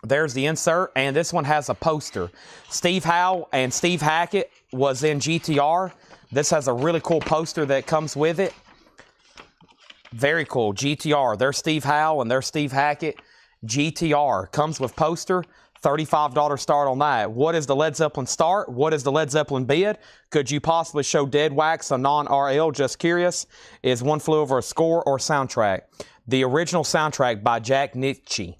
There's the insert, and this one has a poster. Steve Howe and Steve Hackett was in GTR. This has a really cool poster that comes with it. Very cool. GTR. There's Steve Howe and there's Steve Hackett. GTR. Comes with poster. $35 start on that. What is the Led Zeppelin start? What is the Led Zeppelin bid? Could you possibly show Dead Wax, a non-RL? Just curious. Is One Flew Over a score or soundtrack? The original soundtrack by Jack Nitzsche.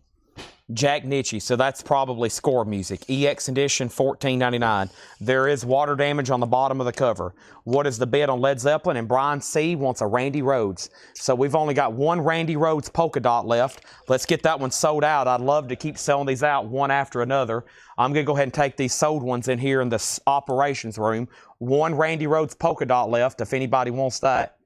Jack Nitzsche, so that's probably score music. EX edition, $14.99. There is water damage on the bottom of the cover. What is the bid on Led Zeppelin? And Brian C. wants a Randy Rhoads. So we've only got 1 Randy Rhoads polka dot left. Let's get that one sold out. I'd love to keep selling these out one after another. I'm going to go ahead and take these sold ones in here in the operations room. 1 Randy Rhoads polka dot left if anybody wants that.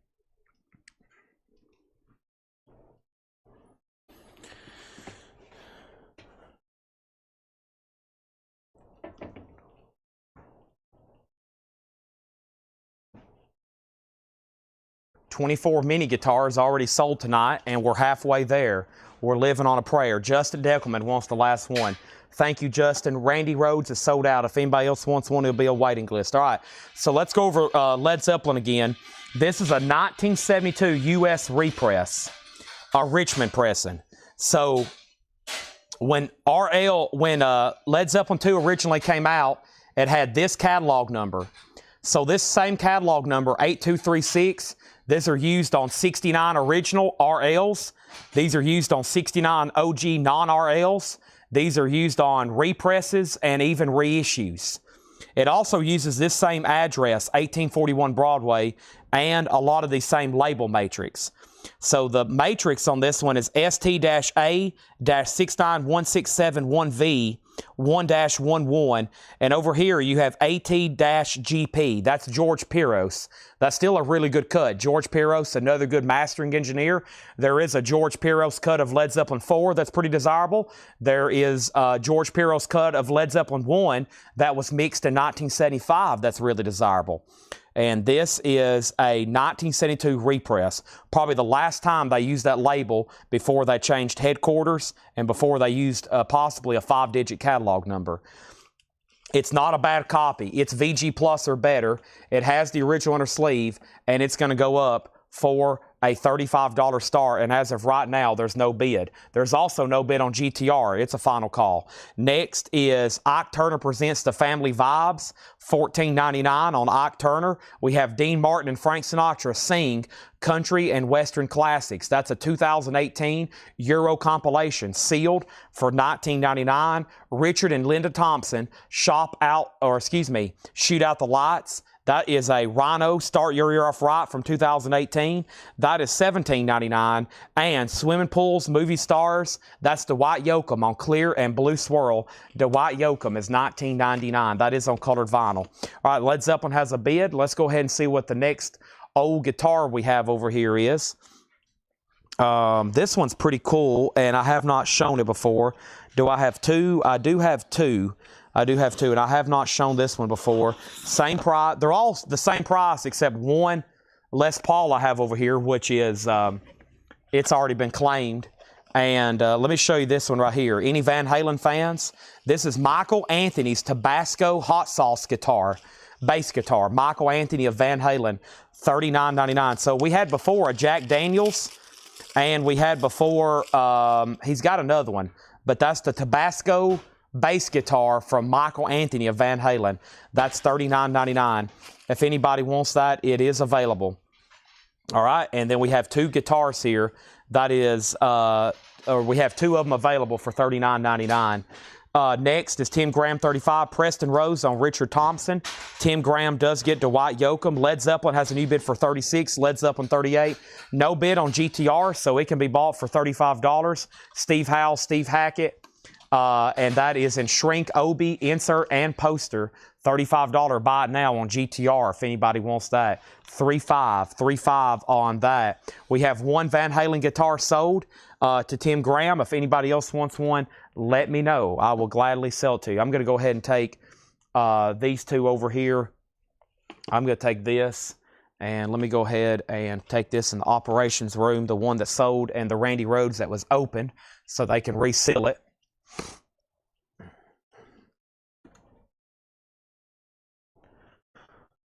$24 mini guitars already sold tonight, and we're halfway there. We're living on a prayer. Justin Deckelman wants the last one. Thank you, Justin. Randy Rhoads is sold out. If anybody else wants one, it'll be a waiting list. All right, so let's go over Led Zeppelin again. This is a 1972 U.S. repress, a Richmond pressing. So when Led Zeppelin 2 originally came out, it had this catalog number. So this same catalog number, 8236, these are used on 69 original RLs. These are used on 69 OG non-RLs. These are used on represses and even reissues. It also uses this same address, 1841 Broadway, and a lot of the same label matrix. So the matrix on this one is ST-A-69167-1V 1-11, and over here you have AT-GP. That's George Piros. That's still a really good cut. George Piros, another good mastering engineer. There is a George Piros cut of Led Zeppelin 4 that's pretty desirable. There is a George Piros cut of Led Zeppelin 1 that was mixed in 1975 that's really desirable. And this is a 1972 repress. Probably the last time they used that label before they changed headquarters and before they used possibly a 5-digit catalog number. It's not a bad copy. It's VG Plus or better. It has the original inner sleeve, and it's going to go up for a $35 start, and as of right now, there's no bid. There's also no bid on GTR. It's a final call. Next is Ike Turner presents The Family Vibes, $14.99 on Ike Turner. We have Dean Martin and Frank Sinatra sing Country and Western Classics. That's a 2018 Euro compilation, sealed for $19.99. Richard and Linda Thompson Shoot Out the Lights. That is a Rhino Start Your Year Off Right from 2018. That is $17.99. And Swimming Pools, Movie Stars, that's Dwight Yoakam on Clear and Blue Swirl. Dwight Yoakam is $19.99. That is on colored vinyl. All right, Led Zeppelin has a bid. Let's go ahead and see what the next old guitar we have over here is. This one's pretty cool, and I have not shown it before. Do I have two? I do have two. And I have not shown this one before. Same price. They're all the same price except one Les Paul I have over here, which is, it's already been claimed. And let me show you this one right here. Any Van Halen fans? This is Michael Anthony's Tabasco Hot Sauce guitar, bass guitar. Michael Anthony of Van Halen, $39.99. So we had before a Jack Daniels, and we had before, he's got another one, but that's the Tabasco bass guitar from Michael Anthony of Van Halen. That's $39.99. If anybody wants that, it is available. All right, and then we have two guitars here. That is, we have two of them available for $39.99. Next is Tim Graham 35, Preston Rose on Richard Thompson. Tim Graham does get Dwight Yoakam. Led Zeppelin has a new bid for $36, Led Zeppelin $38. No bid on GTR, so it can be bought for $35. Steve Howe, Steve Hackett. And that is in shrink, Obi, insert, and poster. $35 buy it now on GTR if anybody wants that. $35 on that. We have one Van Halen guitar sold to Tim Graham. If anybody else wants one, let me know. I will gladly sell it to you. I'm going to go ahead and take these two over here. I'm going to take this. And let me go ahead and take this in the operations room, the one that sold, and the Randy Rhoads that was open, so they can reseal it.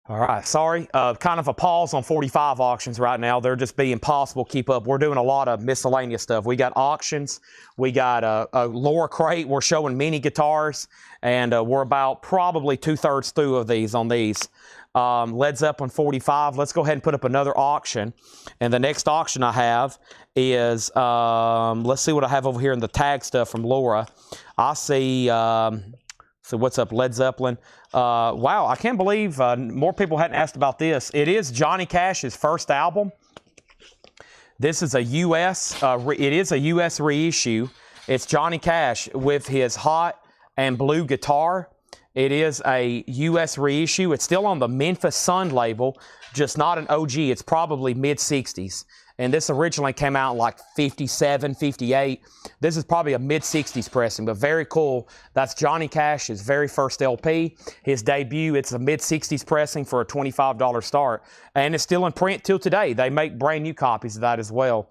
All right, sorry. Kind of a pause on 45 auctions right now. They're just being impossible to keep up. We're doing a lot of miscellaneous stuff. We got auctions. We got a Laura crate. We're showing mini guitars, and we're about probably 2/3 through of these on these. Led Zeppelin 45. Let's go ahead and put up another auction. And the next auction I have is, let's see what I have over here in the tag stuff from Laura. I see, so what's up, Led Zeppelin? Wow, I can't believe more people hadn't asked about this. It is Johnny Cash's first album. This is a it is a U.S. reissue. It's Johnny Cash with his hot and blue guitar. It is a U.S. reissue. It's still on the Memphis Sun label, just not an OG. It's probably mid-60s. And this originally came out in like 57, 58. This is probably a mid-60s pressing, but very cool. That's Johnny Cash's very first LP. His debut, it's a mid-60s pressing for a $25 start. And it's still in print till today. They make brand new copies of that as well.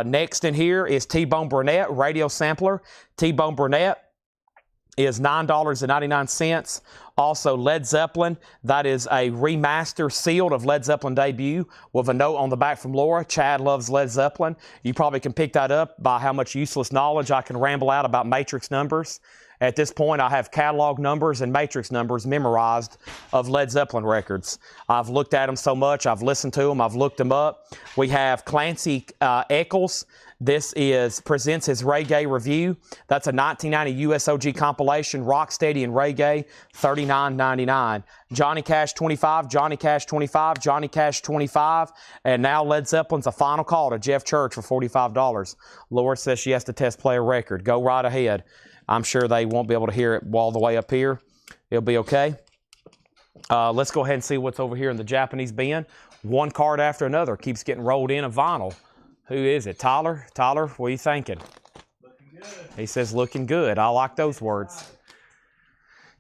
Next in here is T-Bone Burnett, Radio Sampler. T-Bone Burnett is $9.99. Also, Led Zeppelin, that is a remaster sealed of Led Zeppelin debut with a note on the back from Laura. Chad loves Led Zeppelin. You probably can pick that up by how much useless knowledge I can ramble out about matrix numbers. At this point, I have catalog numbers and matrix numbers memorized of Led Zeppelin records. I've looked at them so much. I've listened to them. I've looked them up. We have Clancy Eccles. This presents his reggae review. That's a 1990 USOG compilation, Rocksteady and Reggae, $39.99. Johnny Cash 25, Johnny Cash 25, Johnny Cash 25, and now Led Zeppelin's a final call to Jeff Church for $45. Laura says she has to test play a record. Go right ahead. I'm sure they won't be able to hear it all the way up here. It'll be okay. Let's go ahead and see what's over here in the Japanese bin. One card after another keeps getting rolled in of vinyl. Who is it? Tyler? Tyler, what are you thinking? Looking good. He says looking good. I like those words.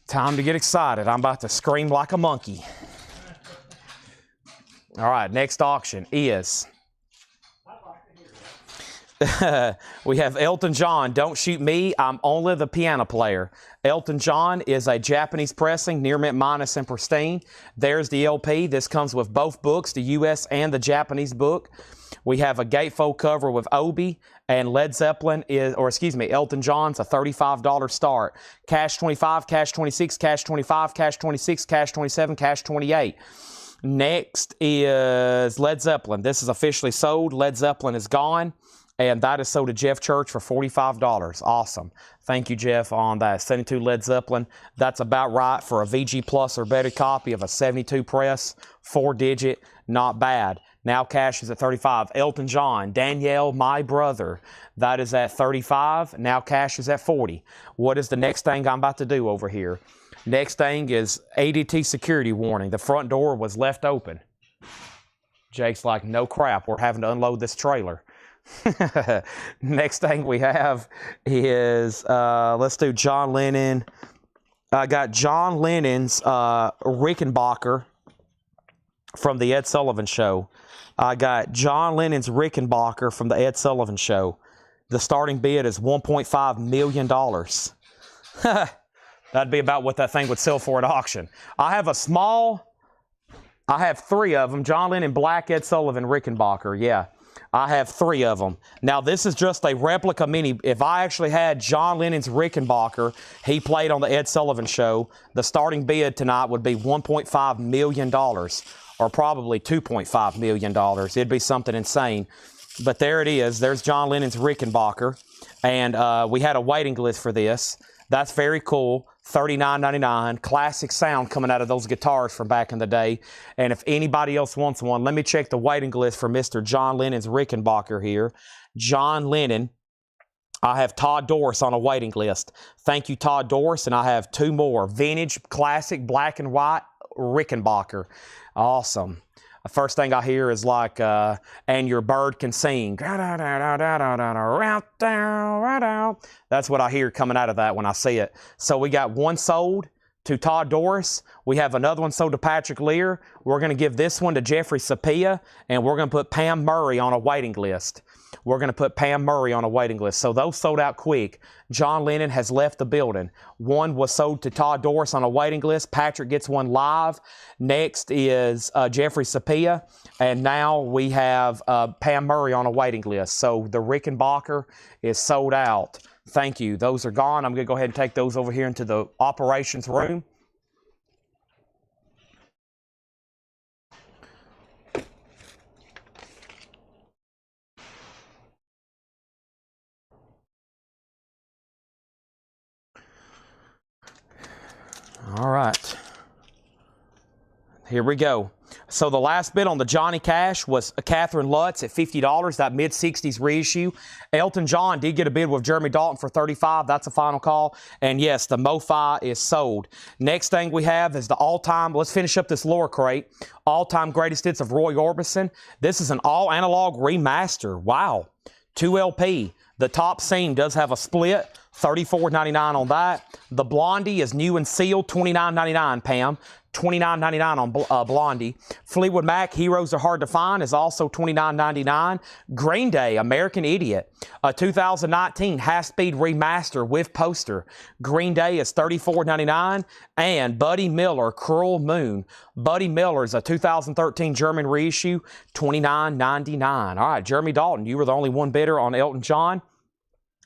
Time to get excited. I'm about to scream like a monkey. All right, next auction is... We have Elton John, Don't Shoot Me, I'm Only the Piano Player. Elton John is a Japanese pressing, near mint minus and pristine. There's the LP. This comes with both books, the U.S. and the Japanese book. We have a gatefold cover with Obi, and Led Zeppelin Elton John's a $35 start. Cash 25, cash 26, cash 25, cash 26, cash 27, cash 28. Next is Led Zeppelin. This is officially sold. Led Zeppelin is gone, and that is sold to Jeff Church for $45. Awesome. Thank you, Jeff, on that. 72 Led Zeppelin. That's about right for a VG Plus or better copy of a 72 press, 4-digit. Not bad. Now cash is at 35. Elton John, Danielle, My Brother. That is at 35. Now cash is at 40. What is the next thing I'm about to do over here? Next thing is ADT security warning. The front door was left open. Jake's like, no crap, we're having to unload this trailer. Next thing we have is, let's do John Lennon. I got John Lennon's Rickenbacker from the Ed Sullivan Show. I got John Lennon's Rickenbacker from the Ed Sullivan Show. The starting bid is $1.5 million. That'd be about what that thing would sell for at auction. I have three of them. John Lennon, Black, Ed Sullivan, Rickenbacker. Yeah, I have three of them. Now, this is just a replica mini. If I actually had John Lennon's Rickenbacker, he played on the Ed Sullivan Show, the starting bid tonight would be $1.5 million, or probably $2.5 million. It'd be something insane. But there it is. There's John Lennon's Rickenbacker. And we had a waiting list for this. That's very cool. $39.99. Classic sound coming out of those guitars from back in the day. And if anybody else wants one, let me check the waiting list for Mr. John Lennon's Rickenbacker here. John Lennon. I have Todd Doris on a waiting list. Thank you, Todd Doris. And I have two more. Vintage, classic, black and white Rickenbacker. Awesome. The first thing I hear is like, and your bird can sing. That's what I hear coming out of that when I see it. So we got one sold to Todd Doris. We have another one sold to Patrick Lear. We're going to give this one to Jeffrey Sapia, and we're going to put Pam Murray on a waiting list. We're going to put Pam Murray on a waiting list. So those sold out quick. John Lennon has left the building. One was sold to Todd Doris on a waiting list. Patrick gets one live. Next is Jeffrey Sapia. And now we have Pam Murray on a waiting list. So the Rickenbacker is sold out. Thank you. Those are gone. I'm going to go ahead and take those over here into the operations room. All right, here we go. So the last bid on the Johnny Cash was Catherine Lutz at $50, that mid-60s reissue. Elton John did get a bid with Jeremy Dalton for $35. That's a final call. And yes, the MoFi is sold. Next thing we have is the all-time, let's finish up this lower crate, all-time greatest hits of Roy Orbison. This is an all-analog remaster. Wow. 2 LP. The top scene does have a split. $34.99 on that. The Blondie is new and sealed, $29.99, Pam. $29.99 on Blondie. Fleetwood Mac, Heroes Are Hard to Find, is also $29.99. Green Day, American Idiot, a 2019 half-speed remaster with poster. Green Day is $34.99. And Buddy Miller, Cruel Moon. Buddy Miller is a 2013 German reissue, $29.99. All right, Jeremy Dalton, you were the only one bidder on Elton John.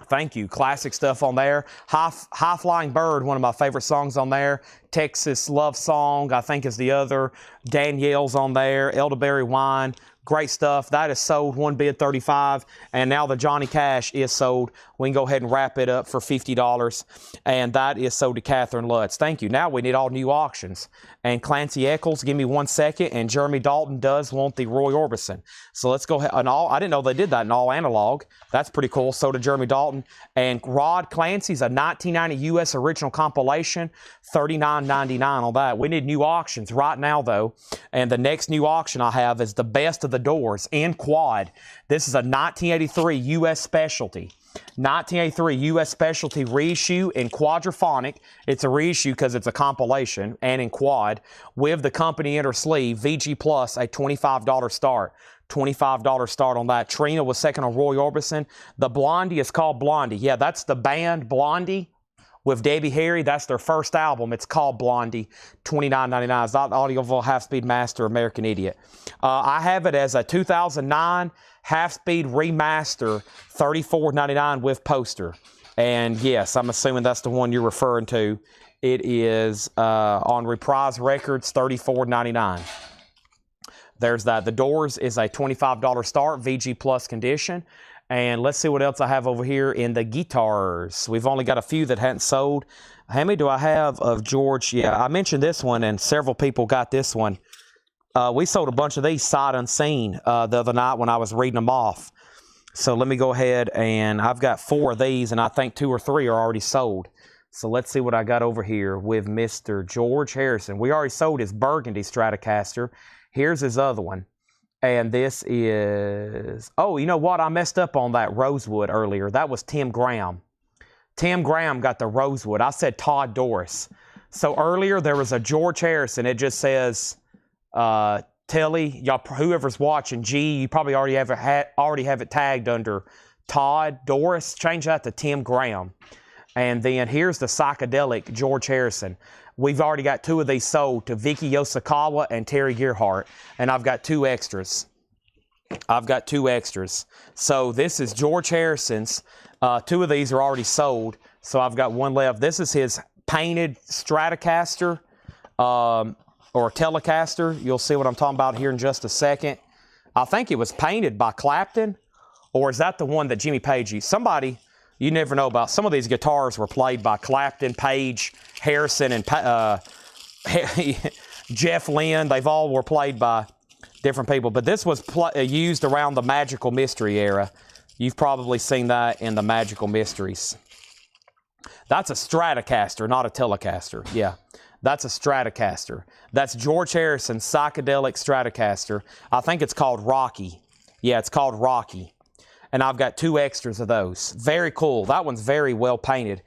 Thank you. Classic stuff on there. High Flying Bird, one of my favorite songs on there. Texas Love Song, I think is the other. Danielle's on there. Elderberry Wine. Great stuff. That is sold. One bid, $35. And now the Johnny Cash is sold. We can go ahead and wrap it up for $50. And that is sold to Catherine Lutz. Thank you. Now we need all new auctions. And Clancy Eccles, give me 1 second. And Jeremy Dalton does want the Roy Orbison. So let's go ahead. I didn't know they did that in all analog. That's pretty cool. So did Jeremy Dalton. And Rod Clancy's a 1990 U.S. original compilation, $39.99 on that. We need new auctions right now, though. And the next new auction I have is the Best of the Doors in quad. This is a 1983 U.S. specialty. 1983 U.S. specialty reissue in quadraphonic. It's a reissue because it's a compilation, and in quad with the company inner sleeve, VG Plus, a $25 start. $25 start on that. Trina was second on Roy Orbison. The Blondie is called Blondie. Yeah, that's the band Blondie with Debbie Harry. That's their first album. It's called Blondie. $29.99. It's not Audiophile Half-Speed Master American Idiot. I have it as a 2009 Half-Speed Remaster, $34.99 with poster. And yes, I'm assuming that's the one you're referring to. It is on Reprise Records, $34.99. There's that. The Doors is a $25 start, VG Plus condition. And let's see what else I have over here in the guitars. We've only got a few that hadn't sold. How many do I have of George? Yeah, I mentioned this one, and several people got this one. We sold a bunch of these sight unseen the other night when I was reading them off. So let me go ahead, and I've got 4 of these, and I think 2 or 3 are already sold. So let's see what I got over here with Mr. George Harrison. We already sold his Burgundy Stratocaster. Here's his other one. And this is, oh, you know what? I messed up on that Rosewood earlier. That was Tim Graham. Tim Graham got the Rosewood. I said Todd Doris. So earlier there was a George Harrison. It just says, Telly, y'all, whoever's watching, G, you probably already have it tagged under Todd Doris. Change that to Tim Graham. And then here's the psychedelic George Harrison. We've already got 2 of these sold to Vicky Yoshikawa and Terry Gearhart. And I've got 2 extras. So this is George Harrison's. 2 of these are already sold. So I've got 1 left. This is his painted Stratocaster or Telecaster. You'll see what I'm talking about here in just a second. I think it was painted by Clapton. Or is that the one that Jimmy Page used? Somebody... You never know about. Some of these guitars were played by Clapton, Page, Harrison, and Jeff Lynne. They've all were played by different people. But this was used around the Magical Mystery era. You've probably seen that in the Magical Mysteries. That's a Stratocaster, not a Telecaster. Yeah, that's a Stratocaster. That's George Harrison's psychedelic Stratocaster. I think it's called Rocky. Yeah, it's called Rocky. And I've got 2 extras of those. Very cool. That one's very well painted,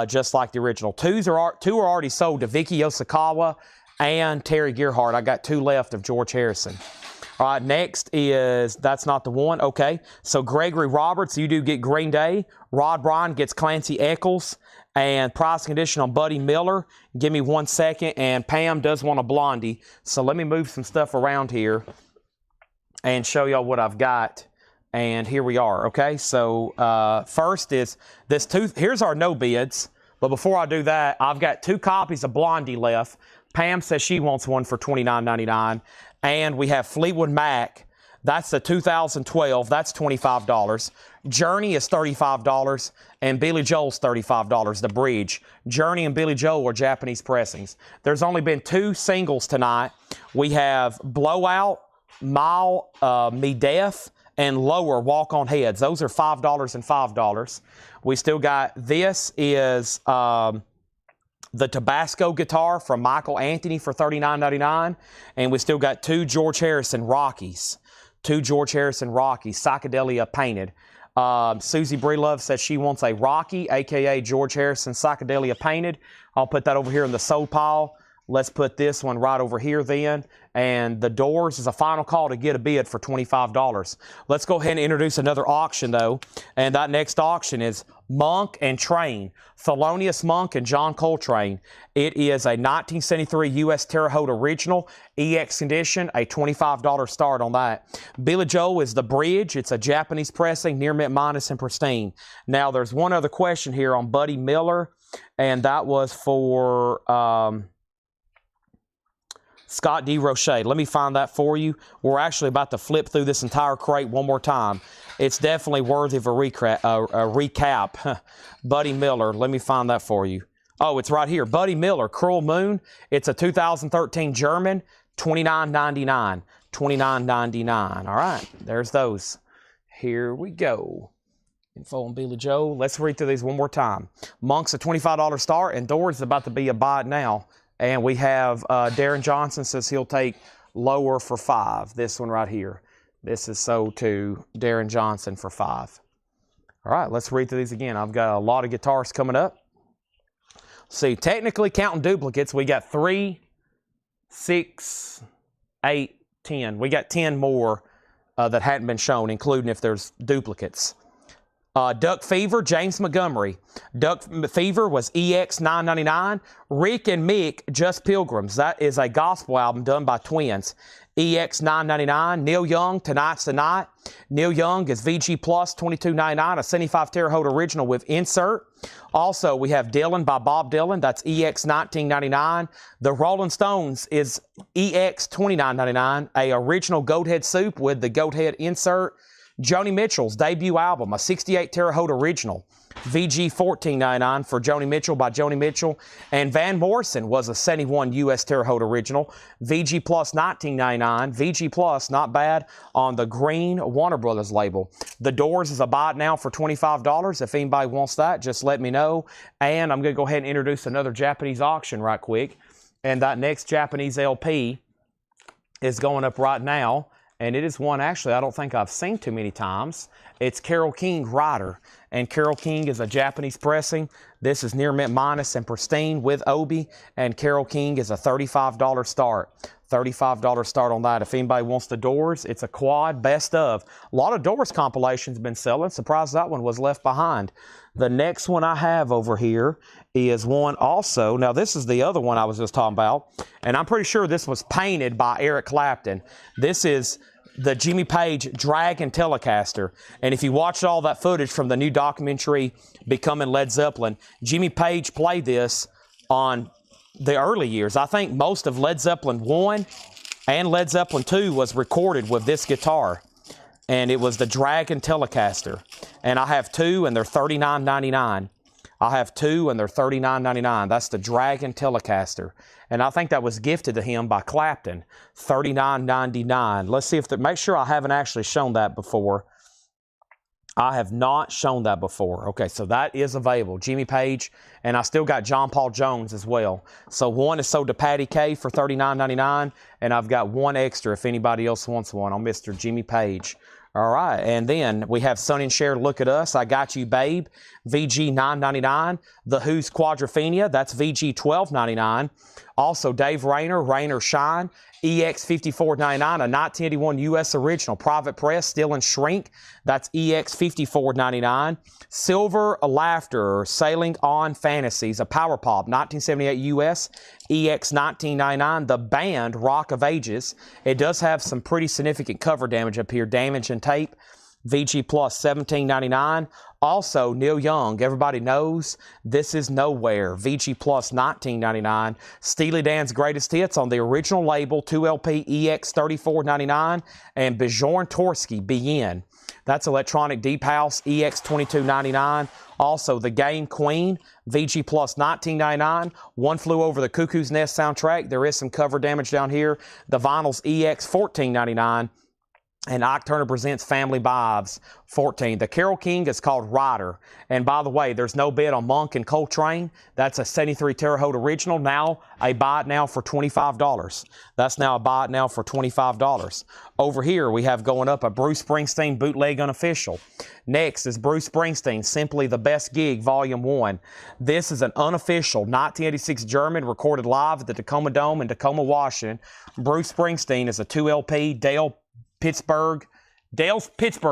just like the original. 2 are already sold to Vicky Yoshikawa and Terry Gearhart. I got 2 left of George Harrison. All right, next is, that's not the one. Okay, so Gregory Roberts, you do get Green Day. Rod Bryan gets Clancy Eccles. And price condition on Buddy Miller. Give me 1 second. And Pam does want a Blondie. So let me move some stuff around here and show y'all what I've got. And here we are, okay? So first is this 2, here's our no bids. But before I do that, I've got 2 copies of Blondie left. Pam says she wants one for $29.99. And we have Fleetwood Mac. That's the 2012. That's $25. Journey is $35. And Billy Joel's $35, the bridge. Journey and Billy Joel are Japanese pressings. There's only been 2 singles tonight. We have Blowout, Mile Me Death, and Lower, Walk on Heads. Those are $5 and $5. We still got, this is the Tabasco guitar from Michael Anthony for $39.99. And we still got 2 George Harrison Rockies. 2 George Harrison Rockies, Psychedelia painted. Susie Breelove says she wants a Rocky, a.k.a. George Harrison Psychedelia painted. I'll put that over here in the sold pile. Let's put this one right over here then. And the Doors is a final call to get a bid for $25. Let's go ahead and introduce another auction, though. And that next auction is Monk and Train. Thelonious Monk and John Coltrane. It is a 1973 U.S. Terre Haute original, EX condition, a $25 start on that. Billy Joel is the bridge. It's a Japanese pressing, near mint minus and pristine. Now, there's one other question here on Buddy Miller, and that was for... Scott D. Roche. Let me find that for you. We're actually about to flip through this entire crate one more time. It's definitely worthy of a recap. Buddy Miller. Let me find that for you. Oh, it's right here. Buddy Miller, Cruel Moon. It's a 2013 German, $29.99. $29.99. All right, there's those. Here we go. Info on Billy Joel. Let's read through these one more time. Monk's a $25 start, and Doors is about to be a buy now. And we have Darren Johnson says he'll take Lower for $5. This one right here. This is sold to Darren Johnson for $5. All right, let's read through these again. I've got a lot of guitars coming up. See, technically counting duplicates, we got 3, 6, 8, 10. We got 10 more that hadn't been shown, including if there's duplicates. Duck Fever, James Montgomery. Duck Fever was EX $9.99. Rick and Mick, Just Pilgrims. That is a gospel album done by twins. EX $9.99. Neil Young, Tonight's the Night. Neil Young is VG Plus $22.99, a 75 Terre Haute original with insert. Also, we have Dylan by Bob Dylan. That's EX $19.99. The Rolling Stones is EX $29.99, a original goat head soup with the goat head insert. Joni Mitchell's debut album, a 68 Terre Haute original. VG $14.99 for Joni Mitchell by Joni Mitchell. And Van Morrison was a 71 US Terre Haute original. VG Plus $19.99. VG Plus, not bad, on the green Warner Brothers label. The Doors is a buy it now for $25. If anybody wants that, just let me know. And I'm going to go ahead and introduce another Japanese auction right quick. And that next Japanese LP is going up right now. And it is one, actually, I don't think I've seen too many times. It's Carole King Rider. And Carole King is a Japanese pressing. This is near mint minus and pristine with Obi. And Carole King is a $35 start. $35 start on that. If anybody wants the Doors, it's a quad best of. A lot of Doors compilations been selling. Surprised that one was left behind. The next one I have over here is one also. Now, this is the other one I was just talking about. And I'm pretty sure this was painted by Eric Clapton. This is the Jimmy Page Dragon Telecaster. And if you watched all that footage from the new documentary, Becoming Led Zeppelin, Jimmy Page played this on the early years. I think most of Led Zeppelin 1 and Led Zeppelin 2 was recorded with this guitar. And it was the Dragon Telecaster. And I have two, and they're $39.99. I have two, and they're $39.99. That's the Dragon Telecaster. And I think that was gifted to him by Clapton. $39.99. Let's see if make sure I haven't actually shown that before. I have not shown that before. Okay, so that is available. Jimmy Page, and I still got John Paul Jones as well. So one is sold to Patty K for $39.99, and I've got one extra if anybody else wants one on Mr. Jimmy Page. All right, and then we have Sonny and Cher, Look at Us, I Got You Babe, VG $9.99. The Who's Quadrophenia, that's VG $12.99. Also Dave Rayner, Rain or Shine, EX $54.99, a 1981 US original, Private Press, Still and Shrink, that's EX $54.99. Silver Laughter, Sailing on Fantasies, a Power Pop, 1978 US, EX $19.99. The Band, Rock of Ages, it does have some pretty significant cover damage up here, damage and tape. VG Plus $17.99. Also, Neil Young, everybody knows This Is Nowhere. VG Plus $19.99. Steely Dan's Greatest Hits on the original label, 2LP EX $34.99. And Bjorn Torsky, BN. That's Electronic Deep House, EX $22.99. Also, The Game Queen, VG Plus $19.99. One Flew Over the Cuckoo's Nest soundtrack. There is some cover damage down here. The Vinyls, EX $14.99. And Ike Turner Presents Family Vibes, 14. The Carole King is called Rider. And by the way, there's no bid on Monk and Coltrane. That's a 73 Terre Haute original. Now, a buy it now for $25. That's now a buy it now for $25. Over here, we have going up a Bruce Springsteen Bootleg Unofficial. Next is Bruce Springsteen, Simply the Best Gig, Volume 1. This is an unofficial 1986 German recorded live at the Tacoma Dome in Tacoma, Washington. Bruce Springsteen is a 2LP Dale's Pittsburgh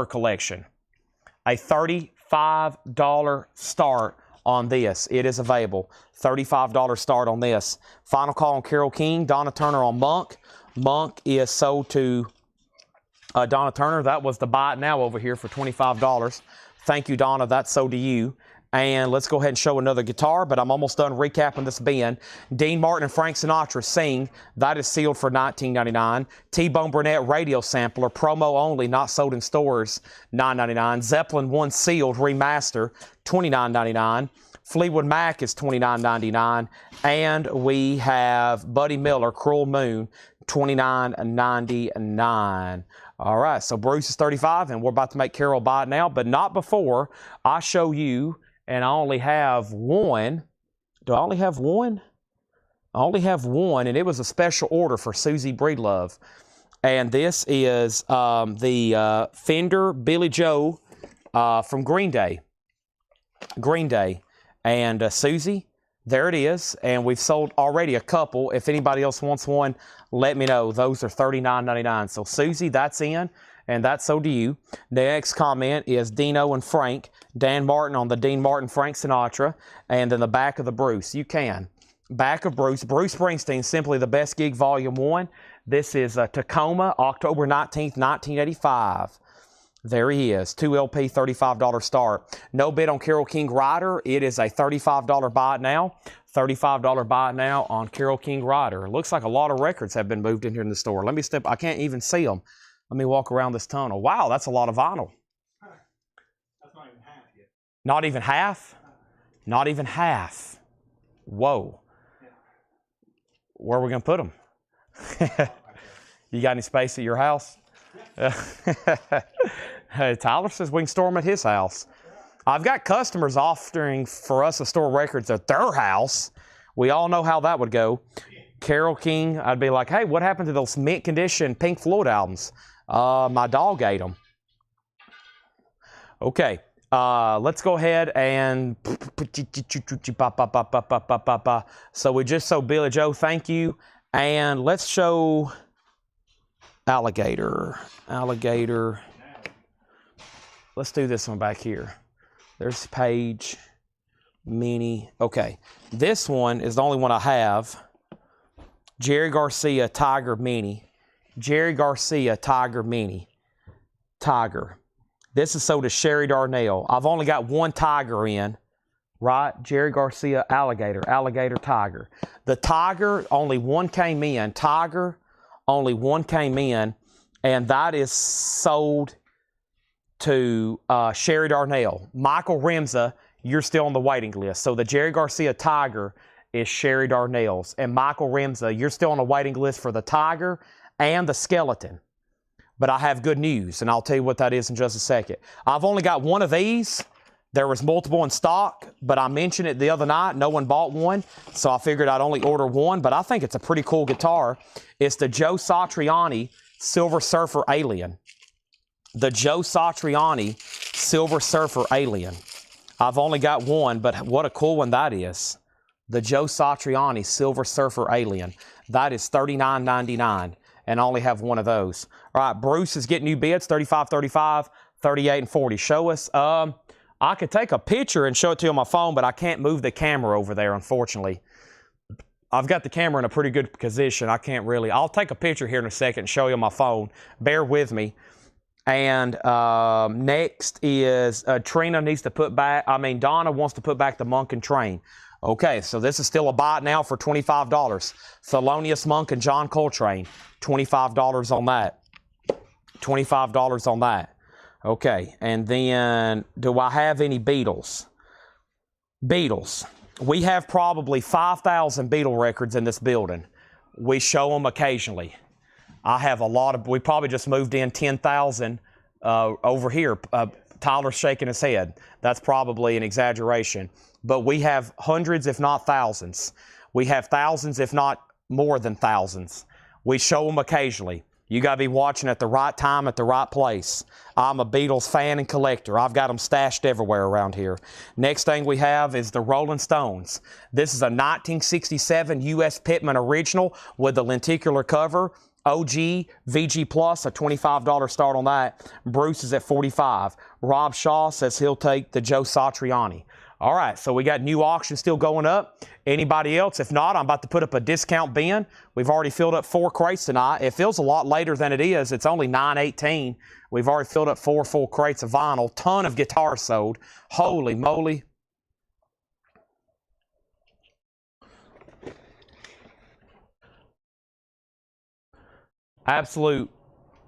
collection. A $35 start on this. It is available. $35 start on this. Final call on Carole King. Donna Turner on Monk. Monk is sold to Donna Turner. That was the buy it now over here for $25. Thank you, Donna. That's sold to you. And let's go ahead and show another guitar, but I'm almost done recapping this bin. Dean Martin and Frank Sinatra, Sing. That is sealed for $19.99. T-Bone Burnett Radio Sampler, promo only, not sold in stores, $9.99. Zeppelin 1 sealed, remaster, $29.99. Fleetwood Mac is $29.99. And we have Buddy Miller, Cruel Moon, $29.99. All right, so Bruce is $35, and we're about to make Carole buy it now, but not before I show you. And I only have one. Do I only have one? I only have one, and it was a special order for Susie Breedlove. And this is the Fender Billy Joe from Green Day. Green Day. And Susie, there it is. And we've sold already a couple. If anybody else wants one, let me know. Those are $39.99. So Susie, that's in. and that's so do you. The next comment is Dino and Frank, Dan Martin on the Dean Martin Frank Sinatra, and then the back of the Bruce. You can. Back of Bruce Springsteen, Simply the Best Gig, Volume 1. This is Tacoma, October 19th, 1985. There he is, 2 LP, $35 start. No bid on Carole King Rider. It is a $35 buy it now. $35 buy it now on Carole King Rider. It looks like a lot of records have been moved in here in the store. Let me step, I can't even see them. Let me walk around this tunnel. Wow, that's a lot of vinyl. That's not even half yet. Not even half? Not even half. Whoa. Yeah. Where are we going to put them? You got any space at your house? Hey, Tyler says we can store them at his house. I've got customers offering for us to store records at their house. We all know how that would go. Carole King, I'd be like, hey, what happened to those mint condition Pink Floyd albums? My dog ate them. Okay, let's go ahead and... So we just saw Billy Joe, thank you. And let's show Alligator. Let's do this one back here. There's Page, Mini. Okay, this one is the only one I have. Jerry Garcia, Tiger Mini. Jerry Garcia, Tiger Mini. Tiger. This is sold to Sherry Darnell. I've only got one Tiger in, right? Jerry Garcia, Alligator, Tiger. The Tiger, only one came in. Tiger, only one came in, and that is sold to Sherry Darnell. Michael Remza, you're still on the waiting list. So the Jerry Garcia Tiger is Sherry Darnell's. And Michael Remza, you're still on the waiting list for the Tiger and the Skeleton. But I have good news, and I'll tell you what that is in just a second. I've only got one of these. There was multiple in stock, but I mentioned it the other night. No one bought one, so I figured I'd only order one. But I think it's a pretty cool guitar. It's the Joe Satriani Silver Surfer Alien. The Joe Satriani Silver Surfer Alien. I've only got one, but what a cool one that is. The Joe Satriani Silver Surfer Alien. That is $39.99, and I only have one of those. All right, Bruce is getting new bids, 35, 35, 38, and 40. Show us. I could take a picture and show it to you on my phone, but I can't move the camera over there, unfortunately. I've got the camera in a pretty good position. I can't really. I'll take a picture here in a second and show you on my phone. Bear with me. And next is Trina needs to put back, Donna wants to put back the Monk and Train. Okay, so this is still a buy now for $25. Thelonious Monk and John Coltrane, $25 on that. $25 on that. Okay, and then do I have any Beatles? Beatles. We have probably 5,000 Beatle records in this building. We show them occasionally. I have a lot of, we probably just moved in 10,000 over here. Tyler's shaking his head. That's probably an exaggeration. But we have hundreds, if not thousands. We have thousands, if not more than thousands. We show them occasionally. You got to be watching at the right time, at the right place. I'm a Beatles fan and collector. I've got them stashed everywhere around here. Next thing we have is the Rolling Stones. This is a 1967 U.S. Pittman original with a lenticular cover. OG, VG Plus, a $25 start on that. Bruce is at $45. Rob Shaw says he'll take the Joe Satriani. All right, so we got new auction still going up. Anybody else? If not, I'm about to put up a discount bin. We've already filled up 4 crates tonight. It feels a lot later than it is. It's only 9:18. We've already filled up 4 full crates of vinyl. Ton of guitars sold. Holy moly. Absolute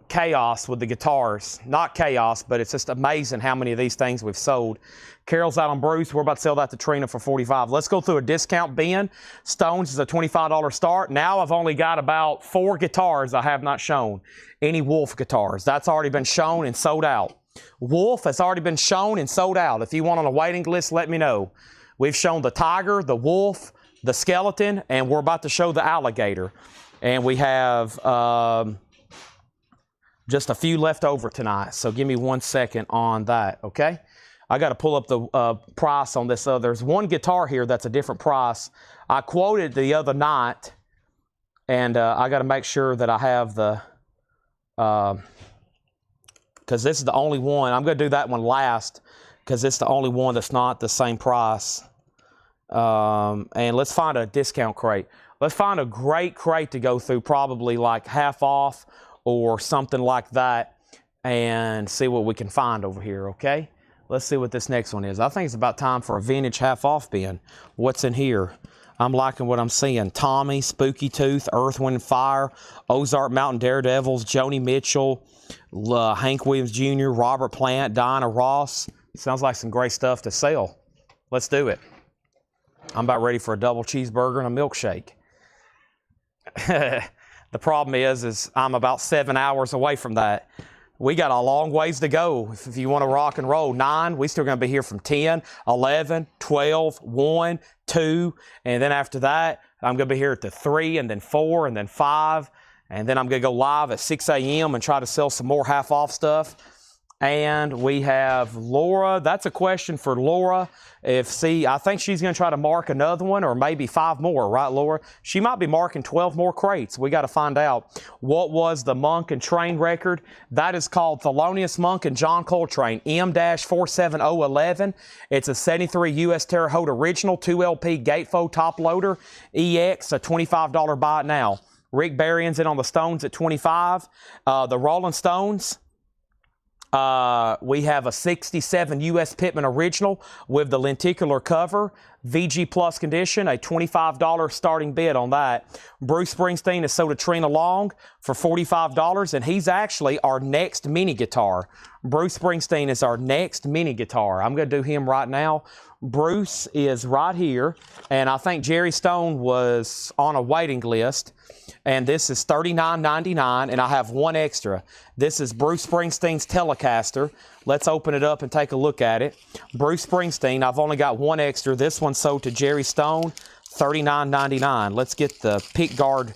chaos with the guitars. Not chaos, but it's just amazing how many of these things we've sold. Carol's out on Bruce. We're about to sell that to Trina for $45. Let's go through a discount bin. Stones is a $25 start. Now I've only got about 4 guitars I have not shown. Any Wolf guitars. That's already been shown and sold out. Wolf has already been shown and sold out. If you want on a waiting list, let me know. We've shown the Tiger, the Wolf, the Skeleton, and we're about to show the Alligator. And we have just a few left over tonight. So give me 1 second on that, okay? I got to pull up the price on this. There's one guitar here that's a different price. I quoted the other night, and I got to make sure that I have the because this is the only one. I'm going to do that one last because it's the only one that's not the same price. And let's find a discount crate. Let's find a great crate to go through, probably like half off or something like that, and see what we can find over here, okay? Let's see what this next one is. I think it's about time for a vintage half off bin. What's in here? I'm liking what I'm seeing. Tommy, Spooky Tooth, Earth, Wind, and Fire, Ozark Mountain Daredevils, Joni Mitchell, Hank Williams Jr., Robert Plant, Diana Ross. Sounds like some great stuff to sell. Let's do it. I'm about ready for a double cheeseburger and a milkshake. The problem is I'm about 7 hours away from that. We got a long ways to go if you want to rock and roll. 9, we still going to be here from 10, 11, 12, 1, 2, and then after that, I'm going to be here at the 3, and then 4, and then 5, and then I'm going to go live at 6 a.m. and try to sell some more half-off stuff. And we have Laura. That's a question for Laura. I think she's going to try to mark another one or maybe 5 more, right, Laura? She might be marking 12 more crates. We got to find out what was the Monk and Train record. That is called Thelonious Monk and John Coltrane, M-47011. It's a 73 U.S. Terre Haute original, 2LP gatefold top loader, EX, a $25 buy it now. Rick Barion's in on the Stones at $25. The Rolling Stones. We have a 67 U.S. Pittman original with the lenticular cover, VG Plus condition, a $25 starting bid on that. Bruce Springsteen has sold a Trina Long for $45, and he's actually our next mini guitar. Bruce Springsteen is our next mini guitar. I'm going to do him right now. Bruce is right here, and I think Jerry Stone was on a waiting list. And this is $39.99, and I have one extra. This is Bruce Springsteen's Telecaster. Let's open it up and take a look at it. Bruce Springsteen, I've only got one extra. This one sold to Jerry Stone, $39.99. Let's get the pick guard.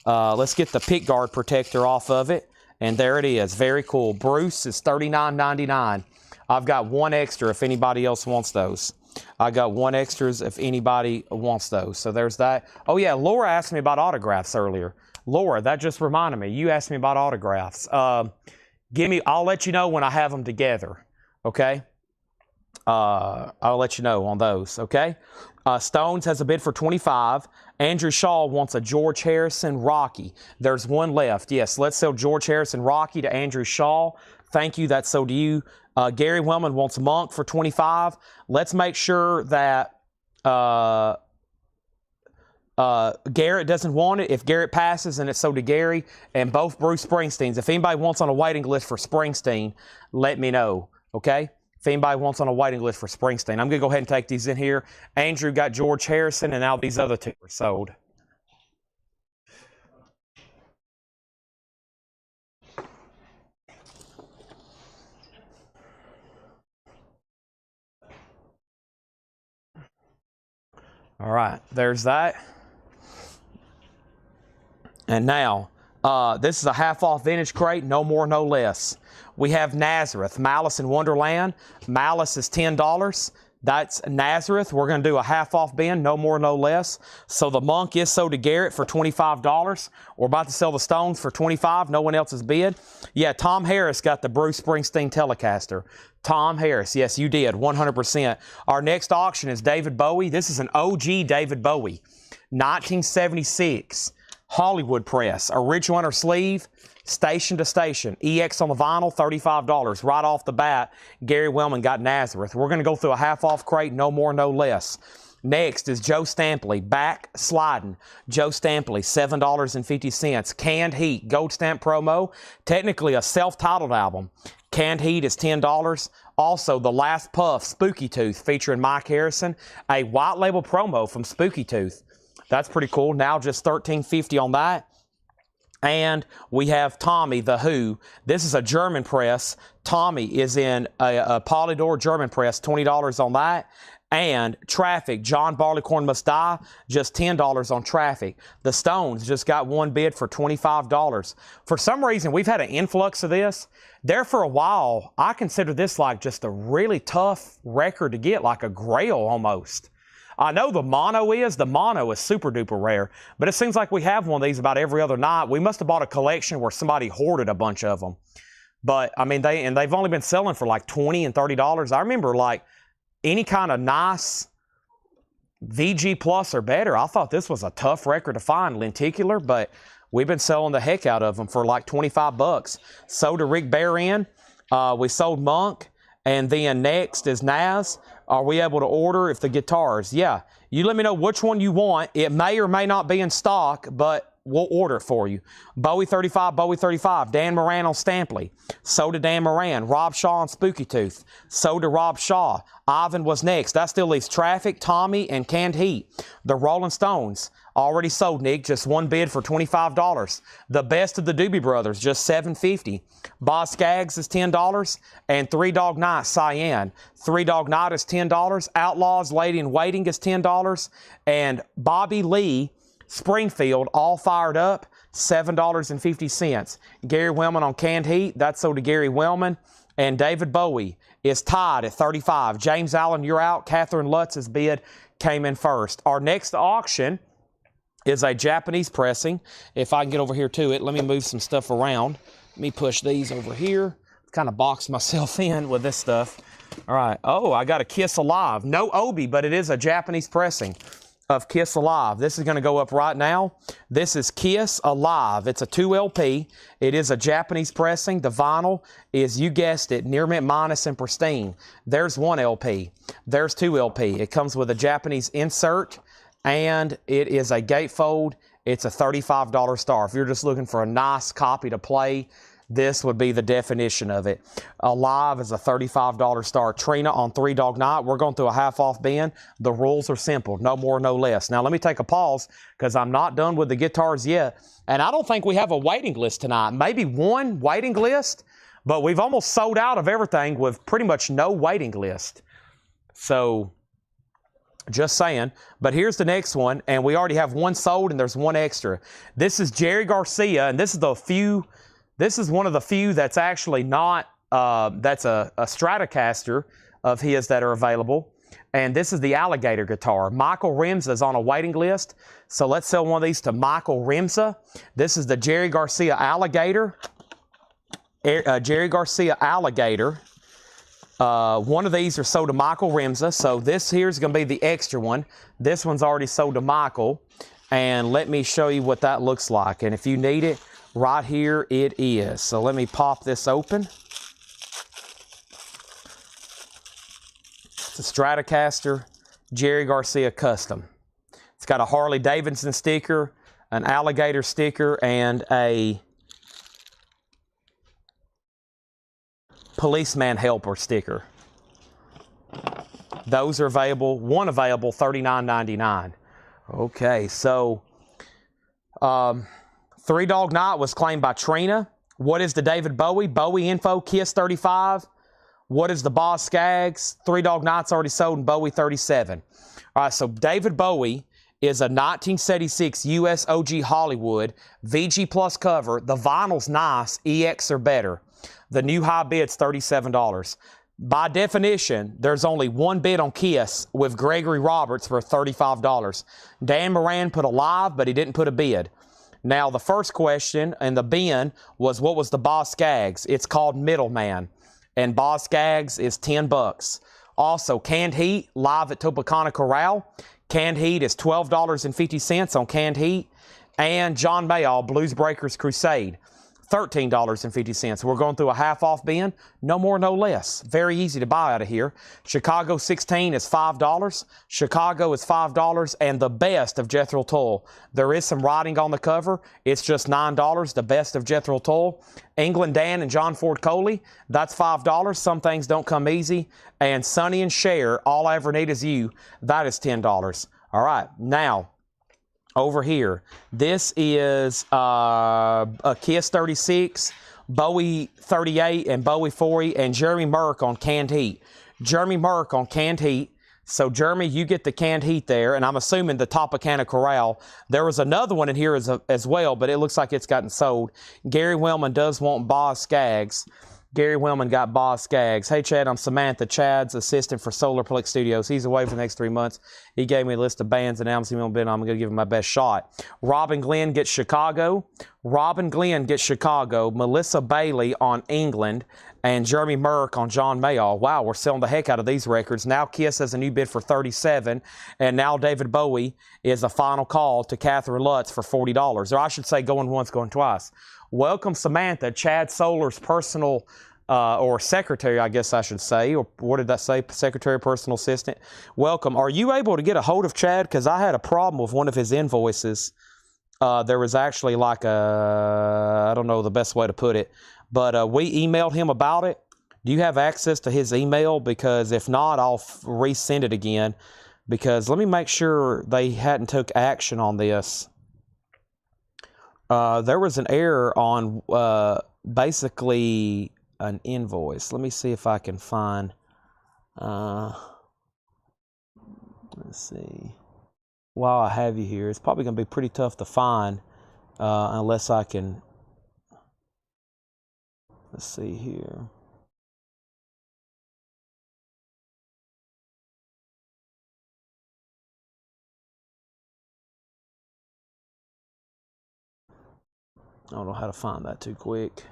Let's get the pick guard protector off of it, and there it is. Very cool. Bruce is $39.99. I've got one extra if anybody else wants those. I got one extras if anybody wants those. So there's that. Oh, yeah, Laura asked me about autographs earlier. Laura, that just reminded me. You asked me about autographs. I'll let you know when I have them together, okay? I'll let you know on those, okay? Stones has a bid for $25. Andrew Shaw wants a George Harrison Rocky. There's one left. Yes, let's sell George Harrison Rocky to Andrew Shaw. Thank you. That's sold to you. Gary Wellman wants Monk for $25. Let's make sure that Garrett doesn't want it. If Garrett passes, and it's sold to Gary, and both Bruce Springsteens. If anybody wants on a waiting list for Springsteen, let me know, okay? If anybody wants on a waiting list for Springsteen. I'm going to go ahead and take these in here. Andrew got George Harrison, and now these other two are sold. All right, there's that. And now, this is a half-off vintage crate, no more, no less. We have Nazareth, Malice in Wonderland. Malice is $10. That's Nazareth. We're going to do a half-off bin, no more, no less. So the Monk is sold to Garrett for $25. We're about to sell the Stones for $25. No one else has bid. Yeah, Tom Harris got the Bruce Springsteen Telecaster. Tom Harris, yes, you did, 100%. Our next auction is David Bowie. This is an OG David Bowie, 1976, Hollywood press, original inner sleeve, station to station, EX on the vinyl, $35. Right off the bat, Gary Wellman got Nazareth. We're going to go through a half-off crate, no more, no less. Next is Joe Stampley, Back Sliding. Joe Stampley, $7.50. Canned Heat, Gold Stamp promo, technically a self-titled album. Canned Heat is $10. Also, The Last Puff, Spooky Tooth, featuring Mike Harrison, a white label promo from Spooky Tooth. That's pretty cool. Now just $13.50 on that. And we have Tommy, The Who. This is a German press. Tommy is in a Polydor German press, $20 on that. And Traffic, John Barleycorn Must Die, just $10 on Traffic. The Stones just got one bid for $25. For some reason, we've had an influx of this. There for a while, I consider this like just a really tough record to get, like a grail almost. I know the mono is super duper rare, but it seems like we have one of these about every other night. We must have bought a collection where somebody hoarded a bunch of them. But I mean, they've only been selling for like $20 and $30. I remember like any kind of nice VG Plus or better. I thought this was a tough record to find, lenticular, but we've been selling the heck out of them for like 25 bucks. Sold to Rick Barron. We sold Monk. And then next is Naz. Are we able to order if the guitars? Yeah. You let me know which one you want. It may or may not be in stock, but we'll order it for you. Bowie 35. Dan Moran on Stampley. Sold to Dan Moran. Rob Shaw on Spooky Tooth. Sold to Rob Shaw. Ivan was next. That still leaves Traffic, Tommy, and Canned Heat. The Rolling Stones. Already sold, Nick. Just one bid for $25. The Best of the Doobie Brothers, just $7.50. Boz Scaggs is $10. And Three Dog Night, Cyan. Three Dog Night is $10. Outlaws, Lady in Waiting is $10. And Bobby Lee, Springfield, All Fired Up, $7.50. Gary Wellman on Canned Heat. That's sold to Gary Wellman. And David Bowie is tied at $35. James Allen, you're out. Catherine Lutz's bid came in first. Our next auction is a Japanese pressing. If I can get over here to it, let me move some stuff around. Let me push these over here. Kind of box myself in with this stuff. All right. Oh, I got a Kiss Alive. No Obi, but it is a Japanese pressing of Kiss Alive. This is going to go up right now. This is Kiss Alive. It's a 2 LP. It is a Japanese pressing. The vinyl is, you guessed it, Near Mint Minus and pristine. There's 1 LP. There's 2 LP. It comes with a Japanese insert, and it is a gatefold. It's a $35 star. If you're just looking for a nice copy to play, this would be the definition of it. Alive is a $35 star. Trina on Three Dog Night. We're going through a half-off bin. The rules are simple. No more, no less. Now, let me take a pause because I'm not done with the guitars yet. And I don't think we have a waiting list tonight. Maybe one waiting list, but we've almost sold out of everything with pretty much no waiting list. So, just saying. But here's the next one, and we already have one sold, and there's one extra. This is Jerry Garcia, and this is one of the few that's actually not, that's a Stratocaster of his that are available. And this is the Alligator guitar. Michael Remza is on a waiting list. So let's sell one of these to Michael Remza. This is the Jerry Garcia Alligator. Jerry Garcia Alligator. One of these are sold to Michael Remza. So this here is going to be the extra one. This one's already sold to Michael. And let me show you what that looks like. And if you need it, right here it is. So let me pop this open. It's a Stratocaster Jerry Garcia Custom. It's got a Harley Davidson sticker, an Alligator sticker, and a Policeman Helper sticker. Those are available. One available, $39.99. Okay, so Three Dog Night was claimed by Trina. What is the David Bowie? Bowie info, Kiss 35. What is the Boz Scaggs? Three Dog Night's already sold, and Bowie 37. All right, so David Bowie is a 1976 US OG Hollywood VG Plus cover. The vinyl's nice, EX or better. The new high bid's $37. By definition, there's only one bid on Kiss with Gregory Roberts for $35. Dan Moran put a live, but he didn't put a bid. Now, the first question in the bin was, what was the Boz Scaggs? It's called Middleman, and Boz Scaggs is $10. Also, Canned Heat, live at Topacana Corral. Canned Heat is $12.50 on Canned Heat. And John Mayall, Blues Breakers Crusade, $13.50. We're going through a half-off bin. No more, no less. Very easy to buy out of here. Chicago 16 is $5. Chicago is $5. And the Best of Jethro Tull. There is some writing on the cover. It's just $9. The Best of Jethro Tull. England Dan and John Ford Coley, that's $5. Some things don't come easy. And Sonny and Cher, All I Ever Need Is You, that is $10. All right, now, over here, this is a Kiss 36, Bowie 38, and Bowie 40, and Jeremy Merck on Canned Heat. Jeremy Merck on Canned Heat. So, Jeremy, you get the Canned Heat there, and I'm assuming the Topacana Corral. There was another one in here as well, but it looks like it's gotten sold. Gary Wellman does want Boz Scaggs. Gary Wellman got Boz Skaggs. Hey, Chad, I'm Samantha, Chad's assistant for Solarplex Studios. He's away for the next 3 months. He gave me a list of bands and albums he won't be in. I'm going to give him my best shot. Robin Glenn gets Chicago. Robin Glenn gets Chicago. Melissa Bailey on England. And Jeremy Merck on John Mayall. Wow, we're selling the heck out of these records. Now Kiss has a new bid for $37. And now David Bowie is a final call to Catherine Lutz for $40. Or I should say going once, going twice. Welcome, Samantha, Chad Solar's personal or secretary, I guess I should say, or what did that say? Secretary, personal assistant. Welcome. Are you able to get a hold of Chad? Because I had a problem with one of his invoices. There was actually like I don't know the best way to put it, but we emailed him about it. Do you have access to his email? Because if not, I'll resend it again. Because let me make sure they hadn't took action on this. There was an error on basically an invoice. Let me see if I can find. Let's see. While I have you here, it's probably going to be pretty tough to find unless I can. Let's see here. I don't know how to find that too quick.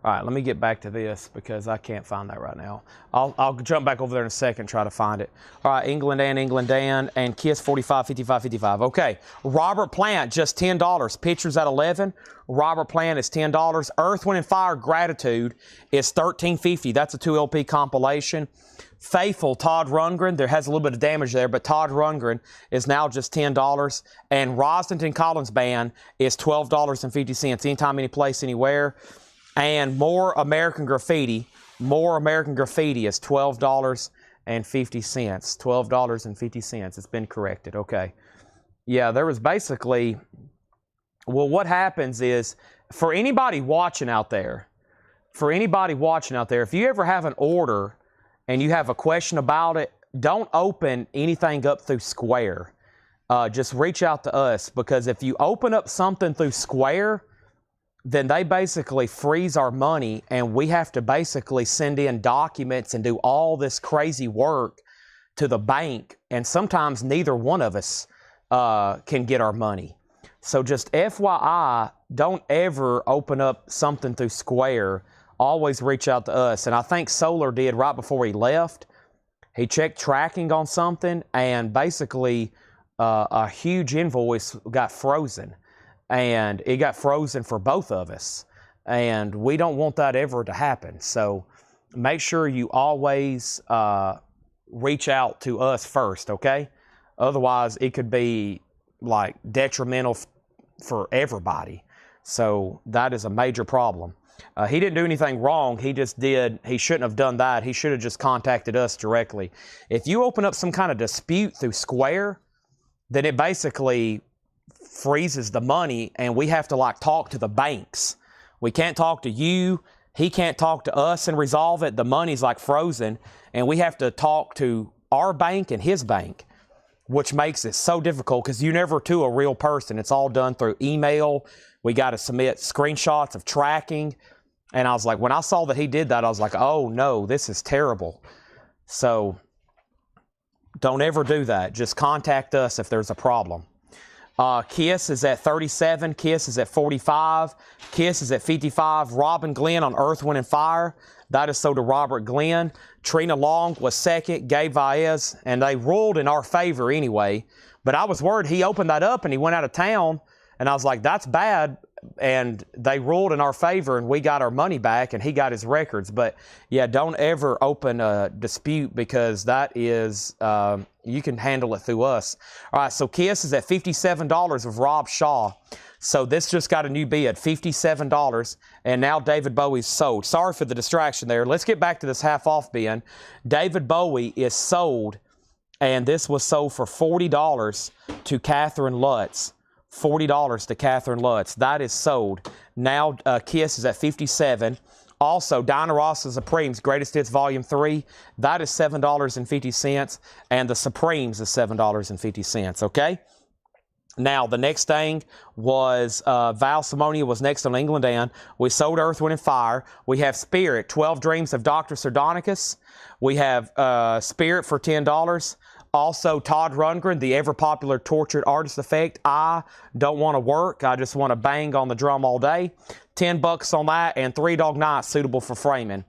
All right, let me get back to this because I can't find that right now. I'll jump back over there in a second and try to find it. All right, England Dan, and Kiss 45, 55, 55. Okay, Robert Plant, just $10. Pictures at 11. Robert Plant is $10. Earth, Wind, and Fire, Gratitude is $13.50. That's a 2 LP compilation. Faithful, Todd Rundgren, there has a little bit of damage there, but Todd Rundgren is now just $10. And Rosdenton Collins Band is $12.50. Anytime, any place, anywhere. And More American Graffiti is $12.50. $12.50. It's been corrected. Okay. Yeah, there was basically, well, what happens is, for anybody watching out there, if you ever have an order and you have a question about it, don't open anything up through Square. Just reach out to us, because if you open up something through Square, then they basically freeze our money, and we have to basically send in documents and do all this crazy work to the bank, and sometimes neither one of us can get our money. So just FYI, don't ever open up something through Square. Always reach out to us. And I think Solar did right before he left. He checked tracking on something, and basically a huge invoice got frozen. And it got frozen for both of us. And we don't want that ever to happen. So make sure you always reach out to us first, okay? Otherwise, it could be like detrimental for everybody. So that is a major problem. He didn't do anything wrong. He shouldn't have done that. He should have just contacted us directly. If you open up some kind of dispute through Square, then it basically freezes the money, and we have to like talk to the banks. We can't talk to you. He can't talk to us and resolve it. The money's like frozen, and we have to talk to our bank and his bank, which makes it so difficult because you're never to a real person. It's all done through email. We got to submit screenshots of tracking. And I was like, when I saw that he did that, I was like, oh no, this is terrible. So don't ever do that. Just contact us if there's a problem. Kiss is at 37. Kiss is at 45. Kiss is at 55. Robin Glenn on Earth, Wind, and Fire. That is sold to Robert Glenn. Trina Long was second. Gabe Vaez. And they ruled in our favor anyway. But I was worried he opened that up and he went out of town. And I was like, that's bad. And they ruled in our favor, and we got our money back, and he got his records. But yeah, don't ever open a dispute, because that is, you can handle it through us. All right, so Kiss is at $57 with Rob Shaw. So this just got a new bid, $57, and now David Bowie's sold. Sorry for the distraction there. Let's get back to this half-off bin. David Bowie is sold, and this was sold for $40 to Catherine Lutz. $40 to Catherine Lutz. That is sold. Now Kiss is at $57. Also, Diana Ross's Supremes Greatest Hits Volume 3, that is $7.50, and the Supremes is $7.50, okay? Now, the next thing was Val Simonia was next on England and we sold Earth, Wind, and Fire. We have Spirit, 12 Dreams of Dr. Sardonicus. We have Spirit for $10. Also, Todd Rundgren, the ever-popular Tortured Artist Effect. I don't want to work. I just want to bang on the drum all day. $10 on that, and Three Dog Night, suitable for framing.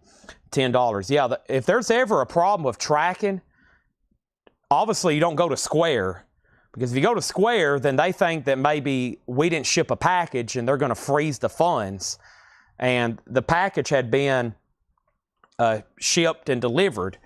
$10. Yeah, if there's ever a problem with tracking, obviously you don't go to Square. Because if you go to Square, then they think that maybe we didn't ship a package and they're going to freeze the funds. And the package had been shipped and delivered,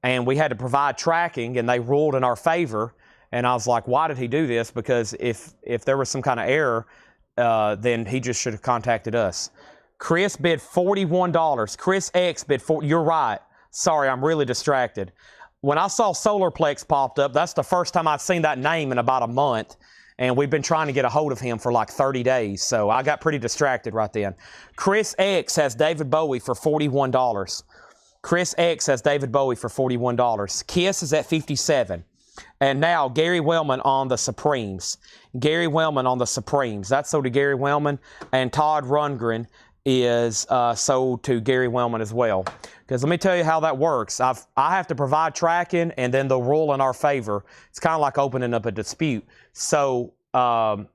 and we had to provide tracking, and they ruled in our favor. And I was like, why did he do this? Because if there was some kind of error, then he just should have contacted us. Chris bid $41. Chris X bid $40. You're right. Sorry, I'm really distracted. When I saw Solarplex popped up, that's the first time I've seen that name in about a month. And we've been trying to get a hold of him for like 30 days. So I got pretty distracted right then. Chris X has David Bowie for $41. Chris X has David Bowie for $41. Kiss is at $57. And now Gary Wellman on the Supremes. Gary Wellman on the Supremes. That's sold to Gary Wellman. And Todd Rundgren is sold to Gary Wellman as well. Because let me tell you how that works. I have to provide tracking, and then they'll rule in our favor. It's kind of like opening up a dispute. So I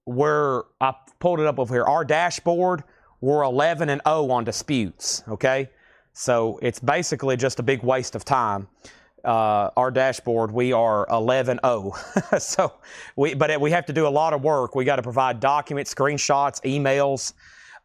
pulled it up over here. Our dashboard, we're 11-0 on disputes. Okay, so it's basically just a big waste of time. Our dashboard, we are 11-0. So but we have to do a lot of work. We got to provide documents, screenshots, emails.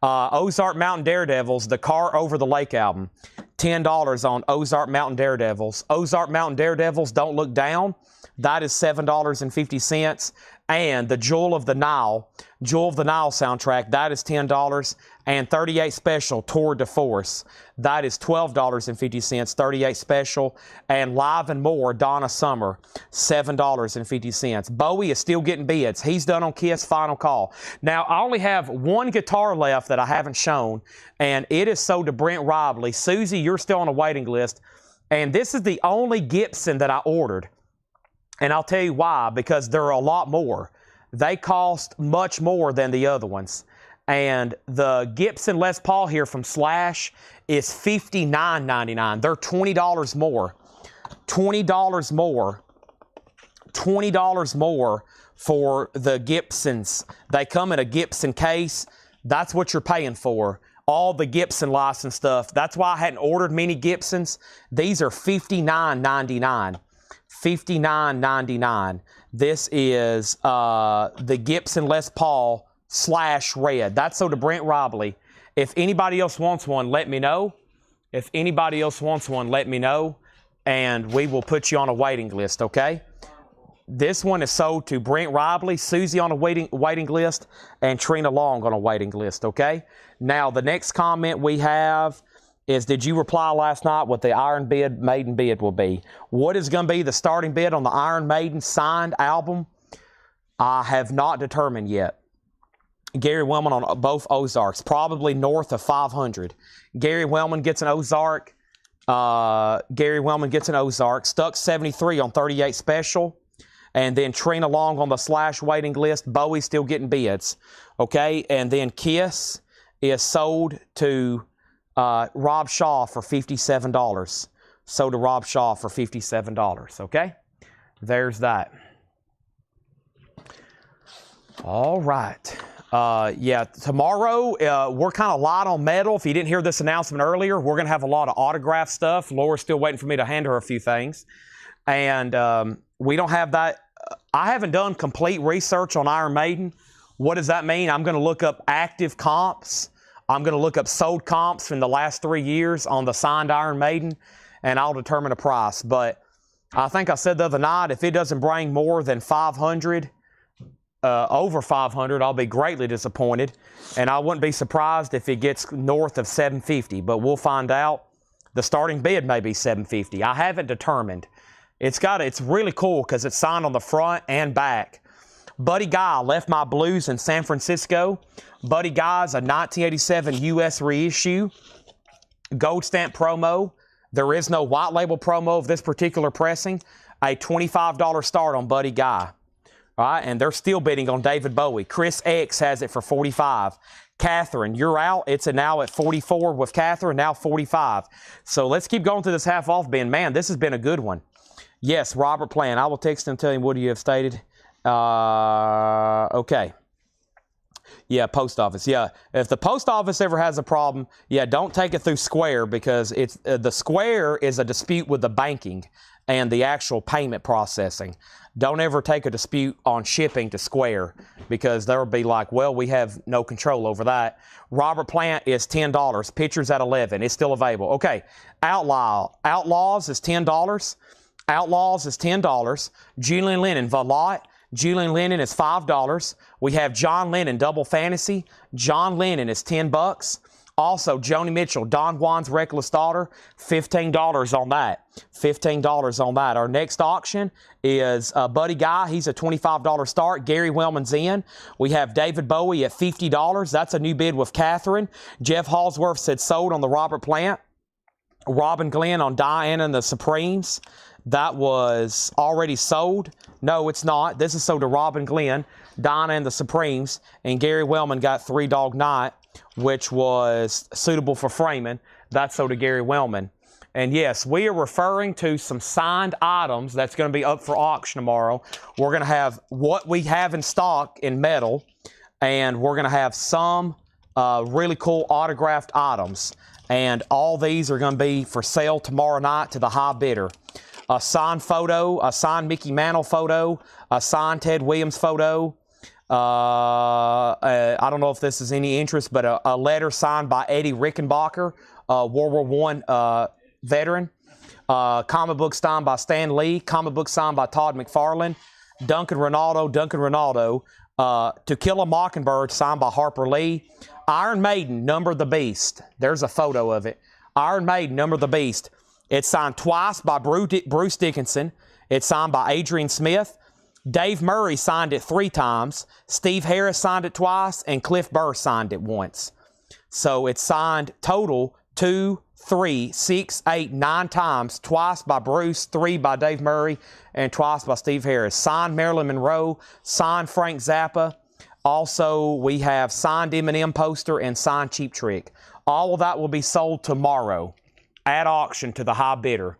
Ozark Mountain Daredevils, the Car Over the Lake album, $10 on Ozark Mountain Daredevils. Ozark Mountain Daredevils, Don't Look Down, that is $7.50. And the Jewel of the Nile soundtrack, that is $10. And 38 Special, Tour de Force, that is $12.50, 38 Special. And Live and More, Donna Summer, $7.50. Bowie is still getting bids. He's done on Kiss Final Call. Now, I only have one guitar left that I haven't shown, and it is sold to Brent Robley. Susie, you're still on a waiting list. And this is the only Gibson that I ordered. And I'll tell you why, because there are a lot more. They cost much more than the other ones. And the Gibson Les Paul here from Slash is $59.99. They're $20 more. $20 more. $20 more for the Gibsons. They come in a Gibson case. That's what you're paying for. All the Gibson license stuff. That's why I hadn't ordered many Gibsons. These are $59.99. $59.99. This is the Gibson Les Paul Slash Red. That's sold to Brent Robley. If anybody else wants one, let me know. If anybody else wants one, let me know, and we will put you on a waiting list, okay? This one is sold to Brent Robley, Susie on a waiting list, and Trina Long on a waiting list, okay? Now, the next comment we have is, did you reply last night what the Iron Maiden bid will be? What is going to be the starting bid on the Iron Maiden signed album? I have not determined yet. Gary Wellman on both Ozarks, probably north of 500. Gary Wellman gets an Ozark. Gary Wellman gets an Ozark. Stuck 73 on 38 Special. And then Trina Long on the Slash waiting list. Bowie still getting bids. Okay, and then Kiss is sold to Rob Shaw for $57. Sold to Rob Shaw for $57. Okay, there's that. All right. Yeah, tomorrow we're kind of light on metal. If you didn't hear this announcement earlier, we're going to have a lot of autograph stuff. Laura's still waiting for me to hand her a few things. And we don't have that. I haven't done complete research on Iron Maiden. What does that mean? I'm going to look up active comps. I'm going to look up sold comps from the last 3 years on the signed Iron Maiden, and I'll determine a price. But I think I said the other night, if it doesn't bring more than 500, over 500, I'll be greatly disappointed. And I wouldn't be surprised if it gets north of 750, but we'll find out. The starting bid may be 750. I haven't determined. It's really cool because it's signed on the front and back. Buddy Guy, Left My Blues in San Francisco. Buddy Guy's a 1987 U.S. reissue. Gold stamp promo. There is no white label promo of this particular pressing. A $25 start on Buddy Guy. All right, and they're still bidding on David Bowie. Chris X has it for $45. Catherine, you're out. It's now at $44 with Catherine, now $45. So let's keep going through this half off bin. Man, this has been a good one. Yes, Robert Plant. I will text him and tell him what you have stated. Okay. Yeah, post office. Yeah, if the post office ever has a problem, yeah, don't take it through Square, because it's the Square is a dispute with the banking and the actual payment processing. Don't ever take a dispute on shipping to Square, because they'll be like, well, we have no control over that. Robert Plant is $10. Pitchers at 11. It's still available. Okay, Outlaws is $10. Outlaws is $10. Julian Lennon, Valot. Julian Lennon is $5. We have John Lennon, Double Fantasy. John Lennon is $10. Also, Joni Mitchell, Don Juan's Reckless Daughter, $15 on that. $15 on that. Our next auction is Buddy Guy. He's a $25 start. Gary Wellman's in. We have David Bowie at $50. That's a new bid with Catherine. Jeff Halsworth said sold on the Robert Plant. Robin Glenn on Diana and the Supremes. That was already sold. No, it's not. This is sold to Robin Glenn, Diana and the Supremes, and Gary Wellman got Three Dog Night, which was suitable for framing. That's sold to Gary Wellman. And yes, we are referring to some signed items that's going to be up for auction tomorrow. We're going to have what we have in stock in metal, and we're going to have some really cool autographed items. And all these are going to be for sale tomorrow night to the high bidder. A signed photo, a signed Mickey Mantle photo, a signed Ted Williams photo. I don't know if this is any interest, but a letter signed by Eddie Rickenbacker, World War I veteran. Comic book signed by Stan Lee. Comic book signed by Todd McFarlane. Duncan Ronaldo. To Kill a Mockingbird signed by Harper Lee. Iron Maiden, Number the Beast. There's a photo of it. Iron Maiden, Number the Beast. It's signed twice by Bruce Dickinson. It's signed by Adrian Smith. Dave Murray signed it 3 times. Steve Harris signed it twice, and Cliff Burr signed it once. So it's signed total 2, 3, 6, 8, 9 times. Twice by Bruce, 3 by Dave Murray, and twice by Steve Harris. Signed Marilyn Monroe. Signed Frank Zappa. Also, we have signed Eminem poster and signed Cheap Trick. All of that will be sold tomorrow at auction to the high bidder.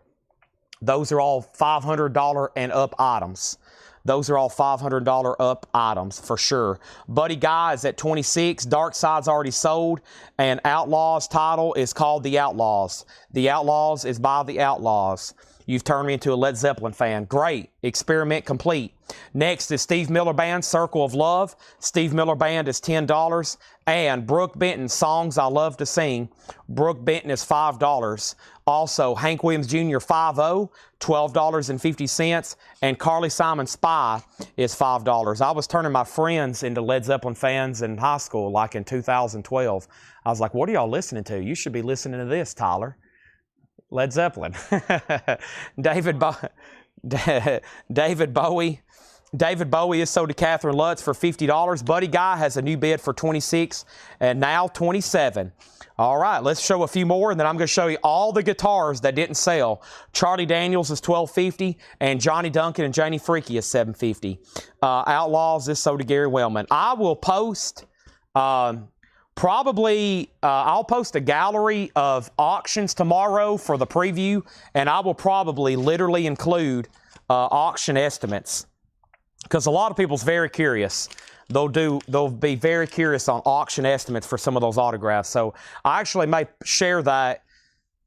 Those are all $500 and up items. Those are all $500 up items for sure. Buddy Guy is at $26. Dark Side's already sold. And Outlaws title is called The Outlaws. The Outlaws is by The Outlaws. You've turned me into a Led Zeppelin fan. Great. Experiment complete. Next is Steve Miller Band, Circle of Love. Steve Miller Band is $10. And Brooke Benton, Songs I Love to Sing. Brooke Benton is $5. Also, Hank Williams Jr. 5-0, $12.50. And Carly Simon Spy is $5. I was turning my friends into Led Zeppelin fans in high school, like in 2012. I was like, what are y'all listening to? You should be listening to this, Tyler. Led Zeppelin. David Bowie. David Bowie is sold to Catherine Lutz for $50. Buddy Guy has a new bid for $26 and now $27. All right, let's show a few more, and then I'm going to show you all the guitars that didn't sell. Charlie Daniels is $12.50, and Johnny Duncan and Janie Freaky is $7.50. Outlaws is sold to Gary Wellman. I will post... I'll post a gallery of auctions tomorrow for the preview, and I will probably literally include auction estimates, because a lot of people's very curious. They'll be very curious on auction estimates for some of those autographs. So I actually may share that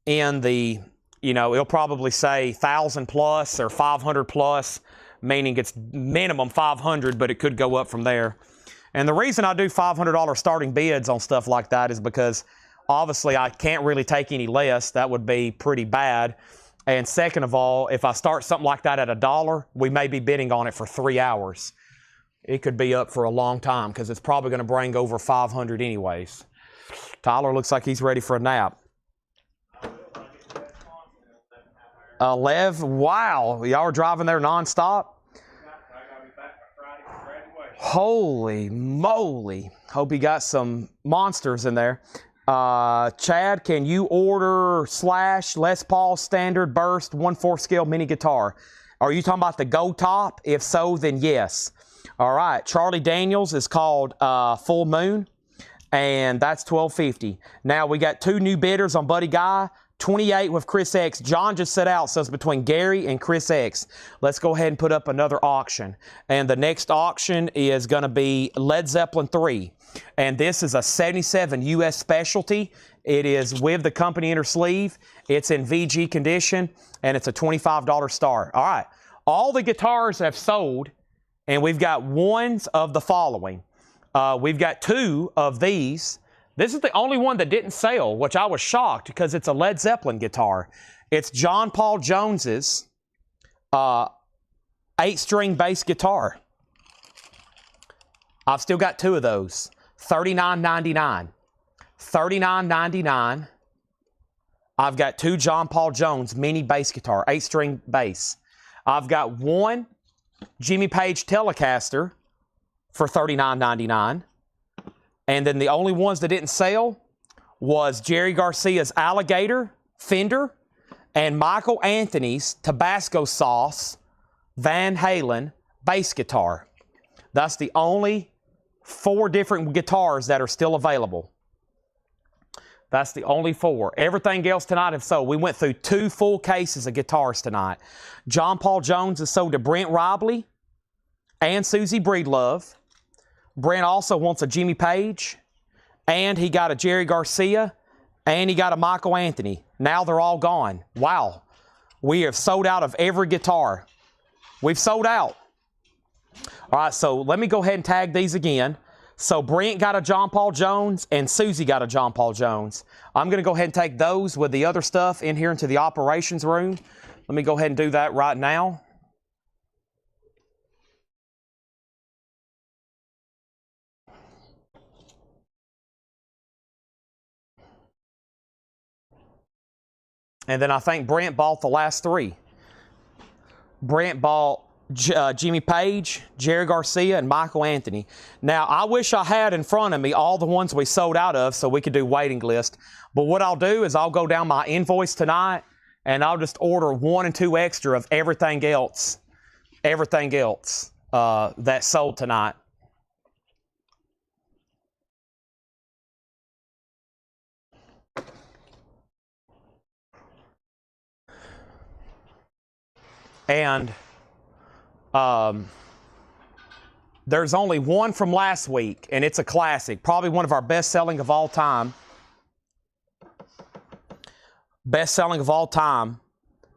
in the, it'll probably say 1,000 plus or 500 plus, meaning it's minimum 500, but it could go up from there. And the reason I do $500 starting bids on stuff like that is because obviously I can't really take any less. That would be pretty bad. And second of all, if I start something like that at $1, we may be bidding on it for 3 hours. It could be up for a long time because it's probably going to bring over 500 anyways. Tyler looks like he's ready for a nap. Lev, wow, y'all are driving there nonstop? Holy moly. Hope you got some monsters in there. Chad, can you order Slash Les Paul Standard Burst 1/4 scale mini guitar? Are you talking about the Gold Top? If so, then yes. All right. Charlie Daniels is called Full Moon, and that's $12.50. Now we got 2 new bidders on Buddy Guy. 28 with Chris X. John just set out, so it's between Gary and Chris X. Let's go ahead and put up another auction. And the next auction is going to be Led Zeppelin 3. And this is a 77 U.S. specialty. It is with the company inner sleeve. It's in VG condition, and it's a $25 start. All right. All the guitars have sold, and we've got ones of the following. We've got 2 of these. This is the only one that didn't sell, which I was shocked because it's a Led Zeppelin guitar. It's John Paul Jones's 8-string bass guitar. I've still got 2 of those. $39.99. $39.99. I've got 2 John Paul Jones mini bass guitar, 8-string bass. I've got 1 Jimmy Page Telecaster for $39.99. And then the only ones that didn't sell was Jerry Garcia's Alligator Fender and Michael Anthony's Tabasco Sauce Van Halen bass guitar. That's the only 4 different guitars that are still available. That's the only 4. Everything else tonight have sold. We went through 2 full cases of guitars tonight. John Paul Jones is sold to Brent Robley and Susie Breedlove. Brent also wants a Jimmy Page, and he got a Jerry Garcia, and he got a Michael Anthony. Now they're all gone. Wow. We have sold out of every guitar. We've sold out. All right, so let me go ahead and tag these again. So Brent got a John Paul Jones, and Susie got a John Paul Jones. I'm going to go ahead and take those with the other stuff in here into the operations room. Let me go ahead and do that right now. And then I think Brent bought the last 3. Brent bought Jimmy Page, Jerry Garcia, and Michael Anthony. Now, I wish I had in front of me all the ones we sold out of so we could do waiting list. But what I'll do is I'll go down my invoice tonight, and I'll just order 1 and 2 extra of everything else that sold tonight. And there's only one from last week, and it's a classic, probably one of our best-selling of all time. Best-selling of all time,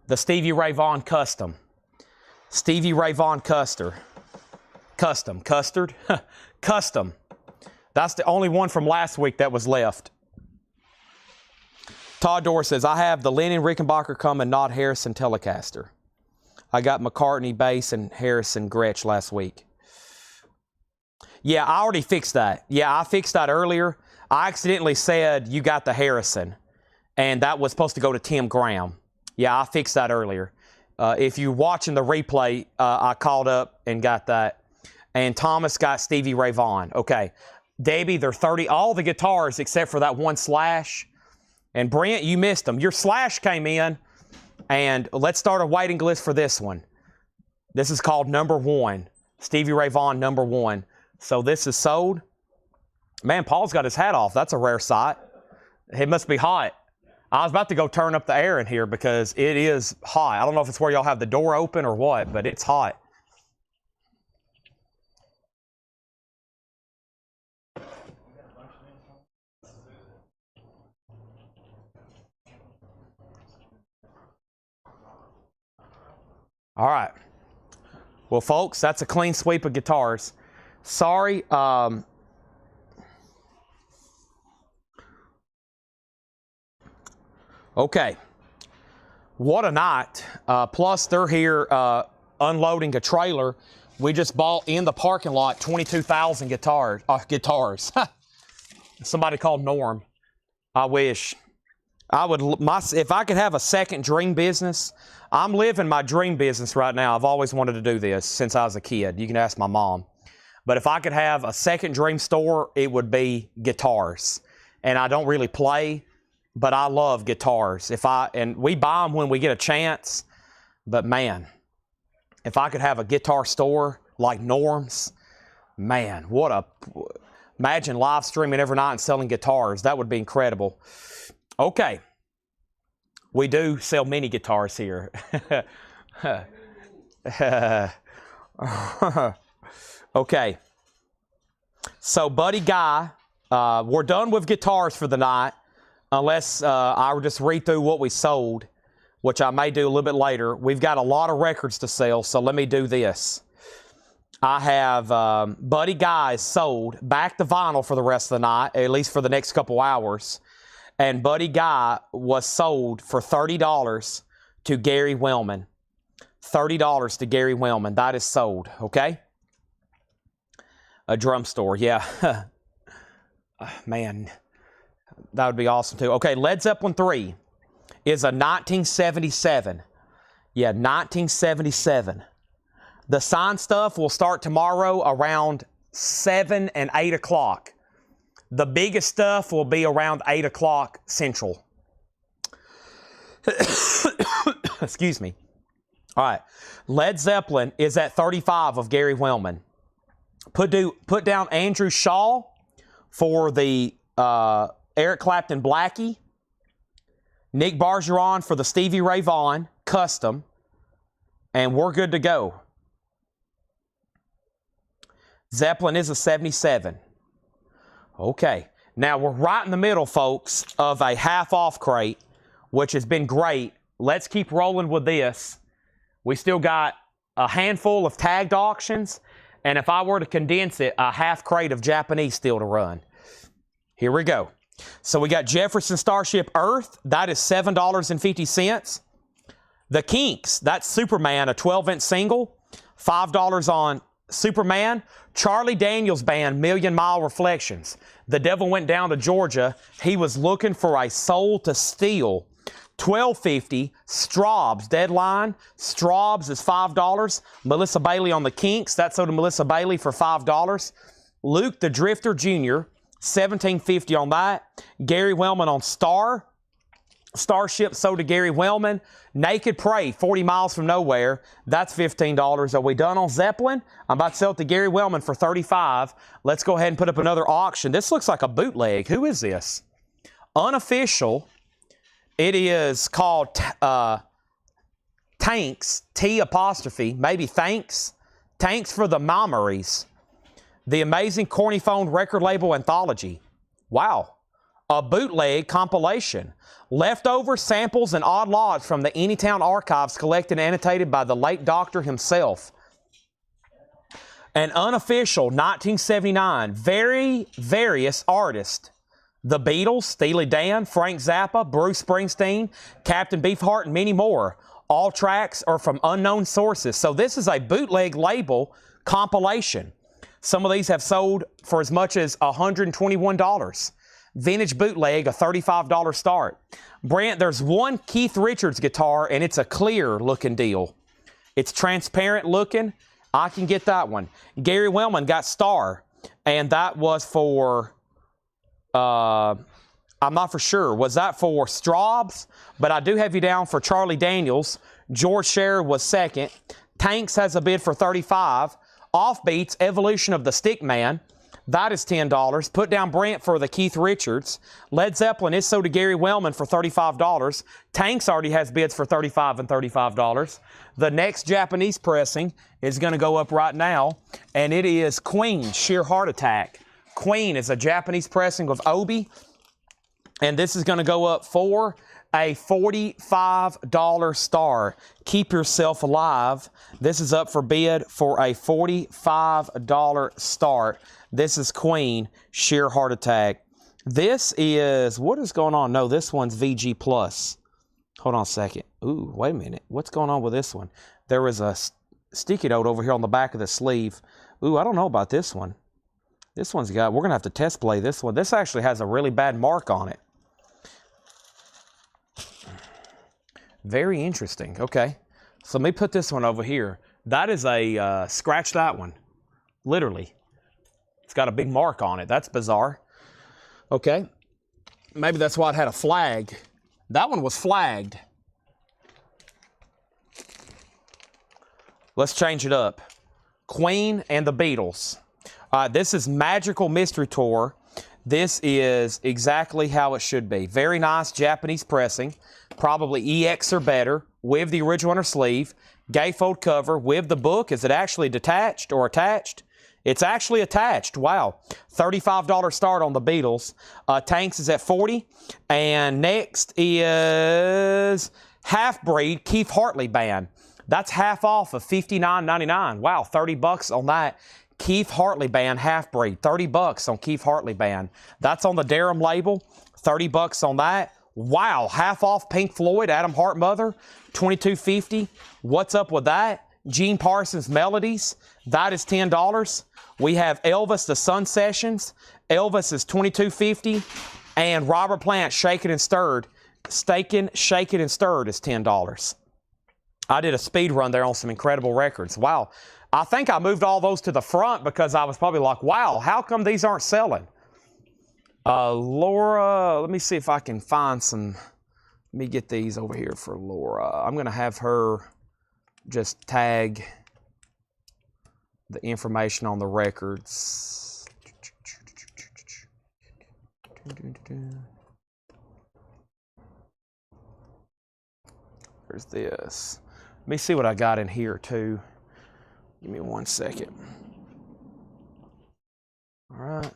the Stevie Ray Vaughan Custom. Stevie Ray Vaughan Custard. Custom. That's the only one from last week that was left. Todd Dorr says, I have the Lennon Rickenbacker Cummins, not Harrison Telecaster. I got McCartney bass and Harrison Gretsch last week. Yeah, I already fixed that. Yeah, I fixed that earlier. I accidentally said you got the Harrison, and that was supposed to go to Tim Graham. Yeah, I fixed that earlier. If you're watching the replay, I called up and got that. And Thomas got Stevie Ray Vaughan. Okay. Debbie, they're 30, all the guitars except for that one Slash. And Brent, you missed them. Your Slash came in. And let's start a waiting list for this one. This is called number 1. Stevie Ray Vaughan number 1. So this is sold. Man, Paul's got his hat off. That's a rare sight. It must be hot. I was about to go turn up the air in here because it is hot. I don't know if it's where y'all have the door open or what, but it's hot. All right. Well, folks, that's a clean sweep of guitars. Sorry. Okay. What a night. Plus, they're here unloading a trailer. We just bought in the parking lot 22,000 guitars. Somebody called Norm. I wish. If I could have a second dream business, I'm living my dream business right now. I've always wanted to do this since I was a kid. You can ask my mom. But if I could have a second dream store, it would be guitars. and I don't really play, but I love guitars. And we buy them when we get a chance, but man, if I could have a guitar store like Norm's, man, imagine live streaming every night and selling guitars. That would be incredible. Okay. We do sell mini guitars here. Okay. So, Buddy Guy, we're done with guitars for the night, unless I just read through what we sold, which I may do a little bit later. We've got a lot of records to sell, so let me do this. I have Buddy Guy sold, back to vinyl for the rest of the night, at least for the next couple hours. And Buddy Guy was sold for $30 to Gary Wellman. $30 to Gary Wellman. That is sold, okay? A drum store, yeah. Man, that would be awesome too. Okay, Led Zeppelin 3 is a 1977. Yeah, 1977. The signed stuff will start tomorrow around 7 and 8 o'clock. The biggest stuff will be around 8 o'clock Central. Excuse me. All right. Led Zeppelin is at 35 of Gary Wellman. Put down Andrew Shaw for the Eric Clapton Blackie. Nick Bargeron for the Stevie Ray Vaughan Custom. And we're good to go. Zeppelin is a 77. Okay. Now we're right in the middle, folks, of a half-off crate, which has been great. Let's keep rolling with this. We still got a handful of tagged auctions, and if I were to condense it, a half crate of Japanese still to run. Here we go. So we got Jefferson Starship Earth. That is $7.50. The Kinks, that's Superman, a 12-inch single. $5 on Superman. Charlie Daniels Band, Million Mile Reflections. The devil went down to Georgia. He was looking for a soul to steal. $12.50. Straub's Deadline. Straub's is $5. Melissa Bailey on the Kinks. That's sold to Melissa Bailey for $5. Luke the Drifter Jr. $17.50 on that. Gary Wellman on Starship sold to Gary Wellman. Naked Prey, 40 Miles from Nowhere. That's $15. Are we done on Zeppelin? I'm about to sell it to Gary Wellman for $35. Let's go ahead and put up another auction. This looks like a bootleg. Who is this? Unofficial. It is called Tanks, T apostrophe, maybe Thanks. Tanks for the Memories. The Amazing Corny Phone Record Label Anthology. Wow. A bootleg compilation. Leftover samples and odd lots from the Anytown archives collected and annotated by the late Doctor himself. An unofficial 1979. Various artists. The Beatles, Steely Dan, Frank Zappa, Bruce Springsteen, Captain Beefheart, and many more. All tracks are from unknown sources. So this is a bootleg label compilation. Some of these have sold for as much as $121. Vintage bootleg, a $35 start. Brent, there's one Keith Richards guitar, and it's a clear looking deal. It's transparent looking. I can get that one. Gary Wellman got Star, and that was for, I'm not for sure. Was that for Straub's? But I do have you down for Charlie Daniels. George Scherer was second. Tanks has a bid for $35. Offbeats, Evolution of the Stickman. That is $10. Put down Brent for the Keith Richards. Led Zeppelin is sold to Gary Wellman for $35. Tanks already has bids for $35 and $35. The next Japanese pressing is going to go up right now, and it is Queen, Sheer Heart Attack. Queen is a Japanese pressing of Obi, and this is going to go up for a $45 star. Keep Yourself Alive. This is up for bid for a $45 start. This is Queen, Sheer Heart Attack. This is, what is going on? No, this one's VG Plus. Hold on a second. Ooh, wait a minute. What's going on with this one? There was a sticky note over here on the back of the sleeve. Ooh, I don't know about this one. This one's got, we're going to have to test play this one. This actually has a really bad mark on it. Very interesting. Okay. So let me put this one over here. That is a, scratch that one. Literally. It's got a big mark on it. That's bizarre. Okay. Maybe that's why it had a flag. That one was flagged. Let's change it up. Queen and the Beatles. This is Magical Mystery Tour. This is exactly how it should be. Very nice Japanese pressing. Probably EX or better. With the original inner sleeve. Gatefold cover. With the book. Is it actually detached or attached? It's actually attached. Wow. $35 start on the Beatles. Tanks is at $40. And next is Half-Breed Keith Hartley Band. That's half off of $59.99. Wow, $30 on that. Keith Hartley Band Half-Breed. $30 on Keith Hartley Band. That's on the Durham label. $30 on that. Wow, half off Pink Floyd, Adam Hart Mother. $22.50. What's up with that? Gene Parsons Melodies. That is $10. We have Elvis, the Sun Sessions. Elvis is $22.50. And Robert Plant, Shaken and Stirred. Shaken and Stirred is $10. I did a speed run there on some incredible records. Wow. I think I moved all those to the front because I was probably like, wow, how come these aren't selling? Laura, let me see if I can find some. Let me get these over here for Laura. I'm going to have her just tag the information on the records. There's this. Let me see what I got in here too. Give me 1 second. All right.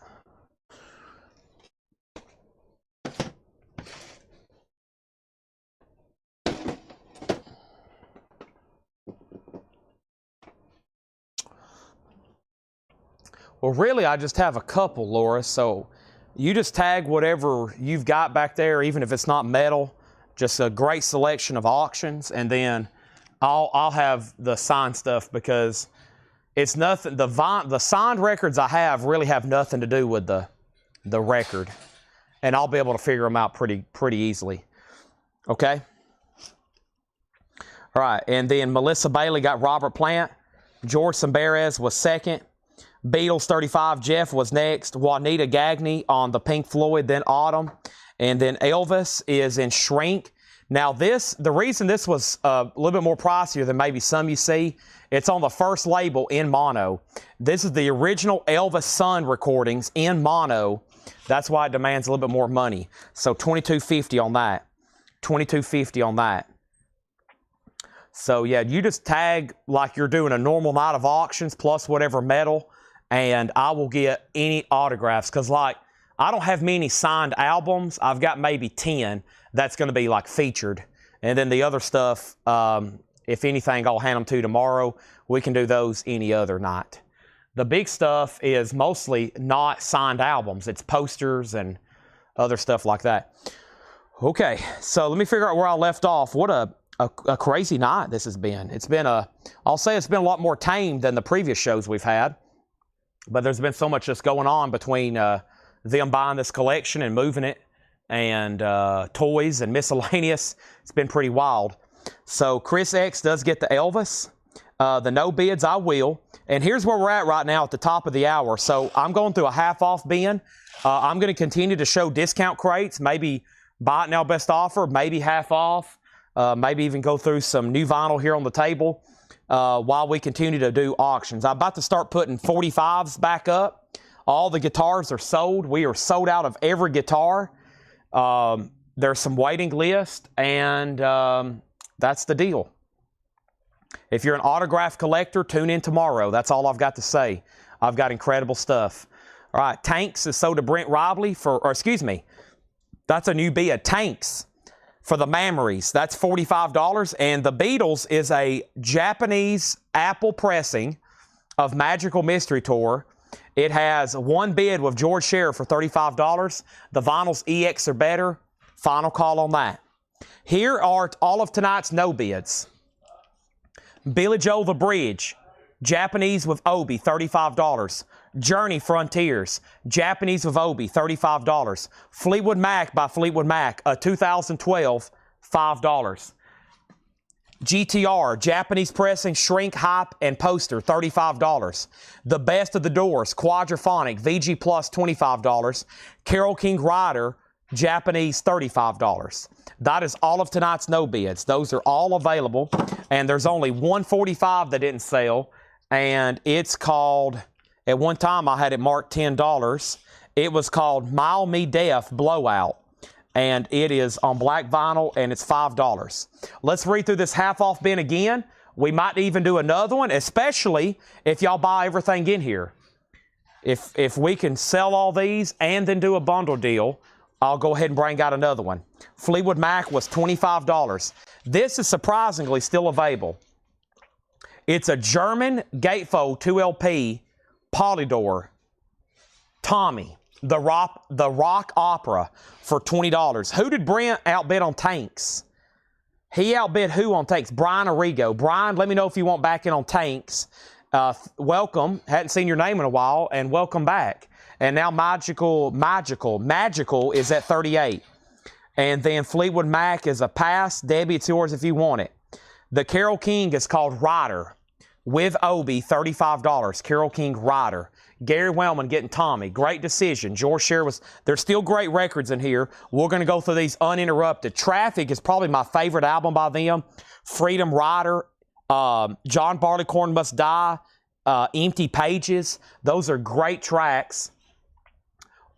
Well, really, I just have a couple, Laura, so you just tag whatever you've got back there, even if it's not metal, just a great selection of auctions, and then I'll have the signed stuff because it's nothing, the signed records I have really have nothing to do with the record, and I'll be able to figure them out pretty easily, okay? All right, and then Melissa Bailey got Robert Plant, George Samberes was second, Beatles 35, Jeff was next. Juanita Gagney on the Pink Floyd, then Autumn. And then Elvis is in Shrink. Now the reason this was a little bit more pricier than maybe some you see, it's on the first label in mono. This is the original Elvis Sun recordings in mono. That's why it demands a little bit more money. So $22.50 on that. $22.50 on that. So yeah, you just tag like you're doing a normal night of auctions plus whatever metal, and I will get any autographs because like I don't have many signed albums. I've got maybe 10 that's going to be like featured. And then the other stuff, if anything, I'll hand them to tomorrow. We can do those any other night. The big stuff is mostly not signed albums. It's posters and other stuff like that. Okay, so let me figure out where I left off. What a crazy night this has been. It's been I'll say it's been a lot more tame than the previous shows we've had. But there's been so much just going on between them buying this collection and moving it and toys and miscellaneous. It's been pretty wild. So Chris X does get the Elvis. The no bids, I will. And here's where we're at right now at the top of the hour. So I'm going through a half-off bin. I'm going to continue to show discount crates, maybe buy it now best offer, maybe half off, maybe even go through some new vinyl here on the table while we continue to do auctions. I'm about to start putting 45s back up. All the guitars are sold. We are sold out of every guitar. There's some waiting list, and that's the deal. If you're an autograph collector, tune in tomorrow. That's all I've got to say. I've got incredible stuff. All right, Tanks is sold to Brent Robley that's a new bid. Tanks for the Memories, that's $45. And the Beatles is a Japanese Apple pressing of Magical Mystery Tour. It has one bid with George Shearer for $35. The vinyls EX or better. Final call on that. Here are all of tonight's no bids. Billy Joel The Bridge, Japanese with Obi, $35. Journey Frontiers, Japanese with Obi, $35. Fleetwood Mac by Fleetwood Mac, 2012, $5. GTR, Japanese pressing, shrink, hype, and poster, $35. The Best of the Doors, Quadraphonic, VG Plus, $25. Carole King Rider, Japanese, $35. That is all of tonight's no bids. Those are all available, and there's only 145 that didn't sell, and it's called, at one time I had it marked $10. It was called Mile Me Deaf Blowout, and it is on black vinyl, and it's $5. Let's read through this half-off bin again. We might even do another one, especially if y'all buy everything in here. If we can sell all these and then do a bundle deal, I'll go ahead and bring out another one. Fleetwood Mac was $25. This is surprisingly still available. It's a German gatefold 2LP Polydor Tommy, the rock opera, for $20. Who did Brent outbid on tanks? He outbid who on tanks? Brian Arrigo. Brian, let me know if you want back in on tanks. Welcome. Hadn't seen your name in a while, and welcome back. And now Magical is at 38. And then Fleetwood Mac is a pass. Debbie, it's yours if you want it. The Carole King is called Rider with Obi, $35. Carole King Rider. Gary Wellman getting Tommy. Great decision. George Sher was, there's still great records in here. We're going to go through these uninterrupted. Traffic is probably my favorite album by them. Freedom Rider. John Barleycorn Must Die. Empty Pages. Those are great tracks.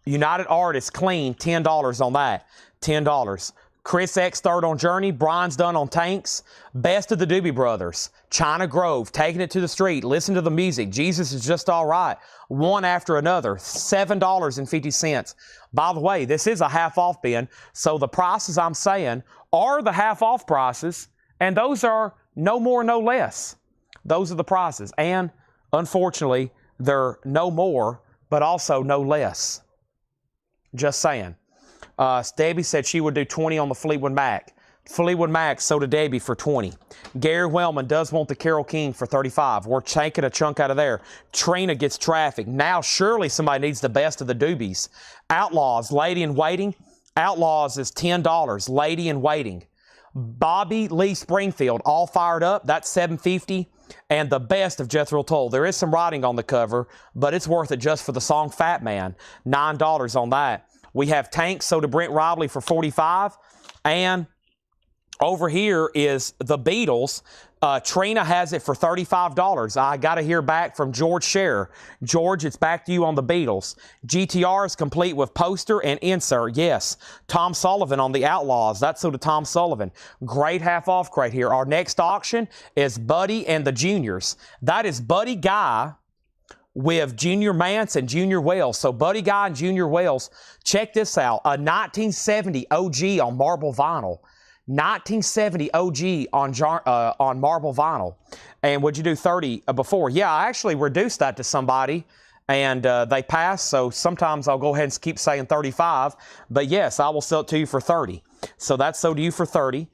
United Artists, Clean, $10 on that. $10. Chris X, third on Journey. Brian's done on Tanks. Best of the Doobie Brothers. China Grove, Taking It to the Street. Listen to the music. Jesus Is Just All Right. One after another. $7.50. By the way, this is a half-off bin, so the prices I'm saying are the half-off prices, and those are no more, no less. Those are the prices. And, unfortunately, they're no more, but also no less. Just saying. Debbie said she would do 20 on the Fleetwood Mac. Fleetwood Mac sold to Debbie for 20. Gary Wellman does want the Carole King for 35. We're taking a chunk out of there. Trina gets Traffic. Now surely somebody needs the best of the doobies. Outlaws, Lady in Waiting. Outlaws is $10. Lady in Waiting. Bobby Lee Springfield, All Fired Up. That's $7.50. And the best of Jethro Tull. There is some writing on the cover, but it's worth it just for the song Fat Man. $9 on that. We have Tanks sold to Brent Robley for $45. And over here is the Beatles. Trina has it for $35. I got to hear back from George Scherer. George, it's back to you on the Beatles. GTR is complete with poster and insert. Yes. Tom Sullivan on the Outlaws. That's sold to Tom Sullivan. Great half-off crate here. Our next auction is Buddy and the Juniors. That is Buddy Guy with Junior Mance and Junior Wells. So Buddy Guy and Junior Wells, check this out. A 1970 OG on marble vinyl. 1970 OG on marble vinyl. And would you do 30 before? Yeah, I actually reduced that to somebody, and they passed, so sometimes I'll go ahead and keep saying 35. But yes, I will sell it to you for 30. So that's sold to you for 30.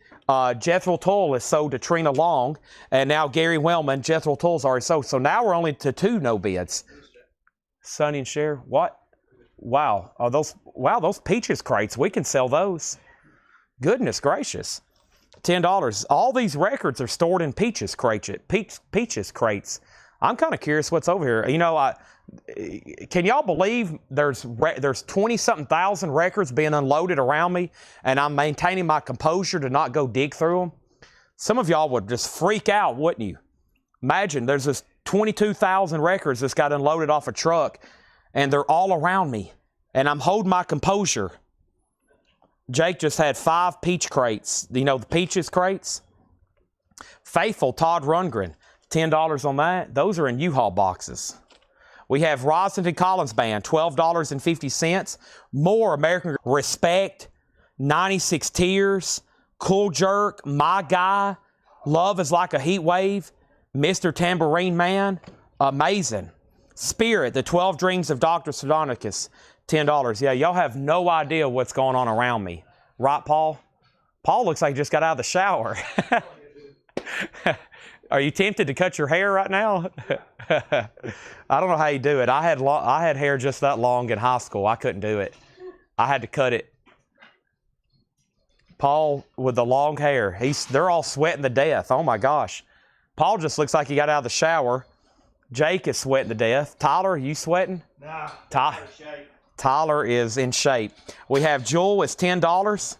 Jethro Tull is sold to Trina Long, and now Gary Wellman, Jethro Tull's already sold. So now we're only to 2 no bids. Sonny and Cher, what? Wow, those Peaches crates, we can sell those. Goodness gracious. $10. All these records are stored in Peaches crates. I'm kind of curious what's over here. You know, can y'all believe there's 20-something thousand records being unloaded around me, and I'm maintaining my composure to not go dig through them? Some of y'all would just freak out, wouldn't you? Imagine there's this 22,000 records that's got unloaded off a truck, and they're all around me, and I'm holding my composure. Jake just had 5 peach crates. You know the Peaches crates? Faithful, Todd Rundgren, $10 on that. Those are in U-Haul boxes. We have Roslyn Collins Band, $12.50. More American Respect, 96 Tears, Cool Jerk, My Guy, Love is Like a Heat Wave, Mr. Tambourine Man, amazing. Spirit, The 12 Dreams of Dr. Sardonicus, $10. Yeah, y'all have no idea what's going on around me. Right, Paul? Paul looks like he just got out of the shower. Are you tempted to cut your hair right now? I don't know how you do it. I had hair just that long in high school. I couldn't do it. I had to cut it. Paul with the long hair. They're all sweating to death. Oh my gosh. Paul just looks like he got out of the shower. Jake is sweating to death. Tyler, are you sweating? Nah. Tyler is in shape. We have Jewel is $10.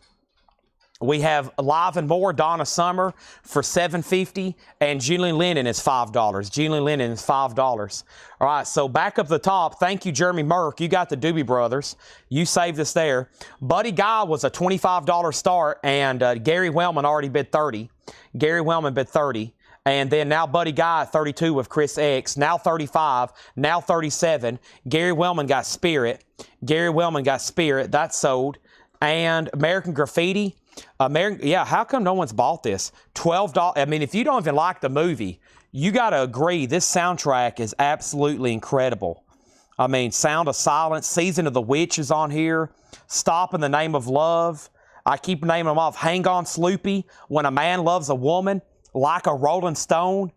We have Live and More, Donna Summer for $7.50, and Julian Lennon is $5. Julian Lennon is $5. All right, so back up the top. Thank you, Jeremy Merck. You got the Doobie Brothers. You saved us there. Buddy Guy was a $25 start, and Gary Wellman already bid $30. Gary Wellman bid $30. And then now Buddy Guy at 32 with Chris X. Now 35. Now 37. Gary Wellman got Spirit. Gary Wellman got Spirit. That's sold. And American Graffiti. How come no one's bought this? $12. I mean, if you don't even like the movie, you got to agree this soundtrack is absolutely incredible. I mean, Sound of Silence, Season of the Witch is on here. Stop in the Name of Love. I keep naming them off. Hang On Sloopy, When a Man Loves a Woman, Like a Rolling Stone,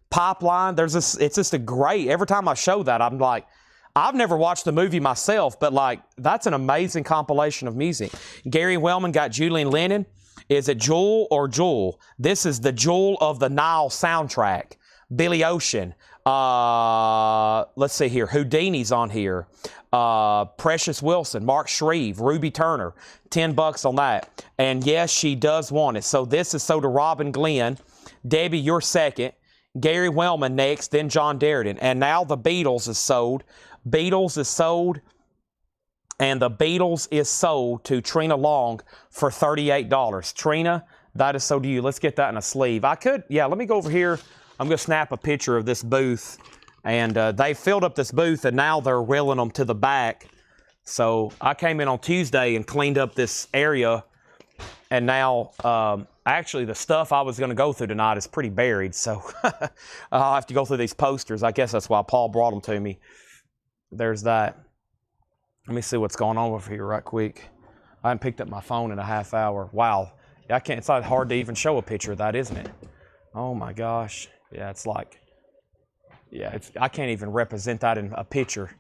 Pipeline. It's just a great, every time I show that, I'm like, I've never watched the movie myself, but like, that's an amazing compilation of music. Gary Wellman got Julian Lennon. Is it Jewel or Jewel? This is the Jewel of the Nile soundtrack. Billy Ocean. Let's see here. Houdini's on here. Precious Wilson, Mark Shreve, Ruby Turner. $10 on that. And yes, she does want it. So this is sold to Robin Glenn. Debbie, you're second. Gary Wellman next, then John Darden. And now the Beatles is sold. Beatles is sold, and the Beatles is sold to Trina Long for $38. Trina, that is sold to you. Let's get that in a sleeve. Let me go over here. I'm going to snap a picture of this booth, and they filled up this booth, and now they're wheeling them to the back. So I came in on Tuesday and cleaned up this area, and now actually the stuff I was going to go through tonight is pretty buried, so I'll have to go through these posters. I guess that's why Paul brought them to me. There's that. Let me see what's going on over here right quick. I haven't picked up my phone in a half hour. Wow. It's not hard to even show a picture of that, isn't it? Oh my gosh. Yeah, it's like, I can't even represent that in a picture.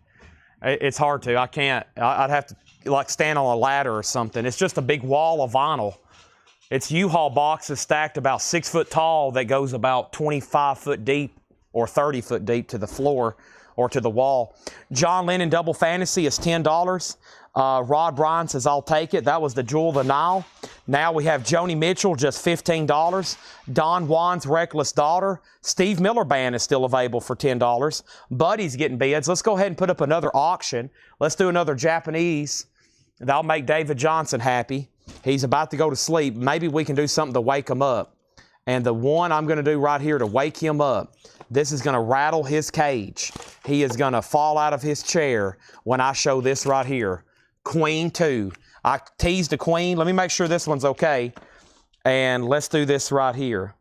It's hard to. I can't. I'd have to like stand on a ladder or something. It's just a big wall of vinyl. It's U-Haul boxes stacked about 6 foot tall that goes about 25 foot deep or 30 foot deep to the floor or to the wall. John Lennon Double Fantasy is $10. Rod Bryan says, I'll take it. That was the Jewel of the Nile. Now we have Joni Mitchell, just $15. Don Juan's Reckless Daughter. Steve Miller Band is still available for $10. Buddy's getting bids. Let's go ahead and put up another auction. Let's do another Japanese. That'll make David Johnson happy. He's about to go to sleep. Maybe we can do something to wake him up. And the one I'm going to do right here to wake him up, this is going to rattle his cage. He is going to fall out of his chair when I show this right here. Queen 2. I teased a Queen. Let me make sure this one's okay. And let's do this right here.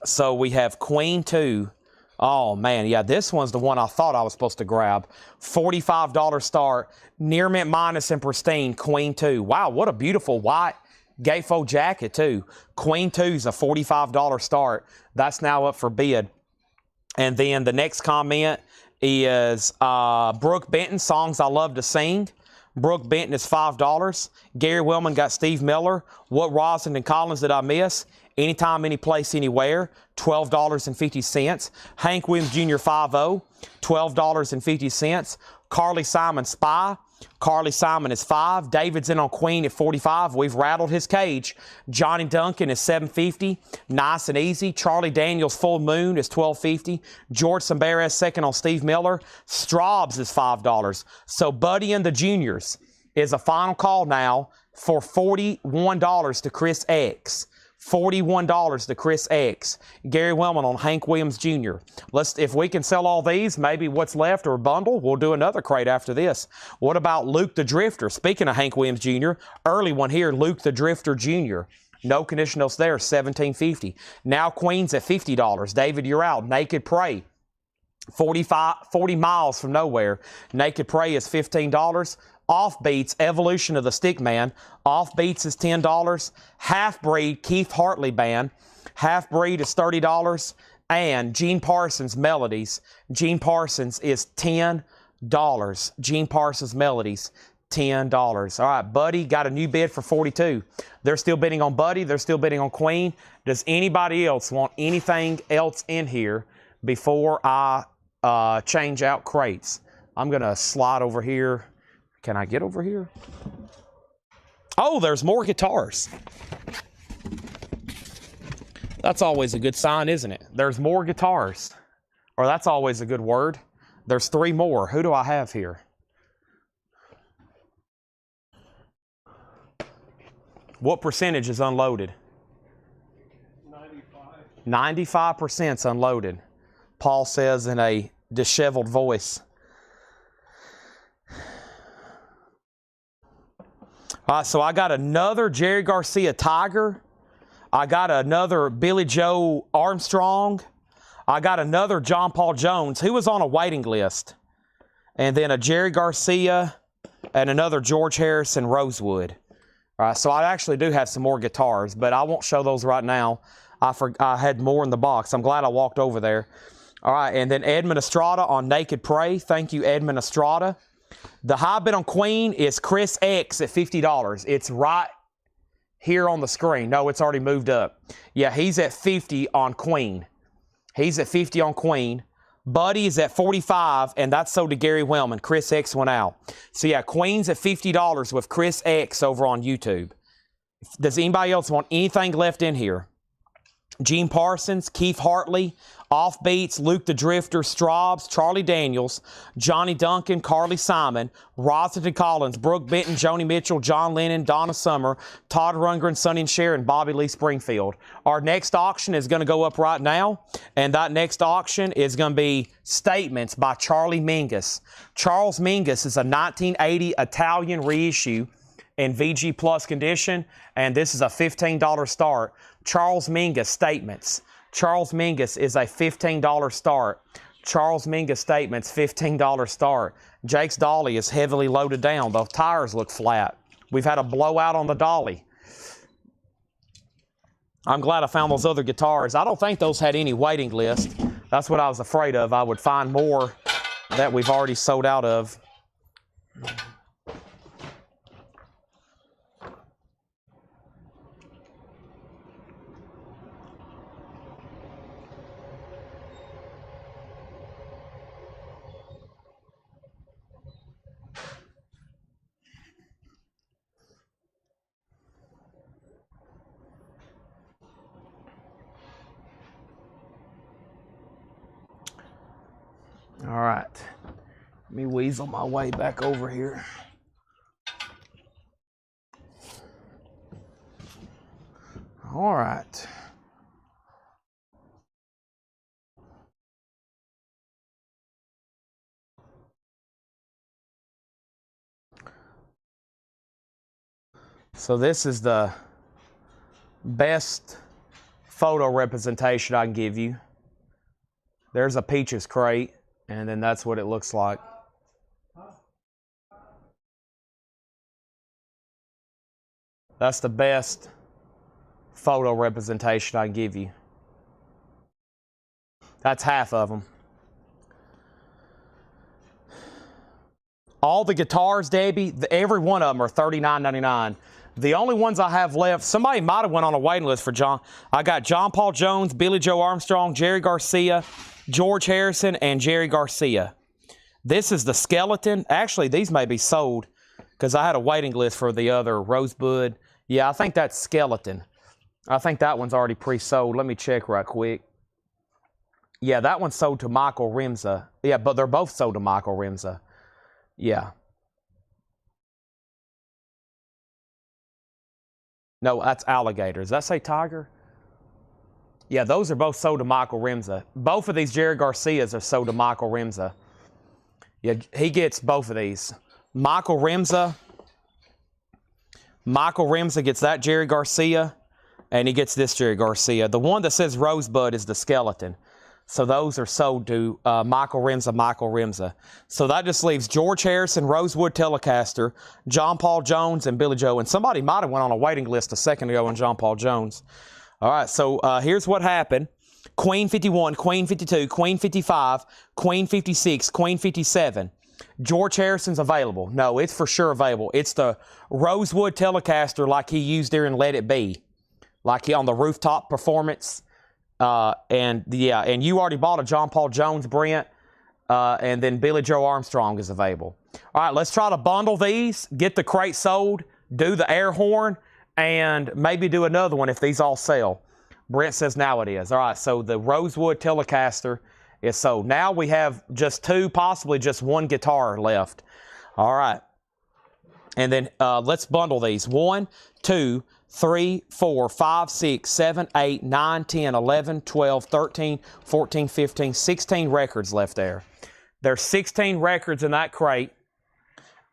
So we have Queen 2. Oh, man. Yeah, this one's the one I thought I was supposed to grab. $45 start. Near mint minus and pristine. Queen 2. Wow, what a beautiful white gatefold jacket, too. Queen 2 is a $45 start. That's now up for bid. And then the next comment is Brooke Benton, Songs I Love to Sing. Brooke Benton is $5. Gary Wellman got Steve Miller. What Rosin and Collins did I miss? Anytime, any place, anywhere, $12.50. Hank Williams Jr. 5-0, $12.50. Carly Simon Spy. Carly Simon is $5. David's in on Queen at $45. We've rattled his cage. Johnny Duncan is $7.50. Nice and easy. Charlie Daniels Full Moon is $12.50. George Sambares second on Steve Miller. Straub's is $5. So Buddy and the Juniors is a final call now for $41 to Chris X. $41 to Chris X. Gary Wellman on Hank Williams Jr. If we can sell all these, maybe what's left or a bundle, we'll do another crate after this. What about Luke the Drifter? Speaking of Hank Williams Jr., early one here, Luke the Drifter Jr. No conditionals there, $17.50. Now Queen's at $50. David, you're out. Naked Prey, 40 miles from nowhere. Naked Prey is $15. Offbeats, Evolution of the Stickman. Offbeats is $10. Half-Breed, Keith Hartley Band. Half-Breed is $30. And Gene Parsons Melodies. Gene Parsons is $10. Gene Parsons Melodies, $10. All right, Buddy got a new bid for $42. They're still bidding on Buddy. They're still bidding on Queen. Does anybody else want anything else in here before I change out crates? I'm going to slide over here. Can I get over here? Oh, there's more guitars. That's always a good sign, isn't it? There's more guitars. Or that's always a good word. There's 3 more. Who do I have here? What percentage is unloaded? 95% is unloaded. Paul says in a disheveled voice. All right, so I got another Jerry Garcia Tiger. I got another Billy Joe Armstrong. I got another John Paul Jones, who was on a waiting list. And then a Jerry Garcia and another George Harrison Rosewood. All right, so I actually do have some more guitars, but I won't show those right now. I had more in the box. I'm glad I walked over there. All right, and then Edmund Estrada on Naked Prey. Thank you, Edmund Estrada. The high bid on Queen is Chris X at $50. It's right here on the screen. No, it's already moved up. Yeah, he's at 50 on Queen. He's at 50 on Queen. Buddy is at 45, and that's sold to Gary Wellman. Chris X went out. So yeah, Queen's at $50 with Chris X over on YouTube. Does anybody else want anything left in here? Gene Parsons, Keith Hartley, Offbeats, Luke the Drifter, Straubs, Charlie Daniels, Johnny Duncan, Carly Simon, Rossington Collins, Brooke Benton, Joni Mitchell, John Lennon, Donna Summer, Todd Rundgren, Sonny and Cher, and Bobby Lee Springfield. Our next auction is going to go up right now, and that next auction is going to be Statements by Charlie Mingus. Charles Mingus is a 1980 Italian reissue in VG Plus condition, and this is a $15 start. Charles Mingus Statements. Charles Mingus is a $15 start. Charles Mingus Statements, $15 start. Jake's Dolly is heavily loaded down. The tires look flat. We've had a blowout on the Dolly. I'm glad I found those other guitars. I don't think those had any waiting list. That's what I was afraid of. I would find more that we've already sold out of. All right, let me weasel my way back over here. All right. So this is the best photo representation I can give you. There's a Peaches crate. And then that's what it looks like. That's the best photo representation I can give you. That's half of them. All the guitars, Debbie, every one of them are $39.99. The only ones I have left, somebody might have went on a waiting list for John. I got John Paul Jones, Billy Joe Armstrong, Jerry Garcia, George Harrison, and Jerry Garcia. This is the Skeleton. Actually, these may be sold because I had a waiting list for the other Rosebud. Yeah, I think that's Skeleton. I think that one's already pre-sold. Let me check right quick. Yeah, that one's sold to Michael Rimza. Yeah, but they're both sold to Michael Rimza. Yeah. No, that's Alligator. Does that say Tiger? Yeah, those are both sold to Michael Rimza. Both of these Jerry Garcias are sold to Michael Rimza. Yeah, he gets both of these. Michael Rimza gets that Jerry Garcia, and he gets this Jerry Garcia. The one that says Rosebud is the Skeleton. So those are sold to Michael Rimza. So that just leaves George Harrison, Rosewood Telecaster, John Paul Jones, and Billy Joe. And somebody might have went on a waiting list a second ago on John Paul Jones. All right, so here's what happened. Queen 51, Queen 52, Queen 55, Queen 56, Queen 57. George Harrison's available. No, it's for sure available. It's the Rosewood Telecaster like he used there in Let It Be. Like he on the rooftop performance. And you already bought a John Paul Jones, Brent. And then Billy Joe Armstrong is available. All right, let's try to bundle these, get the crate sold, do the air horn, and maybe do another one if these all sell. Brent says now it is. All right, so the Rosewood Telecaster is sold. Now we have just 2, possibly just 1 guitar left. All right. And then let's bundle these. 1, 2, 3, 4, 5, 6, 7, 8, 9, 10, 11, 12, 13, 14, 15, 16 records left there. There's 16 records in that crate.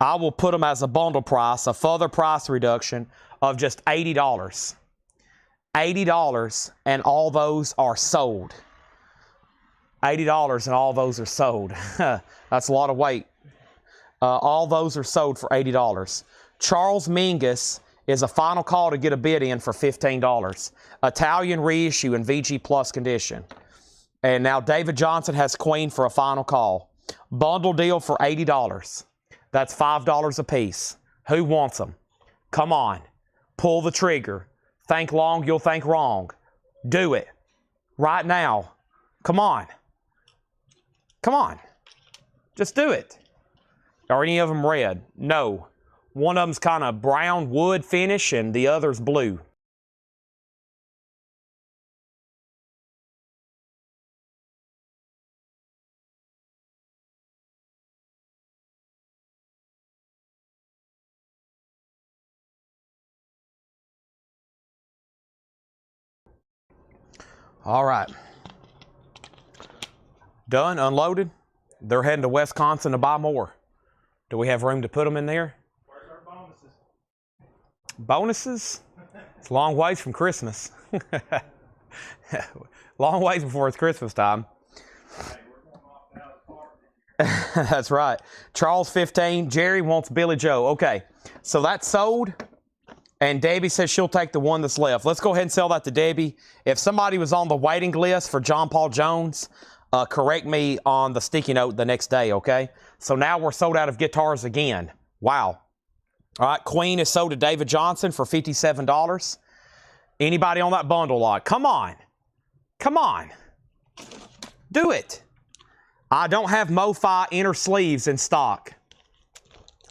I will put them as a bundle price, a further price reduction of just $80. $80, and all those are sold. $80 and all those are sold. That's a lot of weight. All those are sold for $80. Charles Mingus is a final call to get a bid in for $15. Italian reissue in VG Plus condition. And now David Johnson has Queen for a final call. Bundle deal for $80. That's $5 a piece. Who wants them? Come on. Pull the trigger. Think long, you'll think wrong. Do it. Right now. Come on. Come on. Just do it. Are any of them red? No. One of them's kind of brown wood finish and the other's blue. All right. Done, unloaded. They're heading to Wisconsin to buy more. Do we have room to put them in there? Where's our bonuses? Bonuses? It's a long ways from Christmas. Long ways before it's Christmas time. Hey, we're going off now the park. That's right. Charles 15. Jerry wants Billy Joe. Okay, so that's sold. And Debbie says she'll take the one that's left. Let's go ahead and sell that to Debbie. If somebody was on the waiting list for John Paul Jones, correct me on the sticky note the next day, okay? So now we're sold out of guitars again. Wow. All right, Queen is sold to David Johnson for $57. Anybody on that bundle lot? Come on. Come on. Do it. I don't have MoFi inner sleeves in stock.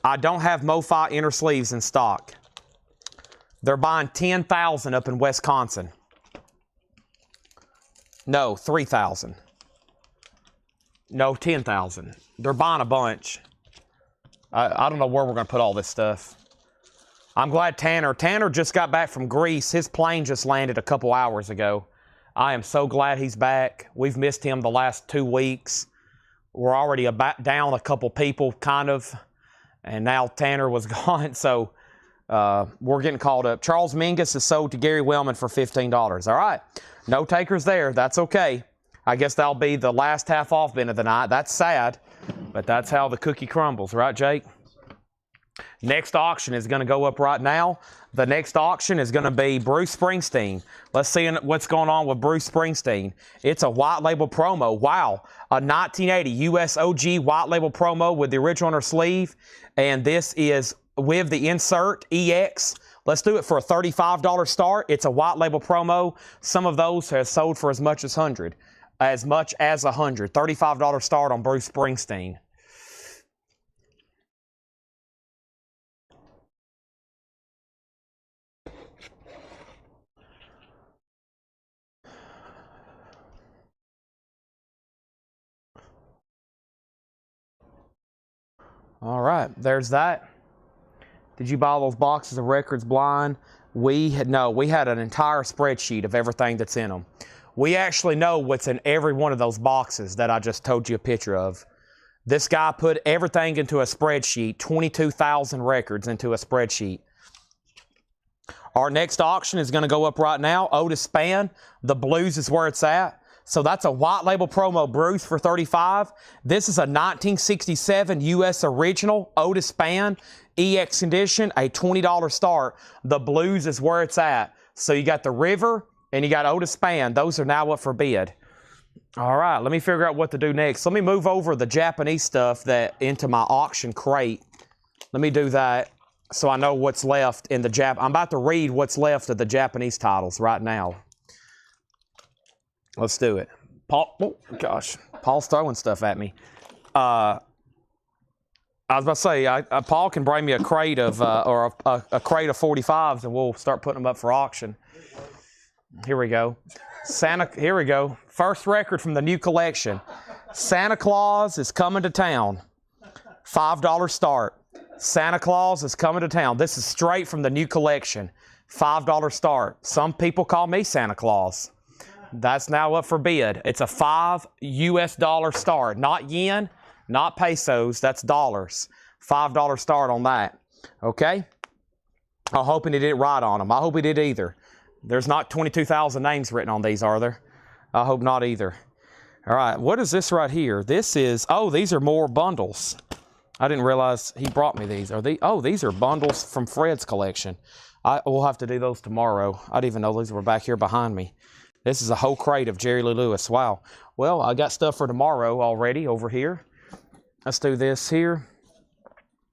I don't have MoFi inner sleeves in stock. They're buying 10,000 up in Wisconsin. No, 3,000. No, 10,000. They're buying a bunch. I don't know where we're going to put all this stuff. I'm glad Tanner just got back from Greece. His plane just landed a couple hours ago. I am so glad he's back. We've missed him the last 2 weeks. We're already down a couple people, kind of. And now Tanner was gone, so we're getting caught up. Charles Mingus is sold to Gary Wellman for $15. All right. No takers there. That's okay. I guess that'll be the last half off bin of the night. That's sad, but that's how the cookie crumbles, right, Jake? Next auction is going to go up right now. The next auction is going to be Bruce Springsteen. Let's see what's going on with Bruce Springsteen. It's a white label promo. Wow. A 1980 US OG white label promo with the original on her sleeve. And this is with the insert EX. Let's do it for a $35 start. It's a white label promo. Some of those have sold for as much as $100. As much as $100. $35 start on Bruce Springsteen. All right, there's that. Did you buy all those boxes of records blind? We had an entire spreadsheet of everything that's in them. We actually know what's in every one of those boxes that I just told you a picture of. This guy put everything into a spreadsheet, 22,000 records into a spreadsheet. Our next auction is going to go up right now. Otis Spann, the blues is where it's at. So that's a white label promo Bruce for $35. This is a 1967 US original Otis Spann EX edition, a $20 start. The blues is where it's at. So you got the River and you got Otis Spann. Those are now up for bid. All right, let me figure out what to do next. Let me move over the Japanese stuff into my auction crate. Let me do that so I know what's left in the I'm about to read what's left of the Japanese titles right now. Let's do it. Paul, oh gosh, Paul's throwing stuff at me. I was about to say, Paul can bring me a crate of, or a crate of 45s, and we'll start putting them up for auction. Here we go. Here we go. First record from the new collection. Santa Claus is coming to town. $5 start. Santa Claus is coming to town. This is straight from the new collection. $5 start. Some people call me Santa Claus. That's now up for bid. It's a $5 US start. Not yen, not pesos. That's dollars. $5 start on that. Okay? I'm hoping he did it right on them. I hope he did either. There's not 22,000 names written on these, are there? I hope not either. All right, what is this right here? This is, oh, these are more bundles. I didn't realize he brought me these. Are they? Oh, these are bundles from Fred's collection. We'll have to do those tomorrow. I didn't even know these were back here behind me. This is a whole crate of Jerry Lee Lewis. Wow. Well, I got stuff for tomorrow already over here. Let's do this here.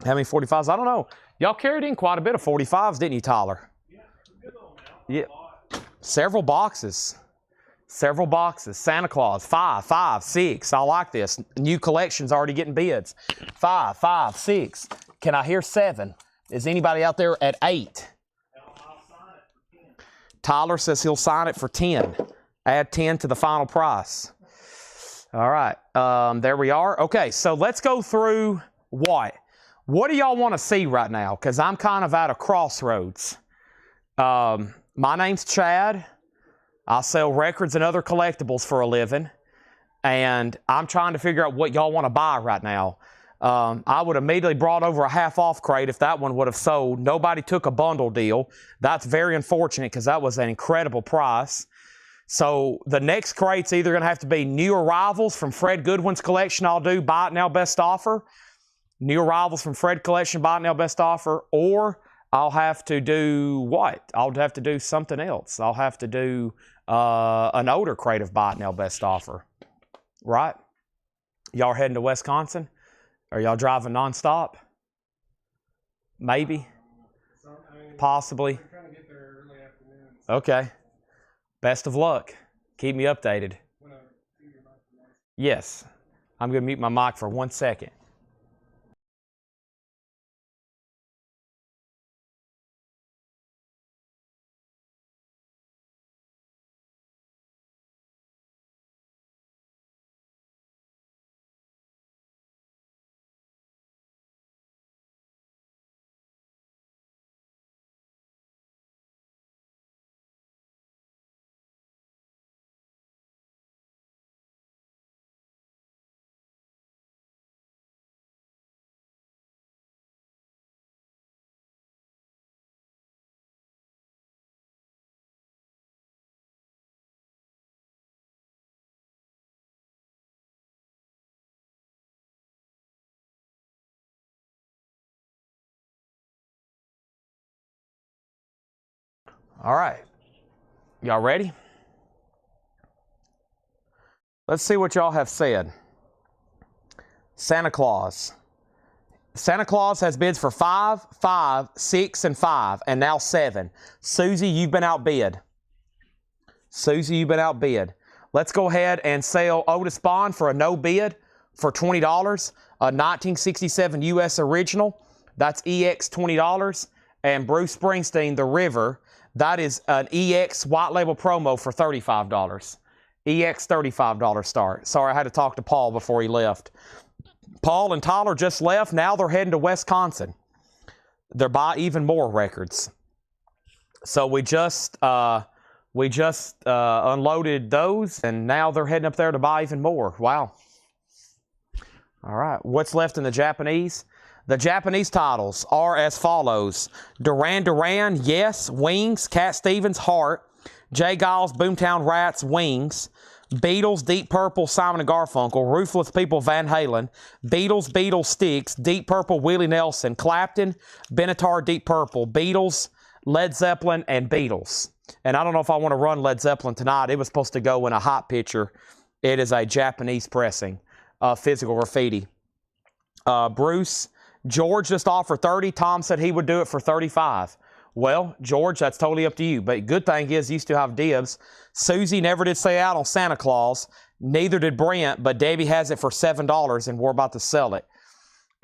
How many 45s? I don't know. Y'all carried in quite a bit of 45s, didn't you, Tyler? Yeah. Several boxes. Several boxes. Santa Claus, 5, 5, 6. I like this. New collection's already getting bids. 5, 5, 6. Can I hear 7? Is anybody out there at 8? Tyler says he'll sign it for 10. Add 10 to the final price. All right. There we are. Okay, so let's go through what? What do y'all want to see right now? Because I'm kind of at a crossroads. My name's Chad. I sell records and other collectibles for a living, and I'm trying to figure out what y'all want to buy right now. I would immediately brought over a half-off crate if that one would have sold. Nobody took a bundle deal. That's very unfortunate because that was an incredible price. So the next crate's either going to have to be new arrivals from Fred Goodwin's collection. I'll do buy it now, best offer. New arrivals from Fred collection, buy it now, best offer, or I'll have to do what? I'll have to do something else. I'll have to do an older crate of buy it now, best offer. Right? Y'all heading to Wisconsin? Are y'all driving nonstop? Maybe? Possibly? Okay. Best of luck. Keep me updated. Yes. I'm going to mute my mic for 1 second. All right. Y'all ready? Let's see what y'all have said. Santa Claus. Santa Claus has bids for 5, 5, 6, and 5, and now 7. Susie, you've been outbid. Susie, you've been outbid. Let's go ahead and sell Otis Bond for a no bid for $20. A 1967 US original. That's EX $20. And Bruce Springsteen, The River. That is an EX white label promo for $35. EX $35 start. Sorry, I had to talk to Paul before he left. Paul and Tyler just left. Now they're heading to Wisconsin. They're buy even more records. So we just unloaded those, and now they're heading up there to buy even more. Wow. All right. What's left in the Japanese? The Japanese titles are as follows. Duran Duran, Yes, Wings, Cat Stevens, Heart, Jay Giles, Boomtown Rats, Wings, Beatles, Deep Purple, Simon & Garfunkel, Ruthless People, Van Halen, Beatles, Styx, Deep Purple, Willie Nelson, Clapton, Benatar, Deep Purple, Beatles, Led Zeppelin, and Beatles. And I don't know if I want to run Led Zeppelin tonight. It was supposed to go in a hot picture. It is a Japanese pressing, physical graffiti. Bruce, George just offered 30. Tom said he would do it for 35. Well, George, that's totally up to you. But good thing is you still have dibs. Susie never did say out on Santa Claus. Neither did Brent, but Debbie has it for $7, and we're about to sell it.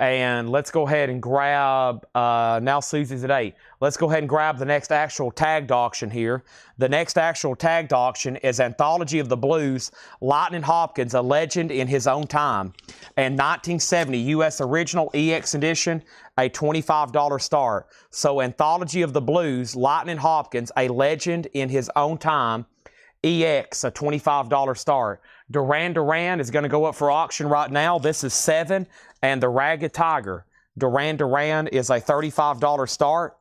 And let's go ahead and grab, now Susie's at 8. Let's go ahead and grab the next actual tagged auction here. The next actual tagged auction is Anthology of the Blues, Lightning Hopkins, a legend in his own time. And 1970 U.S. Original EX Edition, a $25 start. So Anthology of the Blues, Lightning Hopkins, a legend in his own time. EX, a $25 start. Duran Duran is going to go up for auction right now. This is 7. And the Ragged Tiger. Duran Duran is a $35 start.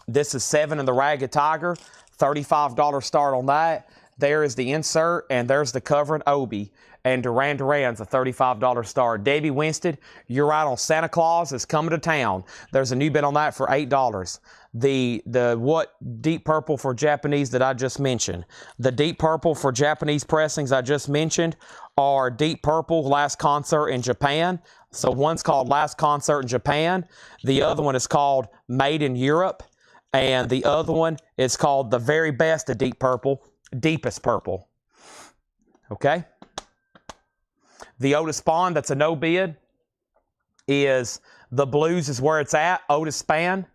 This is 7 and the Ragged Tiger. $35 start on that. There is the insert, and there's the covering Obi. And Duran Duran's a $35 start. Debbie Winstead, you're right on Santa Claus is coming to town. There's a new bid on that for $8. The what Deep Purple for Japanese that I just mentioned. The Deep Purple for Japanese pressings I just mentioned are Deep Purple Last Concert in Japan. So one's called Last Concert in Japan. The other one is called Made in Europe. And the other one is called The Very Best of Deep Purple, Deepest Purple. Okay? The Otis Spawn, that's a no bid, is The Blues is where it's at. Otis Spawn,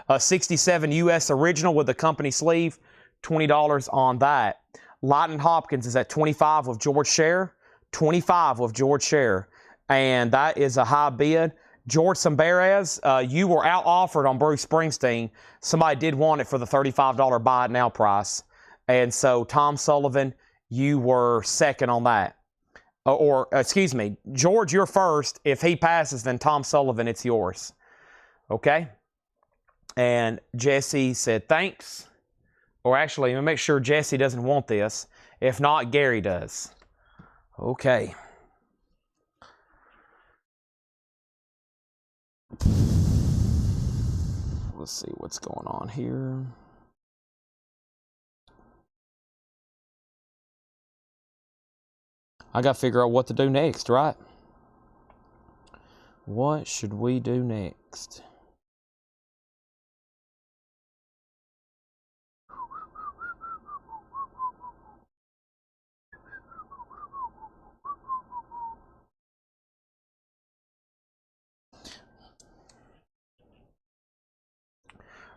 a 67 U.S. original with the company sleeve, $20 on that. Lightning Hopkins is at 25 with George Scher, 25 with George Scher, and that is a high bid. George Samberez, you were out offered on Bruce Springsteen. Somebody did want it for the $35 buy it now price, and so Tom Sullivan, you were second on that. Or excuse me, George, you're first. If he passes, then Tom Sullivan, it's yours. Okay? And Jesse said thanks. Or actually, let me make sure Jesse doesn't want this. If not, Gary does. Okay. Let's see what's going on here. I got to figure out what to do next, right? What should we do next?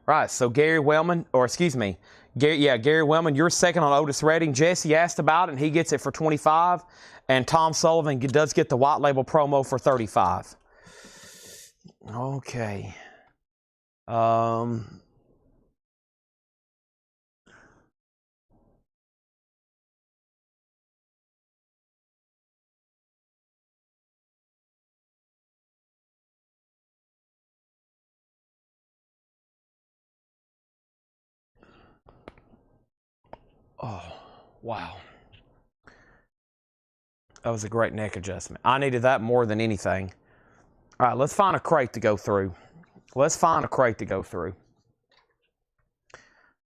Right, so Gary Wellman, or excuse me, Gary Wellman, you're second on Otis Redding. Jesse asked about it, and he gets it for 25. And Tom Sullivan does get the white label promo for 35. Okay. Oh, wow. That was a great neck adjustment. I needed that more than anything. All right, let's find a crate to go through.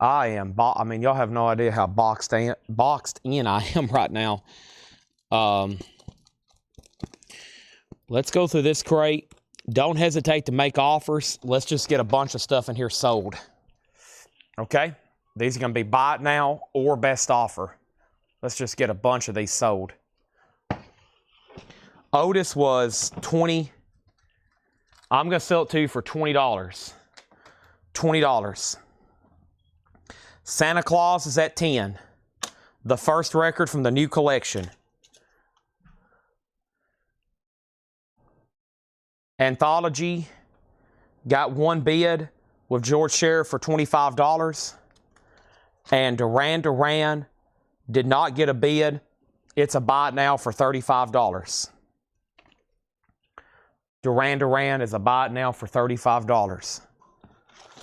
I mean, y'all have no idea how boxed in I am right now. Let's go through this crate. Don't hesitate to make offers. Let's just get a bunch of stuff in here sold. Okay? These are going to be buy it now or best offer. Let's just get a bunch of these sold. Otis was 20. I'm going to sell it to you for $20. $20. Santa Claus is at 10. The first record from the new collection. Anthology got one bid with George Scher for $25. And Duran Duran did not get a bid. It's a buy it now for $35. Duran Duran is a buy it now for $35.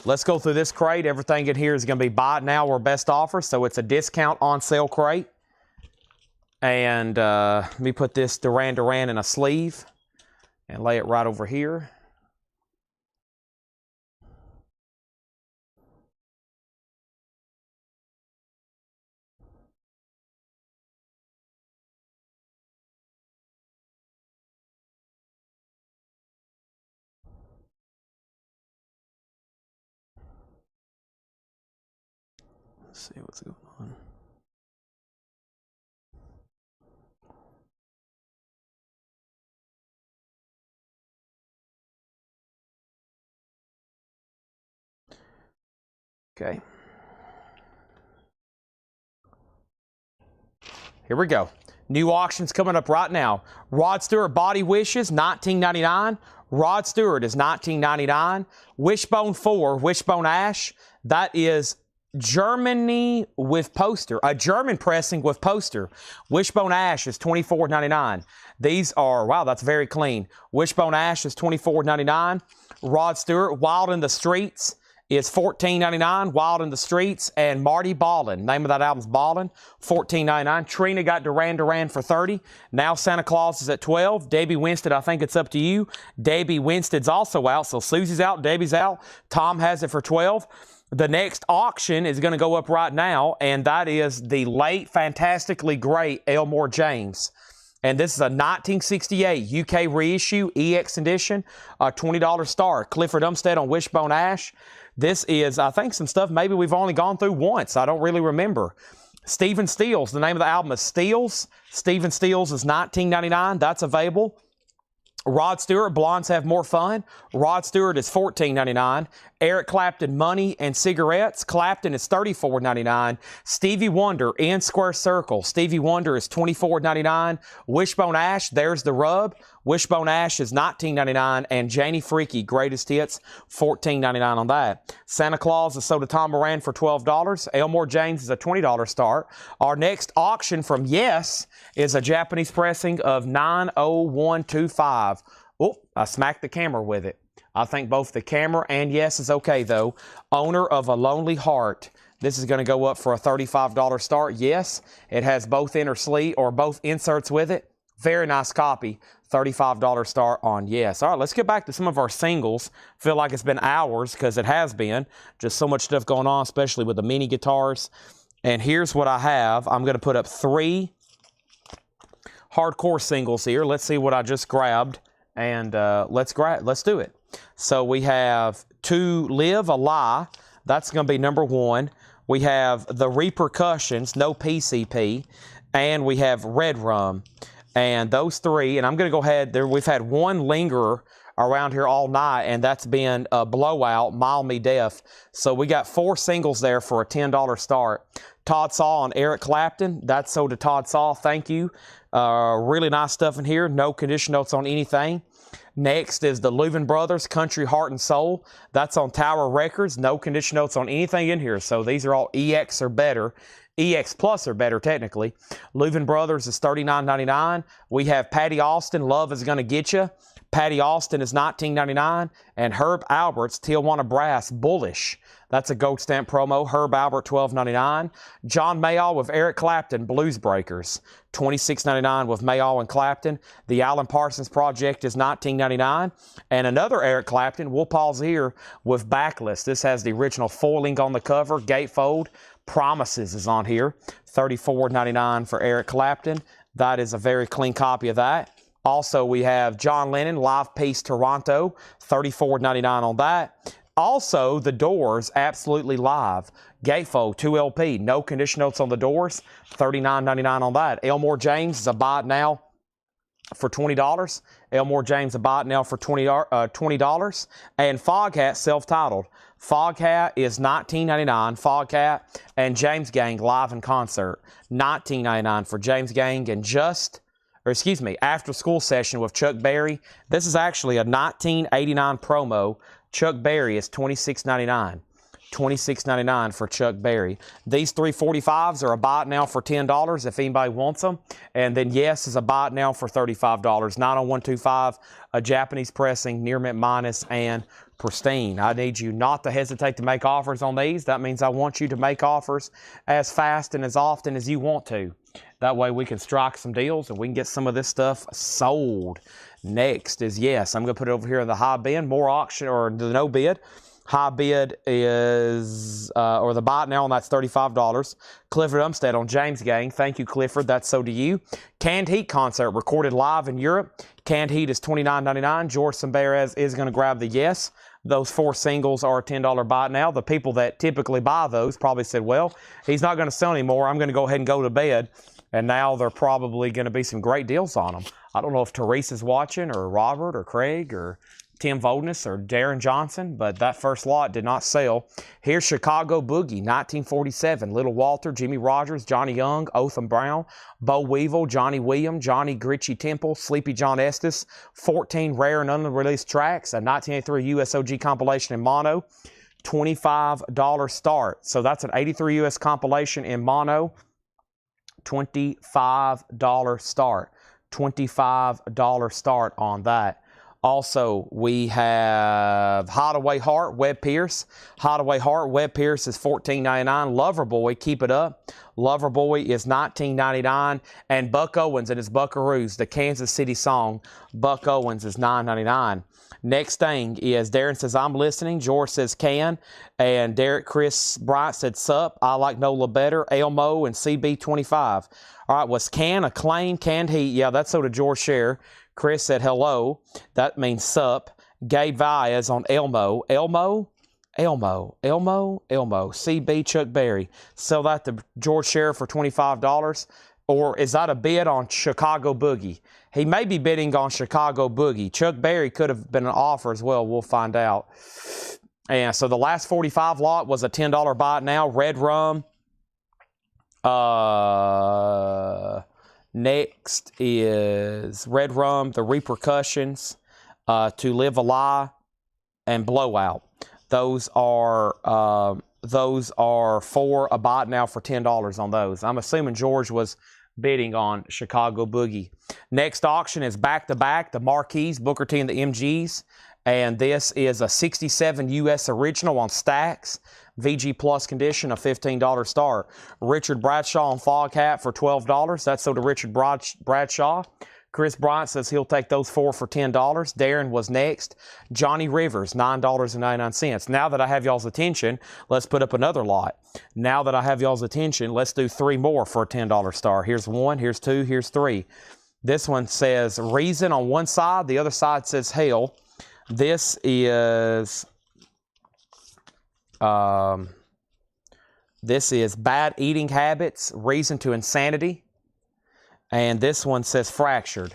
Let's go through this crate. Everything in here is going to be buy it now or best offer, so it's a discount on sale crate. And let me put this Duran Duran in a sleeve and lay it right over here. Let's see what's going on. Okay. Here we go. New auctions coming up right now. Rod Stewart Body Wishes, $19.99. Rod Stewart is $19.99. Wishbone 4, Wishbone Ash, that is Germany with poster, a German pressing with poster. Wishbone Ash is $24.99. These are, wow, that's very clean. Wishbone Ash is $24.99. Rod Stewart, Wild in the Streets, is $14.99. Wild in the Streets, and Marty Ballin. Name of that album's Ballin, $14.99. Trina got Duran Duran for $30. Now Santa Claus is at $12. Debbie Winstead, I think it's up to you. Debbie Winstead's also out, so Susie's out, Debbie's out. Tom has it for $12. The next auction is going to go up right now, and that is the late fantastically great Elmore James. And this is a 1968 UK reissue, EX edition, a $20 star. Clifford Umstead on Wishbone Ash. This is, I think, some stuff maybe we've only gone through once. I don't really remember. Stephen Stills, the name of the album is Stills. Stephen Stills is $19.99. That's available. Rod Stewart, Blondes Have More Fun. Rod Stewart is $14.99. Eric Clapton, Money and Cigarettes. Clapton is $34.99. Stevie Wonder, In Square Circle. Stevie Wonder is $24.99. Wishbone Ash, There's the Rub. Wishbone Ash is $19.99. And Janie Freaky, Greatest Hits, $14.99 on that. Santa Claus is sold to Tom Moran for $12. Elmore James is a $20 start. Our next auction from Yes is a Japanese pressing of 90125. Oh, I smacked the camera with it. I think both the camera and Yes is okay, though. Owner of A Lonely Heart. This is going to go up for a $35 start. Yes, it has both inner sleeve or both inserts with it. Very nice copy. $35 start on Yes. All right, let's get back to some of our singles. Feel like it's been hours because it has been. Just so much stuff going on, especially with the mini guitars. And here's what I have. I'm going to put up 3 hardcore singles here. Let's see what I just grabbed, and let's do it. So we have To Live a Lie. That's going to be number 1. We have The Repercussions, no PCP, and we have Red Rum. And those 3, and I'm going to go ahead. We've had one lingerer around here all night, and that's been a Blowout, Mile Me Deaf. So we got 4 singles there for a $10 start. Todd Saw and Eric Clapton. That's sold to Todd Saw. Thank you. Really nice stuff in here. No condition notes on anything. Next is the Louvin Brothers, Country, Heart, and Soul. That's on Tower Records. No condition notes on anything in here. So these are all EX or better. EX Plus or better, technically. Louvin Brothers is $39.99. We have Patty Austin, Love Is Gonna Get You. Patty Austin is $19.99. And Herb Albert's Tijuana Brass, Bullish. That's a gold stamp promo. Herb Albert, $12.99. John Mayall with Eric Clapton, Blues Breakers, $26.99 with Mayall and Clapton. The Alan Parsons Project is $19.99. And another Eric Clapton, we'll pause here, with Backlist. This has the original foiling on the cover, gatefold. Promises is on here, $34.99 for Eric Clapton. That is a very clean copy of that. Also, we have John Lennon, Live Peace Toronto, $34.99 on that. Also, The Doors, Absolutely Live, gatefold, 2 LP, no condition notes on the Doors, $39.99 on that. Elmore James is a buy it now for $20. Elmore James a buy it now for $20. And Foghat, self-titled. Foghat is $19.99. Foghat and James Gang live in concert, $19.99 for James Gang. And After School Session with Chuck Berry. This is actually a 1989 promo. Chuck Berry is $26.99. $26.99 for Chuck Berry. These 345s are a buy it now for $10 if anybody wants them. And then Yes is a buy it now for $35. 90125, a Japanese pressing, near mint minus, and pristine. I need you not to hesitate to make offers on these. That means I want you to make offers as fast and as often as you want to. That way we can strike some deals and we can get some of this stuff sold. Next is Yes. I'm going to put it over here in the high bid, more auction, or the no bid. High bid is, or the buy it now on that's $35. Clifford Umstead on James Gang. Thank you, Clifford. That's so to you. Canned Heat concert recorded live in Europe. Canned Heat is $29.99. George Samberez is going to grab the Yes. Those 4 singles are a $10 buy it now. The people that typically buy those probably said, well, he's not going to sell anymore. I'm going to go ahead and go to bed. And now there are probably going to be some great deals on them. I don't know if Teresa's watching, or Robert, or Craig, or Tim Voldness or Darren Johnson, but that first lot did not sell. Here's Chicago Boogie, 1947. Little Walter, Jimmy Rogers, Johnny Young, Otham Brown, Bo Weevil, Johnny Williams, Johnny Gritchie Temple, Sleepy John Estes, 14 rare and unreleased tracks, a 1983 USOG compilation in mono, $25 start. So that's an 83 US compilation in mono, $25 start. $25 start on that. Also, we have Hideaway Heart, Webb Pierce. Hideaway Heart, Webb Pierce is $14.99. Loverboy, keep it up. Loverboy is $19.99. And Buck Owens and his Buckaroos, the Kansas City song, Buck Owens is $9.99. Next thing is Darren says, I'm listening. George says, can. And Chris Bryant said, sup. I like NOLA better. Elmo and CB25. All right, was can, acclaim, canned heat. Yeah, that's so to George Share. Chris said, hello. That means sup. Gabe Vias on Elmo. Elmo. CB Chuck Berry. Sell that to George Share for $25. Or is that a bid on Chicago Boogie? He may be bidding on Chicago Boogie. Chuck Berry could have been an offer as well. We'll find out. And so the last 45 lot was a $10 buy it now. Red Rum. Next is Red Rum, The Repercussions, To Live a Lie, and Blowout. Those are for a buy it now for $10 on those. I'm assuming George was bidding on Chicago Boogie. Next auction is back-to-back, the Marquees, Booker T and the MGs. And this is a 67 US original on stacks. VG Plus condition, a $15 start. Richard Bradshaw on Fog Hat for $12. That's so to Richard Bradshaw. Chris Bryant says he'll take those four for $10. Darren was next. Johnny Rivers, $9.99. Now that I have y'all's attention, let's put up another lot. Now that I have y'all's attention, let's do three more for a $10 star. Here's one, here's two, here's three. This one says Reason on one side. The other side says Hell. This is Bad Eating Habits, Reason to Insanity. And this one says Fractured,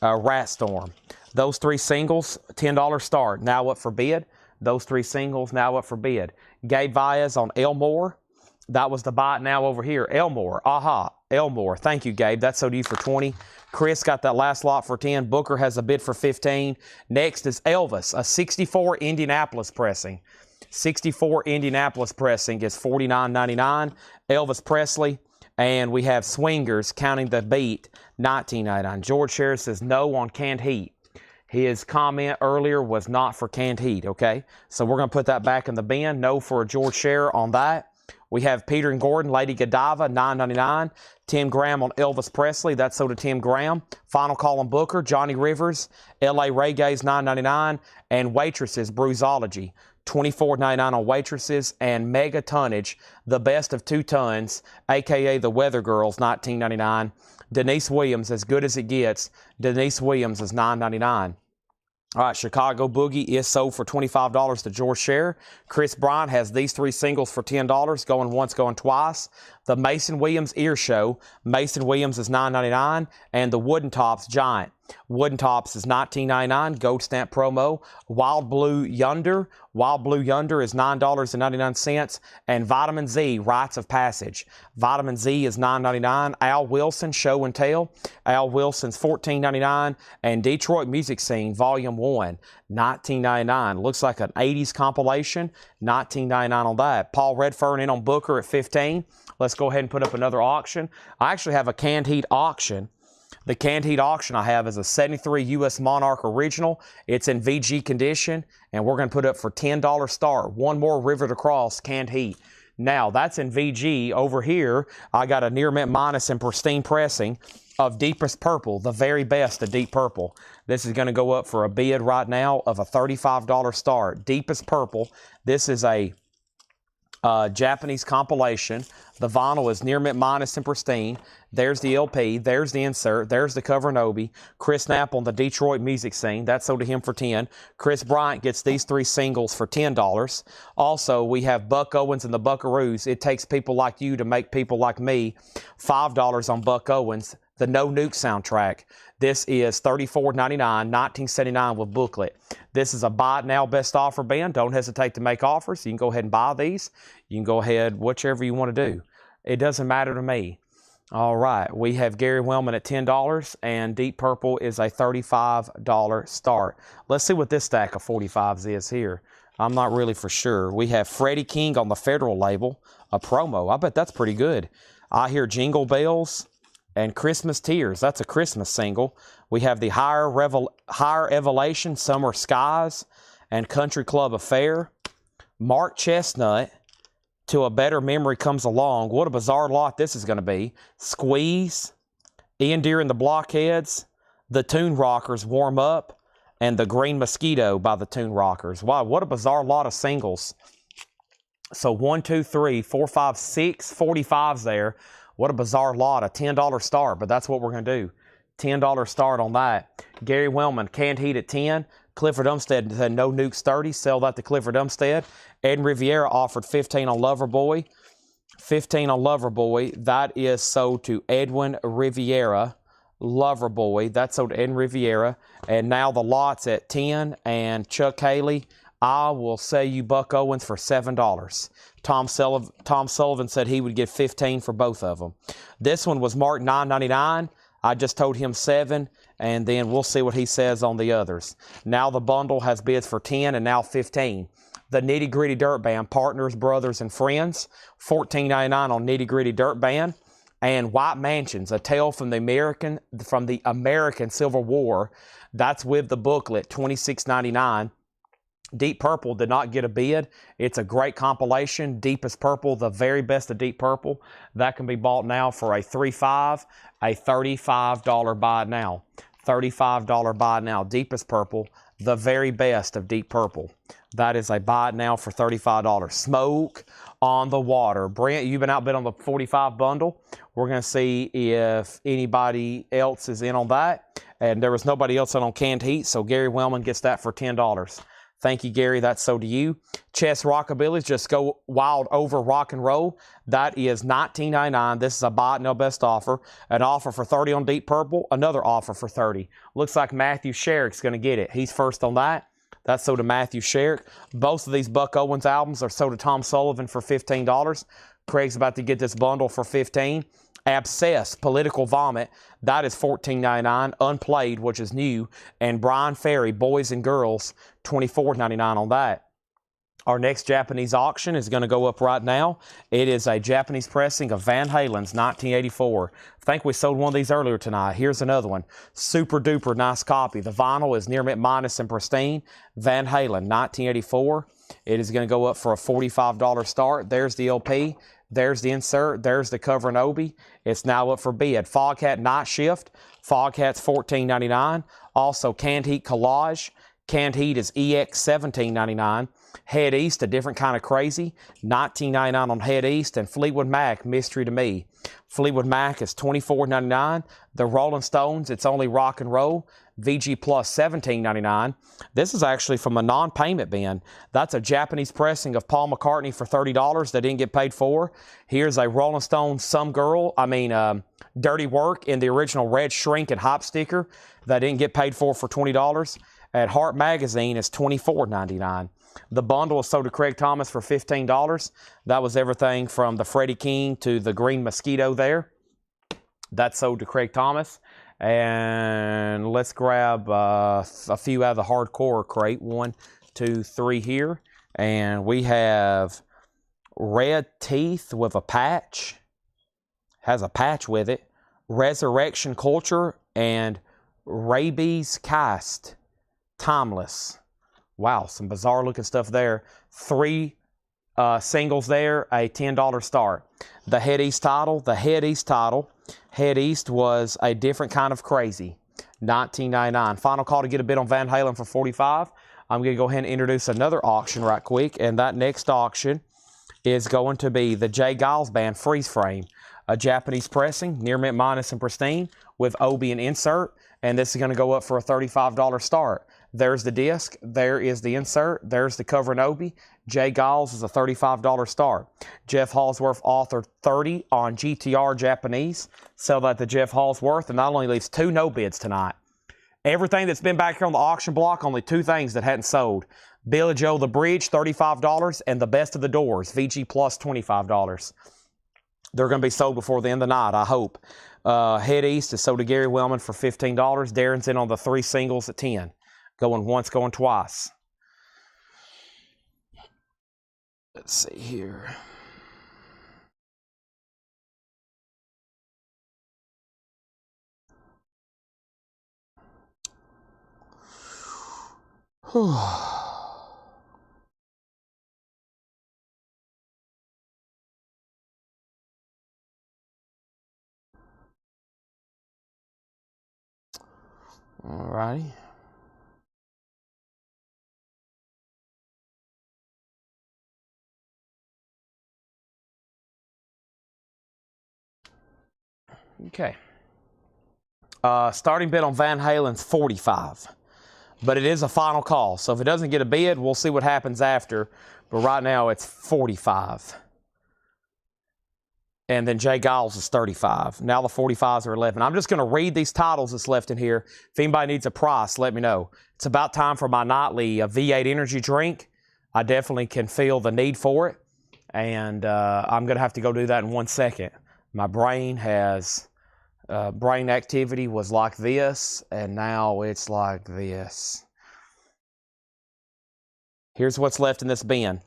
Rat Storm. Those three singles, $10 start. Now up for bid. Those three singles, now up for bid. Gabe Vias on Elmore. That was the buy it now over here. Elmore. Aha. Elmore. Thank you, Gabe. That's so to you for 20. Chris got that last lot for 10. Booker has a bid for 15. Next is Elvis, a 64 Indianapolis pressing. 64 Indianapolis pressing is $49.99. Elvis Presley. And we have Swingers, Counting the Beat, $19.99. George Harris says no on canned heat. His comment earlier was not for canned heat, okay? So we're going to put that back in the bin. No for George Scherer on that. We have Peter and Gordon, Lady Godiva, $9.99. Tim Graham on Elvis Presley. That's so to Tim Graham. Final Call on Booker, Johnny Rivers, L.A. Reggae's $9.99. And Waitresses, Bruisology, $24.99 on Waitresses. And Mega Tonnage, The Best of 2 Tons, a.k.a. The Weather Girls, $19.99. Denise Williams, As Good as It Gets. Denise Williams is $9.99. All right, Chicago Boogie is sold for $25 to George Scherer. Chris Bryant has these three singles for $10, going once, going twice. The Mason Williams Ear Show. Mason Williams is $9.99. And the Wooden Tops Giant. Wooden Tops is $19.99. Gold stamp promo. Wild Blue Yonder. Wild Blue Yonder is $9.99. And Vitamin Z, Rites of Passage. Vitamin Z is $9.99. Al Wilson, Show and Tell. Al Wilson's $14.99. And Detroit Music Scene, Volume 1, $19.99. Looks like an 80s compilation. $19.99 on that. Paul Redfern in on Booker at $15. Let's go ahead and put up another auction. I actually have a canned heat auction. The canned heat auction I have is a 73 US Monarch Original. It's in VG condition, and we're going to put up for $10 start. One more River to Cross canned heat. Now, that's in VG. Over here, I got a Near Mint Minus and pristine pressing of Deepest Purple, the very best of Deep Purple. This is going to go up for a bid right now of a $35 start. Deepest Purple. This is a Japanese compilation. The vinyl is Near Mint Minus and pristine. There's the LP. There's the insert. There's the cover and Obi. Chris Knapp on the Detroit Music Scene. That's sold to him for $10. Chris Bryant gets these three singles for $10. Also, we have Buck Owens and the Buckaroos. It takes people like you to make people like me. $5 on Buck Owens. the No Nuke soundtrack. This is $34.99, $19.79 with booklet. This is a buy it now best offer bin. Don't hesitate to make offers. You can go ahead and buy these. You can go ahead, whichever you want to do. It doesn't matter to me. All right, we have Gary Wellman at $10, and Deep Purple is a $35 start. Let's see what this stack of 45s is here. I'm not really for sure. We have Freddie King on the Federal label, a promo. I bet that's pretty good. I Hear Jingle Bells and Christmas Tears. That's a Christmas single. We have the Higher Elevation, Summer Skies, and Country Club Affair. Mark Chestnut, Till a Better Memory Comes Along. What a bizarre lot this is going to be. Squeeze, Ian Deere and the Blockheads, The Tune Rockers, Warm Up, and The Green Mosquito by The Tune Rockers. Wow, what a bizarre lot of singles. So 1, 2, 3, 4, 5, 6 45s there. What a bizarre lot, a $10 start, but that's what we're going to do. $10 start on that. Gary Wellman, Canned Heat at 10. Clifford Umstead had No Nukes 30. Sell that to Clifford Umstead. Ed Riviera offered 15 on Loverboy. 15 on Loverboy. That is sold to Edwin Riviera. Loverboy. That's sold to Edwin Riviera. And now the lot's at 10. And Chuck Haley, I will sell you Buck Owens for $7. Tom Sullivan said he would give 15 for both of them. This one was marked $9.99. I just told him 7, and then we'll see what he says on the others. Now the bundle has bids for 10 and now 15. The Nitty Gritty Dirt Band, Partners, Brothers, and Friends, $14.99 on Nitty Gritty Dirt Band. And White Mansions, A Tale from the American Civil War. That's with the booklet, $26.99. Deep Purple did not get a bid. It's a great compilation. Deepest Purple, the very best of Deep Purple. That can be bought now for a $3.5, a $35 buy now. $35 buy now. Deepest Purple, the very best of Deep Purple. That is a buy now for $35. Smoke on the Water. Brent, you've been outbid on the 45 bundle. We're going to see if anybody else is in on that. And there was nobody else in on Canned Heat, so Gary Wellman gets that for $10. Thank you, Gary. That's so to you. Chess Rockabilly's Just Go Wild Over Rock and Roll. That is $19.99. This is a buy it now best offer. An offer for 30 on Deep Purple. Another offer for 30. Looks like Matthew Sherrick's going to get it. He's first on that. That's sold to Matthew Sherrick. Both of these Buck Owens albums are sold to Tom Sullivan for $15. Craig's about to get this bundle for $15. Abscess, Political Vomit, that is $14.99. Unplayed, which is new. And Brian Ferry, Boys and Girls, $24.99 on that. Our next Japanese auction is going to go up right now. It is a Japanese pressing of Van Halen's 1984. I think we sold one of these earlier tonight. Here's another one. Super duper nice copy. The vinyl is near mint minus and pristine. Van Halen, 1984. It is going to go up for a $45 start. There's the LP. There's the insert. There's the cover and Obi. It's now up for bid. Foghat Night Shift. Foghat's $14.99. Also, Canned Heat Collage. Canned Heat is EX $17.99. Head East, a different kind of crazy. $19.99 on Head East. And Fleetwood Mac, Mystery to Me. Fleetwood Mac is $24.99. The Rolling Stones, It's Only Rock and Roll. VG Plus, $17.99. This is actually from a non-payment bin. That's a Japanese pressing of Paul McCartney for $30 that didn't get paid for. Here's a Rolling Stones Dirty Work in the original red shrink and hop sticker that didn't get paid for $20. At Heart Magazine, it's $24.99. The bundle is sold to Craig Thomas for $15. That was everything from the Freddie King to the Green Mosquito there. That's sold to Craig Thomas. And let's grab a few out of the hardcore crate. 1, 2, 3 here. And we have Red Teeth with a patch. Has a patch with it. Resurrection Culture and Rabies Cast. Timeless. Wow, some bizarre looking stuff there. 3 singles there, a $10 start. The Head East title. Head East was a different kind of crazy. $19.99. Final call to get a bid on Van Halen for $45. I'm going to go ahead and introduce another auction right quick. And that next auction is going to be the Jay Giles Band Freeze Frame. A Japanese pressing, near mint minus and pristine, with Obi and insert. And this is going to go up for a $35 start. There's the disc. There is the insert. There's the cover and Obi. Jay Giles is a $35 start. Jeff Hallsworth authored 30 on GTR Japanese. Sell that to Jeff Hallsworth, and not only leaves 2 no bids tonight. Everything that's been back here on the auction block, only 2 things that hadn't sold. Billy Joe the Bridge, $35, and the Best of the Doors, VG Plus, $25. They're going to be sold before the end of the night, I hope. Head East is sold to Gary Wellman for $15. Darren's in on the 3 singles at 10. Going once, going twice. Let's see here. All righty. Okay. Starting bid on Van Halen's 45. But it is a final call. So if it doesn't get a bid, we'll see what happens after. But right now it's 45. And then Jay Giles is 35. Now the 45s are 11. I'm just going to read these titles that's left in here. If anybody needs a price, let me know. It's about time for my nightly V8 energy drink. I definitely can feel the need for it. And I'm going to have to go do that in 1 second. My brain has... brain activity was like this, and now it's like this. Here's what's left in this bin.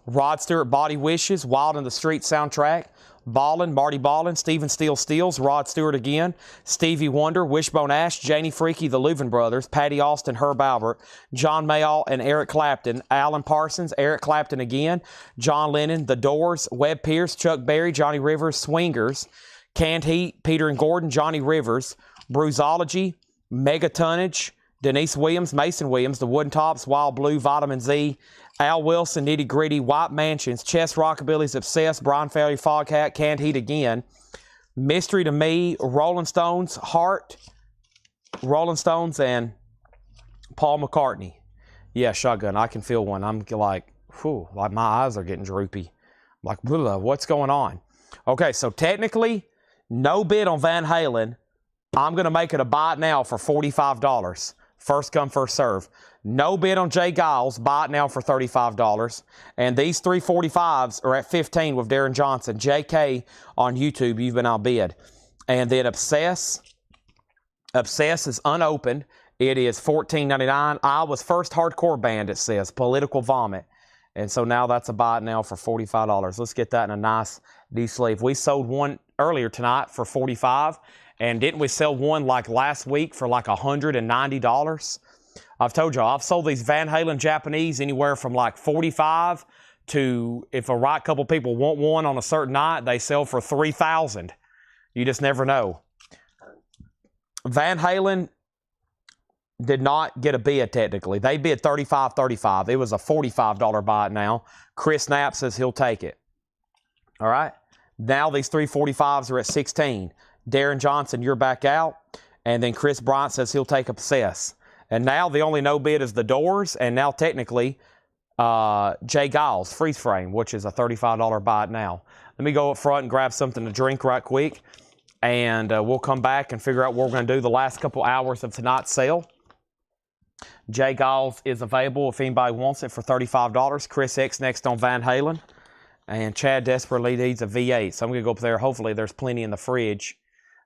Rod Stewart, Body Wishes, Wild in the Street soundtrack. Ballin, Marty Ballin, Stephen Steele Steels, Rod Stewart again. Stevie Wonder, Wishbone Ash, Janie Freaky, The Louvin Brothers, Patty Austin, Herb Albert, John Mayall, and Eric Clapton. Alan Parsons, Eric Clapton again. John Lennon, The Doors, Webb Pierce, Chuck Berry, Johnny Rivers, Swingers. Canned Heat, Peter and Gordon, Johnny Rivers, Bruisology, Mega Tonnage, Denise Williams, Mason Williams, The Wooden Tops, Wild Blue, Vitamin Z, Al Wilson, Nitty Gritty, White Mansions, Chess Rockabilly's Obsessed, Brian Ferry, Foghat, Canned Heat again, Mystery to Me, Rolling Stones, Heart, Rolling Stones, and Paul McCartney. Yeah, Shotgun, I can feel one. I'm like, whew, like my eyes are getting droopy. Like, what's going on? Okay, so technically, no bid on Van Halen. I'm going to make it a buy it now for $45. First come, first serve. No bid on Jay Giles. Buy it now for $35. And these 345s are at $15 with Darren Johnson. JK on YouTube, you've been outbid. And then Obsess. Obsess is unopened. It is $14.99. Iowa's first hardcore band, it says. Political Vomit. And so now that's a buy it now for $45. Let's get that in a nice D-sleeve. We sold one earlier tonight for $45. And didn't we sell one like last week for like $190? I've told y'all, I've sold these Van Halen Japanese anywhere from like $45 to, if a right couple people want one on a certain night, they sell for $3,000. You just never know. Van Halen did not get a bid technically. They bid $35.35. It was a $45 buy it now. Chris Knapp says he'll take it. All right. Now these 345s are at $16. Darren Johnson, you're back out. And then Chris Bryant says he'll take Obsess. And now the only no bid is The Doors. And now technically Jay Giles, Freeze Frame, which is a $35 buy it now. Let me go up front and grab something to drink right quick. And we'll come back and figure out what we're going to do the last couple hours of tonight's sale. Jay Giles is available if anybody wants it for $35. Chris X next on Van Halen. And Chad desperately needs a V8. So I'm going to go up there. Hopefully there's plenty in the fridge.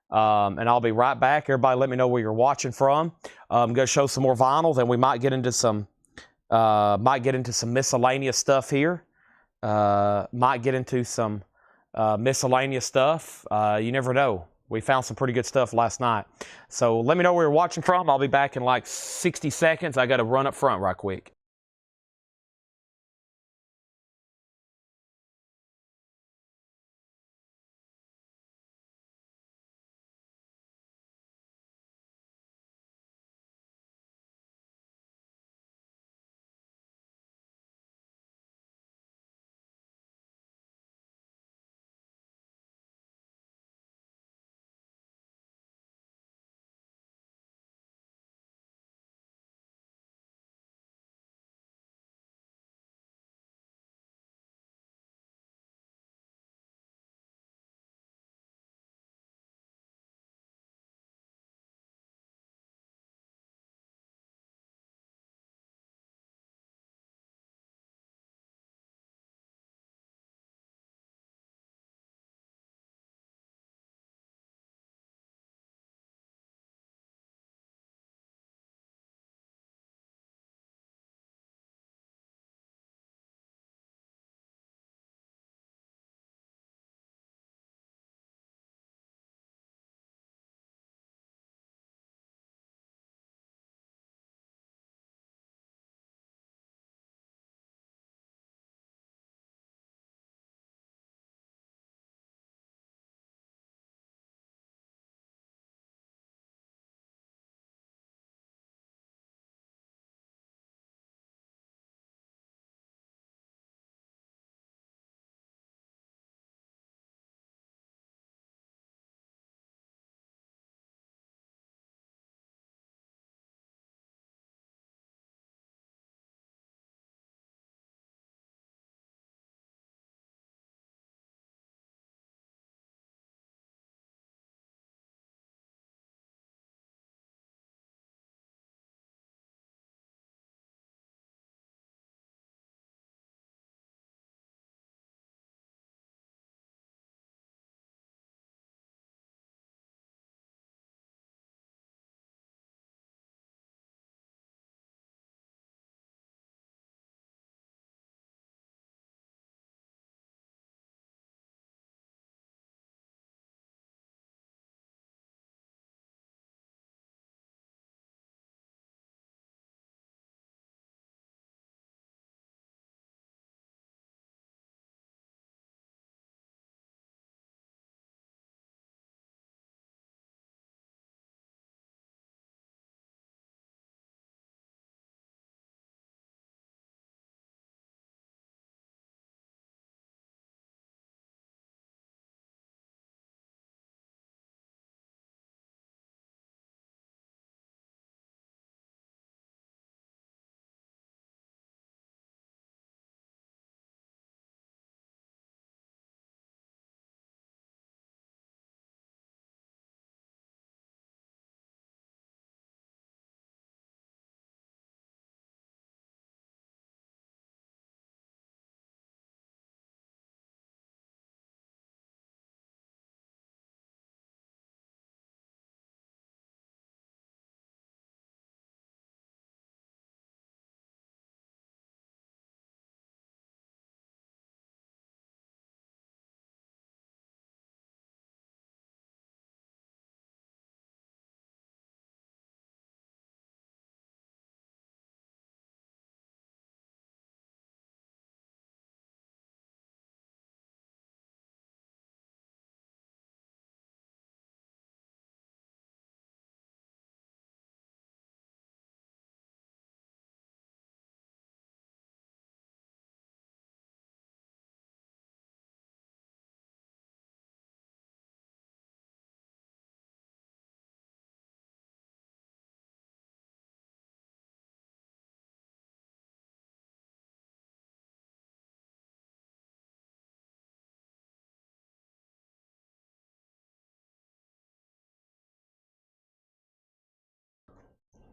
And I'll be right back. Everybody let me know where you're watching from. I'm going to show some more vinyl. Then we might get into some miscellaneous stuff here. Might get into some miscellaneous stuff. You never know. We found some pretty good stuff last night. So let me know where you're watching from. I'll be back in like 60 seconds. I got to run up front right quick.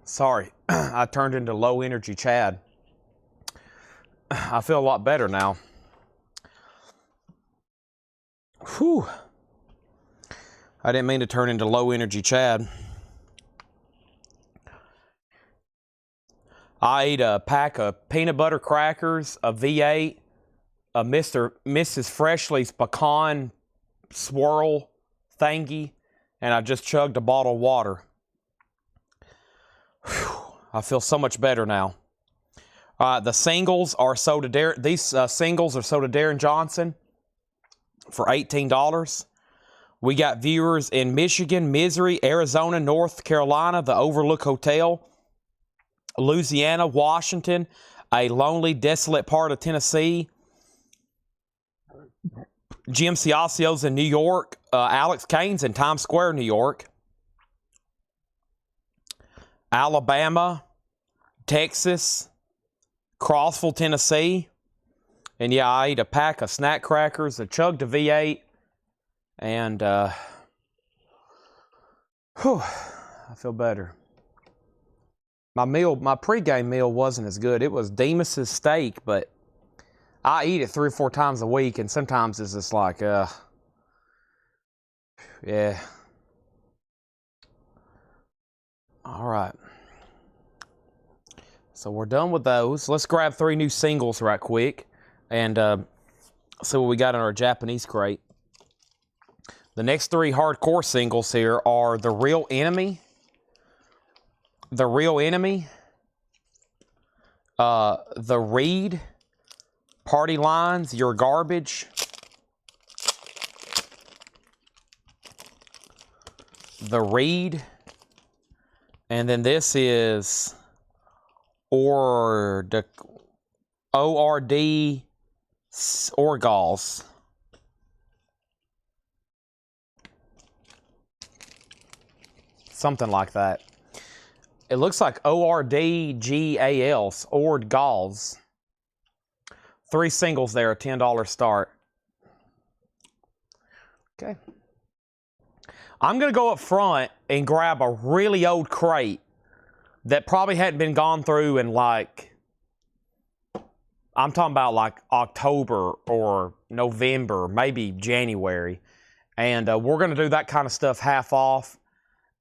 Sorry, I turned into low energy Chad. I feel a lot better now. Whew. I didn't mean to turn into low energy Chad. I ate a pack of peanut butter crackers, a V8, a Mrs. Freshly's pecan swirl thingy, and I just chugged a bottle of water. Whew. I feel so much better now. The singles are sold to these singles are sold to Darren Johnson for $18. We got viewers in Michigan, Missouri, Arizona, North Carolina, the Overlook Hotel, Louisiana, Washington, a lonely, desolate part of Tennessee, Jim Ciaccio's in New York, Alex Kane's in Times Square, New York, Alabama, Texas, Crossville, Tennessee, and yeah, I ate a pack of snack crackers, a chugged a V8, and I feel better. My pregame meal wasn't as good. It was Demas's steak, but I eat it 3 or 4 times a week, and sometimes it's just like, yeah. All right. So we're done with those. Let's grab 3 new singles right quick and see what we got in our Japanese crate. The next 3 hardcore singles here are The Real Enemy, The Reed, Party Lines, Your Garbage, The Reed, and then this is ORD Orgals. Something like that. It looks like ORDGALs, Orgals. 3 singles there, a $10 start. Okay. I'm going to go up front and grab a really old crate that probably hadn't been gone through in like, I'm talking about like October or November, maybe January. And we're going to do that kind of stuff half off.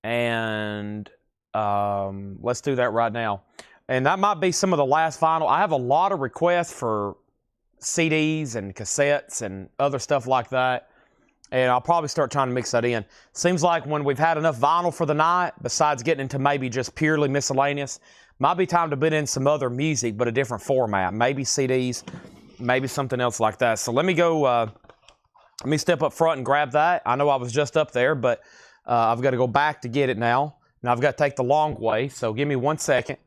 And let's do that right now. And that might be some of the last vinyl. I have a lot of requests for CDs and cassettes and other stuff like that. And I'll probably start trying to mix that in. Seems like when we've had enough vinyl for the night, besides getting into maybe just purely miscellaneous, might be time to put in some other music, but a different format. Maybe CDs, maybe something else like that. So let me go, let me step up front and grab that. I know I was just up there, but I've got to go back to get it now. Now I've got to take the long way, so give me 1 second.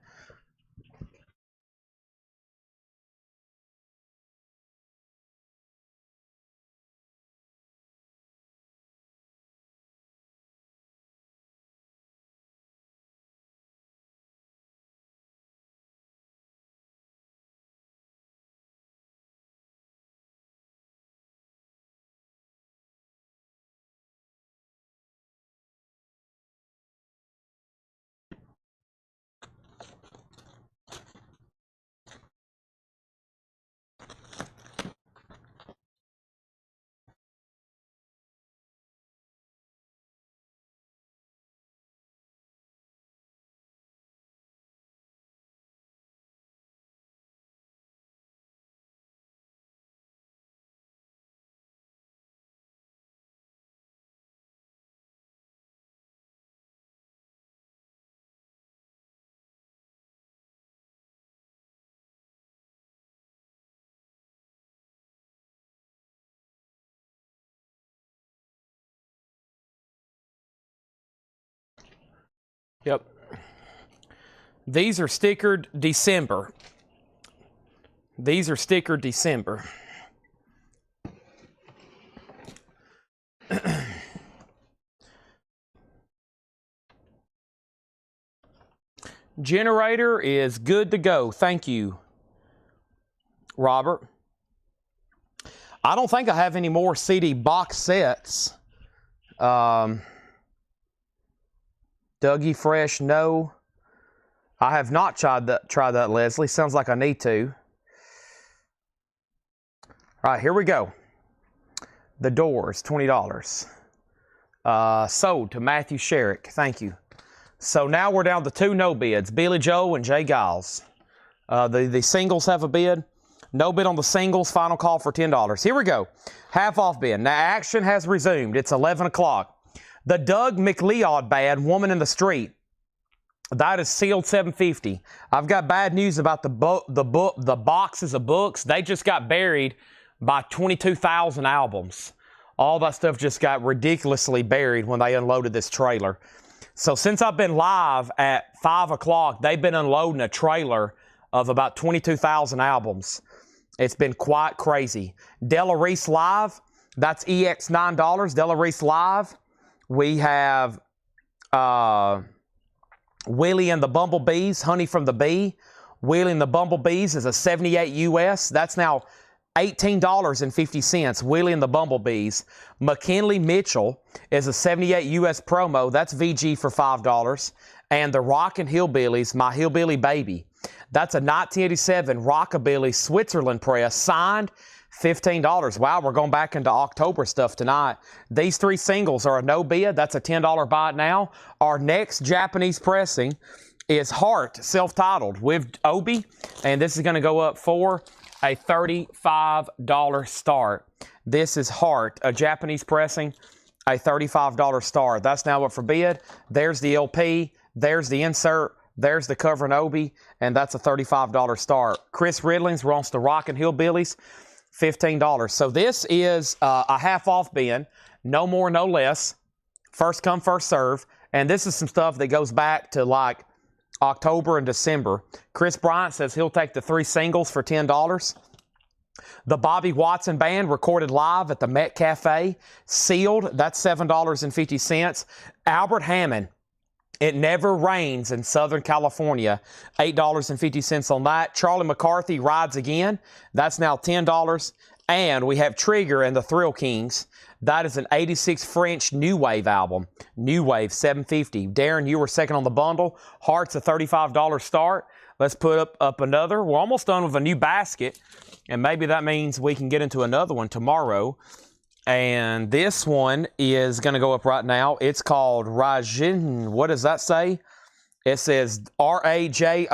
Yep. These are stickered December. These are stickered December. Generator is good to go. Thank you, Robert. I don't think I have any more CD box sets. Dougie Fresh, no. I have not tried that, Leslie. Sounds like I need to. All right, here we go. The Doors, $20. Sold to Matthew Sherrick. Thank you. So now we're down to 2 no bids, Billy Joel and Jay Giles. The singles have a bid. No bid on the singles. Final call for $10. Here we go. Half off bid. Now action has resumed. It's 11 o'clock. The Doug McLeod band, Woman in the Street. That is sealed $750. I've got bad news about the boxes of books. They just got buried by 22,000 albums. All that stuff just got ridiculously buried when they unloaded this trailer. So since I've been live at 5 o'clock, they've been unloading a trailer of about 22,000 albums. It's been quite crazy. Della Reese Live, that's EX9. Della Reese Live. We have Willie and the Bumblebees, Honey from the Bee. Willie and the Bumblebees is a 78 US. That's now $18.50. Willie and the Bumblebees. McKinley Mitchell is a 78 US promo. That's VG for $5. And the Rockin' Hillbillies, My Hillbilly Baby. That's a 1987 Rockabilly Switzerland press, signed $15. Wow, we're going back into October stuff tonight. These 3 singles are a no bid. That's a $10 buy now. Our next Japanese pressing is Heart, self-titled, with Obi, and this is going to go up for a $35 start. This is Heart, a Japanese pressing, a $35 start. That's now up for bid. There's the LP. There's the insert. There's the cover and Obi, and that's a $35 start. Chris Ridlings wants the Rockin' Hillbillies, $15. So this is a half off bin, no more, no less. First come, first serve. And this is some stuff that goes back to like October and December. Chris Bryant says he'll take the 3 singles for $10. The Bobby Watson Band recorded live at the Met Cafe, sealed. That's $7.50. Albert Hammond, It Never Rains in Southern California, $8.50 on that. Charlie McCarthy, Rides Again, that's now $10. And we have Trigger and the Thrill Kings. That is an 86 French New Wave album. New Wave, $7.50. Darren, you were second on the bundle. Heart's a $35 start. Let's put up another. We're almost done with a new basket, and maybe that means we can get into another one tomorrow. And this one is going to go up right now. It's called Rajin. What does that say? It says Rajoitus,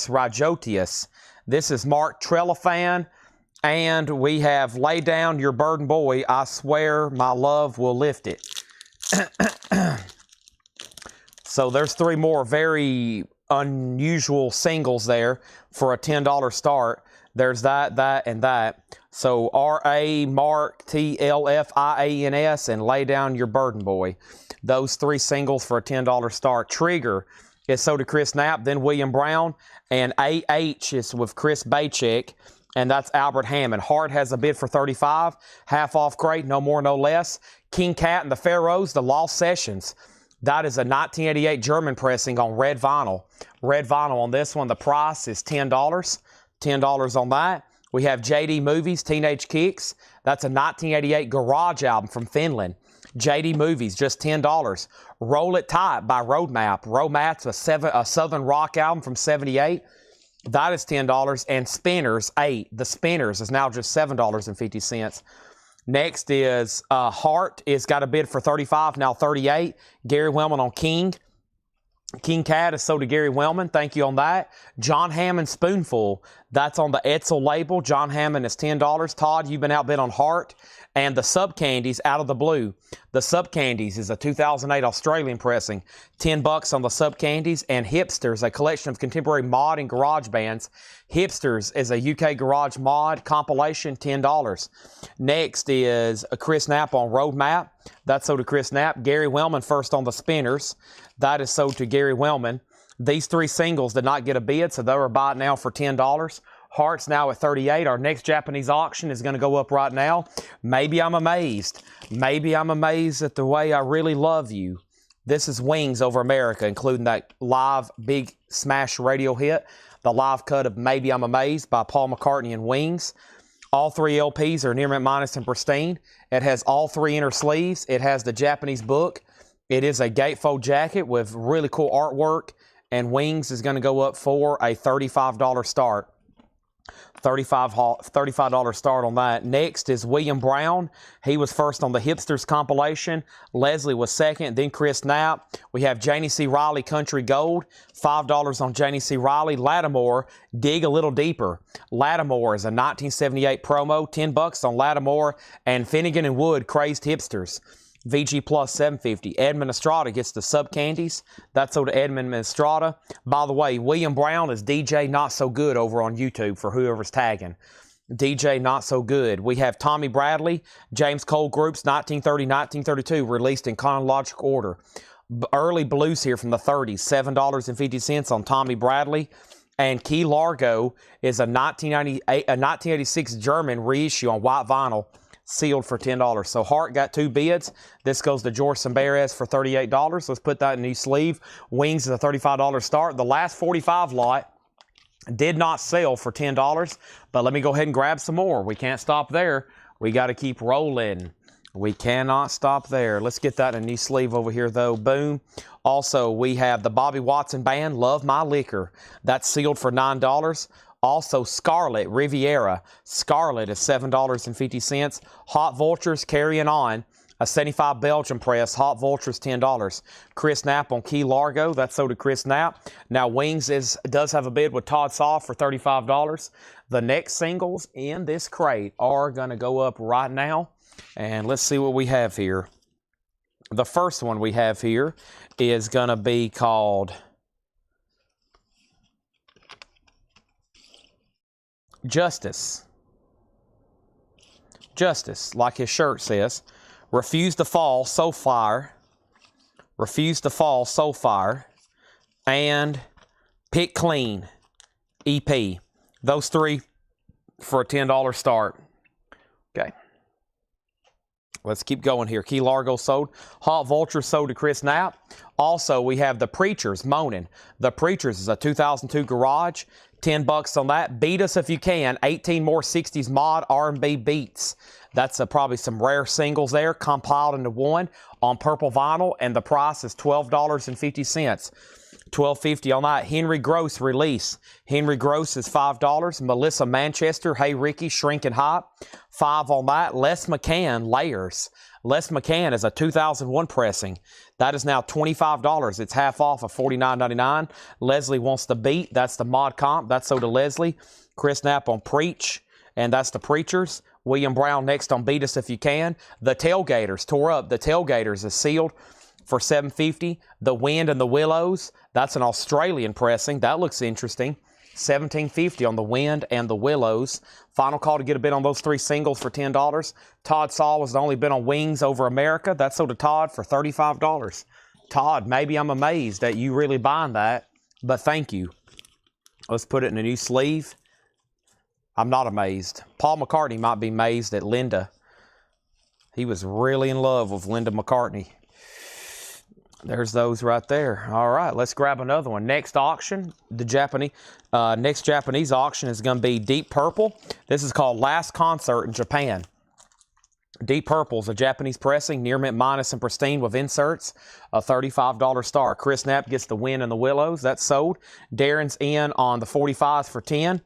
Rajotius. This is Mark Trellifan. And we have Lay Down Your Burden Boy, I Swear My Love Will Lift It. So there's 3 more very unusual singles there for a $10 start. There's that, and that. So R.A. Mark T-L-F-I-A-N-S and Lay Down Your Burden Boy. Those 3 singles for a $10 start. Trigger is So to Chris Knapp, then William Brown. And A.H. is with Chris Bachek. And that's Albert Hammond. Heart has a bid for $35. Half off crate, no more, no less. King Cat and the Pharaohs, The Lost Sessions. That is a 1988 German pressing on red vinyl. Red vinyl on this one. The price is $10. $10 on that. We have JD Movies, Teenage Kicks. That's a 1988 garage album from Finland. JD Movies, just $10. Roll It Tight by Roadmap. Roadmap's a Southern rock album from '78. That is $10. And Spinners, 8. The Spinners is now just $7.50. Next is Heart is got a bid for $35, now $38. Gary Wellman on King. King Cat is sold to Gary Wellman. Thank you on that. John Hammond Spoonful. That's on the Edsel label. John Hammond is $10. Todd, you've been outbid on Heart. And the Sub Candies, Out of the Blue. The Sub Candies is a 2008 Australian pressing. $10 on the Sub Candies. And Hipsters, a collection of contemporary mod and garage bands. Hipsters is a UK garage mod compilation, $10. Next is a Chris Knapp on Roadmap. That's sold to Chris Knapp. Gary Wellman first on the Spinners. That is sold to Gary Wellman. These 3 singles did not get a bid, so they were bought now for $10. Heart's now at $38. Our next Japanese auction is going to go up right now. Maybe I'm amazed. Maybe I'm amazed at the way I really love you. This is Wings Over America, including that live big smash radio hit. The live cut of Maybe I'm Amazed by Paul McCartney and Wings. All 3 LPs are near mint minus and pristine. It has all 3 inner sleeves. It has the Japanese book. It is a gatefold jacket with really cool artwork and Wings is going to go up for a $35 start. $35 start on that. Next is William Brown. He was first on the Hipsters compilation. Leslie was second, then Chris Knapp. We have Janie C. Riley Country Gold. $5 on Janie C. Riley. Lattimore, dig a little deeper. Lattimore is a 1978 promo. $10 on Lattimore. And Finnegan and Wood Crazed Hipsters. VG Plus $7.50. Edmund Estrada gets the sub candies. That's over to Edmund Estrada. By the way, William Brown is DJ Not So Good over on YouTube for whoever's tagging. DJ Not So Good. We have Tommy Bradley, James Cole Groups, 1930-1932, released in chronological order. Early blues here from the 30s, $7.50 on Tommy Bradley. And Key Largo is a 1986 German reissue on white vinyl, sealed for $10. So Hart got 2 bids. This goes to George Sambares for $38. Let's put that in the sleeve. Wings is a $35 start. The last 45 lot did not sell for $10, but let me go ahead and grab some more. We can't stop there. We got to keep rolling. We cannot stop there. Let's get that in a new sleeve over here, though. Boom. Also, we have the Bobby Watson Band, Love My Liquor. That's sealed for $9. Also, Scarlet Riviera. Scarlet is $7.50. Hot Vultures Carrying On. A 75 Belgian press. Hot Vultures $10. Chris Knapp on Key Largo. That's sold to Chris Knapp. Now, Wings does have a bid with Todd Saw for $35. The next singles in this crate are going to go up right now. And let's see what we have here. The first one we have here is going to be called Justice. Justice, like his shirt says. Refuse to Fall, So Fire. Refuse to Fall, So Fire. And Pick Clean, EP. Those 3 for a $10 start. Okay. Let's keep going here. Key Largo sold. Hot Vulture sold to Chris Knapp. Also, we have The Preachers, Moaning. The Preachers is a 2002 Garage. $10 on that. Beat Us If You Can. 18 more 60s mod R&B beats. That's probably some rare singles there, compiled into one on purple vinyl, and the price is $12.50. $12.50 on that. Henry Gross release. Henry Gross is $5. Melissa Manchester, Hey Ricky, Shrinking Hot, $5 on that. Les McCann, Layers. Les McCann is a 2001 pressing. That is now $25. It's half off of $49.99. Leslie Wants the Beat. That's the mod comp. That's sold to Leslie. Chris Knapp on Preach, and that's the Preachers. William Brown next on Beat Us If You Can. The Tailgaters tore up. The Tailgaters is sealed for $7.50. The Wind and the Willows. That's an Australian pressing. That looks interesting. $17.50 on the Wind and the Willows. Final call to get a bid on those 3 singles for $10. Todd Saw was the only bid on Wings over America. That's sold to Todd for $35. Todd, maybe I'm amazed that you really buying that, but thank you. Let's put it in a new sleeve. I'm not amazed. Paul McCartney might be amazed at Linda. He was really in love with Linda McCartney. There's those right there. All right, let's grab another one. Next auction, next Japanese auction is going to be Deep Purple. This is called Last Concert in Japan. Deep Purple is a Japanese pressing, near mint minus and pristine with inserts. A $35 star. Chris Knapp gets the Wind and the Willows. That's sold. Darren's in on the 45s for $10.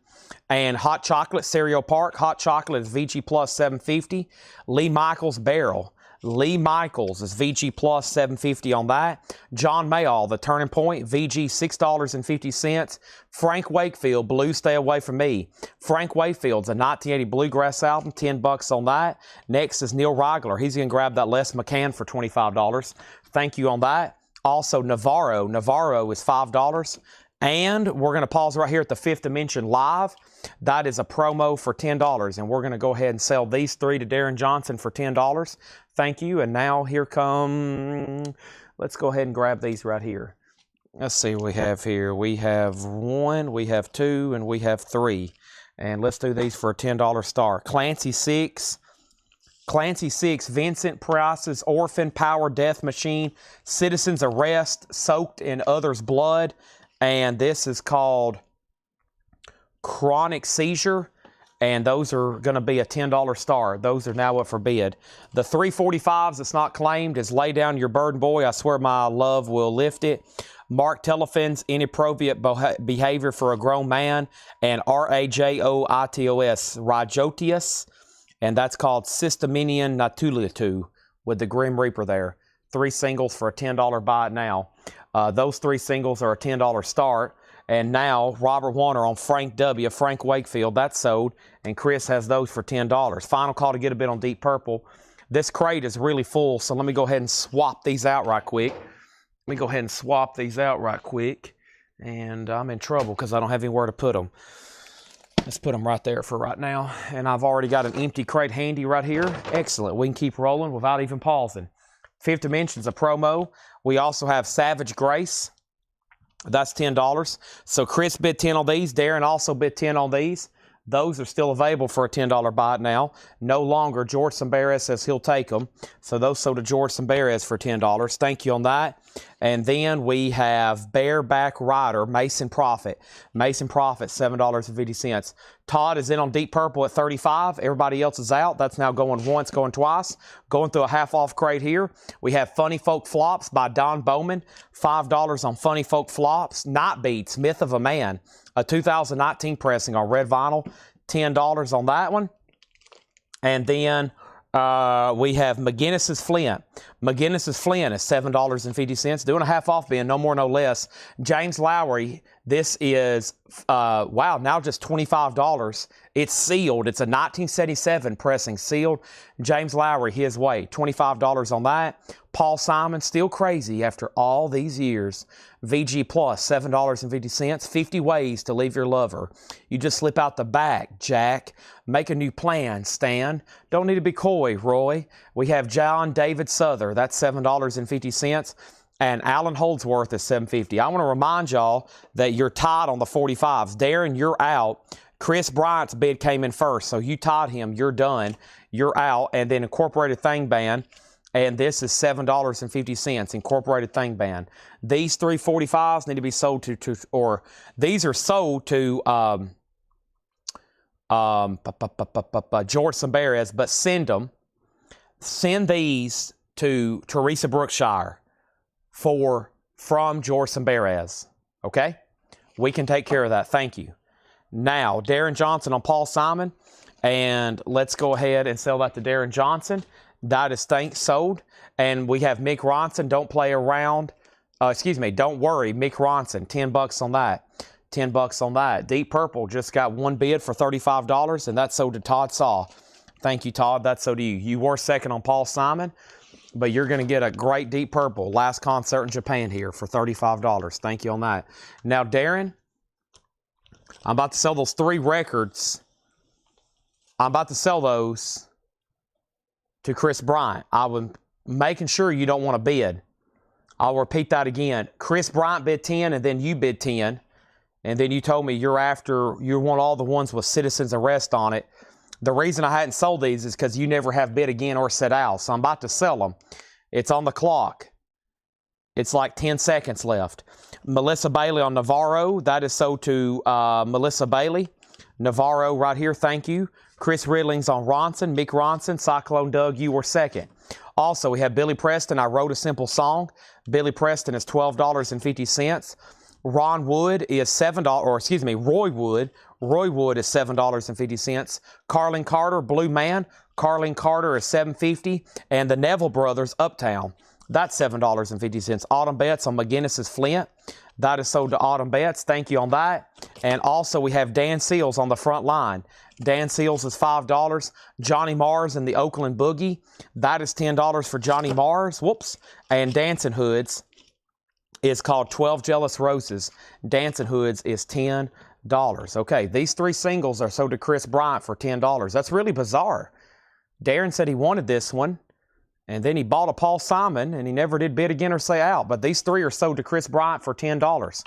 And Hot Chocolate, Cereal Park. Hot Chocolate is VG Plus $7.50. Lee Michaels Barrel. Lee Michaels is VG Plus $7.50 on that. John Mayall, The Turning Point, VG $6.50. Frank Wakefield, Blue Stay Away From Me. Frank Wakefield's a 1980 bluegrass album, $10 on that. Next is Neil Rigler. He's going to grab that Les McCann for $25. Thank you on that. Also, Navarro. Navarro is $5. And we're going to pause right here at the Fifth Dimension Live. That is a promo for $10. And we're going to go ahead and sell these 3 to Darren Johnson for $10. Thank you. And now here come, let's go ahead and grab these right here. Let's see what we have here. We have 1, we have 2, and we have 3. And let's do these for a $10 star. Clancy 6. Clancy 6, Vincent Price's Orphan, Power Death Machine, Citizen's Arrest, Soaked in Others' Blood. And this is called Chronic Seizure. And those are going to be a $10 star. Those are now up for bid. The 345s that's not claimed is Lay Down Your Burden Boy. I Swear My Love Will Lift It. Mark Telephins, Inappropriate Behavior for a Grown Man, and Rajoitos, Rajotius, and that's called Systeminian Natulitu with the Grim Reaper there. 3 singles for a $10 buy it now. Those 3 singles are a $10 start. And now Robert Warner on Frank W., Frank Wakefield, that's sold. And Chris has those for $10. Final call to get a bid on Deep Purple. This crate is really full, so let me go ahead and swap these out right quick. And I'm in trouble because I don't have anywhere to put them. Let's put them right there for right now. And I've already got an empty crate handy right here. Excellent. We can keep rolling without even pausing. Fifth Dimension's a promo. We also have Savage Grace. That's $10. So Chris bid 10 on these. Darren also bid 10 on these. Those are still available for a $10 buy now. No longer. George Sambares says he'll take them. So those sold to George Sambares for $10. Thank you on that. And then we have Bareback Rider, Mason Prophet. Mason Prophet, $7.50. Todd is in on Deep Purple at $35. Everybody else is out. That's now going once, going twice. Going through a half-off crate here. We have Funny Folk Flops by Don Bowman. $5 on Funny Folk Flops. Night Beats, Myth of a Man. A 2019 pressing on red vinyl. $10 on that one. And then we have McGinnis's Flint. McGinnis's Flint is $7.50. Doing a half-off bin, no more, no less. James Lowry, this is, wow, now just $25. It's sealed. It's a 1977 pressing, sealed. James Lowry, his way, $25 on that. Paul Simon, still crazy after all these years. VG Plus, $7.50. 50 ways to leave your lover. You just slip out the back, Jack. Make a new plan, Stan. Don't need to be coy, Roy. We have John David Souther. That's $7.50. And Alan Holdsworth is $7.50. I want to remind y'all that you're tied on the 45s. Darren, you're out. Chris Bryant's bid came in first, so you tied him. You're done. You're out. And then Incorporated Thing Band. And this is $7.50, Incorporated Thing Band. These 345s need to be sold to or these are sold to George Sambares, but send them. Send these to Teresa Brookshire from George Sambares. Okay? We can take care of that. Thank you. Now, Darren Johnson on Paul Simon. And let's go ahead and sell that to Darren Johnson. That is sold. And we have Mick Ronson. Don't play around. Don't worry. Mick Ronson, $10 on that. $10 on that. Deep Purple just got one bid for $35, and that's sold to Todd Saw. Thank you, Todd. That's sold to you. You were second on Paul Simon, but you're going to get a great Deep Purple last concert in Japan here for $35. Thank you on that. Now, Darren, I'm about to sell those 3 records. I'm about to sell those to Chris Bryant. I was making sure you don't want to bid. I'll repeat that again. Chris Bryant bid 10, and then you bid 10. And then you told me you want all the ones with citizen's arrest on it. The reason I hadn't sold these is because you never have bid again or said out. So I'm about to sell them. It's on the clock. It's like 10 seconds left. Melissa Bailey on Navarro. That is sold to Melissa Bailey. Navarro right here, thank you. Chris Ridling's on Ronson. Mick Ronson. Cyclone Doug, you were second. Also, we have Billy Preston. I wrote a simple song. Billy Preston is $12.50. Ron Wood is Roy Wood. Roy Wood is $7.50. Carlin Carter, Blue Man. Carlin Carter is $7.50. And the Neville Brothers, Uptown. That's $7.50. Autumn Betts on McGinnis's Flint. That is sold to Autumn Betts. Thank you on that. And also we have Dan Seals on the front line. Dan Seals is $5. Johnny Mars and the Oakland Boogie. That is $10 for Johnny Mars. Whoops. And Dancing Hoods is called 12 Jealous Roses. Dancing Hoods is $10. Okay, these 3 singles are sold to Chris Bryant for $10. That's really bizarre. Darren said he wanted this one, and then he bought a Paul Simon, and he never did bid again or say out. But these 3 are sold to Chris Bryant for $10.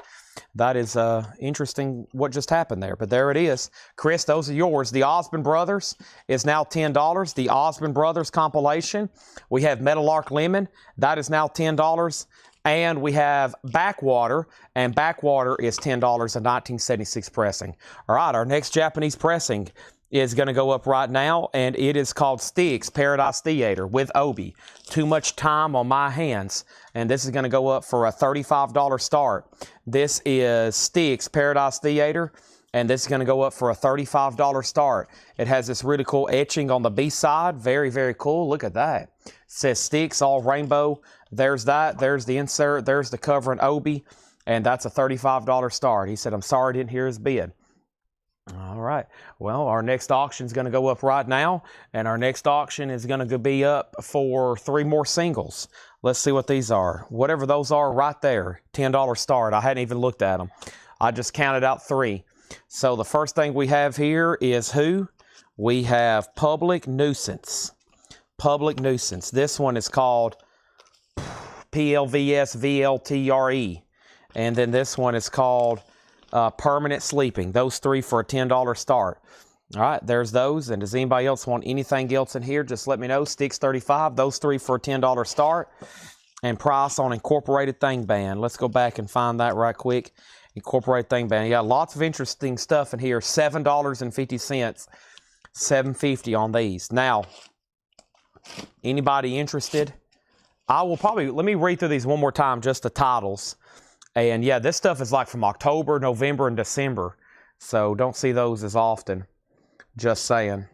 That is interesting what just happened there. But there it is. Chris, those are yours. The Osmond Brothers is now $10. The Osmond Brothers compilation. We have Meadowlark Lemon. That is now $10. And we have Backwater, and Backwater is $10, a 1976 pressing. All right, our next Japanese pressing is going to go up right now, and it is called Styx Paradise Theater with Obi. Too much time on my hands, and this is going to go up for a $35 start. This is Styx Paradise Theater, and this is going to go up for a $35 start. It has this really cool etching on the B side. Very, very cool. Look at that. It says Styx, all rainbow. There's that. There's the insert. There's the cover and Obi, and that's a $35 start. He said, I'm sorry I didn't hear his bid. All right. Well, our next auction is going to go up right now, and our next auction is going to be up for 3 more singles. Let's see what these are. Whatever those are right there, $10 start. I hadn't even looked at them. I just counted out 3. So the first thing we have here is who? We have Public Nuisance. Public Nuisance. This one is called PLVSVLTRE. And then this one is called Permanent Sleeping. Those 3 for a $10 start. All right, there's those. And does anybody else want anything else in here? Just let me know. Styx 35. Those 3 for a $10 start. And price on Incorporated Thing Band. Let's go back and find that right quick. Incorporated Thing Band. You got lots of interesting stuff in here. $7.50. $7.50 on these. Now, anybody interested? I will probably, let me read through these one more time, just the titles. And yeah, this stuff is like from October, November, and December. So don't see those as often. Just saying.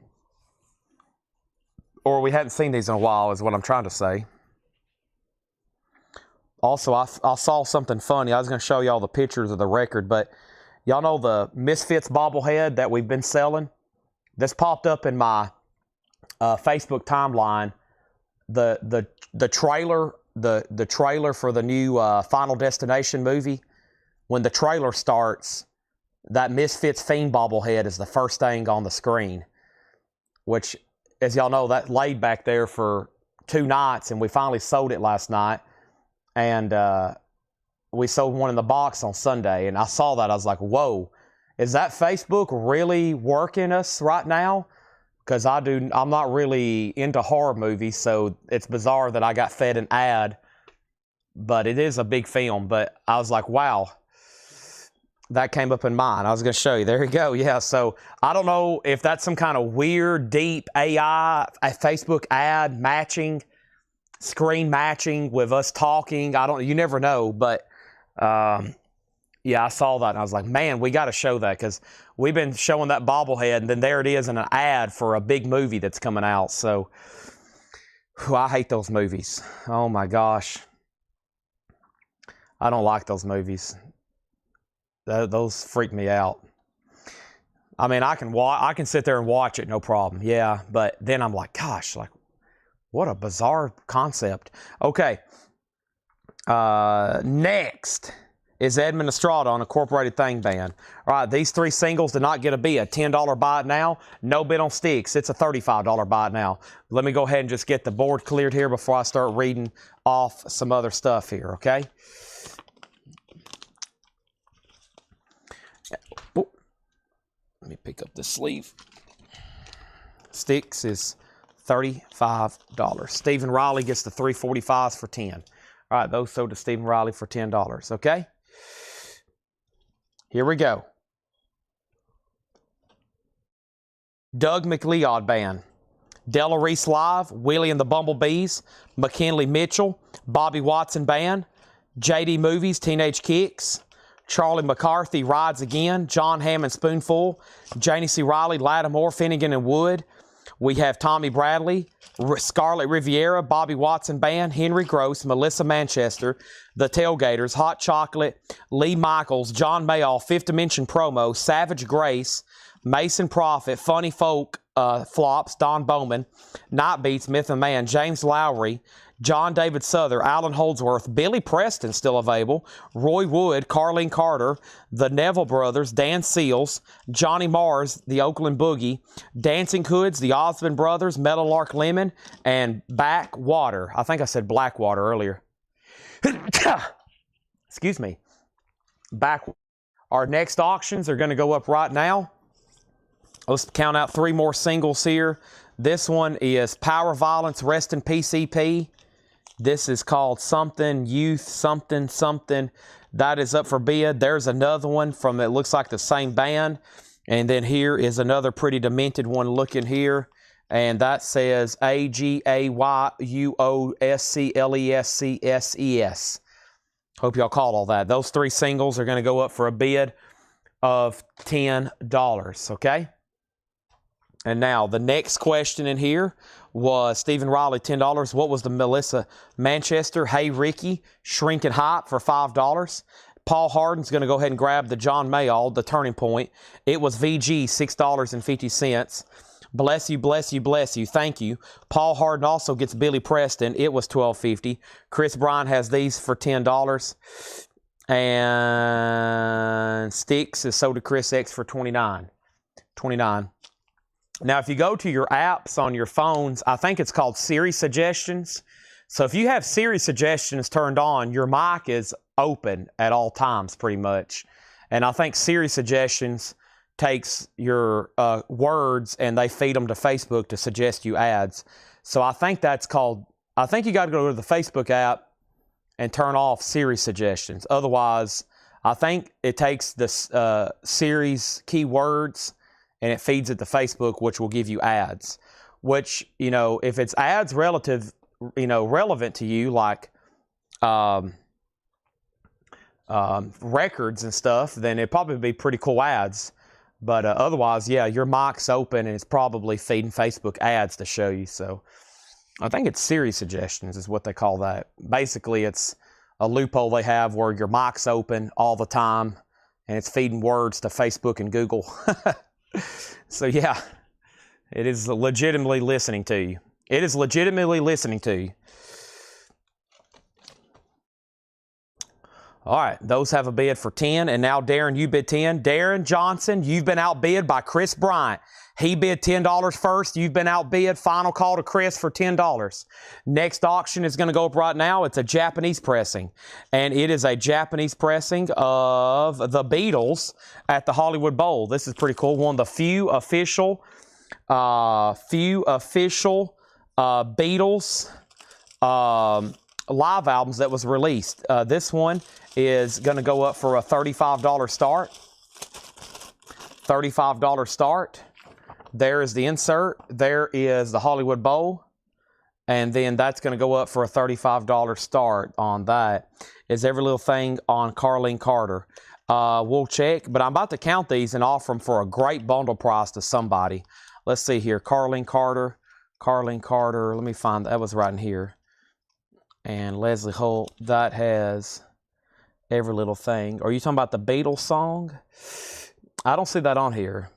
Or we hadn't seen these in a while is what I'm trying to say. Also, I saw something funny. I was going to show y'all the pictures of the record, but y'all know the Misfits bobblehead that we've been selling? This popped up in my Facebook timeline. The trailer, the trailer for the new Final Destination movie. When the trailer starts, that Misfits Fiend bobblehead is the first thing on the screen. Which, as y'all know, that laid back there for 2 nights, and we finally sold it last night. And we sold one in the box on Sunday, and I saw that. I was like, whoa, is that Facebook really working us right now? Because I'm not really into horror movies, so it's bizarre that I got fed an ad. But it is a big film. But I was like, wow, that came up in mine. I was going to show you. There you go. Yeah, so I don't know if that's some kind of weird, deep AI, a Facebook ad matching, screen matching with us talking. You never know, but yeah, I saw that and I was like, man, we got to show that because we've been showing that bobblehead and then there it is in an ad for a big movie that's coming out. So I hate those movies. Oh my gosh. I don't like those movies. Those freak me out. I mean, I can sit there and watch it, no problem. Yeah, but then I'm like, gosh, like, what a bizarre concept. Okay. Next is Edmund Estrada on Incorporated Thing Band. All right, these 3 singles did not get a bid. $10 buy it now. No bid on Styx. It's a $35 buy it now. Let me go ahead and just get the board cleared here before I start reading off some other stuff here, okay? Oh, let me pick up the sleeve. Styx is $35. Stephen Riley gets the 345s for 10. All right, those sold to Stephen Riley for $10, okay? Here we go. Doug McLeod Band. Della Reese Live, Willie and the Bumblebees, McKinley Mitchell, Bobby Watson Band, JD Movies, Teenage Kicks, Charlie McCarthy Rides Again, John Hammond Spoonful, Janie C. Riley, Lattimore, Finnegan and Wood. We have Tommy Bradley, Scarlet Riviera, Bobby Watson Band, Henry Gross, Melissa Manchester, The Tailgaters, Hot Chocolate, Lee Michaels, John Mayall, Fifth Dimension Promo, Savage Grace, Mason Prophet, Funny Folk Flops, Don Bowman, Night Beats, Myth and Man, James Lowry, John David Souther, Alan Holdsworth, Billy Preston still available, Roy Wood, Carlene Carter, the Neville Brothers, Dan Seals, Johnny Mars, the Oakland Boogie, Dancing Hoods, the Osmond Brothers, Meadowlark Lemon, and Backwater. I think I said Blackwater earlier. Excuse me. Our next auctions are going to go up right now. Let's count out 3 more singles here. This one is Power Violence, Rest in Peace EP. This is called Something Youth, Something. That is up for bid. There's another one from, it looks like the same band. And then here is another pretty demented one looking here. And that says AGAYUOSCLESCSES. Hope y'all caught all that. Those 3 singles are going to go up for a bid of $10, okay? And now the next question in here was Stephen Riley, $10. What was the Melissa Manchester, Hey Ricky, Shrinking Hype for $5? Paul Harden's going to go ahead and grab the John Mayall, the Turning Point. It was VG, $6.50. Bless you, bless you, bless you. Thank you. Paul Harden also gets Billy Preston. It was $12.50. Chris Bryant has these for $10. And Sticks is sold to Chris X for $29. Now, if you go to your apps on your phones, I think it's called Siri Suggestions. So if you have Siri Suggestions turned on, your mic is open at all times pretty much. And I think Siri Suggestions takes your words and they feed them to Facebook to suggest you ads. So I think that's called, I think you got to go to the Facebook app and turn off Siri Suggestions. Otherwise, I think it takes the Siri's keywords and it feeds it to Facebook, which will give you ads. Which, you know, if it's ads relevant to you, like records and stuff, then it'd probably be pretty cool ads. But otherwise, yeah, your mic's open and it's probably feeding Facebook ads to show you. So I think it's Siri Suggestions is what they call that. Basically, it's a loophole they have where your mic's open all the time and it's feeding words to Facebook and Google. So yeah, it is legitimately listening to you. It is legitimately listening to you. All right, those have a bid for 10, and now Darren, you bid 10. Darren Johnson, you've been outbid by Chris Bryant. He bid $10 first. You've been outbid. Final call to Chris for $10. Next auction is going to go up right now. It's a Japanese pressing, and it is a Japanese pressing of the Beatles at the Hollywood Bowl. This is pretty cool. One of the few official Beatles live albums that was released. This one is going to go up for a $35 start. $35 start. There is the insert. There is the Hollywood Bowl. And then that's going to go up for a $35 start on that. Is Every Little Thing on Carlene Carter. We'll check, but I'm about to count these and offer them for a great bundle price to somebody. Let's see here. Carlene Carter. Let me find, that was right in here. And Leslie Holt, that has Every Little Thing. Are you talking about the Beatles song? I don't see that on here.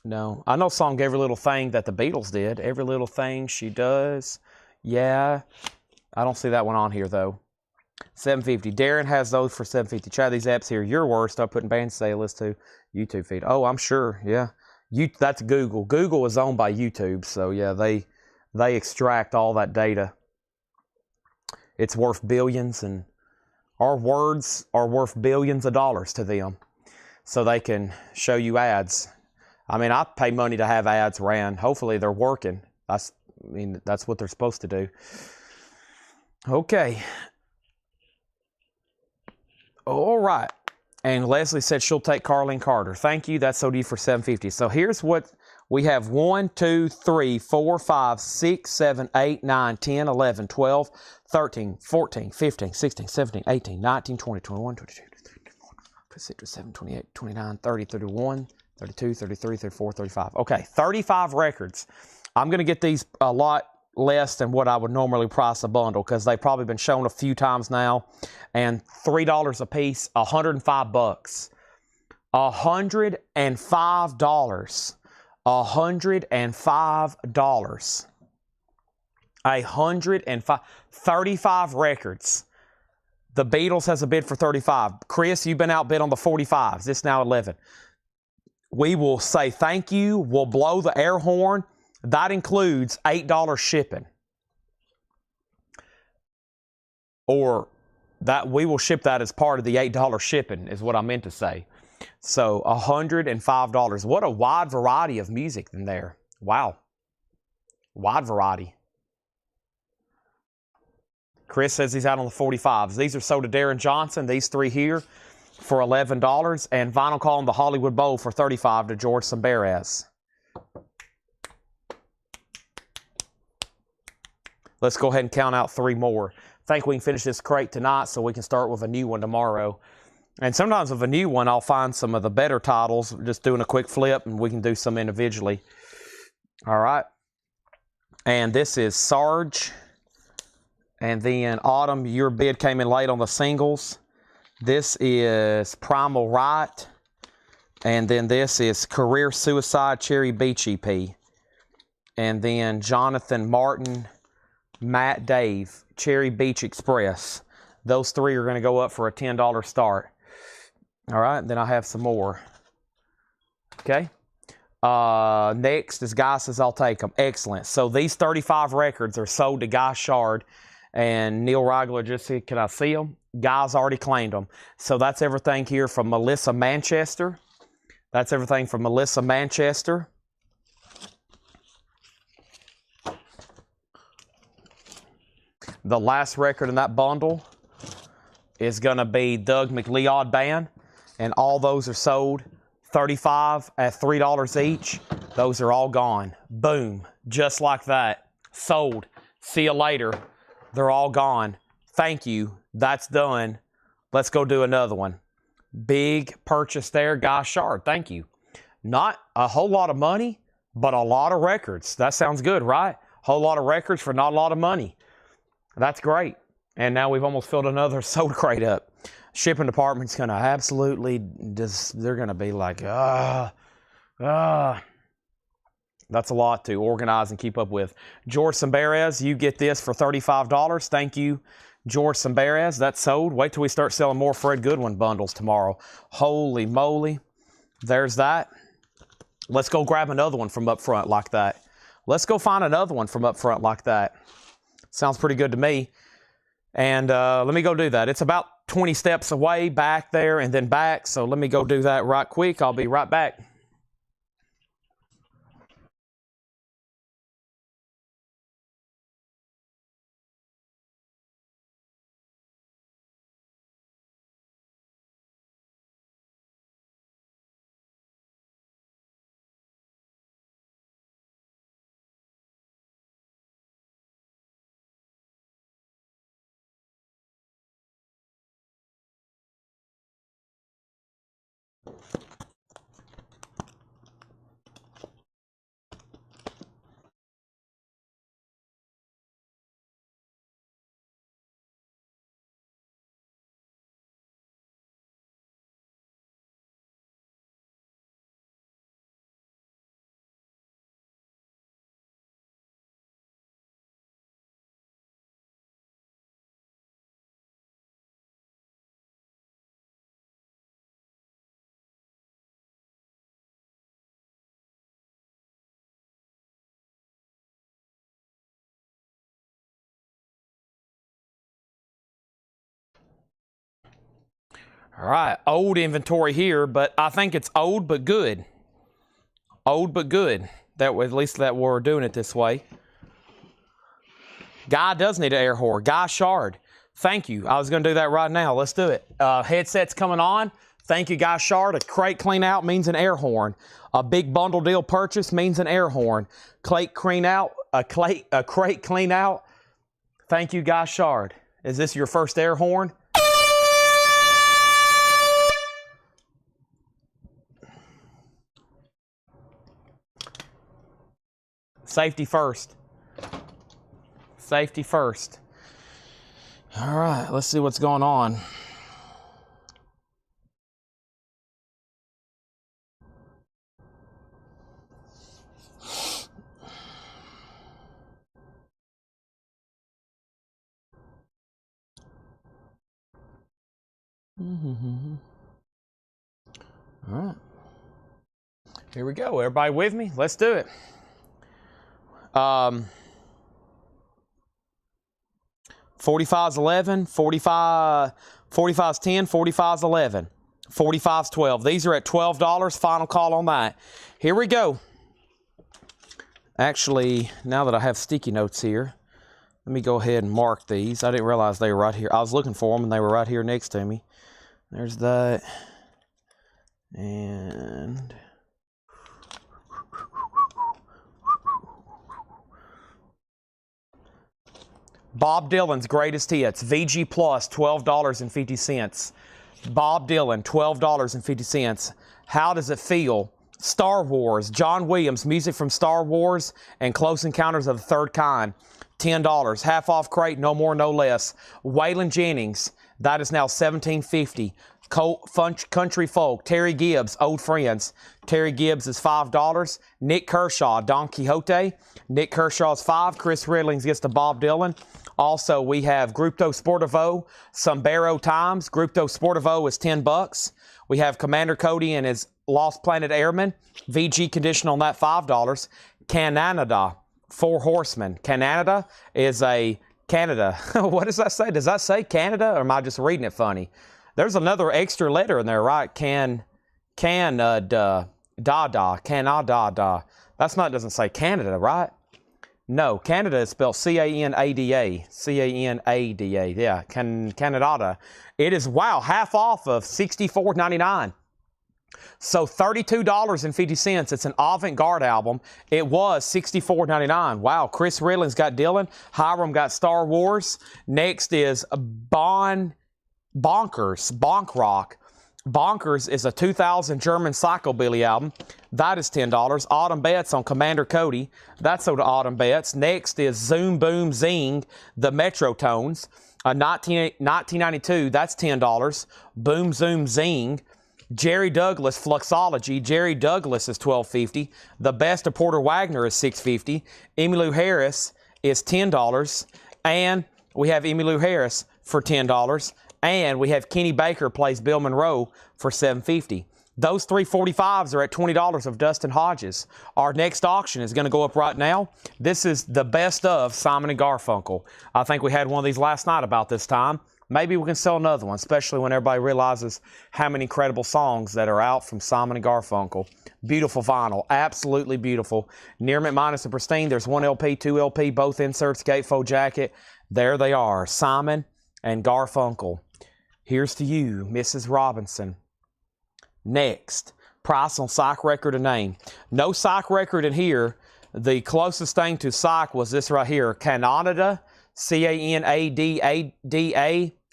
No. I know song Every Little Thing that the Beatles did. Every Little Thing She Does. Yeah. I don't see that one on here, though. $7.50. Darren has those for $7.50. Try these apps here. Your worst. Start putting band sales to YouTube feed. Oh, I'm sure. Yeah. That's Google. Google is owned by YouTube. So, yeah, they extract all that data. It's worth billions, and our words are worth billions of dollars to them. So they can show you ads. I mean, I pay money to have ads ran. Hopefully they're working. That's what they're supposed to do. Okay. All right. And Leslie said she'll take Carlene Carter. Thank you. That's OD for $7.50. So here's what we have: 1, 2, 3, 4, 5, 6, 7, 8, 9, 10, 11, 12, 13, 14, 15, 16, 17, 18, 19, 20, 21, 22, 23, 24, 26, 27, 28, 29, 30, 31, 32, 33, 34, 35. Okay, 35 records. I'm going to get these a lot less than what I would normally price a bundle because they've probably been shown a few times now. And $3 a piece, $105. $105. $105. 35 records. The Beatles has a bid for 35. Chris, you've been outbid on the 45s. This now 11. We will say thank you. We'll blow the air horn. That includes $8 shipping. Or that we will ship that as part of the $8 shipping is what I meant to say. So $105. What a wide variety of music in there. Wow. Wide variety. Chris says he's out on the 45s. These are sold to Darren Johnson. These 3 here for $11. And final call on the Hollywood Bowl for $35 to George Samberez. Let's go ahead and count out 3 more. I think we can finish this crate tonight so we can start with a new one tomorrow. And sometimes with a new one, I'll find some of the better titles, just doing a quick flip, and we can do some individually. All right. And this is Sarge. And then Autumn, your bid came in late on the singles. This is Primal Right. And then this is Career Suicide Cherry Beach EP. And then Jonathan Martin, Matt Dave, Cherry Beach Express. Those 3 are going to go up for a $10 start. All right, then I have some more. Okay. Next is Guy Says I'll Take them. Excellent. So these 35 records are sold to Guy Shard and Neil Rigler. Just said, can I see them? Guy's already claimed them. So that's everything here from Melissa Manchester. That's everything from Melissa Manchester. The last record in that bundle is going to be Doug McLeod Band. And all those are sold 35 at $3 each. Those are all gone. Boom. Just like that. Sold. See you later. They're all gone. Thank you. That's done. Let's go do another one. Big purchase there. Guy Shard. Thank you. Not a whole lot of money, but a lot of records. That sounds good, right? Whole lot of records for not a lot of money. That's great. And now we've almost filled another sold crate up. Shipping department's going to absolutely just, they're going to be like, That's a lot to organize and keep up with. George Samberez, you get this for $35. Thank you, George Samberez. That's sold. Wait till we start selling more Fred Goodwin bundles tomorrow. Holy moly. There's that. Let's go grab another one from up front like that. Let's go find another one from up front like that. Sounds pretty good to me. And let me go do that. It's about 20 steps away, back there, and then back. So let me go do that right quick. I'll be right back. All right, old inventory here, but I think it's old but good. Old but good. That at least that we're doing it this way. Guy does need an air horn. Guy Shard. Thank you. I was going to do that right now. Let's do it. Headset's coming on. Thank you, Guy Shard. A crate clean out means an air horn. A big bundle deal purchase means an air horn. Crate clean out. A crate clean out. Thank you, Guy Shard. Is this your first air horn? Safety first. Safety first. All right, let's see what's going on. All right. Here we go. Everybody with me? Let's do it. 45's 11, 45's 10, 45's 11, 45's 12. These are at $12. Final call on that. Here we go. Actually, now that I have sticky notes here, let me go ahead and mark these. I didn't realize they were right here. I was looking for them and they were right here next to me. There's that. And Bob Dylan's Greatest Hits, VG Plus, $12.50. Bob Dylan, $12.50. How Does It Feel? Star Wars, John Williams, music from Star Wars and Close Encounters of the Third Kind, $10. Half off crate, no more, no less. Waylon Jennings, that is now $17.50. Country Folk, Terry Gibbs, Old Friends. Terry Gibbs is $5. Nick Kershaw, Don Quixote. Nick Kershaw is $5. Chris Ridlings gets to Bob Dylan. Also, we have Gruppo Sportivo, Sombrero Times. Gruppo Sportivo is $10. We have Commander Cody and his Lost Planet Airmen. VG condition on that, $5. Canada, Four Horsemen. Canada is a Canada. What does that say? Does that say Canada, or am I just reading it funny? There's another extra letter in there, right? Canada. That's not, doesn't say Canada, right? No, Canada is spelled C-A-N-A-D-A. C-A-N-A-D-A. Yeah, Canada. It is, wow, half off of $64.99. So $32.50. It's an avant-garde album. It was $64.99. Wow, Chris Ridling's got Dylan. Hiram got Star Wars. Next is Bonkers, Bonk Rock. Bonkers is a 2000 German psychobilly album. That is $10. Autumn Betts on Commander Cody. That's sold to Autumn Betts. Next is Zoom Boom Zing, the Metrotones. 1992, that's $10. Boom Zoom Zing. Jerry Douglas, Fluxology. Jerry Douglas is $12.50. The Best of Porter Wagner is $6.50. Emmylou Harris is $10. And we have Emmylou Harris for $10. And we have Kenny Baker plays Bill Monroe for $7.50. Those 345s are at $20 of Dustin Hodges. Our next auction is going to go up right now. This is the best of Simon and Garfunkel. I think we had one of these last night about this time. Maybe we can sell another one, especially when everybody realizes how many incredible songs that are out from Simon and Garfunkel. Beautiful vinyl, absolutely beautiful. Near Mint minus the pristine. There's 1 LP, 2 LP, both inserts, gatefold jacket. There they are, Simon and Garfunkel. Here's to you, Mrs. Robinson. Next, price on Psych record and name. No Psych record in here. The closest thing to Psych was this right here, Canada, C-A-N-A-D-A,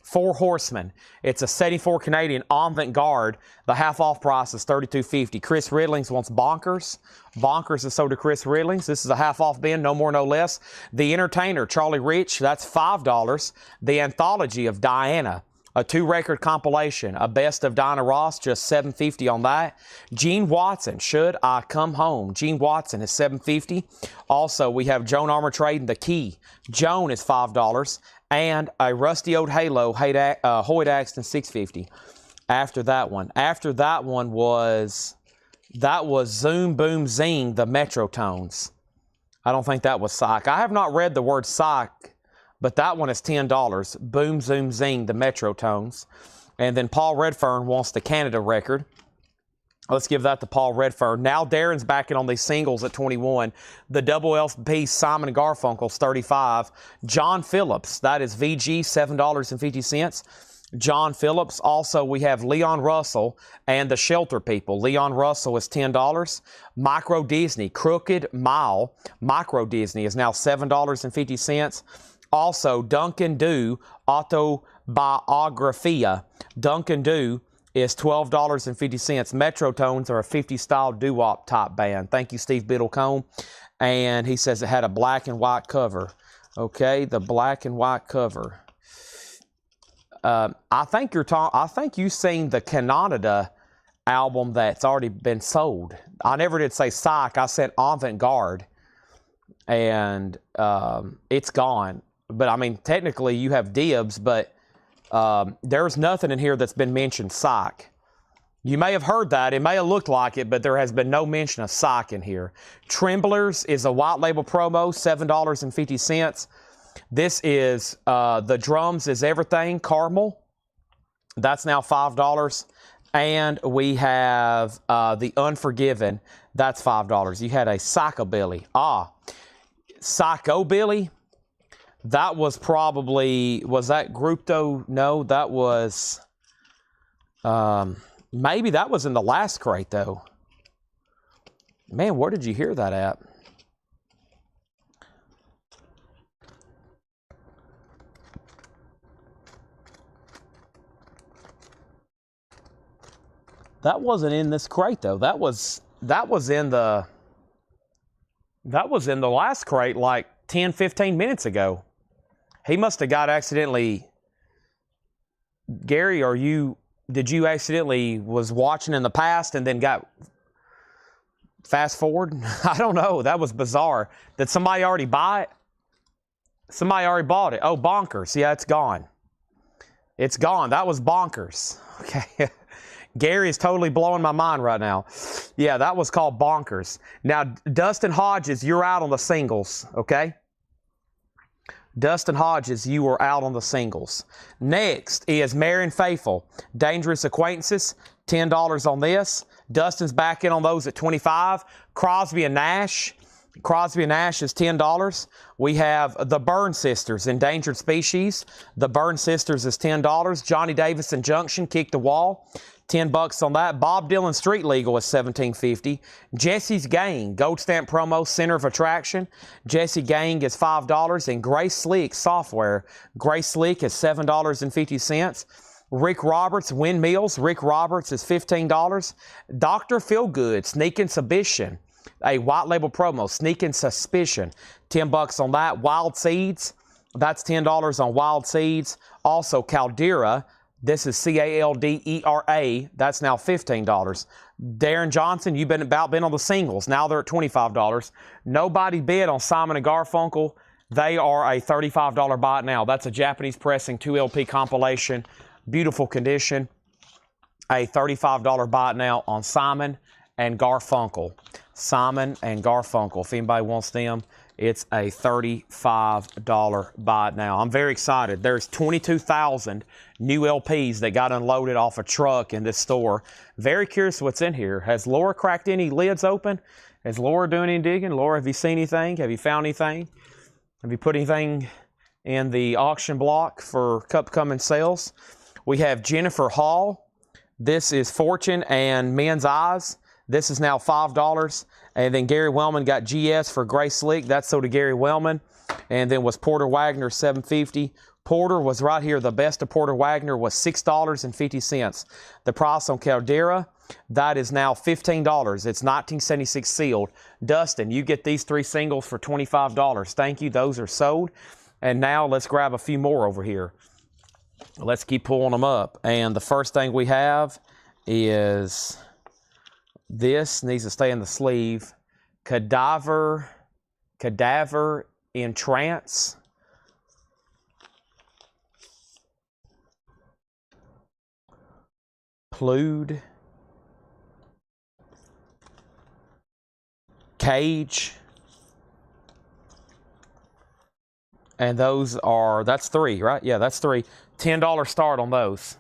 Four Horsemen. It's a 74 Canadian avant-garde. The half-off price is $32.50. Chris Ridlings wants Bonkers. Bonkers is sold to Chris Ridlings. This is a half-off bin, no more, no less. The Entertainer, Charlie Rich, that's $5. The Anthology of Diana, a 2-record compilation, a best of Diana Ross, just $7.50 on that. Gene Watson, Should I Come Home? Gene Watson is $7.50. Also, we have Joan Armatrading, The Key. Joan is $5. And a Rusty Old Halo, Hoyt Axton, $6.50. After that one was Zoom Boom Zing, the Metrotones. I don't think that was Psych. I have not read the word Psych, but that one is $10. Boom Zoom Zing, the Metrotones. And then Paul Redfern wants the Canada record. Let's give that to Paul Redfern. Now Darren's backing on these singles at 21. The double LP Simon and Garfunkel's $35. John Phillips, that is VG, $7.50. John Phillips. Also, we have Leon Russell and the Shelter People. Leon Russell is $10. Micro Disney, Crooked Mile. Micro Disney is now $7.50. Also, Duncan Du, Autobiographia. Duncan Du is $12.50. Metrotones are a 50s style doo-wop type band. Thank you, Steve Biddlecombe. And he says it had a black and white cover. Okay, the black and white cover. I think you've seen the Canada album that's already been sold. I never did say Psych. I said avant-garde. And it's gone. But, I mean, technically you have dibs, but there's nothing in here that's been mentioned Psych. You may have heard that. It may have looked like it, but there has been no mention of Psych in here. Tremblers is a white label promo, $7.50. This is The Drums Is Everything, Carmel. That's now $5. And we have The Unforgiven. That's $5. You had a Psychobilly. Psychobilly. That was probably, was that Gruppo? No, that was, Maybe that was in the last crate, though. Man, where did you hear that at? That wasn't in this crate, though. That was in the last crate like 10, 15 minutes ago. He must have got accidentally. Gary, did you accidentally was watching in the past and then got fast forward? I don't know. That was bizarre. Did somebody already buy it? Somebody already bought it. Oh, bonkers. Yeah, it's gone. It's gone. That was bonkers. Okay. Gary is totally blowing my mind right now. Yeah, that was called bonkers. Now, Dustin Hodges, you're out on the singles, okay? Dustin Hodges, you are out on the singles. Next is Marion Faithful, Dangerous Acquaintances, $10 on this. Dustin's back in on those at $25. Crosby and Nash. Crosby and Nash is $10. We have the Byrne Sisters, Endangered Species. The Byrne Sisters is $10. Johnny Davis and Junction, Kick the Wall, $10 on that. Bob Dylan Street Legal is $17.50. Jesse's Gang, Gold Stamp Promo, Center of Attraction. Jesse Gang is $5. And Grace Slick Software. Grace Slick is $7.50. Rick Roberts, Windmills. Rick Roberts is $15. Dr. Feelgood, Sneaking Suspicion. A white label promo, Sneaking Suspicion. $10 on that. Wild Seeds, that's $10 on Wild Seeds. Also Caldera, this is Caldera, that's now $15. Darren Johnson, you've been on the singles. Now they're at $25. Nobody bid on Simon & Garfunkel. They are a $35 buy it now. That's a Japanese pressing 2LP compilation. Beautiful condition. A $35 buy it now on Simon and Garfunkel. Simon and Garfunkel. If anybody wants them, it's a $35 buy it now. I'm very excited. There's 22,000 new LPs that got unloaded off a truck in this store. Very curious what's in here. Has Laura cracked any lids open? Is Laura doing any digging? Laura, have you seen anything? Have you found anything? Have you put anything in the auction block for upcoming sales? We have Jennifer Hall. This is Fortune and Men's Eyes. This is now $5. And then Gary Wellman got GS for Grace Slick. That's sold to Gary Wellman. And then was Porter Wagner, $7.50. Porter was right here. The best of Porter Wagner was $6.50. The price on Caldera, that is now $15. It's 1976 sealed. Dustin, you get these 3 singles for $25. Thank you. Those are sold. And now let's grab a few more over here. Let's keep pulling them up. And the first thing we have is... this needs to stay in the sleeve. Cadaver in Trance. Plued. Cage. And those are, that's 3, right? Yeah, that's 3. $10 start on those.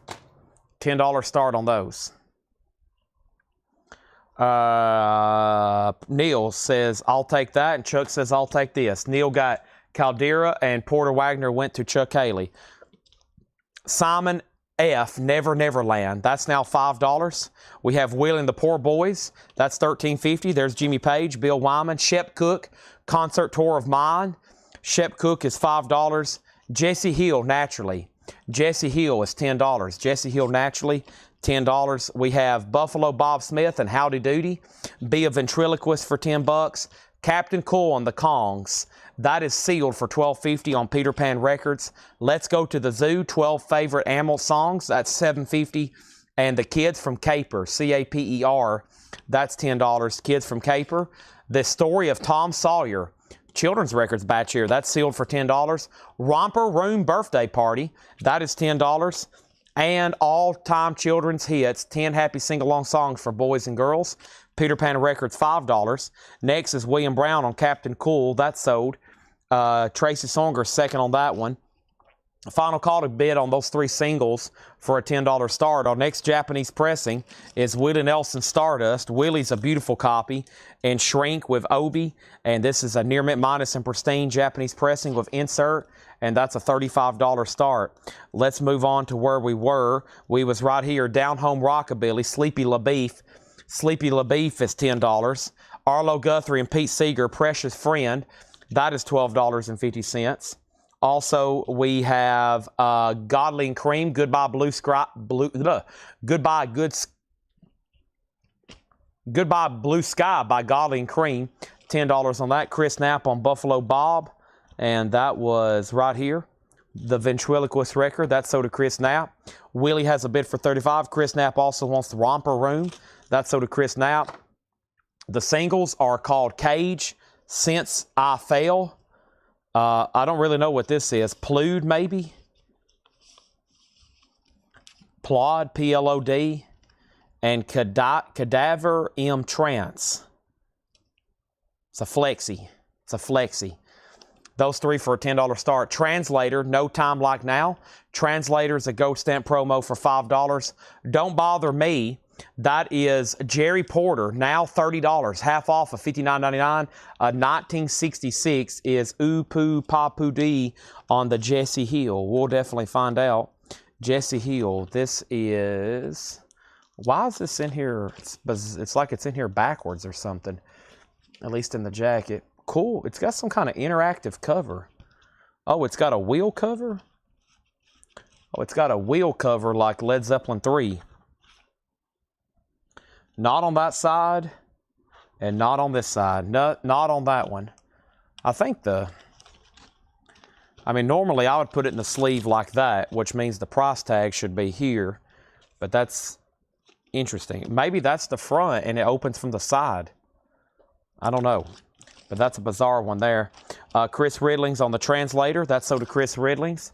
$10 start on those. Neil says, I'll take that. And Chuck says, I'll take this. Neil got Caldera and Porter Wagner went to Chuck Haley. Simon F. Never Neverland. That's now $5. We have Will and the Poor Boys. That's $13.50. There's Jimmy Page, Bill Wyman, Shep Cook, Concert Tour of Mine. Shep Cook is $5. Jesse Hill, Naturally. Jesse Hill is $10. Jesse Hill, Naturally. $10. We have Buffalo Bob Smith and Howdy Doody. Be a Ventriloquist for $10. Captain Cool on the Kongs. That is sealed for $12.50 on Peter Pan Records. Let's Go to the Zoo. 12 favorite animal songs. That's $7.50. And the Kids from Caper. Caper. That's $10. Kids from Caper. The Story of Tom Sawyer. Children's Records batch here. That's sealed for $10. Romper Room Birthday Party. That is $10. And all-time children's hits, 10 happy sing-along songs for boys and girls. Peter Pan Records, $5. Next is William Brown on Captain Cool. That's sold. Tracy Songer, second on that one. Final call to bid on those 3 singles for a $10 start. Our next Japanese pressing is Willie Nelson Stardust. Willie's a beautiful copy and shrink with Obi. And this is a near mint minus and pristine Japanese pressing with insert. And that's a $35 start. Let's move on to where we were. We was right here, Down Home Rockabilly, Sleepy LaBeef. Sleepy LaBeef is $10. Arlo Guthrie and Pete Seeger, Precious Friend. That is $12.50. Also, we have Godly and Cream, Goodbye Blue Sky, Goodbye Blue Sky by Godly and Cream, $10 on that. Chris Knapp on Buffalo Bob, and that was right here. The Ventriloquist record, that's sold to Chris Knapp. Willie has a bid for $35. Chris Knapp also wants the Romper Room, that's sold to Chris Knapp. The singles are called Cage, Since I Fell. I don't really know what this is. Plude, maybe? Plod, P-L-O-D. And Cadaver M Trance. It's a flexi. Those 3 for a $10 start. Translator, No Time Like Now. Translator is a Gold Stamp promo for $5. Don't Bother Me. That is Jerry Porter, now $30, half off of $59.99. 1966 is Ooh Poo Papu D on the Jesse Hill. We'll definitely find out. Jesse Hill, this is... Why is this in here? It's like it's in here backwards or something, at least in the jacket. Cool. It's got some kind of interactive cover. Oh, it's got a wheel cover? Oh, it's got a wheel cover like Led Zeppelin 3. Not on that side, and not on this side. Not on that one. I think normally I would put it in the sleeve like that, which means the price tag should be here. But that's interesting. Maybe that's the front, and it opens from the side. I don't know. But that's a bizarre one there. Chris Ridling's on the Translator. That's so to Chris Ridling's.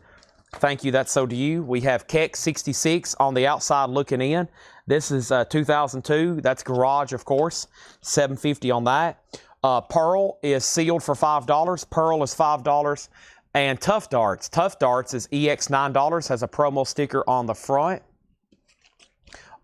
Thank you, that's so to you. We have Keck 66 on the outside looking in. This is 2002. That's Garage, of course. $7.50 on that. Pearl is sealed for $5. Pearl is $5. And Tough Darts. Tough Darts is EX $9. Has a promo sticker on the front.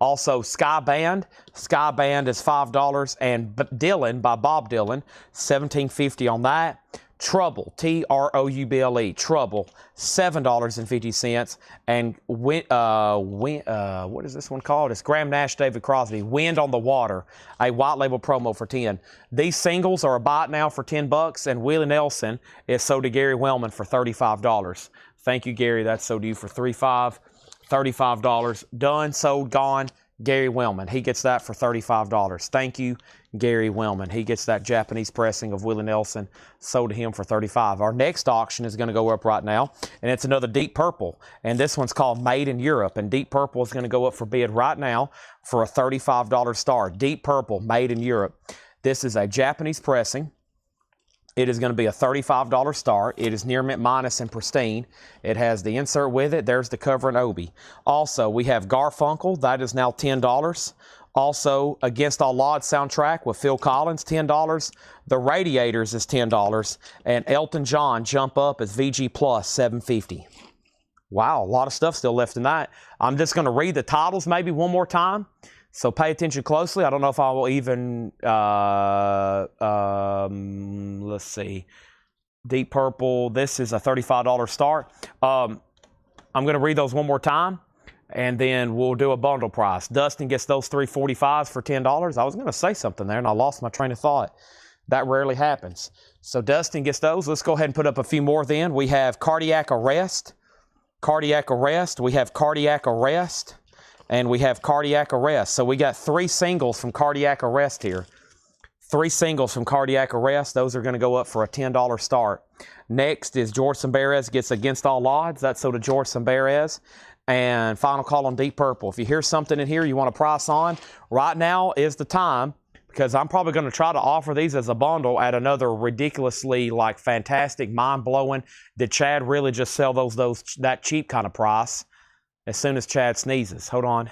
Also, Sky Band. Sky Band is $5. And Dylan by Bob Dylan, $17.50 on that. Trouble, T-R-O-U-B-L-E, Trouble, $7.50. And what is this one called? It's Graham Nash, David Crosby, Wind on the Water, a white label promo for $10. These singles are a bite now for $10, and Willie Nelson is sold to Gary Wellman for $35. Thank you, Gary. That's sold to you for $35. Done, sold, gone. Gary Wellman, he gets that for $35. Thank you, Gary Wellman. He gets that Japanese pressing of Willie Nelson, sold to him for $35. Our next auction is going to go up right now, and it's another Deep Purple, and this one's called Made in Europe, and Deep Purple is going to go up for bid right now for a $35 star. Deep Purple, Made in Europe. This is a Japanese pressing. It is going to be a $35 start. It is near mint minus and pristine. It has the insert with it. There's the cover and Obi. Also, we have Garfunkel. That is now $10. Also, Against All Odds soundtrack with Phil Collins, $10. The Radiators is $10. And Elton John, Jump Up, is VG Plus, $7.50. Wow, a lot of stuff still left in that. I'm just going to read the titles maybe one more time. So pay attention closely. I don't know if I will even, let's see. Deep Purple, this is a $35 start. I'm going to read those one more time, and then we'll do a bundle price. Dustin gets those 345s for $10. I was going to say something there, and I lost my train of thought. That rarely happens. So Dustin gets those. Let's go ahead and put up a few more then. We have Cardiac Arrest. Cardiac Arrest. We have Cardiac Arrest. And we have Cardiac Arrest. So we got 3 singles from Cardiac Arrest here. 3 singles from Cardiac Arrest. Those are going to go up for a $10 start. Next is George Sambarez gets Against All Odds. That's so to George Sambarez. And final call on Deep Purple. If you hear something in here you want to price on, right now is the time, because I'm probably going to try to offer these as a bundle at another ridiculously fantastic, mind-blowing. Did Chad really just sell those that cheap kind of price? As soon as Chad sneezes. Hold on.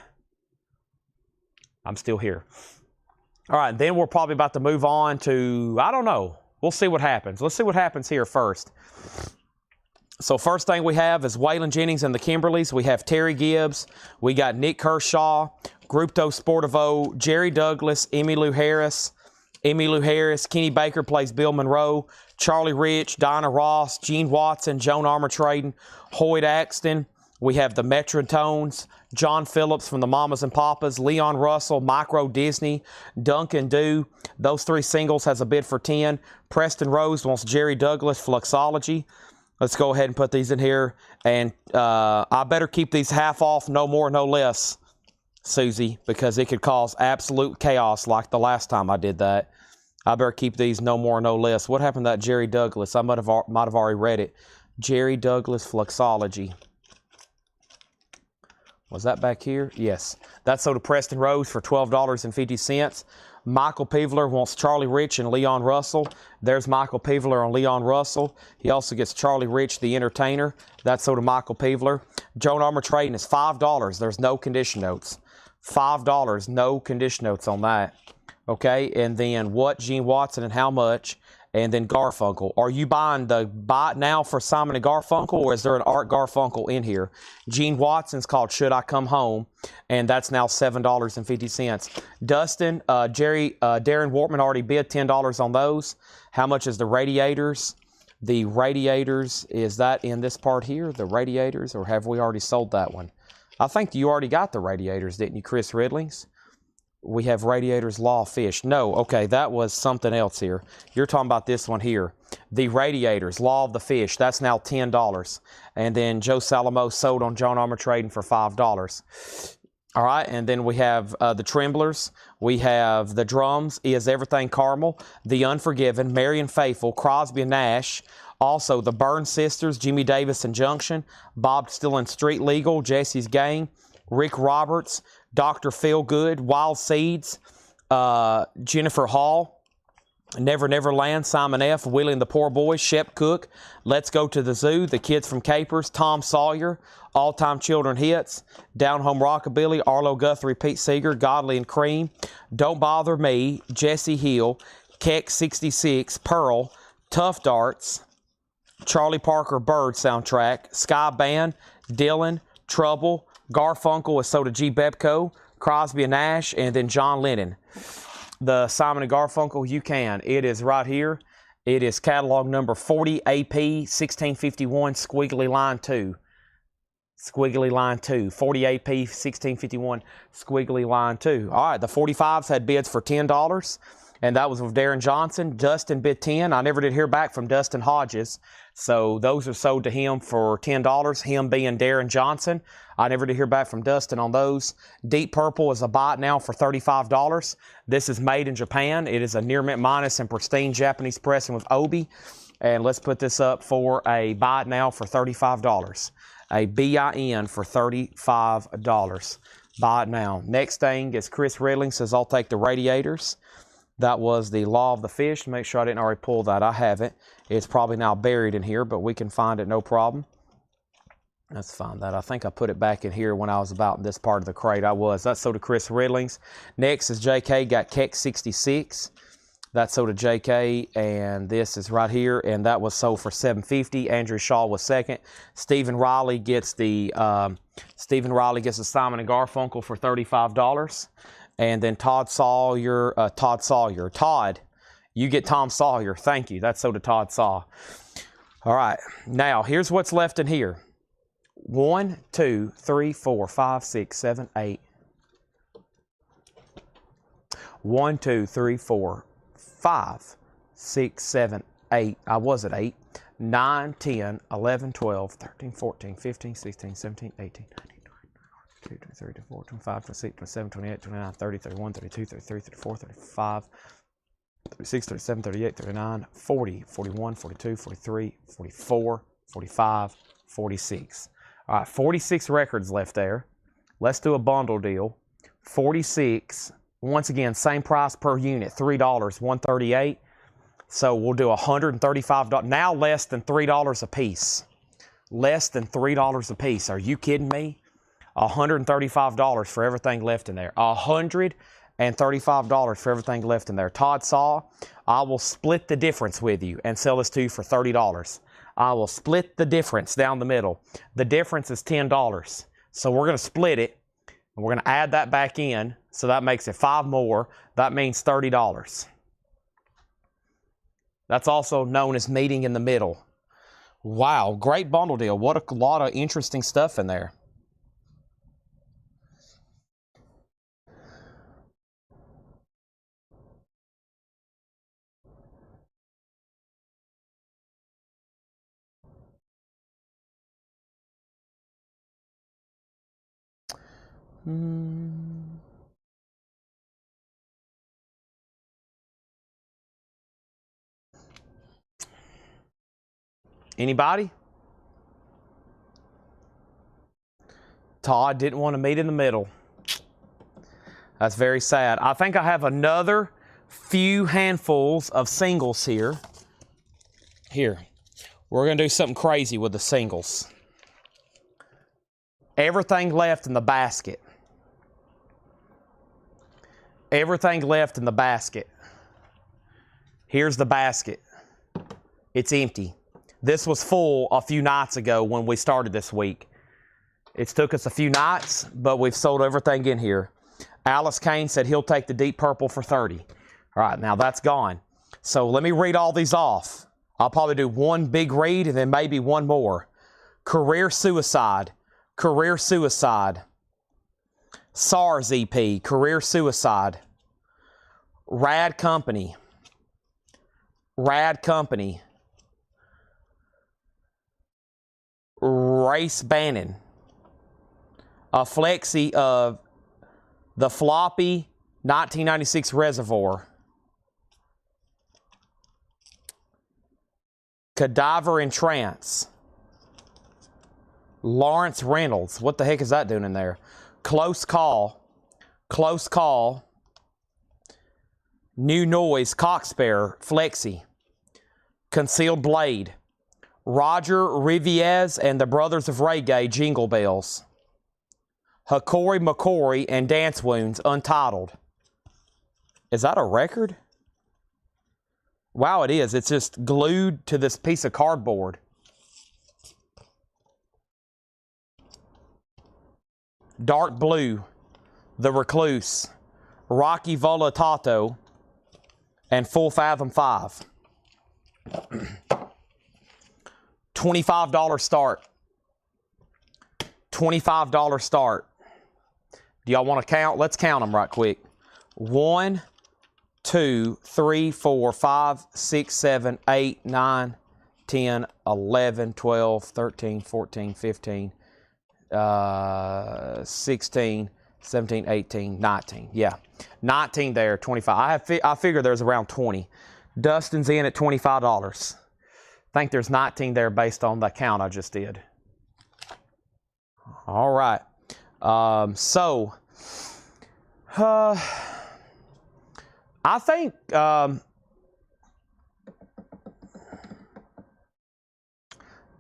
I'm still here. All right, then we're probably about to move on to, I don't know. We'll see what happens. Let's see what happens here first. So first thing we have is Waylon Jennings and the Kimberleys. We have Terry Gibbs. We got Nick Kershaw, Gruppo Sportivo, Jerry Douglas, Emmylou Harris. Kenny Baker plays Bill Monroe. Charlie Rich, Dinah Ross, Gene Watson, Joan Armatrading, Hoyt Axton. We have the Metrotones, John Phillips from the Mamas and Papas, Leon Russell, Micro Disney, Duncan Dew. Those 3 singles has a bid for 10. Preston Rose wants Jerry Douglas, Fluxology. Let's go ahead and put these in here. And I better keep these half off, no more, no less, Susie, because it could cause absolute chaos like the last time I did that. I better keep these no more, no less. What happened to that Jerry Douglas? I might have already read it. Jerry Douglas Fluxology. Was that back here? Yes. That's sold to Preston Rose for $12.50. Michael Peveler wants Charlie Rich and Leon Russell. There's Michael Peveler on Leon Russell. He also gets Charlie Rich, the Entertainer. That's sold to Michael Peveler. Joan Armatrading is $5. There's no condition notes. $5, no condition notes on that. Okay, and then what, Gene Watson, and how much, and then Garfunkel. Are you buying the buy it now for Simon and Garfunkel, or is there an Art Garfunkel in here? Gene Watson's called Should I Come Home, and that's now $7.50. Dustin, Darren Wortman already bid $10 on those. How much is the Radiators? The Radiators, is that in this part here, the Radiators, or have we already sold that one? I think you already got the Radiators, didn't you, Chris Ridlings? We have Radiators Law Fish. No, okay, that was something else here. You're talking about this one here. The Radiators, Law of the Fish, that's now $10. And then Joe Salamo sold on Joan Armatrading for $5. All right, and then we have the Tremblers. We have the Drums, Is Everything Carmel, The Unforgiven, Marion Faithful, Crosby and Nash. Also, the Byrne Sisters, Jimmy Davis and Junction, Bob Dylan Street Legal, Jesse's Gang, Rick Roberts, Dr. Feelgood, Wild Seeds, Jennifer Hall, Never Never Land, Simon F., Willie and the Poor Boys, Shep Cook, Let's Go to the Zoo, The Kids from Capers, Tom Sawyer, All Time Children Hits, Down Home Rockabilly, Arlo Guthrie, Pete Seeger, Godly and Cream, Don't Bother Me, Jesse Hill, Keck 66, Pearl, Tough Darts, Charlie Parker Bird soundtrack, Sky Band, Dylan, Trouble, Garfunkel is sold to G. Bepco, Crosby and Nash, and then John Lennon. The Simon & Garfunkel, you can. It is right here. It is catalog number 40 AP 1651 squiggly line 2. Squiggly line 2. 40 AP 1651 squiggly line 2. All right, the 45s had bids for $10. And that was with Darren Johnson. Dustin bid 10. I never did hear back from Dustin Hodges. So those are sold to him for $10, him being Darren Johnson. I never did hear back from Dustin on those. Deep Purple is a buy it now for $35. This is made in Japan. It is a near mint minus and pristine Japanese pressing with Obi. And let's put this up for a buy it now for $35. A BIN for $35. Buy it now. Next thing is Chris Redling says, I'll take the Radiators. That was the Law of the Fish. Make sure I didn't already pull that. I haven't. It's probably now buried in here, but we can find it no problem. Let's find that. I think I put it back in here when I was about in this part of the crate. I was. That's sold to Chris Redlings. Next is JK, got Keck 66. That's sold to JK, and this is right here, and that was sold for $7.50. Andrew Shaw was second. Stephen Riley gets the Simon and Garfunkel for $35. And then Todd, you get Tom Sawyer. Thank you. That's sold to Todd Saw. All right. Now, here's what's left in here. 1, 2, 3, 4, 5, 6, 7, 8. 1, 2, 3, 4, 5, 6, 7, 8. I was at 8. 9, 10, 11, 12, 13, 14, 15, 16, 17, 18, 19. 22, 23, 24, 25, 26, 27, 28, 29, 30, 31, 32, 33, 34, 35, 36, 37, 38, 39, 40, 41, 42, 43, 44, 45, 46. All right, 46 records left there. Let's do a bundle deal. 46, once again, same price per unit, $3, $138. So we'll do $135, now less than $3 a piece. Less than $3 a piece. Are you kidding me? $135 for everything left in there. $135 for everything left in there. Todd Saw, I will split the difference with you and sell this to you for $30. I will split the difference down the middle. The difference is $10. So we're going to split it, and we're going to add that back in. So that makes it 5 more. That means $30. That's also known as meeting in the middle. Wow, great bundle deal. What a lot of interesting stuff in there. Anybody? Todd didn't want to meet in the middle. That's very sad. I think I have another few handfuls of singles here. Here. We're going to do something crazy with the singles. Everything left in the basket. Everything left in the basket. Here's the basket. It's empty. This was full a few nights ago when we started this week. It's took us a few nights, but we've sold everything in here. Alice Kane said he'll take the deep purple for 30. All right, now that's gone. So let me read all these off. I'll probably do one big read and then maybe one more. Career Suicide. Career Suicide. SARS EP. Career Suicide. Rad Company. Rad Company. Race Bannon. A flexi of the floppy 1996 Reservoir. Cadaver in Trance. Lawrence Reynolds. What the heck is that doing in there? Close Call. Close Call. New Noise Coxbearer Flexi. Concealed Blade. Roger Riviez and the Brothers of Reggae Jingle Bells. Hikori McCory and Dance Wounds Untitled. Is that a record? Wow, it is. It's just glued to this piece of cardboard. Dark Blue, The Recluse, Rocky Volatato, and Full Fathom 5. $25 start. $25 start. Do y'all want to count? Let's count them right quick. 1, 2, 3, 4, 5, 6, 7, 8, 9, 10, 11, 12, 13, 14, 15, 16, 17, 18, 19. Yeah, 19 there, 25. I figure there's around 20. Dustin's in at $25. I think there's 19 there based on the count I just did. All right. I think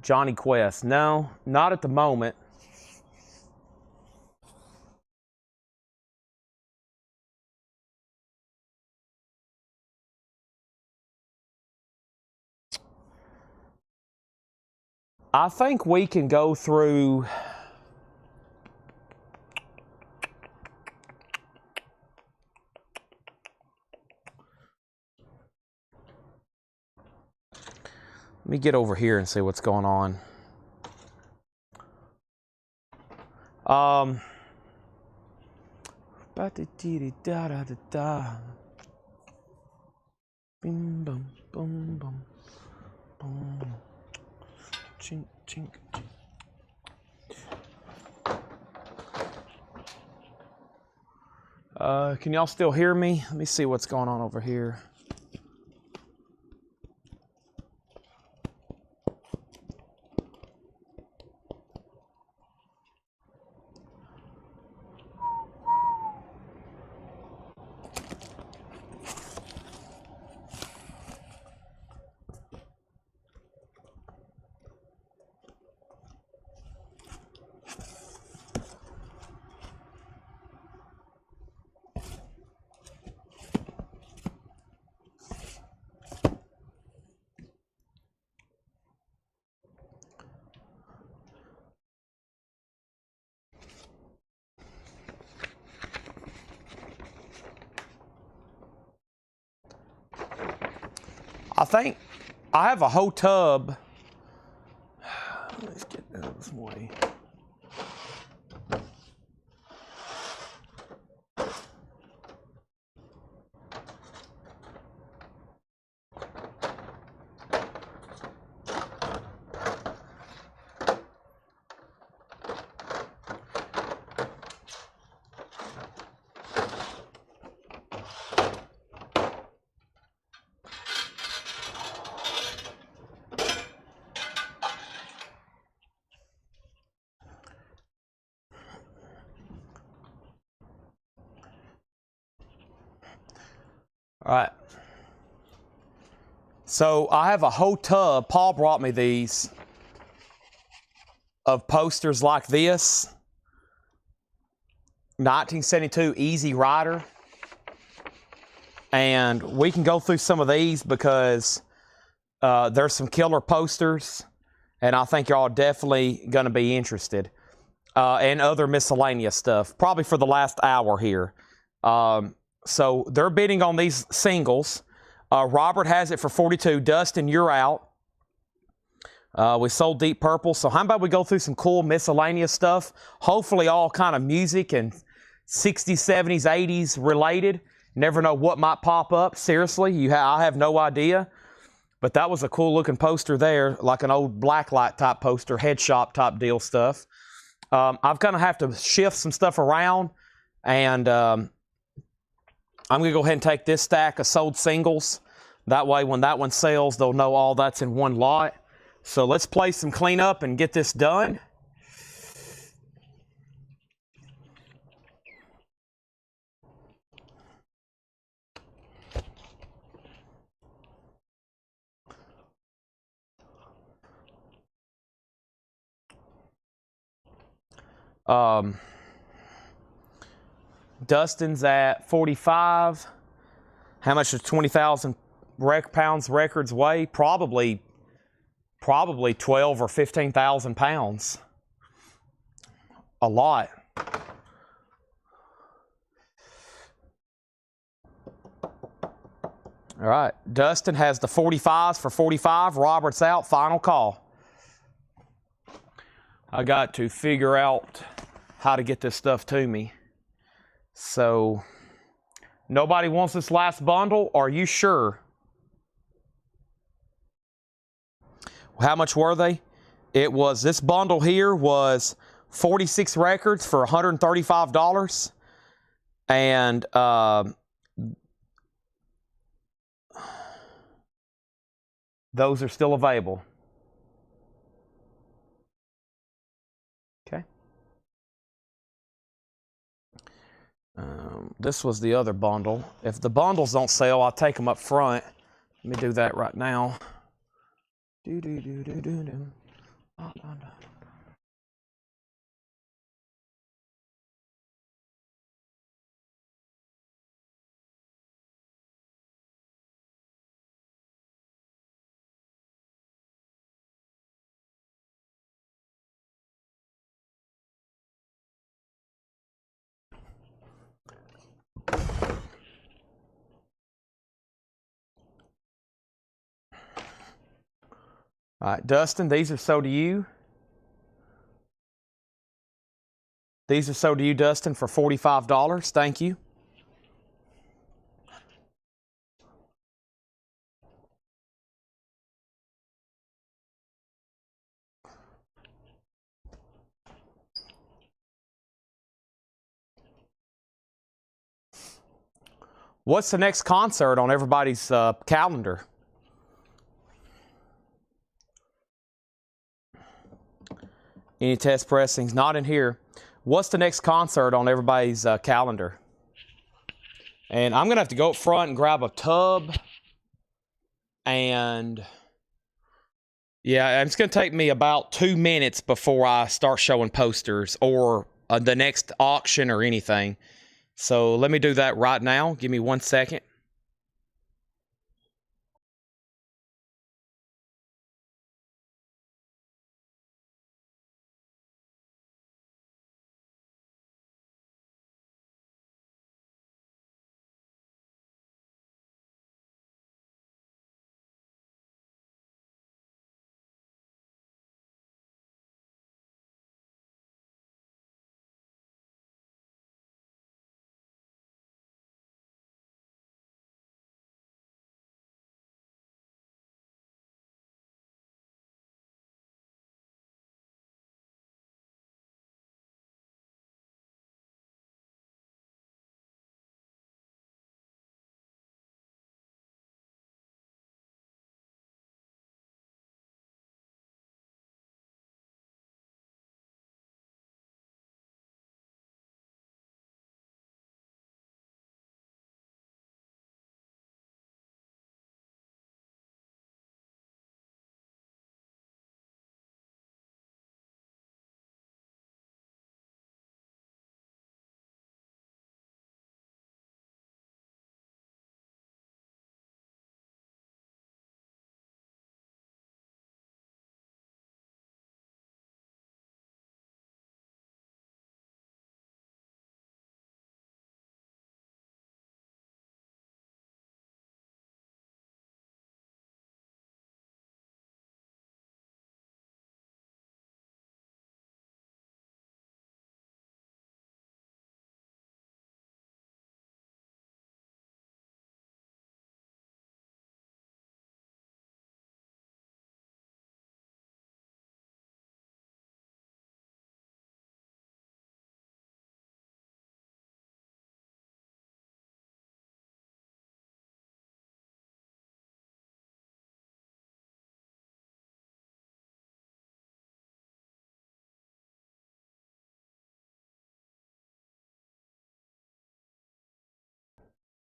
Johnny Quest. No, not at the moment. I think we can go through. Let me get over here and see what's going on. Bim bum bum bum bum. Chink chink. Can y'all still hear me? Let me see what's going on over here. I think I have a whole tub. Let's get out of this way. All right. So I have a whole tub. Paul brought me these of posters like this. 1972 Easy Rider. And we can go through some of these because there's some killer posters. And I think y'all are definitely going to be interested. And other miscellaneous stuff. Probably for the last hour here. So they're bidding on these singles. Robert has it for $42. Dustin, you're out. We sold Deep Purple. So how about we go through some cool miscellaneous stuff? Hopefully all kind of music and 60s, 70s, 80s related. Never know what might pop up. Seriously, I have no idea. But that was a cool looking poster there. Like an old blacklight type poster. Head shop type deal stuff. I'm going to have to shift some stuff around. And I'm going to go ahead and take this stack of sold singles. That way, when that one sells, they'll know all that's in one lot. So let's play some cleanup and get this done. Dustin's at 45. How much does 20,000 pounds records weigh? Probably 12 or 15,000 pounds. A lot. All right. Dustin has the 45s for 45. Robert's out. Final call. I got to figure out how to get this stuff to me. So, nobody wants this last bundle? Are you sure? How much were they? It was, this bundle here was 46 records for $135. And those are still available. Okay. This was the other bundle. If the bundles don't sell, I'll take them up front. Let me do that right now. All right, Dustin, these are sold to you. These are sold to you, Dustin, for $45. Thank you. What's the next concert on everybody's calendar? Any test pressings? Not in here. What's the next concert on everybody's calendar? And I'm going to have to go up front and grab a tub. And yeah, it's going to take me about 2 minutes before I start showing posters or the next auction or anything. So let me do that right now. Give me 1 second.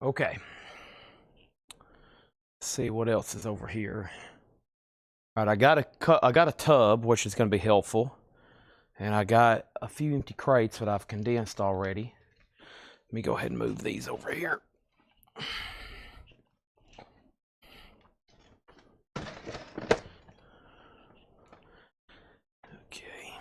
Okay. Let's see what else is over here. All right, I got a tub, which is going to be helpful, and I got a few empty crates that I've condensed already. Let me go ahead and move these over here. Okay.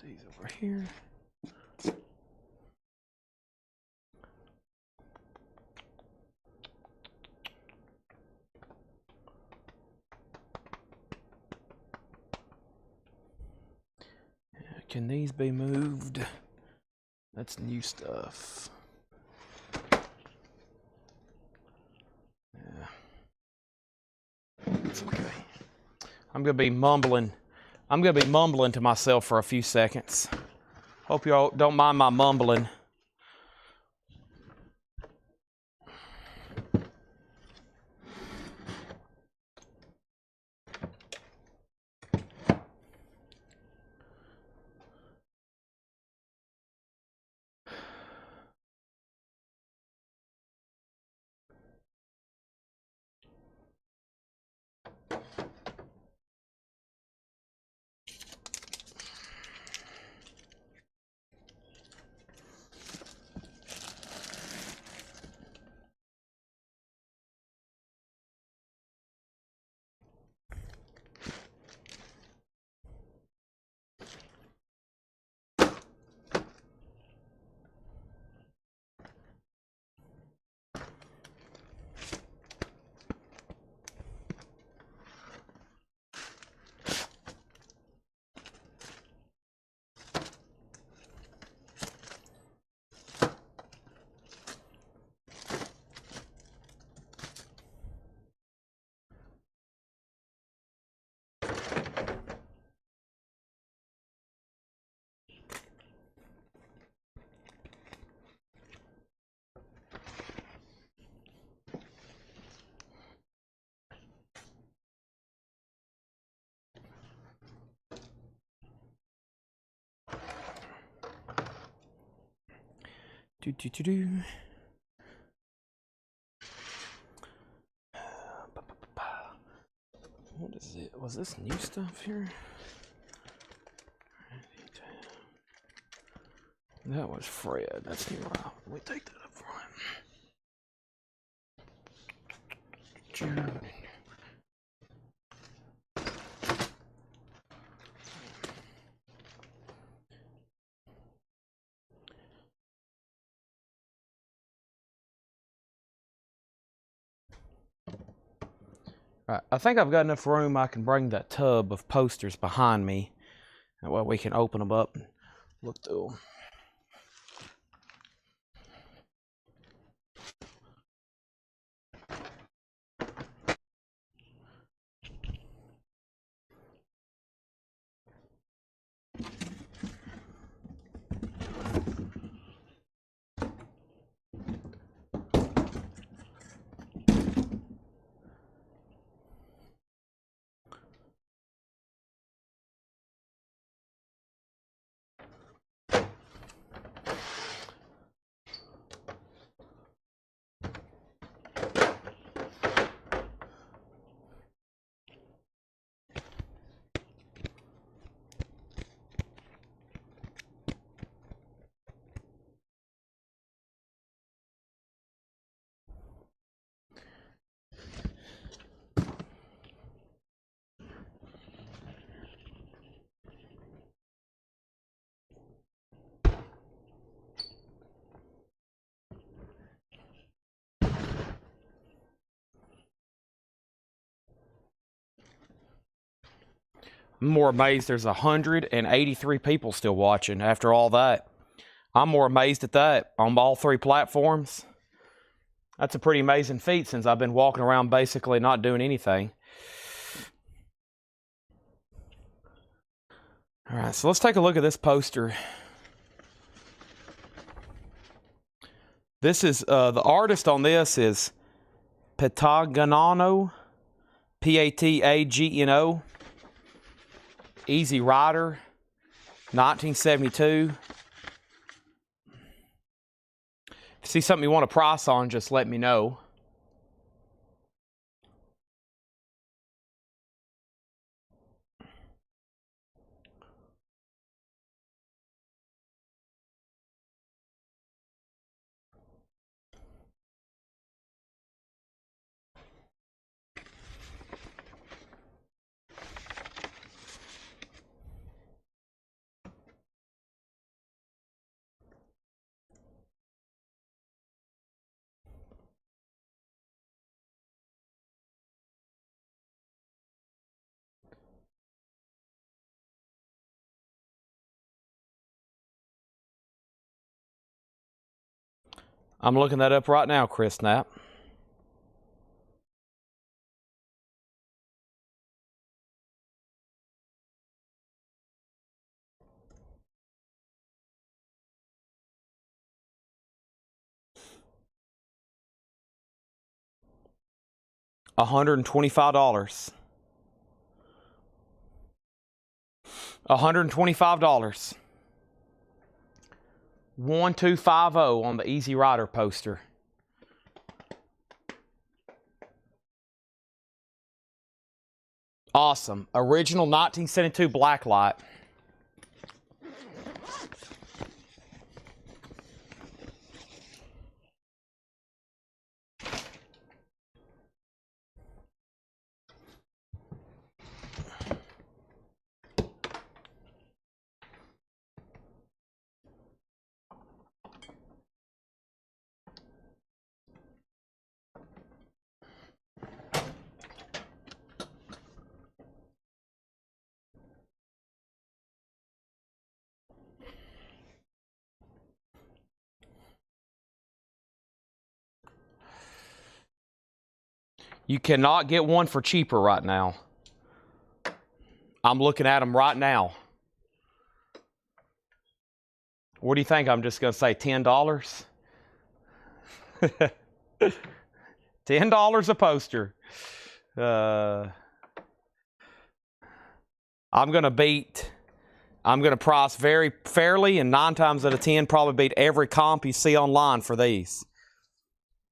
These over here. Can these be moved? That's new stuff. Yeah. It's okay. I'm gonna be mumbling to myself for a few seconds. Hope y'all don't mind my mumbling. Do. What is it? Was this new stuff here? That was Fred. That's new. Let me take that up front. June. Right, I think I've got enough room. I can bring that tub of posters behind me. That way we can open them up and look through them. I'm more amazed there's 183 people still watching after all that. I'm more amazed at that on all three platforms. That's a pretty amazing feat since I've been walking around basically not doing anything. All right, so let's take a look at this poster. This is the artist on this is Petagonano. Patagno. Easy Rider, 1972. If you see something you want a price on, just let me know. I'm looking that up right now, Chris Knapp. $125. $125. 1250 on the Easy Rider poster. Awesome. Original 1972 blacklight. You cannot get one for cheaper right now. I'm looking at them right now. What do you think? I'm just going to say $10? $10 a poster. I'm going to price very fairly, and 9 times out of 10 probably beat every comp you see online for these.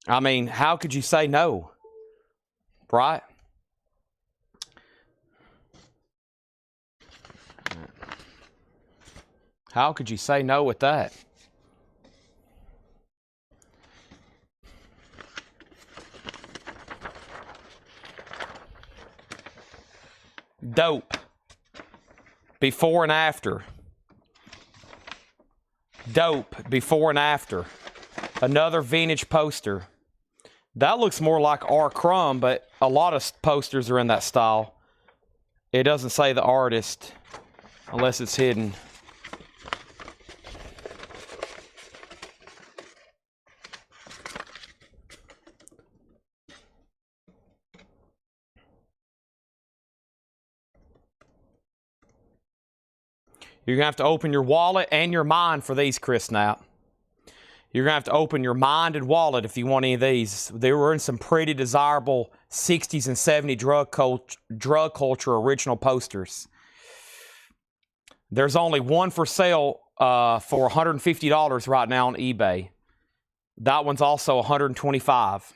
I mean, how could you say no? Right? How could you say no with that? Dope. Before and after. Dope. Before and after. Another vintage poster. That looks more like R. Crumb, but a lot of posters are in that style. It doesn't say the artist unless it's hidden. You're going to have to open your wallet and your mind for these, Chris Knapp. You're going to have to open your mind and wallet if you want any of these. They were in some pretty desirable 60s and 70s drug culture original posters. There's only one for sale for $150 right now on eBay. That one's also $125.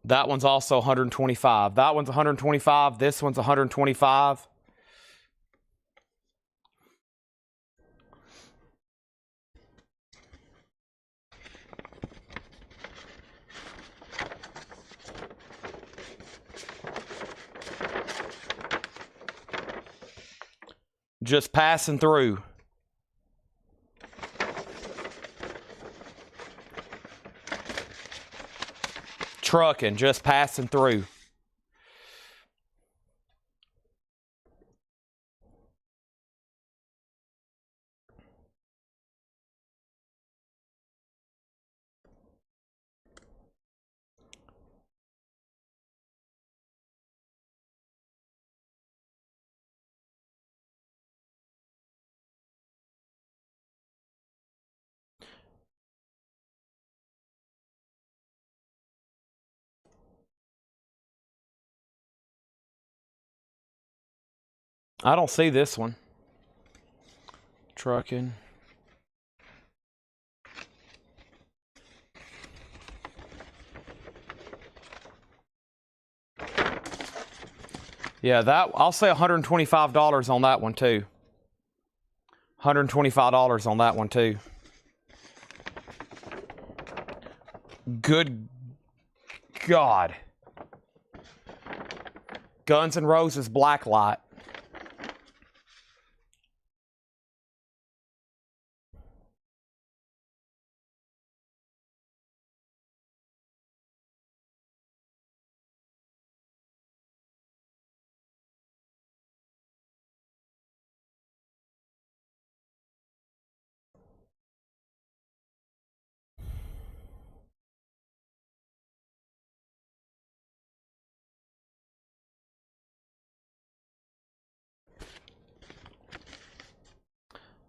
That one's also $125. That one's $125. This one's $125. Just passing through. Trucking, just passing through. I don't see this one. Trucking. Yeah, that I'll say $125 on that one too. $125 on that one too. Good God. Guns N' Roses Blacklight.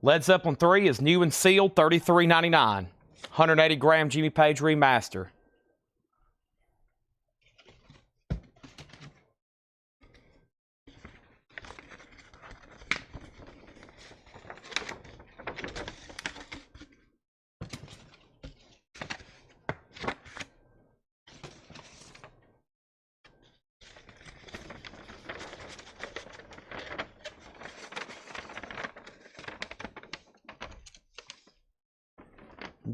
Led Zeppelin 3 is new and sealed, $33.99. 180 gram Jimmy Page remaster.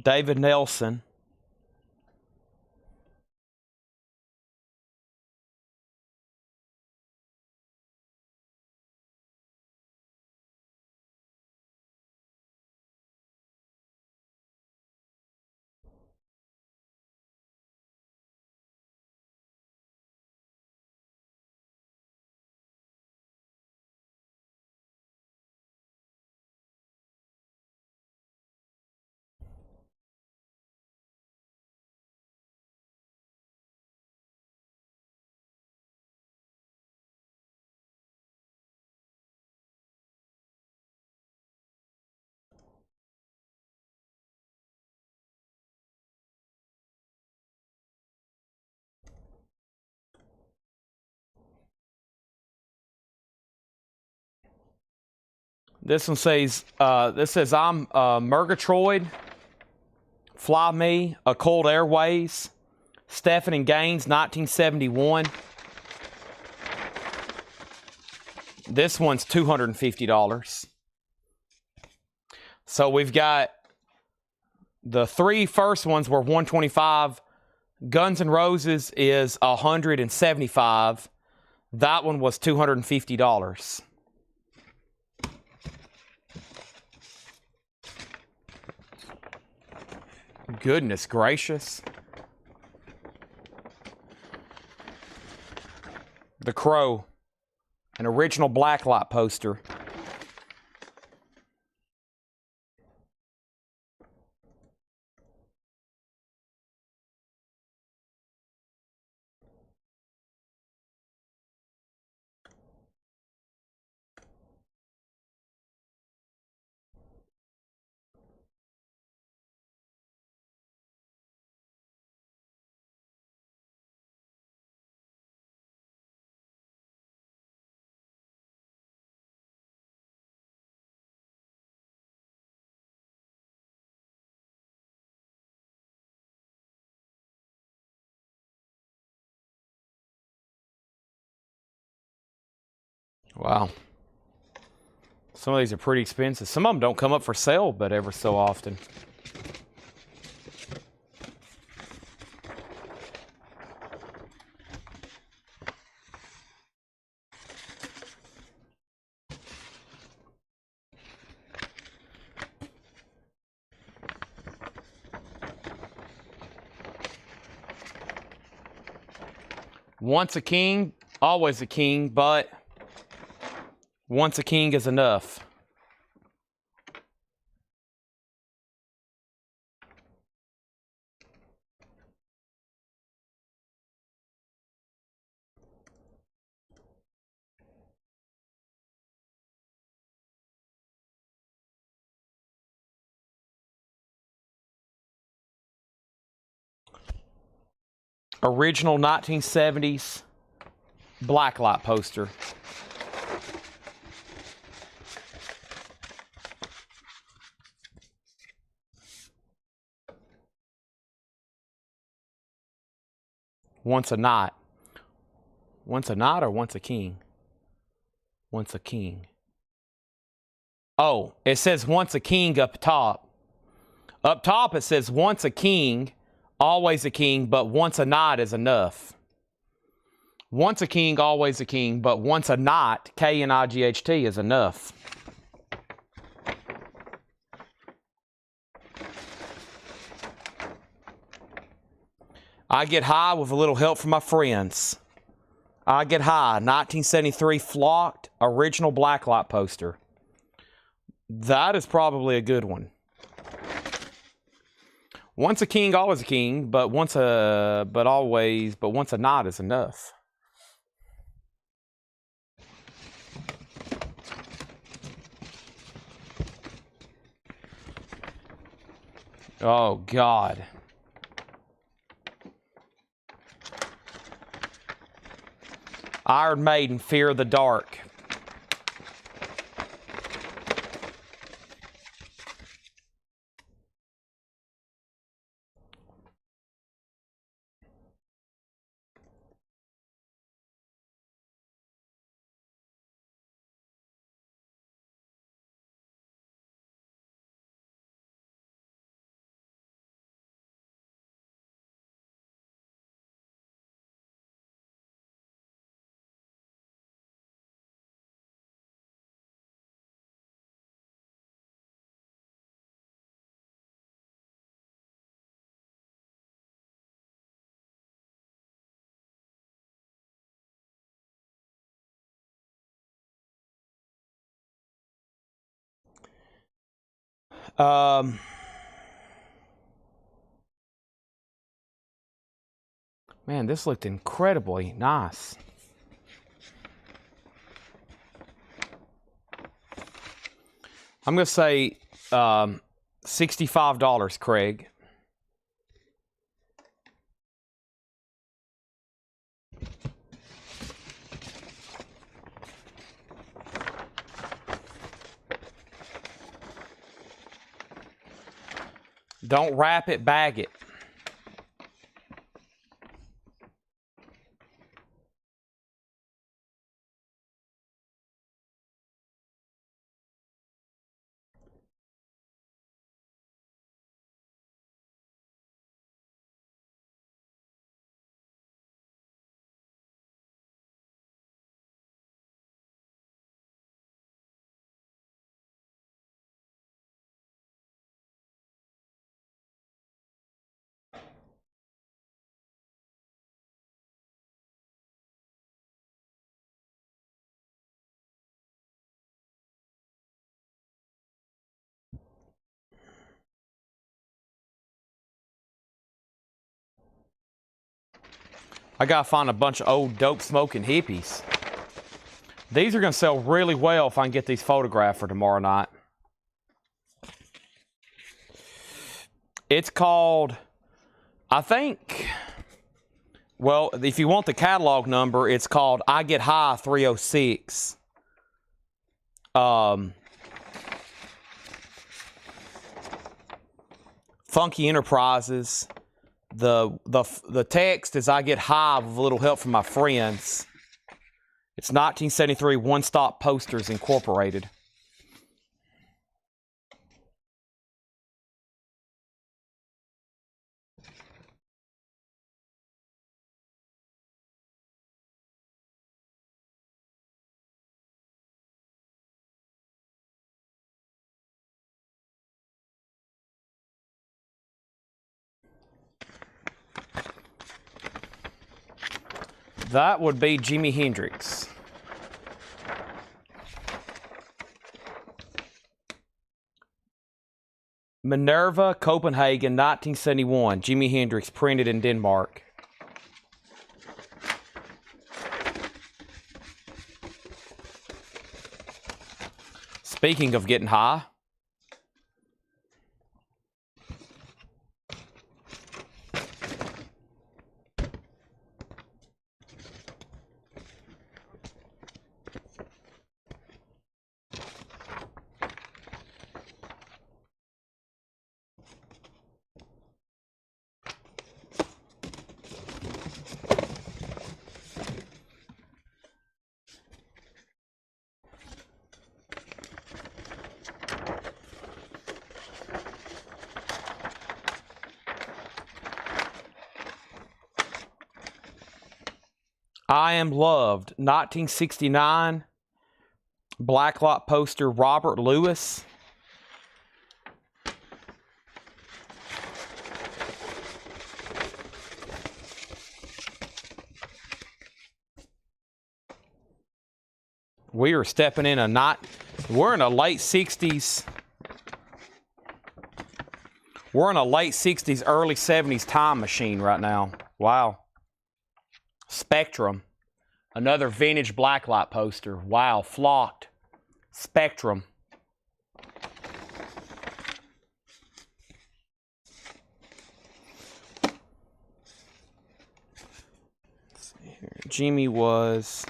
David Nelson. This one says, I'm Murgatroyd, Fly Me, Occult Airways, Stephen and Gaines, 1971. This one's $250. So we've got the three first ones were $125. Guns N' Roses is $175. That one was $250. Goodness gracious. The Crow, an original Blacklight poster. Wow. Some of these are pretty expensive. Some of them don't come up for sale, but ever so often. Once a king, always a king, but once a king is enough. Original 1970s Blacklight poster. Once a knight. Once a knight or once a king? Once a king. Oh, it says once a king up top. Up top it says once a king, always a king, but once a knight is enough. Once a king, always a king, but once a knight, K-N-I-G-H-T, is enough. I get high with a little help from my friends. I get high, 1973 flocked, original blacklight poster. That is probably a good one. Once a king, always a king, but once a knight is enough. Oh God. Iron Maiden, Fear of the Dark. Man, this looked incredibly nice. I'm going to say $65, Craig. Don't wrap it, bag it. I gotta find a bunch of old dope smoking hippies. These are gonna sell really well if I can get these photographed for tomorrow night. It's called, I think, well, if you want the catalog number, it's called I Get High 306. Funky Enterprises. The text is I get high with a little help from my friends. It's 1973 One Stop Posters Incorporated. That would be Jimi Hendrix. Minerva, Copenhagen, 1971. Jimi Hendrix, printed in Denmark. Speaking of getting high, I Am Loved, 1969. Black lot poster, Robert Lewis. We are stepping in we're in a late 60s. We're in a late 60s, early 70s time machine right now. Wow. Spectrum. Another vintage blacklight poster. Wow. Flocked. Spectrum. Let's see here. Jimmy was...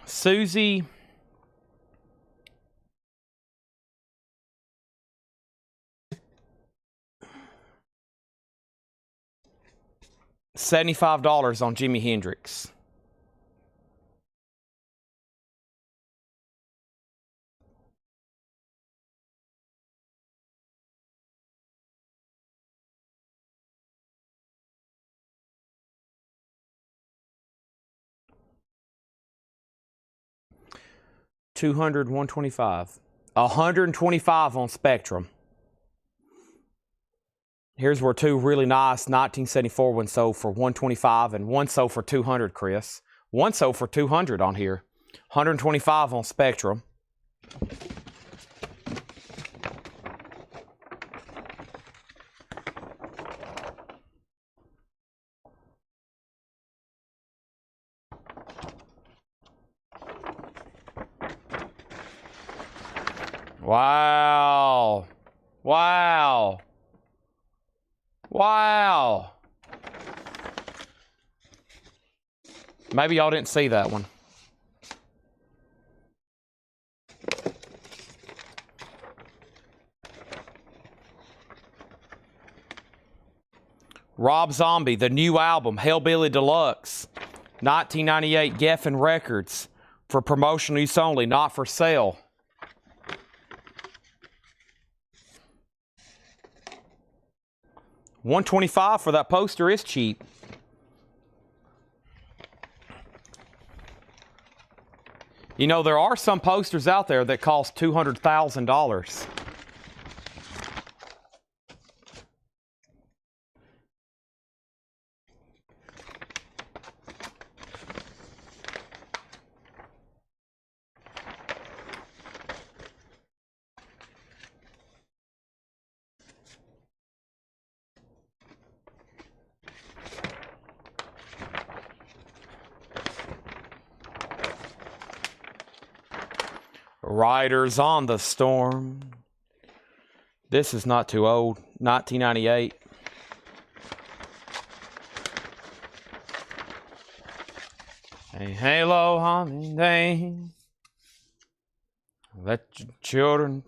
Susie. $75 on Jimi Hendrix. $200, $125. $125 on Spectrum. Here's where two really nice 1974 ones sold for $125 and one sold for $200, Chris. One sold for $200 on here. $125 on Spectrum. Wow. Wow. Wow. Maybe y'all didn't see that one. Rob Zombie, the new album, Hellbilly Deluxe, 1998, Geffen Records, for promotional use only, not for sale. $125 for that poster is cheap. You know, there are some posters out there that cost $200,000. Riders on the Storm. This is not too old. 1998. A halo on day. Let your children.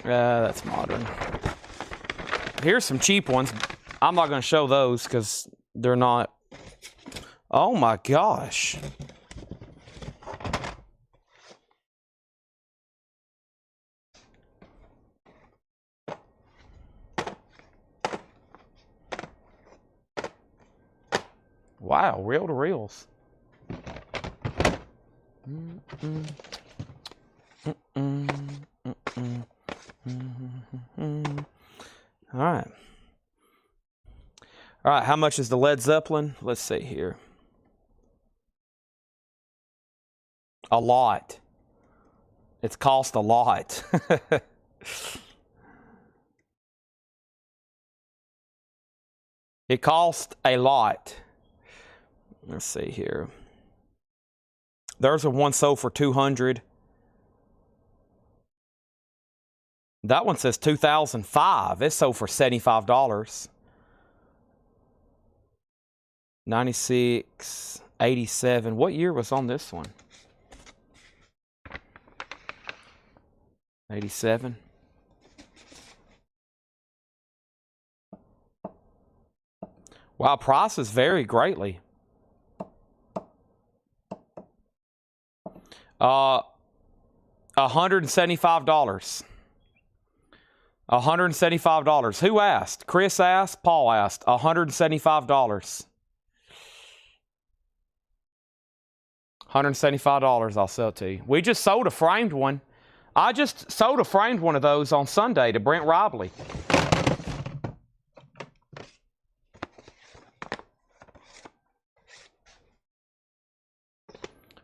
That's modern. Here's some cheap ones. I'm not going to show those because they're not. Oh my gosh. Wow, reel to reels. All right. All right, how much is the Led Zeppelin? Let's see here. A lot. It's cost a lot. It cost a lot. Let's see here. There's a one sold for $200. That one says 2005. It sold for $75. 96, 87. What year was on this one? 87. Wow, prices vary greatly. $175. $175. Who asked? Chris asked. Paul asked. $175. $175. I'll sell it to you. We just sold a framed one. I just sold a framed one of those on Sunday to Brent Robley.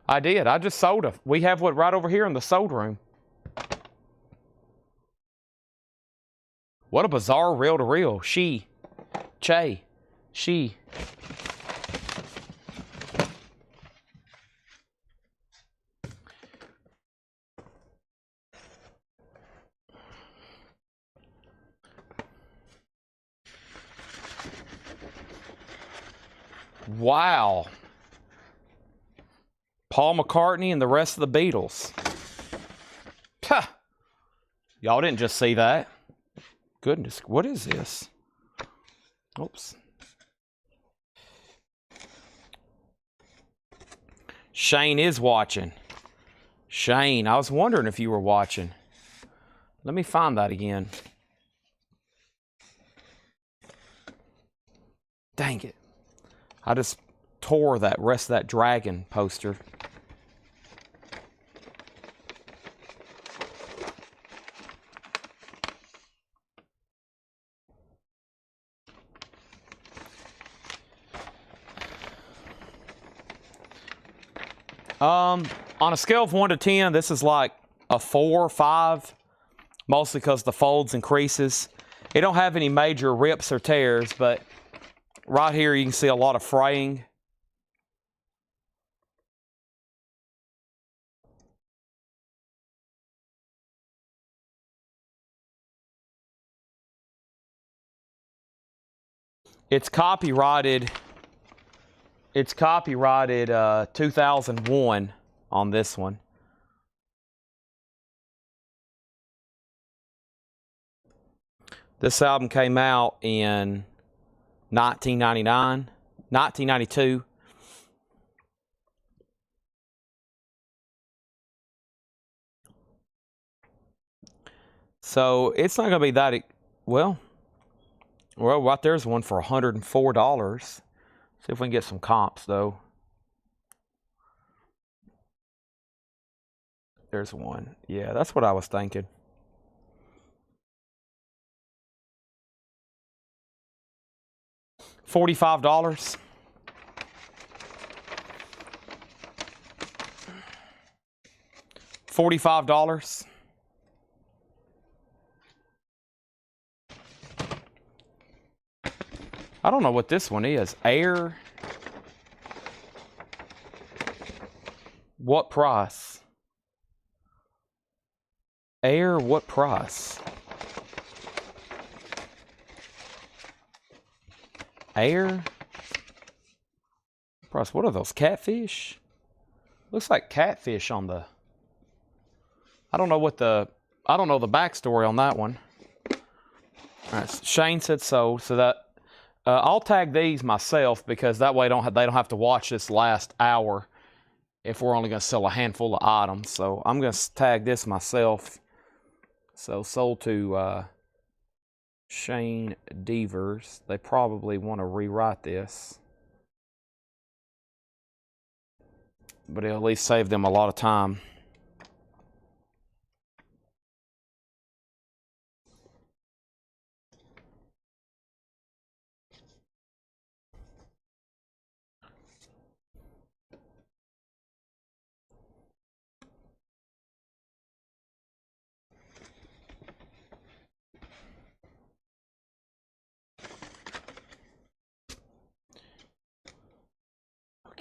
I did. I just sold it. We have one right over here in the sold room. What a bizarre reel-to-reel. She. Wow. Paul McCartney and the rest of the Beatles. Huh. Y'all didn't just see that. Goodness, what is this? Oops. Shane is watching. Shane, I was wondering if you were watching. Let me find that again. Dang it. I just tore that rest of that dragon poster. On a scale of 1 to 10, this is like a 4 or 5, mostly because the folds and creases. It don't have any major rips or tears, but right here you can see a lot of fraying. It's copyrighted. It's copyrighted 2001 on this one. This album came out in 1992. So it's not going to be that, well, right there's one for $104. See if we can get some comps, though. There's one. Yeah, that's what I was thinking. $45. $45. I don't know what this one is. Air. What price? Air, what price? Air? Price, what are those, catfish? Looks like catfish on the... I don't know the backstory on that one. All right, Shane said so that... I'll tag these myself because that way they don't have to watch this last hour if we're only going to sell a handful of items. So I'm going to tag this myself. So sold to Shane Devers. They probably want to rewrite this, but it'll at least save them a lot of time.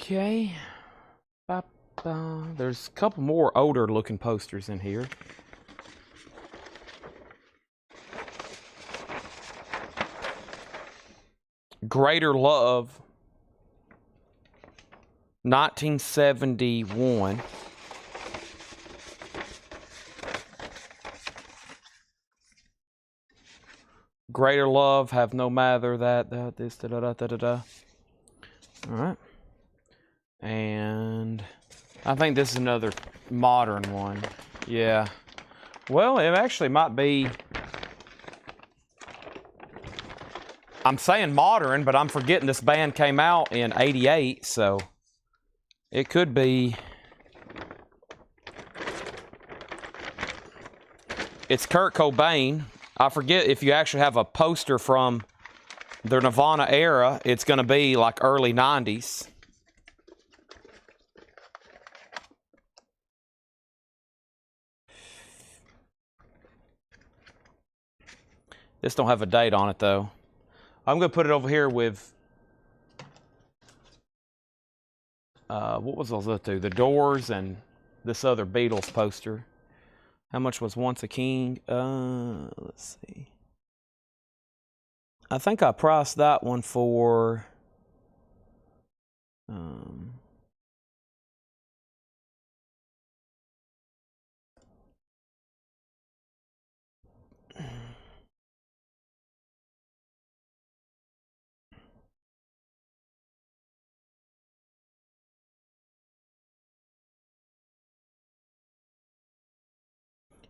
Okay. There's a couple more older looking posters in here. Greater Love, 1971. Greater Love, have no matter that, this, da da da da da da. All right. And I think this is another modern one. Yeah. Well, it actually might be. I'm saying modern, but I'm forgetting this band came out in '88, so it could be. It's Kurt Cobain. I forget if you actually have a poster from the Nirvana era, it's going to be like early 90s. This don't have a date on it, though. I'm going to put it over here with, what was those other two? The Doors and this other Beatles poster. How much was Once a King? Let's see. I think I priced that one for...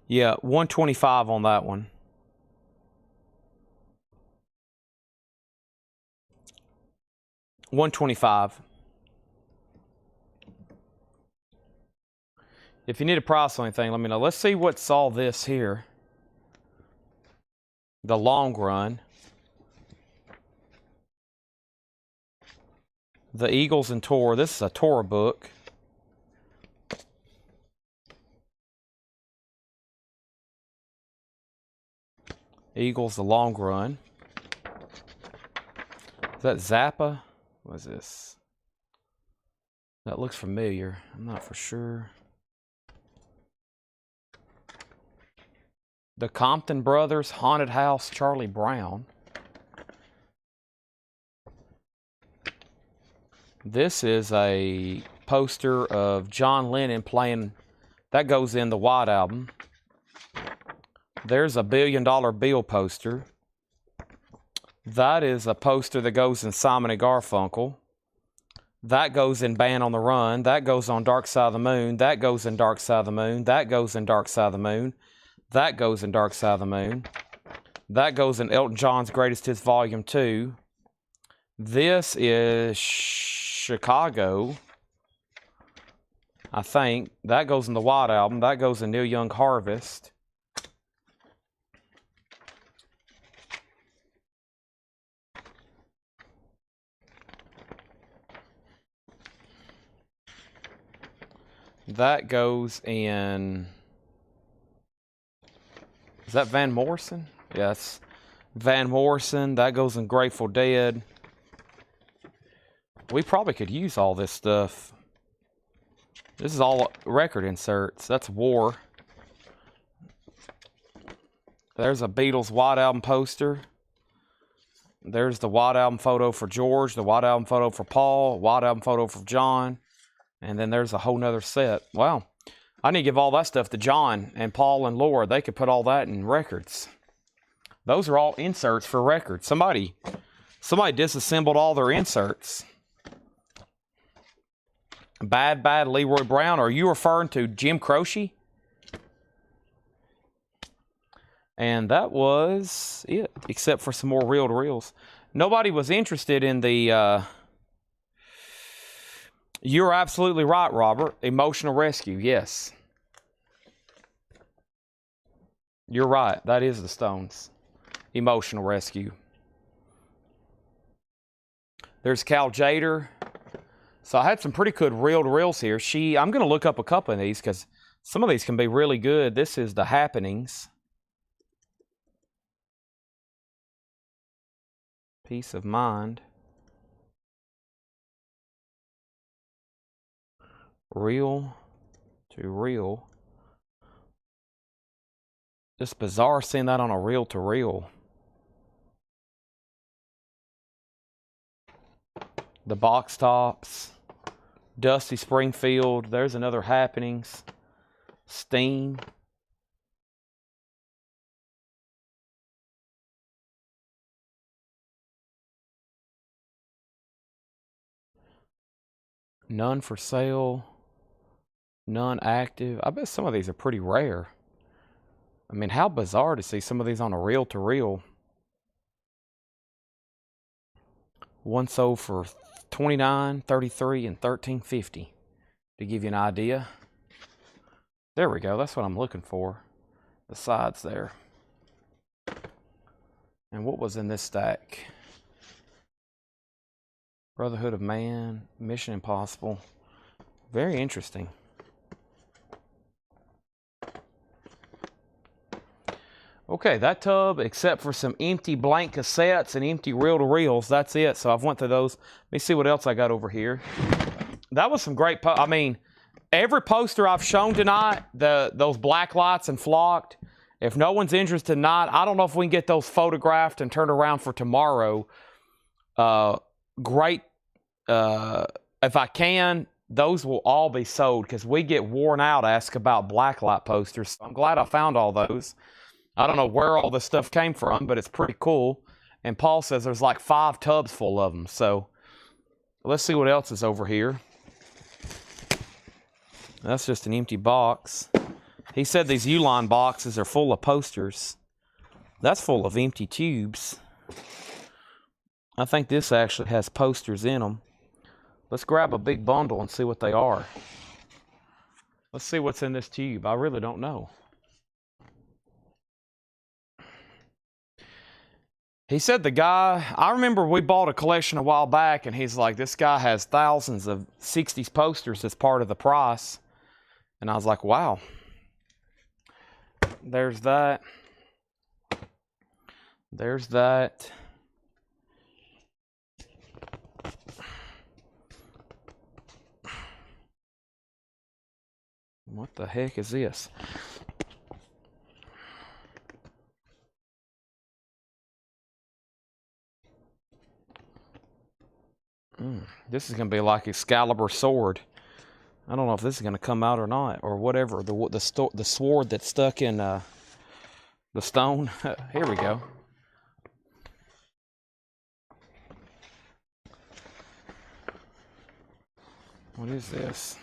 yeah, $125 on that one. $125. If you need a price on anything, let me know. Let's see what's all this here. The Long Run. The Eagles and Tour. This is a tour book. Eagles, The Long Run. Is that Zappa? What is this? That looks familiar. I'm not for sure. The Compton Brothers, Haunted House, Charlie Brown. This is a poster of John Lennon playing. That goes in the White Album. There's a $1 Billion Bill poster. That is a poster that goes in Simon and Garfunkel. That goes in Band on the Run. That goes on Dark Side of the Moon. That goes in Dark Side of the Moon. That goes in Dark Side of the Moon. That goes in Dark Side of the Moon. That goes in Elton John's Greatest Hits Volume 2. This is Chicago, I think. That goes in the White Album. That goes in Neil Young Harvest. That goes in... Is that Van Morrison? Yes. Van Morrison. That goes in Grateful Dead. We probably could use all this stuff. This is all record inserts. That's War. There's a Beatles White Album poster. There's the White Album photo for George, the White Album photo for Paul, White Album photo for John, and then there's a whole nother set. Wow. I need to give all that stuff to John and Paul and Laura. They could put all that in records. Those are all inserts for records. Somebody disassembled all their inserts. Bad Leroy Brown. Are you referring to Jim Croce? And that was it, except for some more reel-to-reels. Nobody was interested in the... You're absolutely right, Robert. Emotional Rescue, yes. You're right. That is the Stones. Emotional Rescue. There's Cal Tjader. So I had some pretty good reel-to-reels here. I'm going to look up a couple of these because some of these can be really good. This is The Happenings. Peace of Mind. Reel to reel. Just bizarre seeing that on a reel to reel. The box tops. Dusty Springfield. There's another Happenings. Steam. None for sale. None active. I bet some of these are pretty rare. I mean, how bizarre to see some of these on a reel to reel. One sold for $29, $33, and $13.50 to give you an idea. There we go. That's what I'm looking for. The sides there. And what was in this stack? Brotherhood of Man, Mission Impossible. Very interesting. Okay, that tub, except for some empty blank cassettes and empty reel-to-reels, that's it. So I've went through those. Let me see what else I got over here. That was some great, I mean, every poster I've shown tonight, those black lights and flocked, if no one's interested in that, I don't know if we can get those photographed and turned around for tomorrow. Great. If I can, those will all be sold because we get worn out ask about blacklight posters. So I'm glad I found all those. I don't know where all this stuff came from, but it's pretty cool. And Paul says there's like 5 tubs full of them. So let's see what else is over here. That's just an empty box. He said these Uline boxes are full of posters. That's full of empty tubes. I think this actually has posters in them. Let's grab a big bundle and see what they are. Let's see what's in this tube. I really don't know. He said the guy, I remember we bought a collection a while back, and he's like, this guy has thousands of 60s posters as part of the price. And I was like, wow. There's that. There's that. What the heck is this? This is going to be like Excalibur sword. I don't know if this is going to come out or not, or whatever. The sword that's stuck in the stone. Here we go. What is this?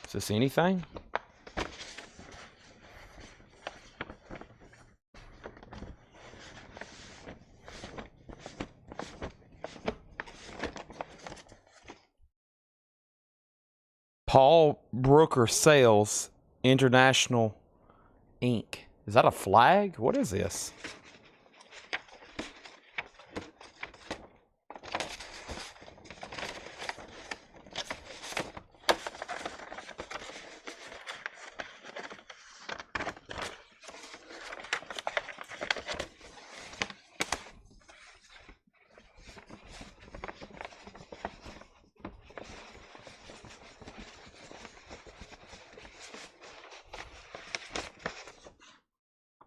Is this anything? Paul Brooker Sales International Inc. Is that a flag? What is this?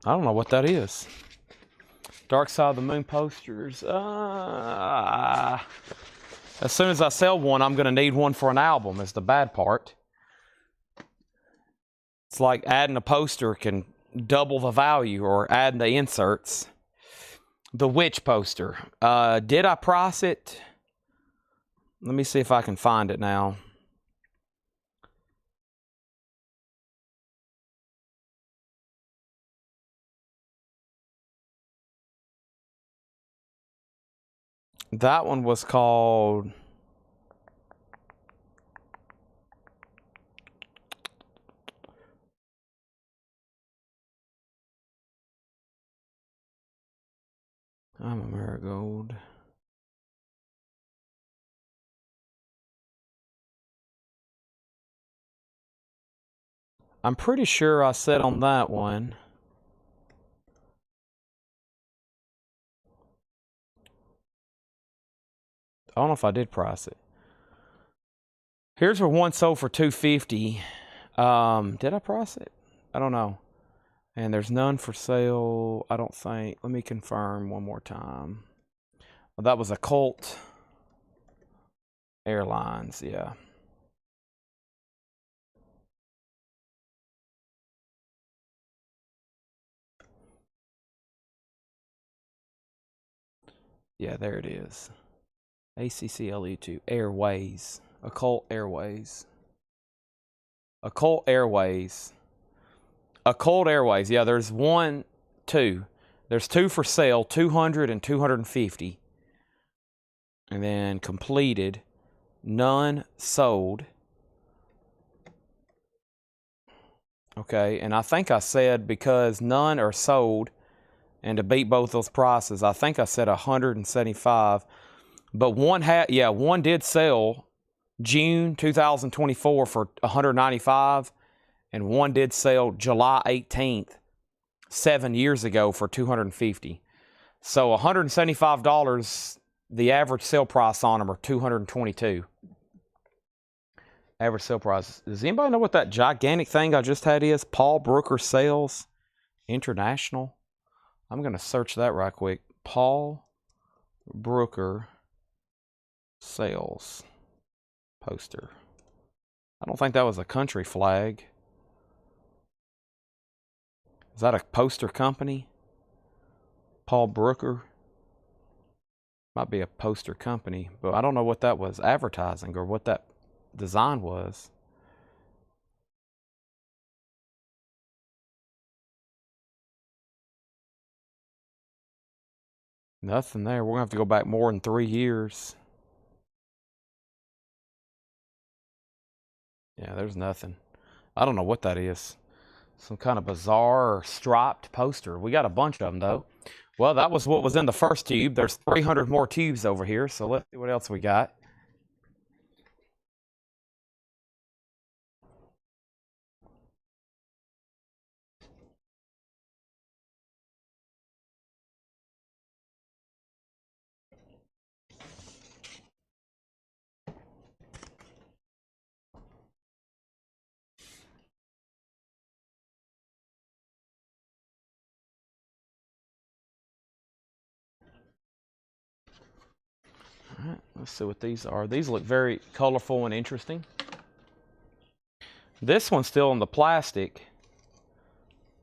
I don't know what that is. Dark Side of the Moon posters. As soon as I sell one, I'm going to need one for an album, is the bad part. It's like adding a poster can double the value, or adding the inserts. The Witch poster. Did I price it? Let me see if I can find it now. That one was called... I'm a Marigold. I'm pretty sure I said on that one. I don't know if I did price it. Here's where one sold for $250. Did I price it? I don't know. And there's none for sale, I don't think. Let me confirm one more time. Well, that was a Colt Airlines, yeah. Yeah, there it is. ACCLU2 Airways. A Colt Airways. A Colt Airways. A Colt Airways. Yeah, there's two. There's two for sale, 200 and 250. And then completed, none sold. Okay, and I think I said because none are sold, and to beat both those prices, I think I said 175. But one did sell June 2024 for 195, and one did sell July 18th, 7 years ago for 250. So $175. The average sale price on them are 222. Average sale price. Does anybody know what that gigantic thing I just had is? Paul Brooker Sales International. I'm going to search that right quick. Paul Brooker Sales poster. I don't think that was a country flag. Is that a poster company? Paul Brooker? Might be a poster company, but I don't know what that was advertising or what that design was. Nothing there. We're going to have to go back more than 3 years. Yeah, there's nothing. I don't know what that is. Some kind of bizarre striped poster. We got a bunch of them, though. Well, that was what was in the first tube. There's 300 more tubes over here, so let's see what else we got. All right, let's see what these are. These look very colorful and interesting. This one's still in the plastic.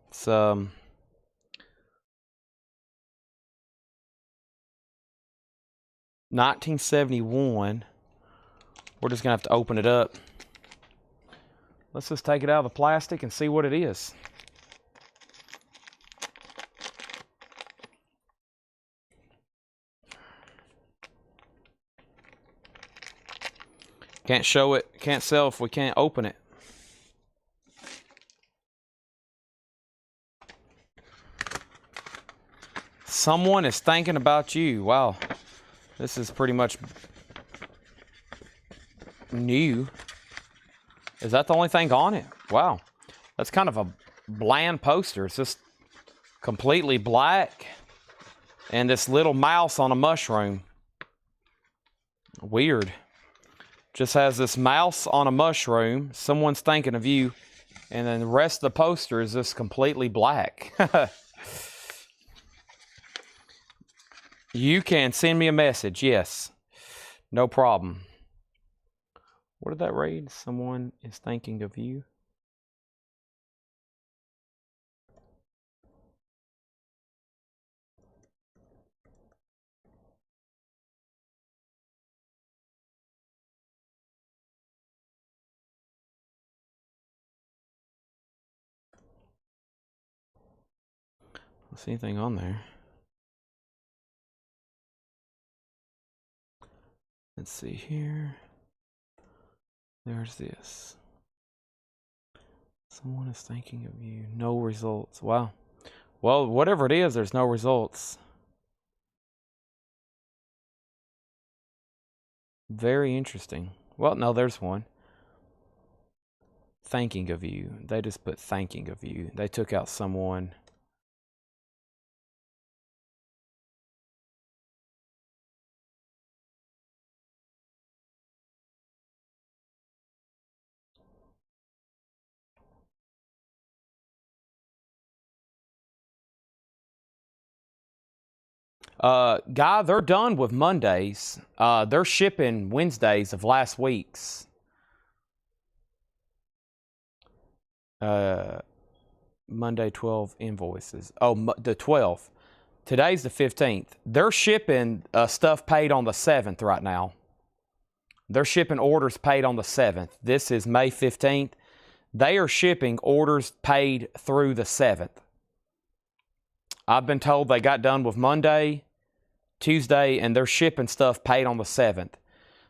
It's 1971. We're just gonna have to open it up. Let's just take it out of the plastic and see what it is. Can't show it, can't sell if we can't open it. Someone is thinking about you. Wow. This is pretty much new. Is that the only thing on it? Wow. That's kind of a bland poster. It's just completely black and this little mouse on a mushroom. Weird. Just has this mouse on a mushroom. Someone's thinking of you. And then the rest of the poster is just completely black. You can send me a message. Yes. No problem. What did that read? Someone is thinking of you. I don't see anything on there. Let's see here. There's this. Someone is thinking of you. No results. Wow. Well, whatever it is, there's no results. Very interesting. Well, no, there's one. Thinking of you. They just put thinking of you. They took out someone. Guy, they're done with Mondays. They're shipping Wednesdays of last week's. Monday 12 invoices. Oh, the 12th. Today's the 15th. They're shipping stuff paid on the 7th right now. They're shipping orders paid on the 7th. This is May 15th. They are shipping orders paid through the 7th. I've been told they got done with Monday, Tuesday, and they're shipping stuff paid on the 7th.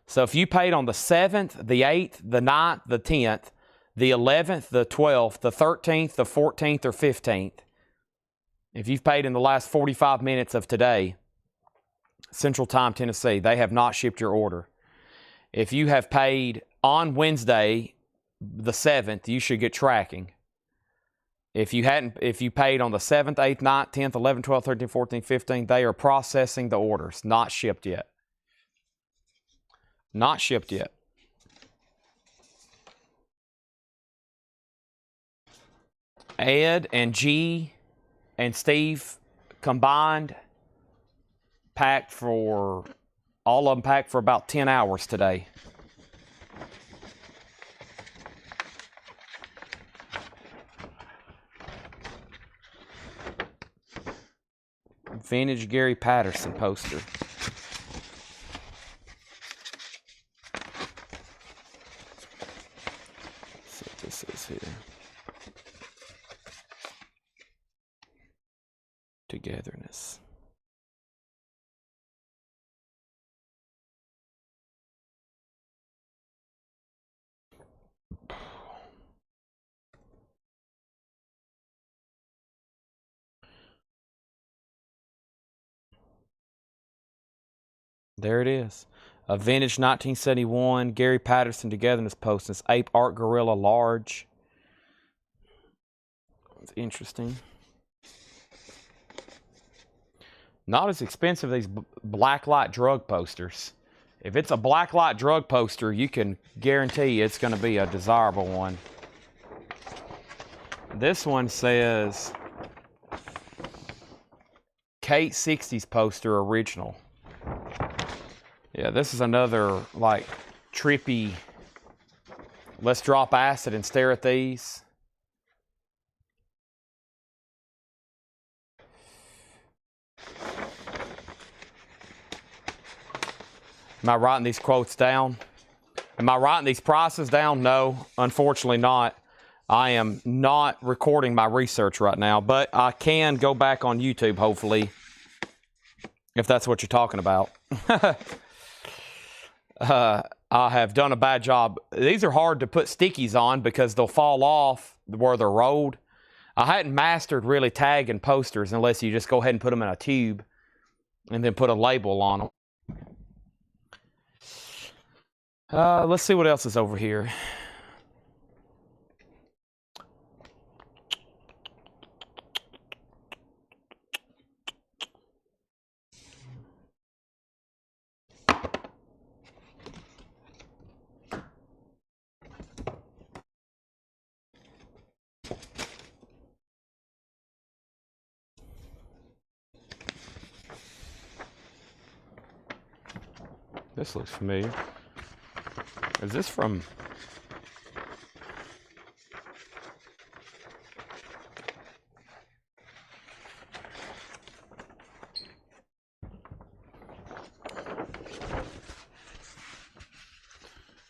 So if you paid on the 7th, the 8th, the 9th, the 10th, the 11th, the 12th, the 13th, the 14th, or 15th, if you've paid in the last 45 minutes of today, Central Time, Tennessee, they have not shipped your order. If you have paid on Wednesday, the 7th, you should get tracking. If you paid on the 7th, 8th, 9th, 10th, 11th, 12th, 13th, 14th, 15th, they are processing the orders, not shipped yet. Not shipped yet. Ed and G and Steve combined packed for, all of them packed for about 10 hours today. Vintage Gary Patterson poster. Let's see what this is here. Togetherness. There it is. A vintage 1971 Gary Patterson Togetherness poster. It's Ape Art Gorilla large. It's interesting. Not as expensive as these blacklight drug posters. If it's a blacklight drug poster, you can guarantee it's going to be a desirable one. This one says Kate 60s poster original. Yeah, this is another like trippy, let's drop acid and stare at these. Am I writing these quotes down? Am I writing these prices down? No, unfortunately not. I am not recording my research right now, but I can go back on YouTube, hopefully, if that's what you're talking about. I have done a bad job. These are hard to put stickies on because they'll fall off where they're rolled. I hadn't mastered really tagging posters unless you just go ahead and put them in a tube and then put a label on them. Let's see what else is over here. This looks familiar. Is this from...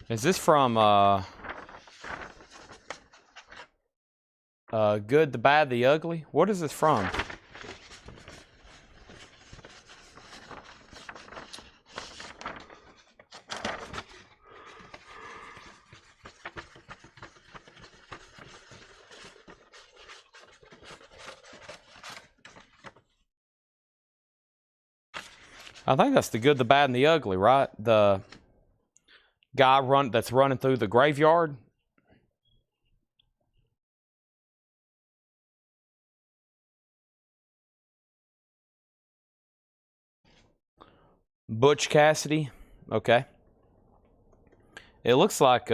Is this from Good, the Bad, the Ugly? What is this from? I think that's the Good, the Bad, and the Ugly, right? The guy that's running through the graveyard. Butch Cassidy. Okay. It looks like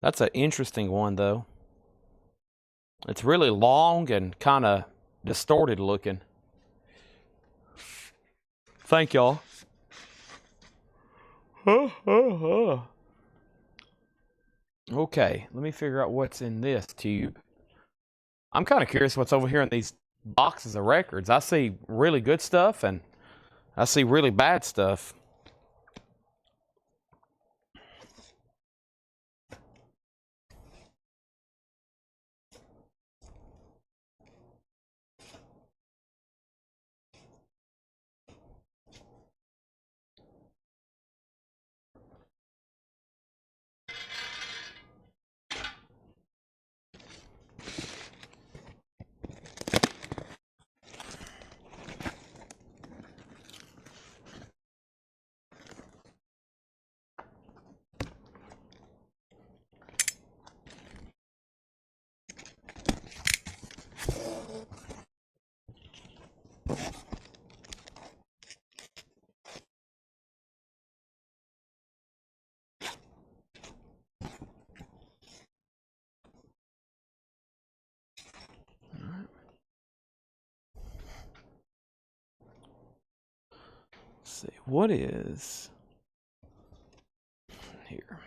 That's an interesting one, though. It's really long and kind of distorted looking. Thank y'all. Okay, let me figure out what's in this tube. I'm kind of curious what's over here in these boxes of records. I see really good stuff and I see really bad stuff. Let's see, what is here?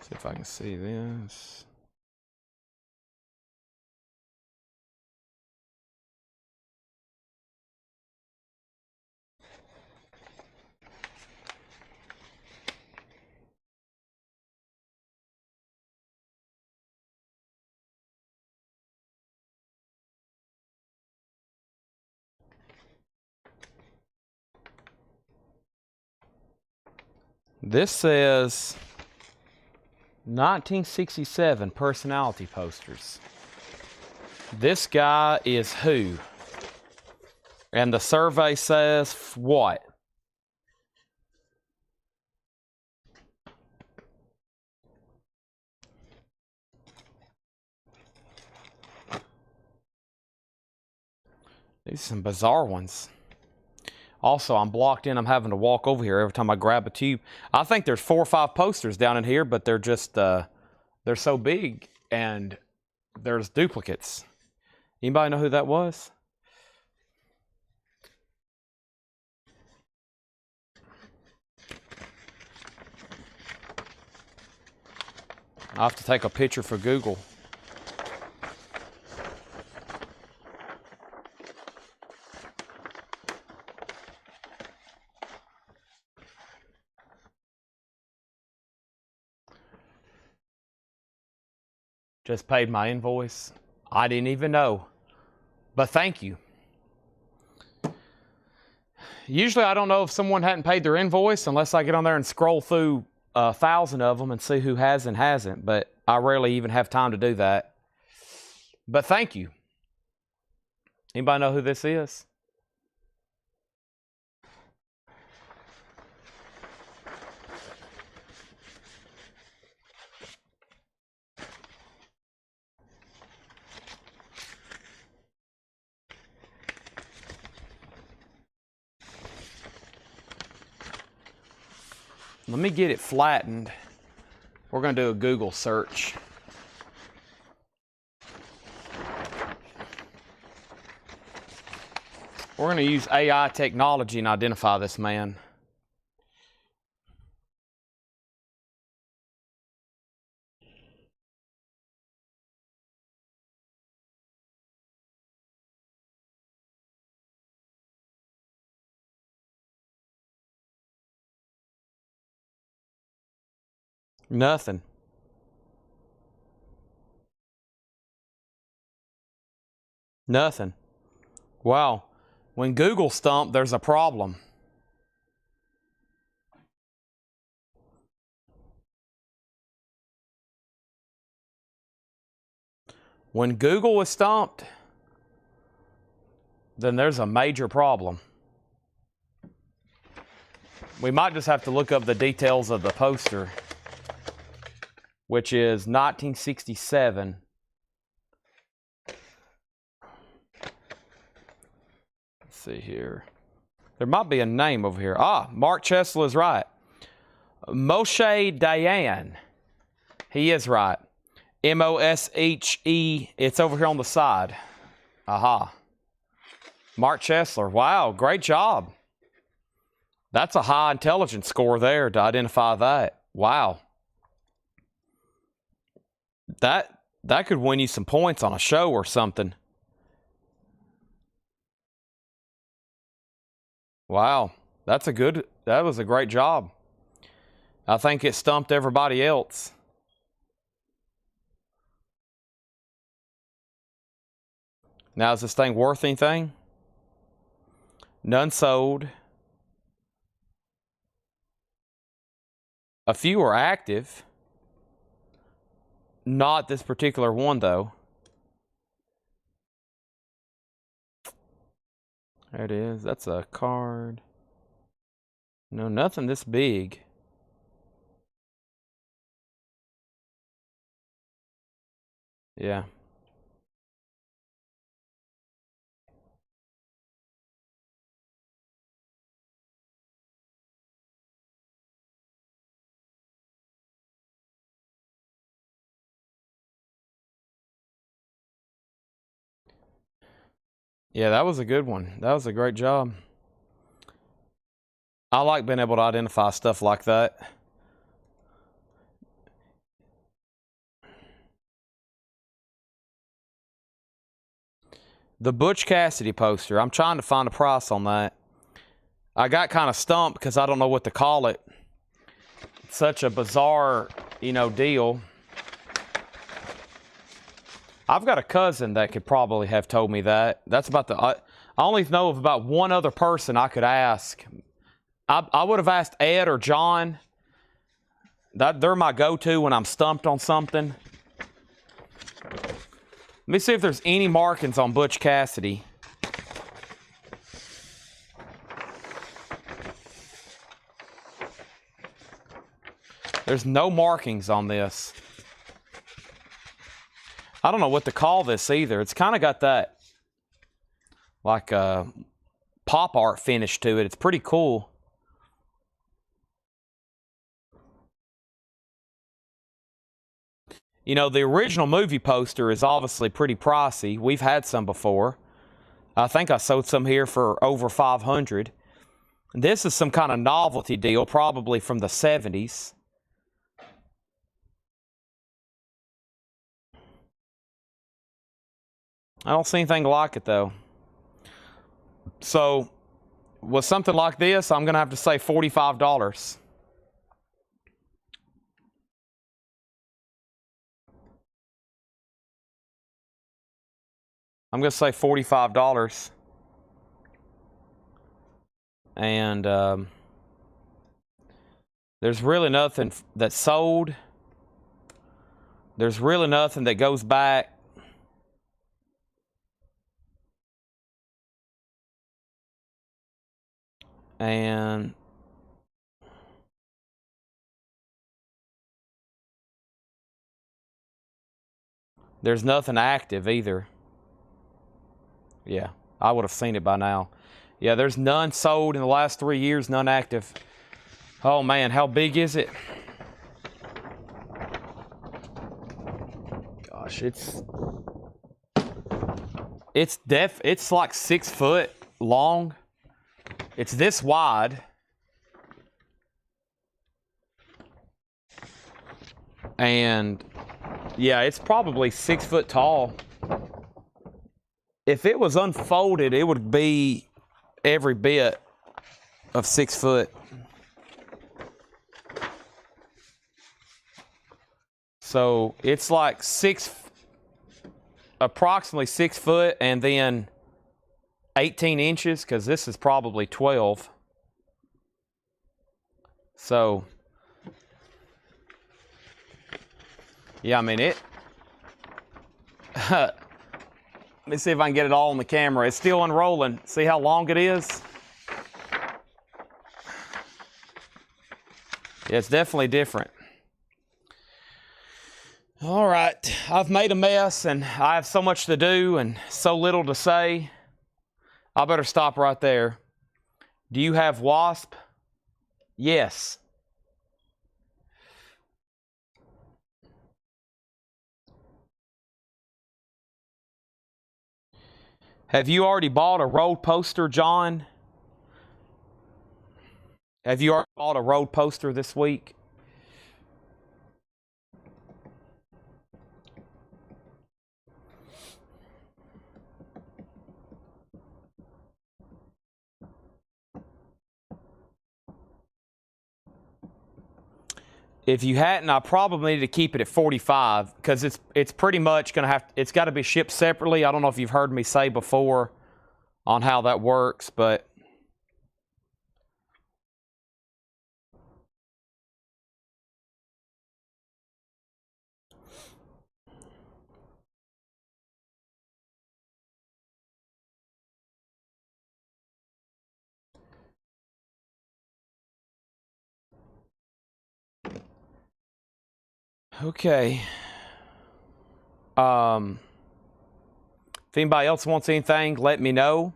See if I can see this. This says 1967 personality posters. This guy is who? And the survey says what? These are some bizarre ones. Also, I'm blocked in. I'm having to walk over here every time I grab a tube. I think there's 4 or 5 posters down in here, but they're just, they're so big and there's duplicates. Anybody know who that was? I'll have to take a picture for Google. Just paid my invoice. I didn't even know. But thank you. Usually I don't know if someone hadn't paid their invoice unless I get on there and scroll through 1,000 of them and see who has and hasn't. But I rarely even have time to do that. But thank you. Anybody know who this is? Let me get it flattened. We're going to do a Google search. We're going to use AI technology and identify this man. Nothing. Nothing. Wow. When Google stumped, there's a problem. When Google is stumped, then there's a major problem. We might just have to look up the details of the poster, which is 1967. Let's see here. There might be a name over here. Ah, Mark Chesler is right. Moshe Dayan. He is right. M-O-S-H-E. It's over here on the side. Aha. Mark Chesler. Wow, great job. That's a high intelligence score there to identify that. Wow. That could win you some points on a show or something. Wow. That was a great job. I think it stumped everybody else. Now, is this thing worth anything? None sold. A few are active. Not this particular one, though. There it is. That's a card. No, nothing this big. Yeah. Yeah, that was a good one. That was a great job. I like being able to identify stuff like that. The Butch Cassidy poster. I'm trying to find a price on that. I got kind of stumped because I don't know what to call it. It's such a bizarre, deal. I've got a cousin that could probably have told me that. That's about I only know of about one other person I could ask. I would have asked Ed or John. They're my go-to when I'm stumped on something. Let me see if there's any markings on Butch Cassidy. There's no markings on this. I don't know what to call this either. It's kind of got that like a pop art finish to it. It's pretty cool. The original movie poster is obviously pretty pricey. We've had some before. I think I sold some here for over $500. This is some kind of novelty deal, probably from the 70s. I don't see anything like it, though. So, with something like this, I'm going to have to say $45. I'm going to say $45. And there's really nothing that's sold. There's really nothing that goes back. And there's nothing active either. Yeah, I would have seen it by now. Yeah, there's none sold in the last 3 years, none active. Oh man, how big is it? Gosh, it's like 6 foot long. It's this wide. And yeah, it's probably 6 foot tall. If it was unfolded, it would be every bit of 6 foot. So it's like approximately 6 foot and then 18 inches, because this is probably 12. So, yeah, I mean, Let me see if I can get it all on the camera. It's still unrolling. See how long it is? Yeah, it's definitely different. All right, I've made a mess and I have so much to do and so little to say. I better stop right there. Do you have WASP? Yes. Have you already bought a road poster, John? Have you already bought a road poster this week? If you hadn't, I probably need to keep it at 45 because it's pretty much going to have, it's got to be shipped separately. I don't know if you've heard me say before on how that works, but okay. If anybody else wants anything, let me know.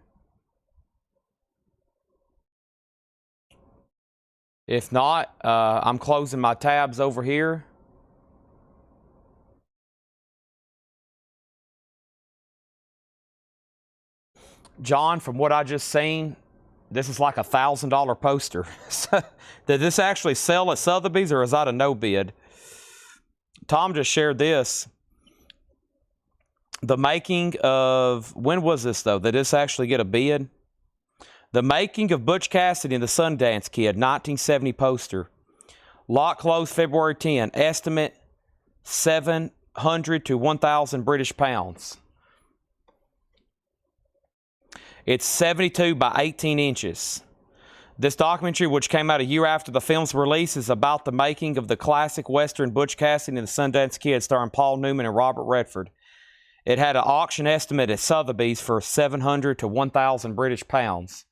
If not, I'm closing my tabs over here. John, from what I just seen, this is like a $1,000 poster. Did this actually sell at Sotheby's or is that a no bid? Tom just shared this. The making of, when was this though? Did this actually get a bid? The making of Butch Cassidy and the Sundance Kid, 1970 poster. Lot closed February 10. Estimate 700 to 1,000 British pounds. It's 72 by 18 inches. This documentary, which came out a year after the film's release, is about the making of the classic Western Butch Cassidy and the Sundance Kid, starring Paul Newman and Robert Redford. It had an auction estimate at Sotheby's for 700 to 1,000 British pounds,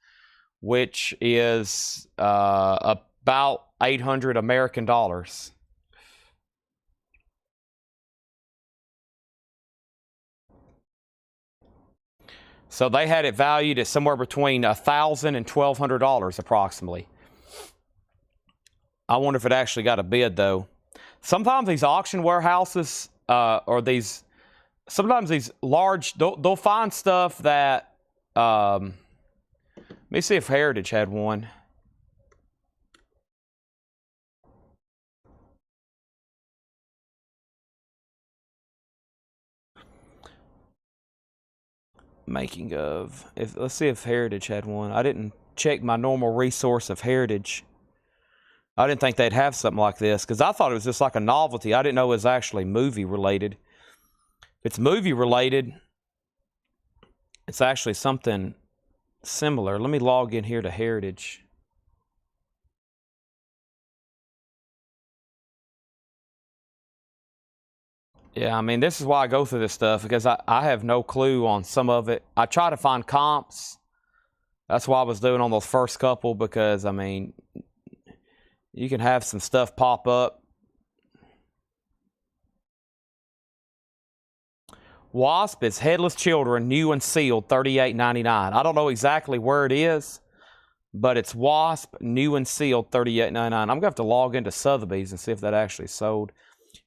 which is about 800 American dollars. So they had it valued at somewhere between $1,000 and $1,200 approximately. I wonder if it actually got a bid though. Sometimes these auction warehouses sometimes these large, they'll find stuff that, let me see if Heritage had one. Making of, let's see if Heritage had one. I didn't check my normal resource of Heritage. I didn't think they'd have something like this because I thought it was just like a novelty. I didn't know it was actually movie related. If it's movie related, it's actually something similar. Let me log in here to Heritage. Yeah, I mean, this is why I go through this stuff, because I have no clue on some of it. I try to find comps. That's why I was doing on those first couple, because, I mean, you can have some stuff pop up. Wasp is Headless Children, new and sealed, $38.99. I don't know exactly where it is, but it's Wasp, new and sealed, $38.99. I'm going to have to log into Sotheby's and see if that actually sold.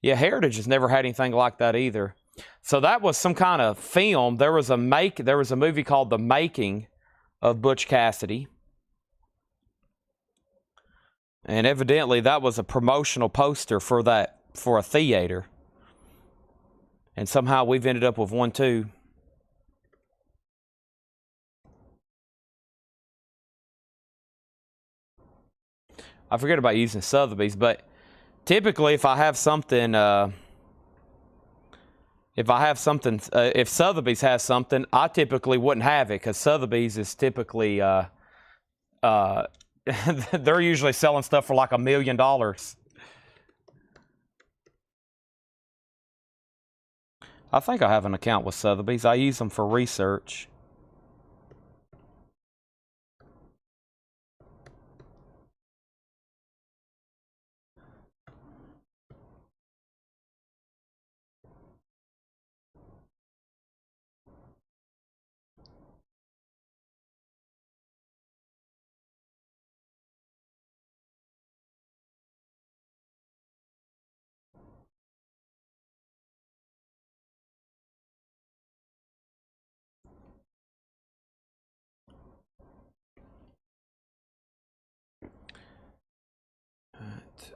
Yeah, Heritage has never had anything like that either. So that was some kind of film. There was a movie called The Making of Butch Cassidy. And evidently that was a promotional poster for a theater. And somehow we've ended up with one too. I forget about using Sotheby's, but typically if I have something, if Sotheby's has something, I typically wouldn't have it because Sotheby's is typically, they're usually selling stuff for like $1 million. I think I have an account with Sotheby's. I use them for research.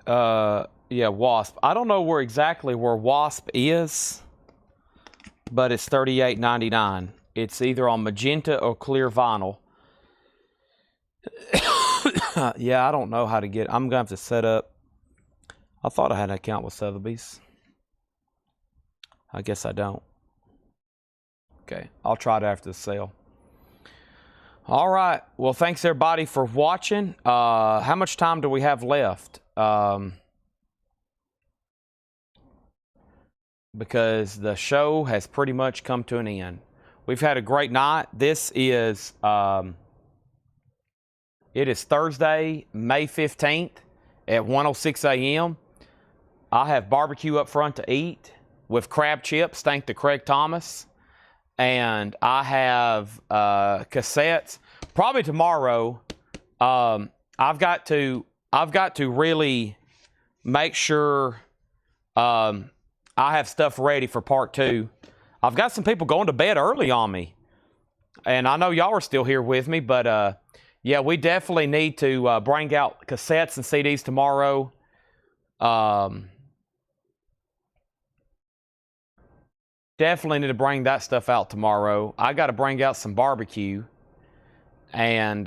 Yeah, Wasp. I don't know exactly where Wasp is, but it's $38.99. It's either on magenta or clear vinyl. Yeah, I don't know how to get. I'm gonna have to set up. I thought I had an account with Sotheby's. I guess I don't. Okay, I'll try it after the sale. All right. Well, thanks everybody for watching. How much time do we have left? Because the show has pretty much come to an end. We've had a great night. This is it is Thursday, May 15th at 1:06 a.m. I have barbecue up front to eat with crab chips, thanks to Craig Thomas. And I have cassettes. Probably tomorrow, I've got to really make sure I have stuff ready for part 2. I've got some people going to bed early on me, and I know y'all are still here with me. But yeah, we definitely need to bring out cassettes and CDs tomorrow. Definitely need to bring that stuff out tomorrow. I got to bring out some barbecue, and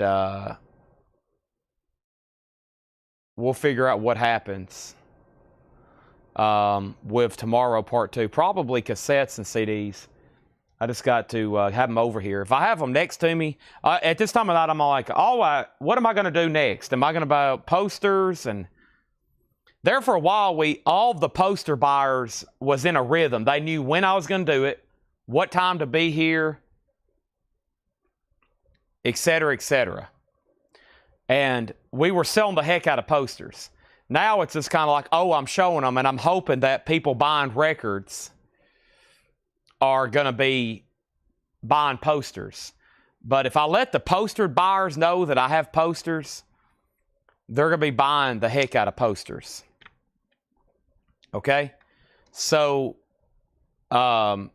we'll figure out what happens with tomorrow part 2. Probably cassettes and CDs. I just got to have them over here. If I have them next to me, at this time of night, I'm like, oh, what am I going to do next? Am I going to buy posters? And there for a while, all the poster buyers was in a rhythm. They knew when I was going to do it, what time to be here, etc., etc. And we were selling the heck out of posters. Now it's just kind of like, oh, I'm showing them, and I'm hoping that people buying records are going to be buying posters. But if I let the poster buyers know that I have posters, they're going to be buying the heck out of posters. Okay? So, Signed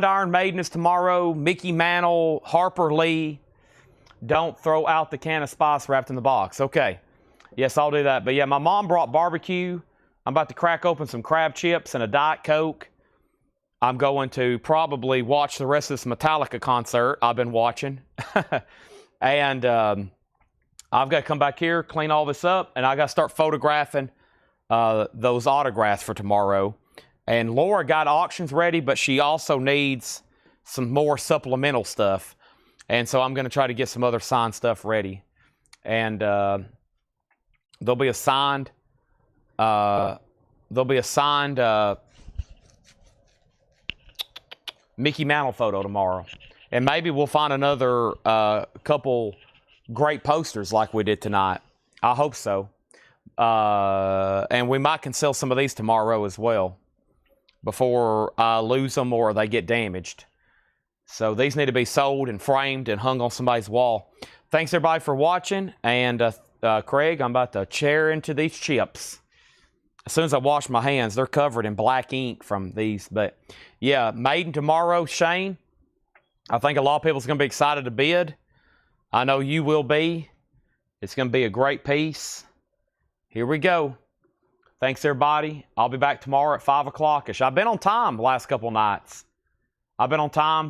Iron Maiden is tomorrow. Mickey Mantle, Harper Lee. Don't throw out the can of spice wrapped in the box. Okay. Yes, I'll do that. But yeah, my mom brought barbecue. I'm about to crack open some crab chips and a Diet Coke. I'm going to probably watch the rest of this Metallica concert I've been watching. And I've got to come back here, clean all this up, and I got to start photographing those autographs for tomorrow. And Laura got auctions ready, but she also needs some more supplemental stuff. And so I'm going to try to get some other signed stuff ready. And there'll be a signed Mickey Mantle photo tomorrow. And maybe we'll find another couple great posters like we did tonight. I hope so. And we might can sell some of these tomorrow as well before I lose them or they get damaged. So these need to be sold and framed and hung on somebody's wall. Thanks everybody for watching. And Craig, I'm about to tear into these chips. As soon as I wash my hands, they're covered in black ink from these. But yeah, Maiden tomorrow, Shane. I think a lot of people's going to be excited to bid. I know you will be. It's going to be a great piece. Here we go. Thanks, everybody. I'll be back tomorrow at 5 o'clock-ish. I've been on time the last couple nights. I've been on time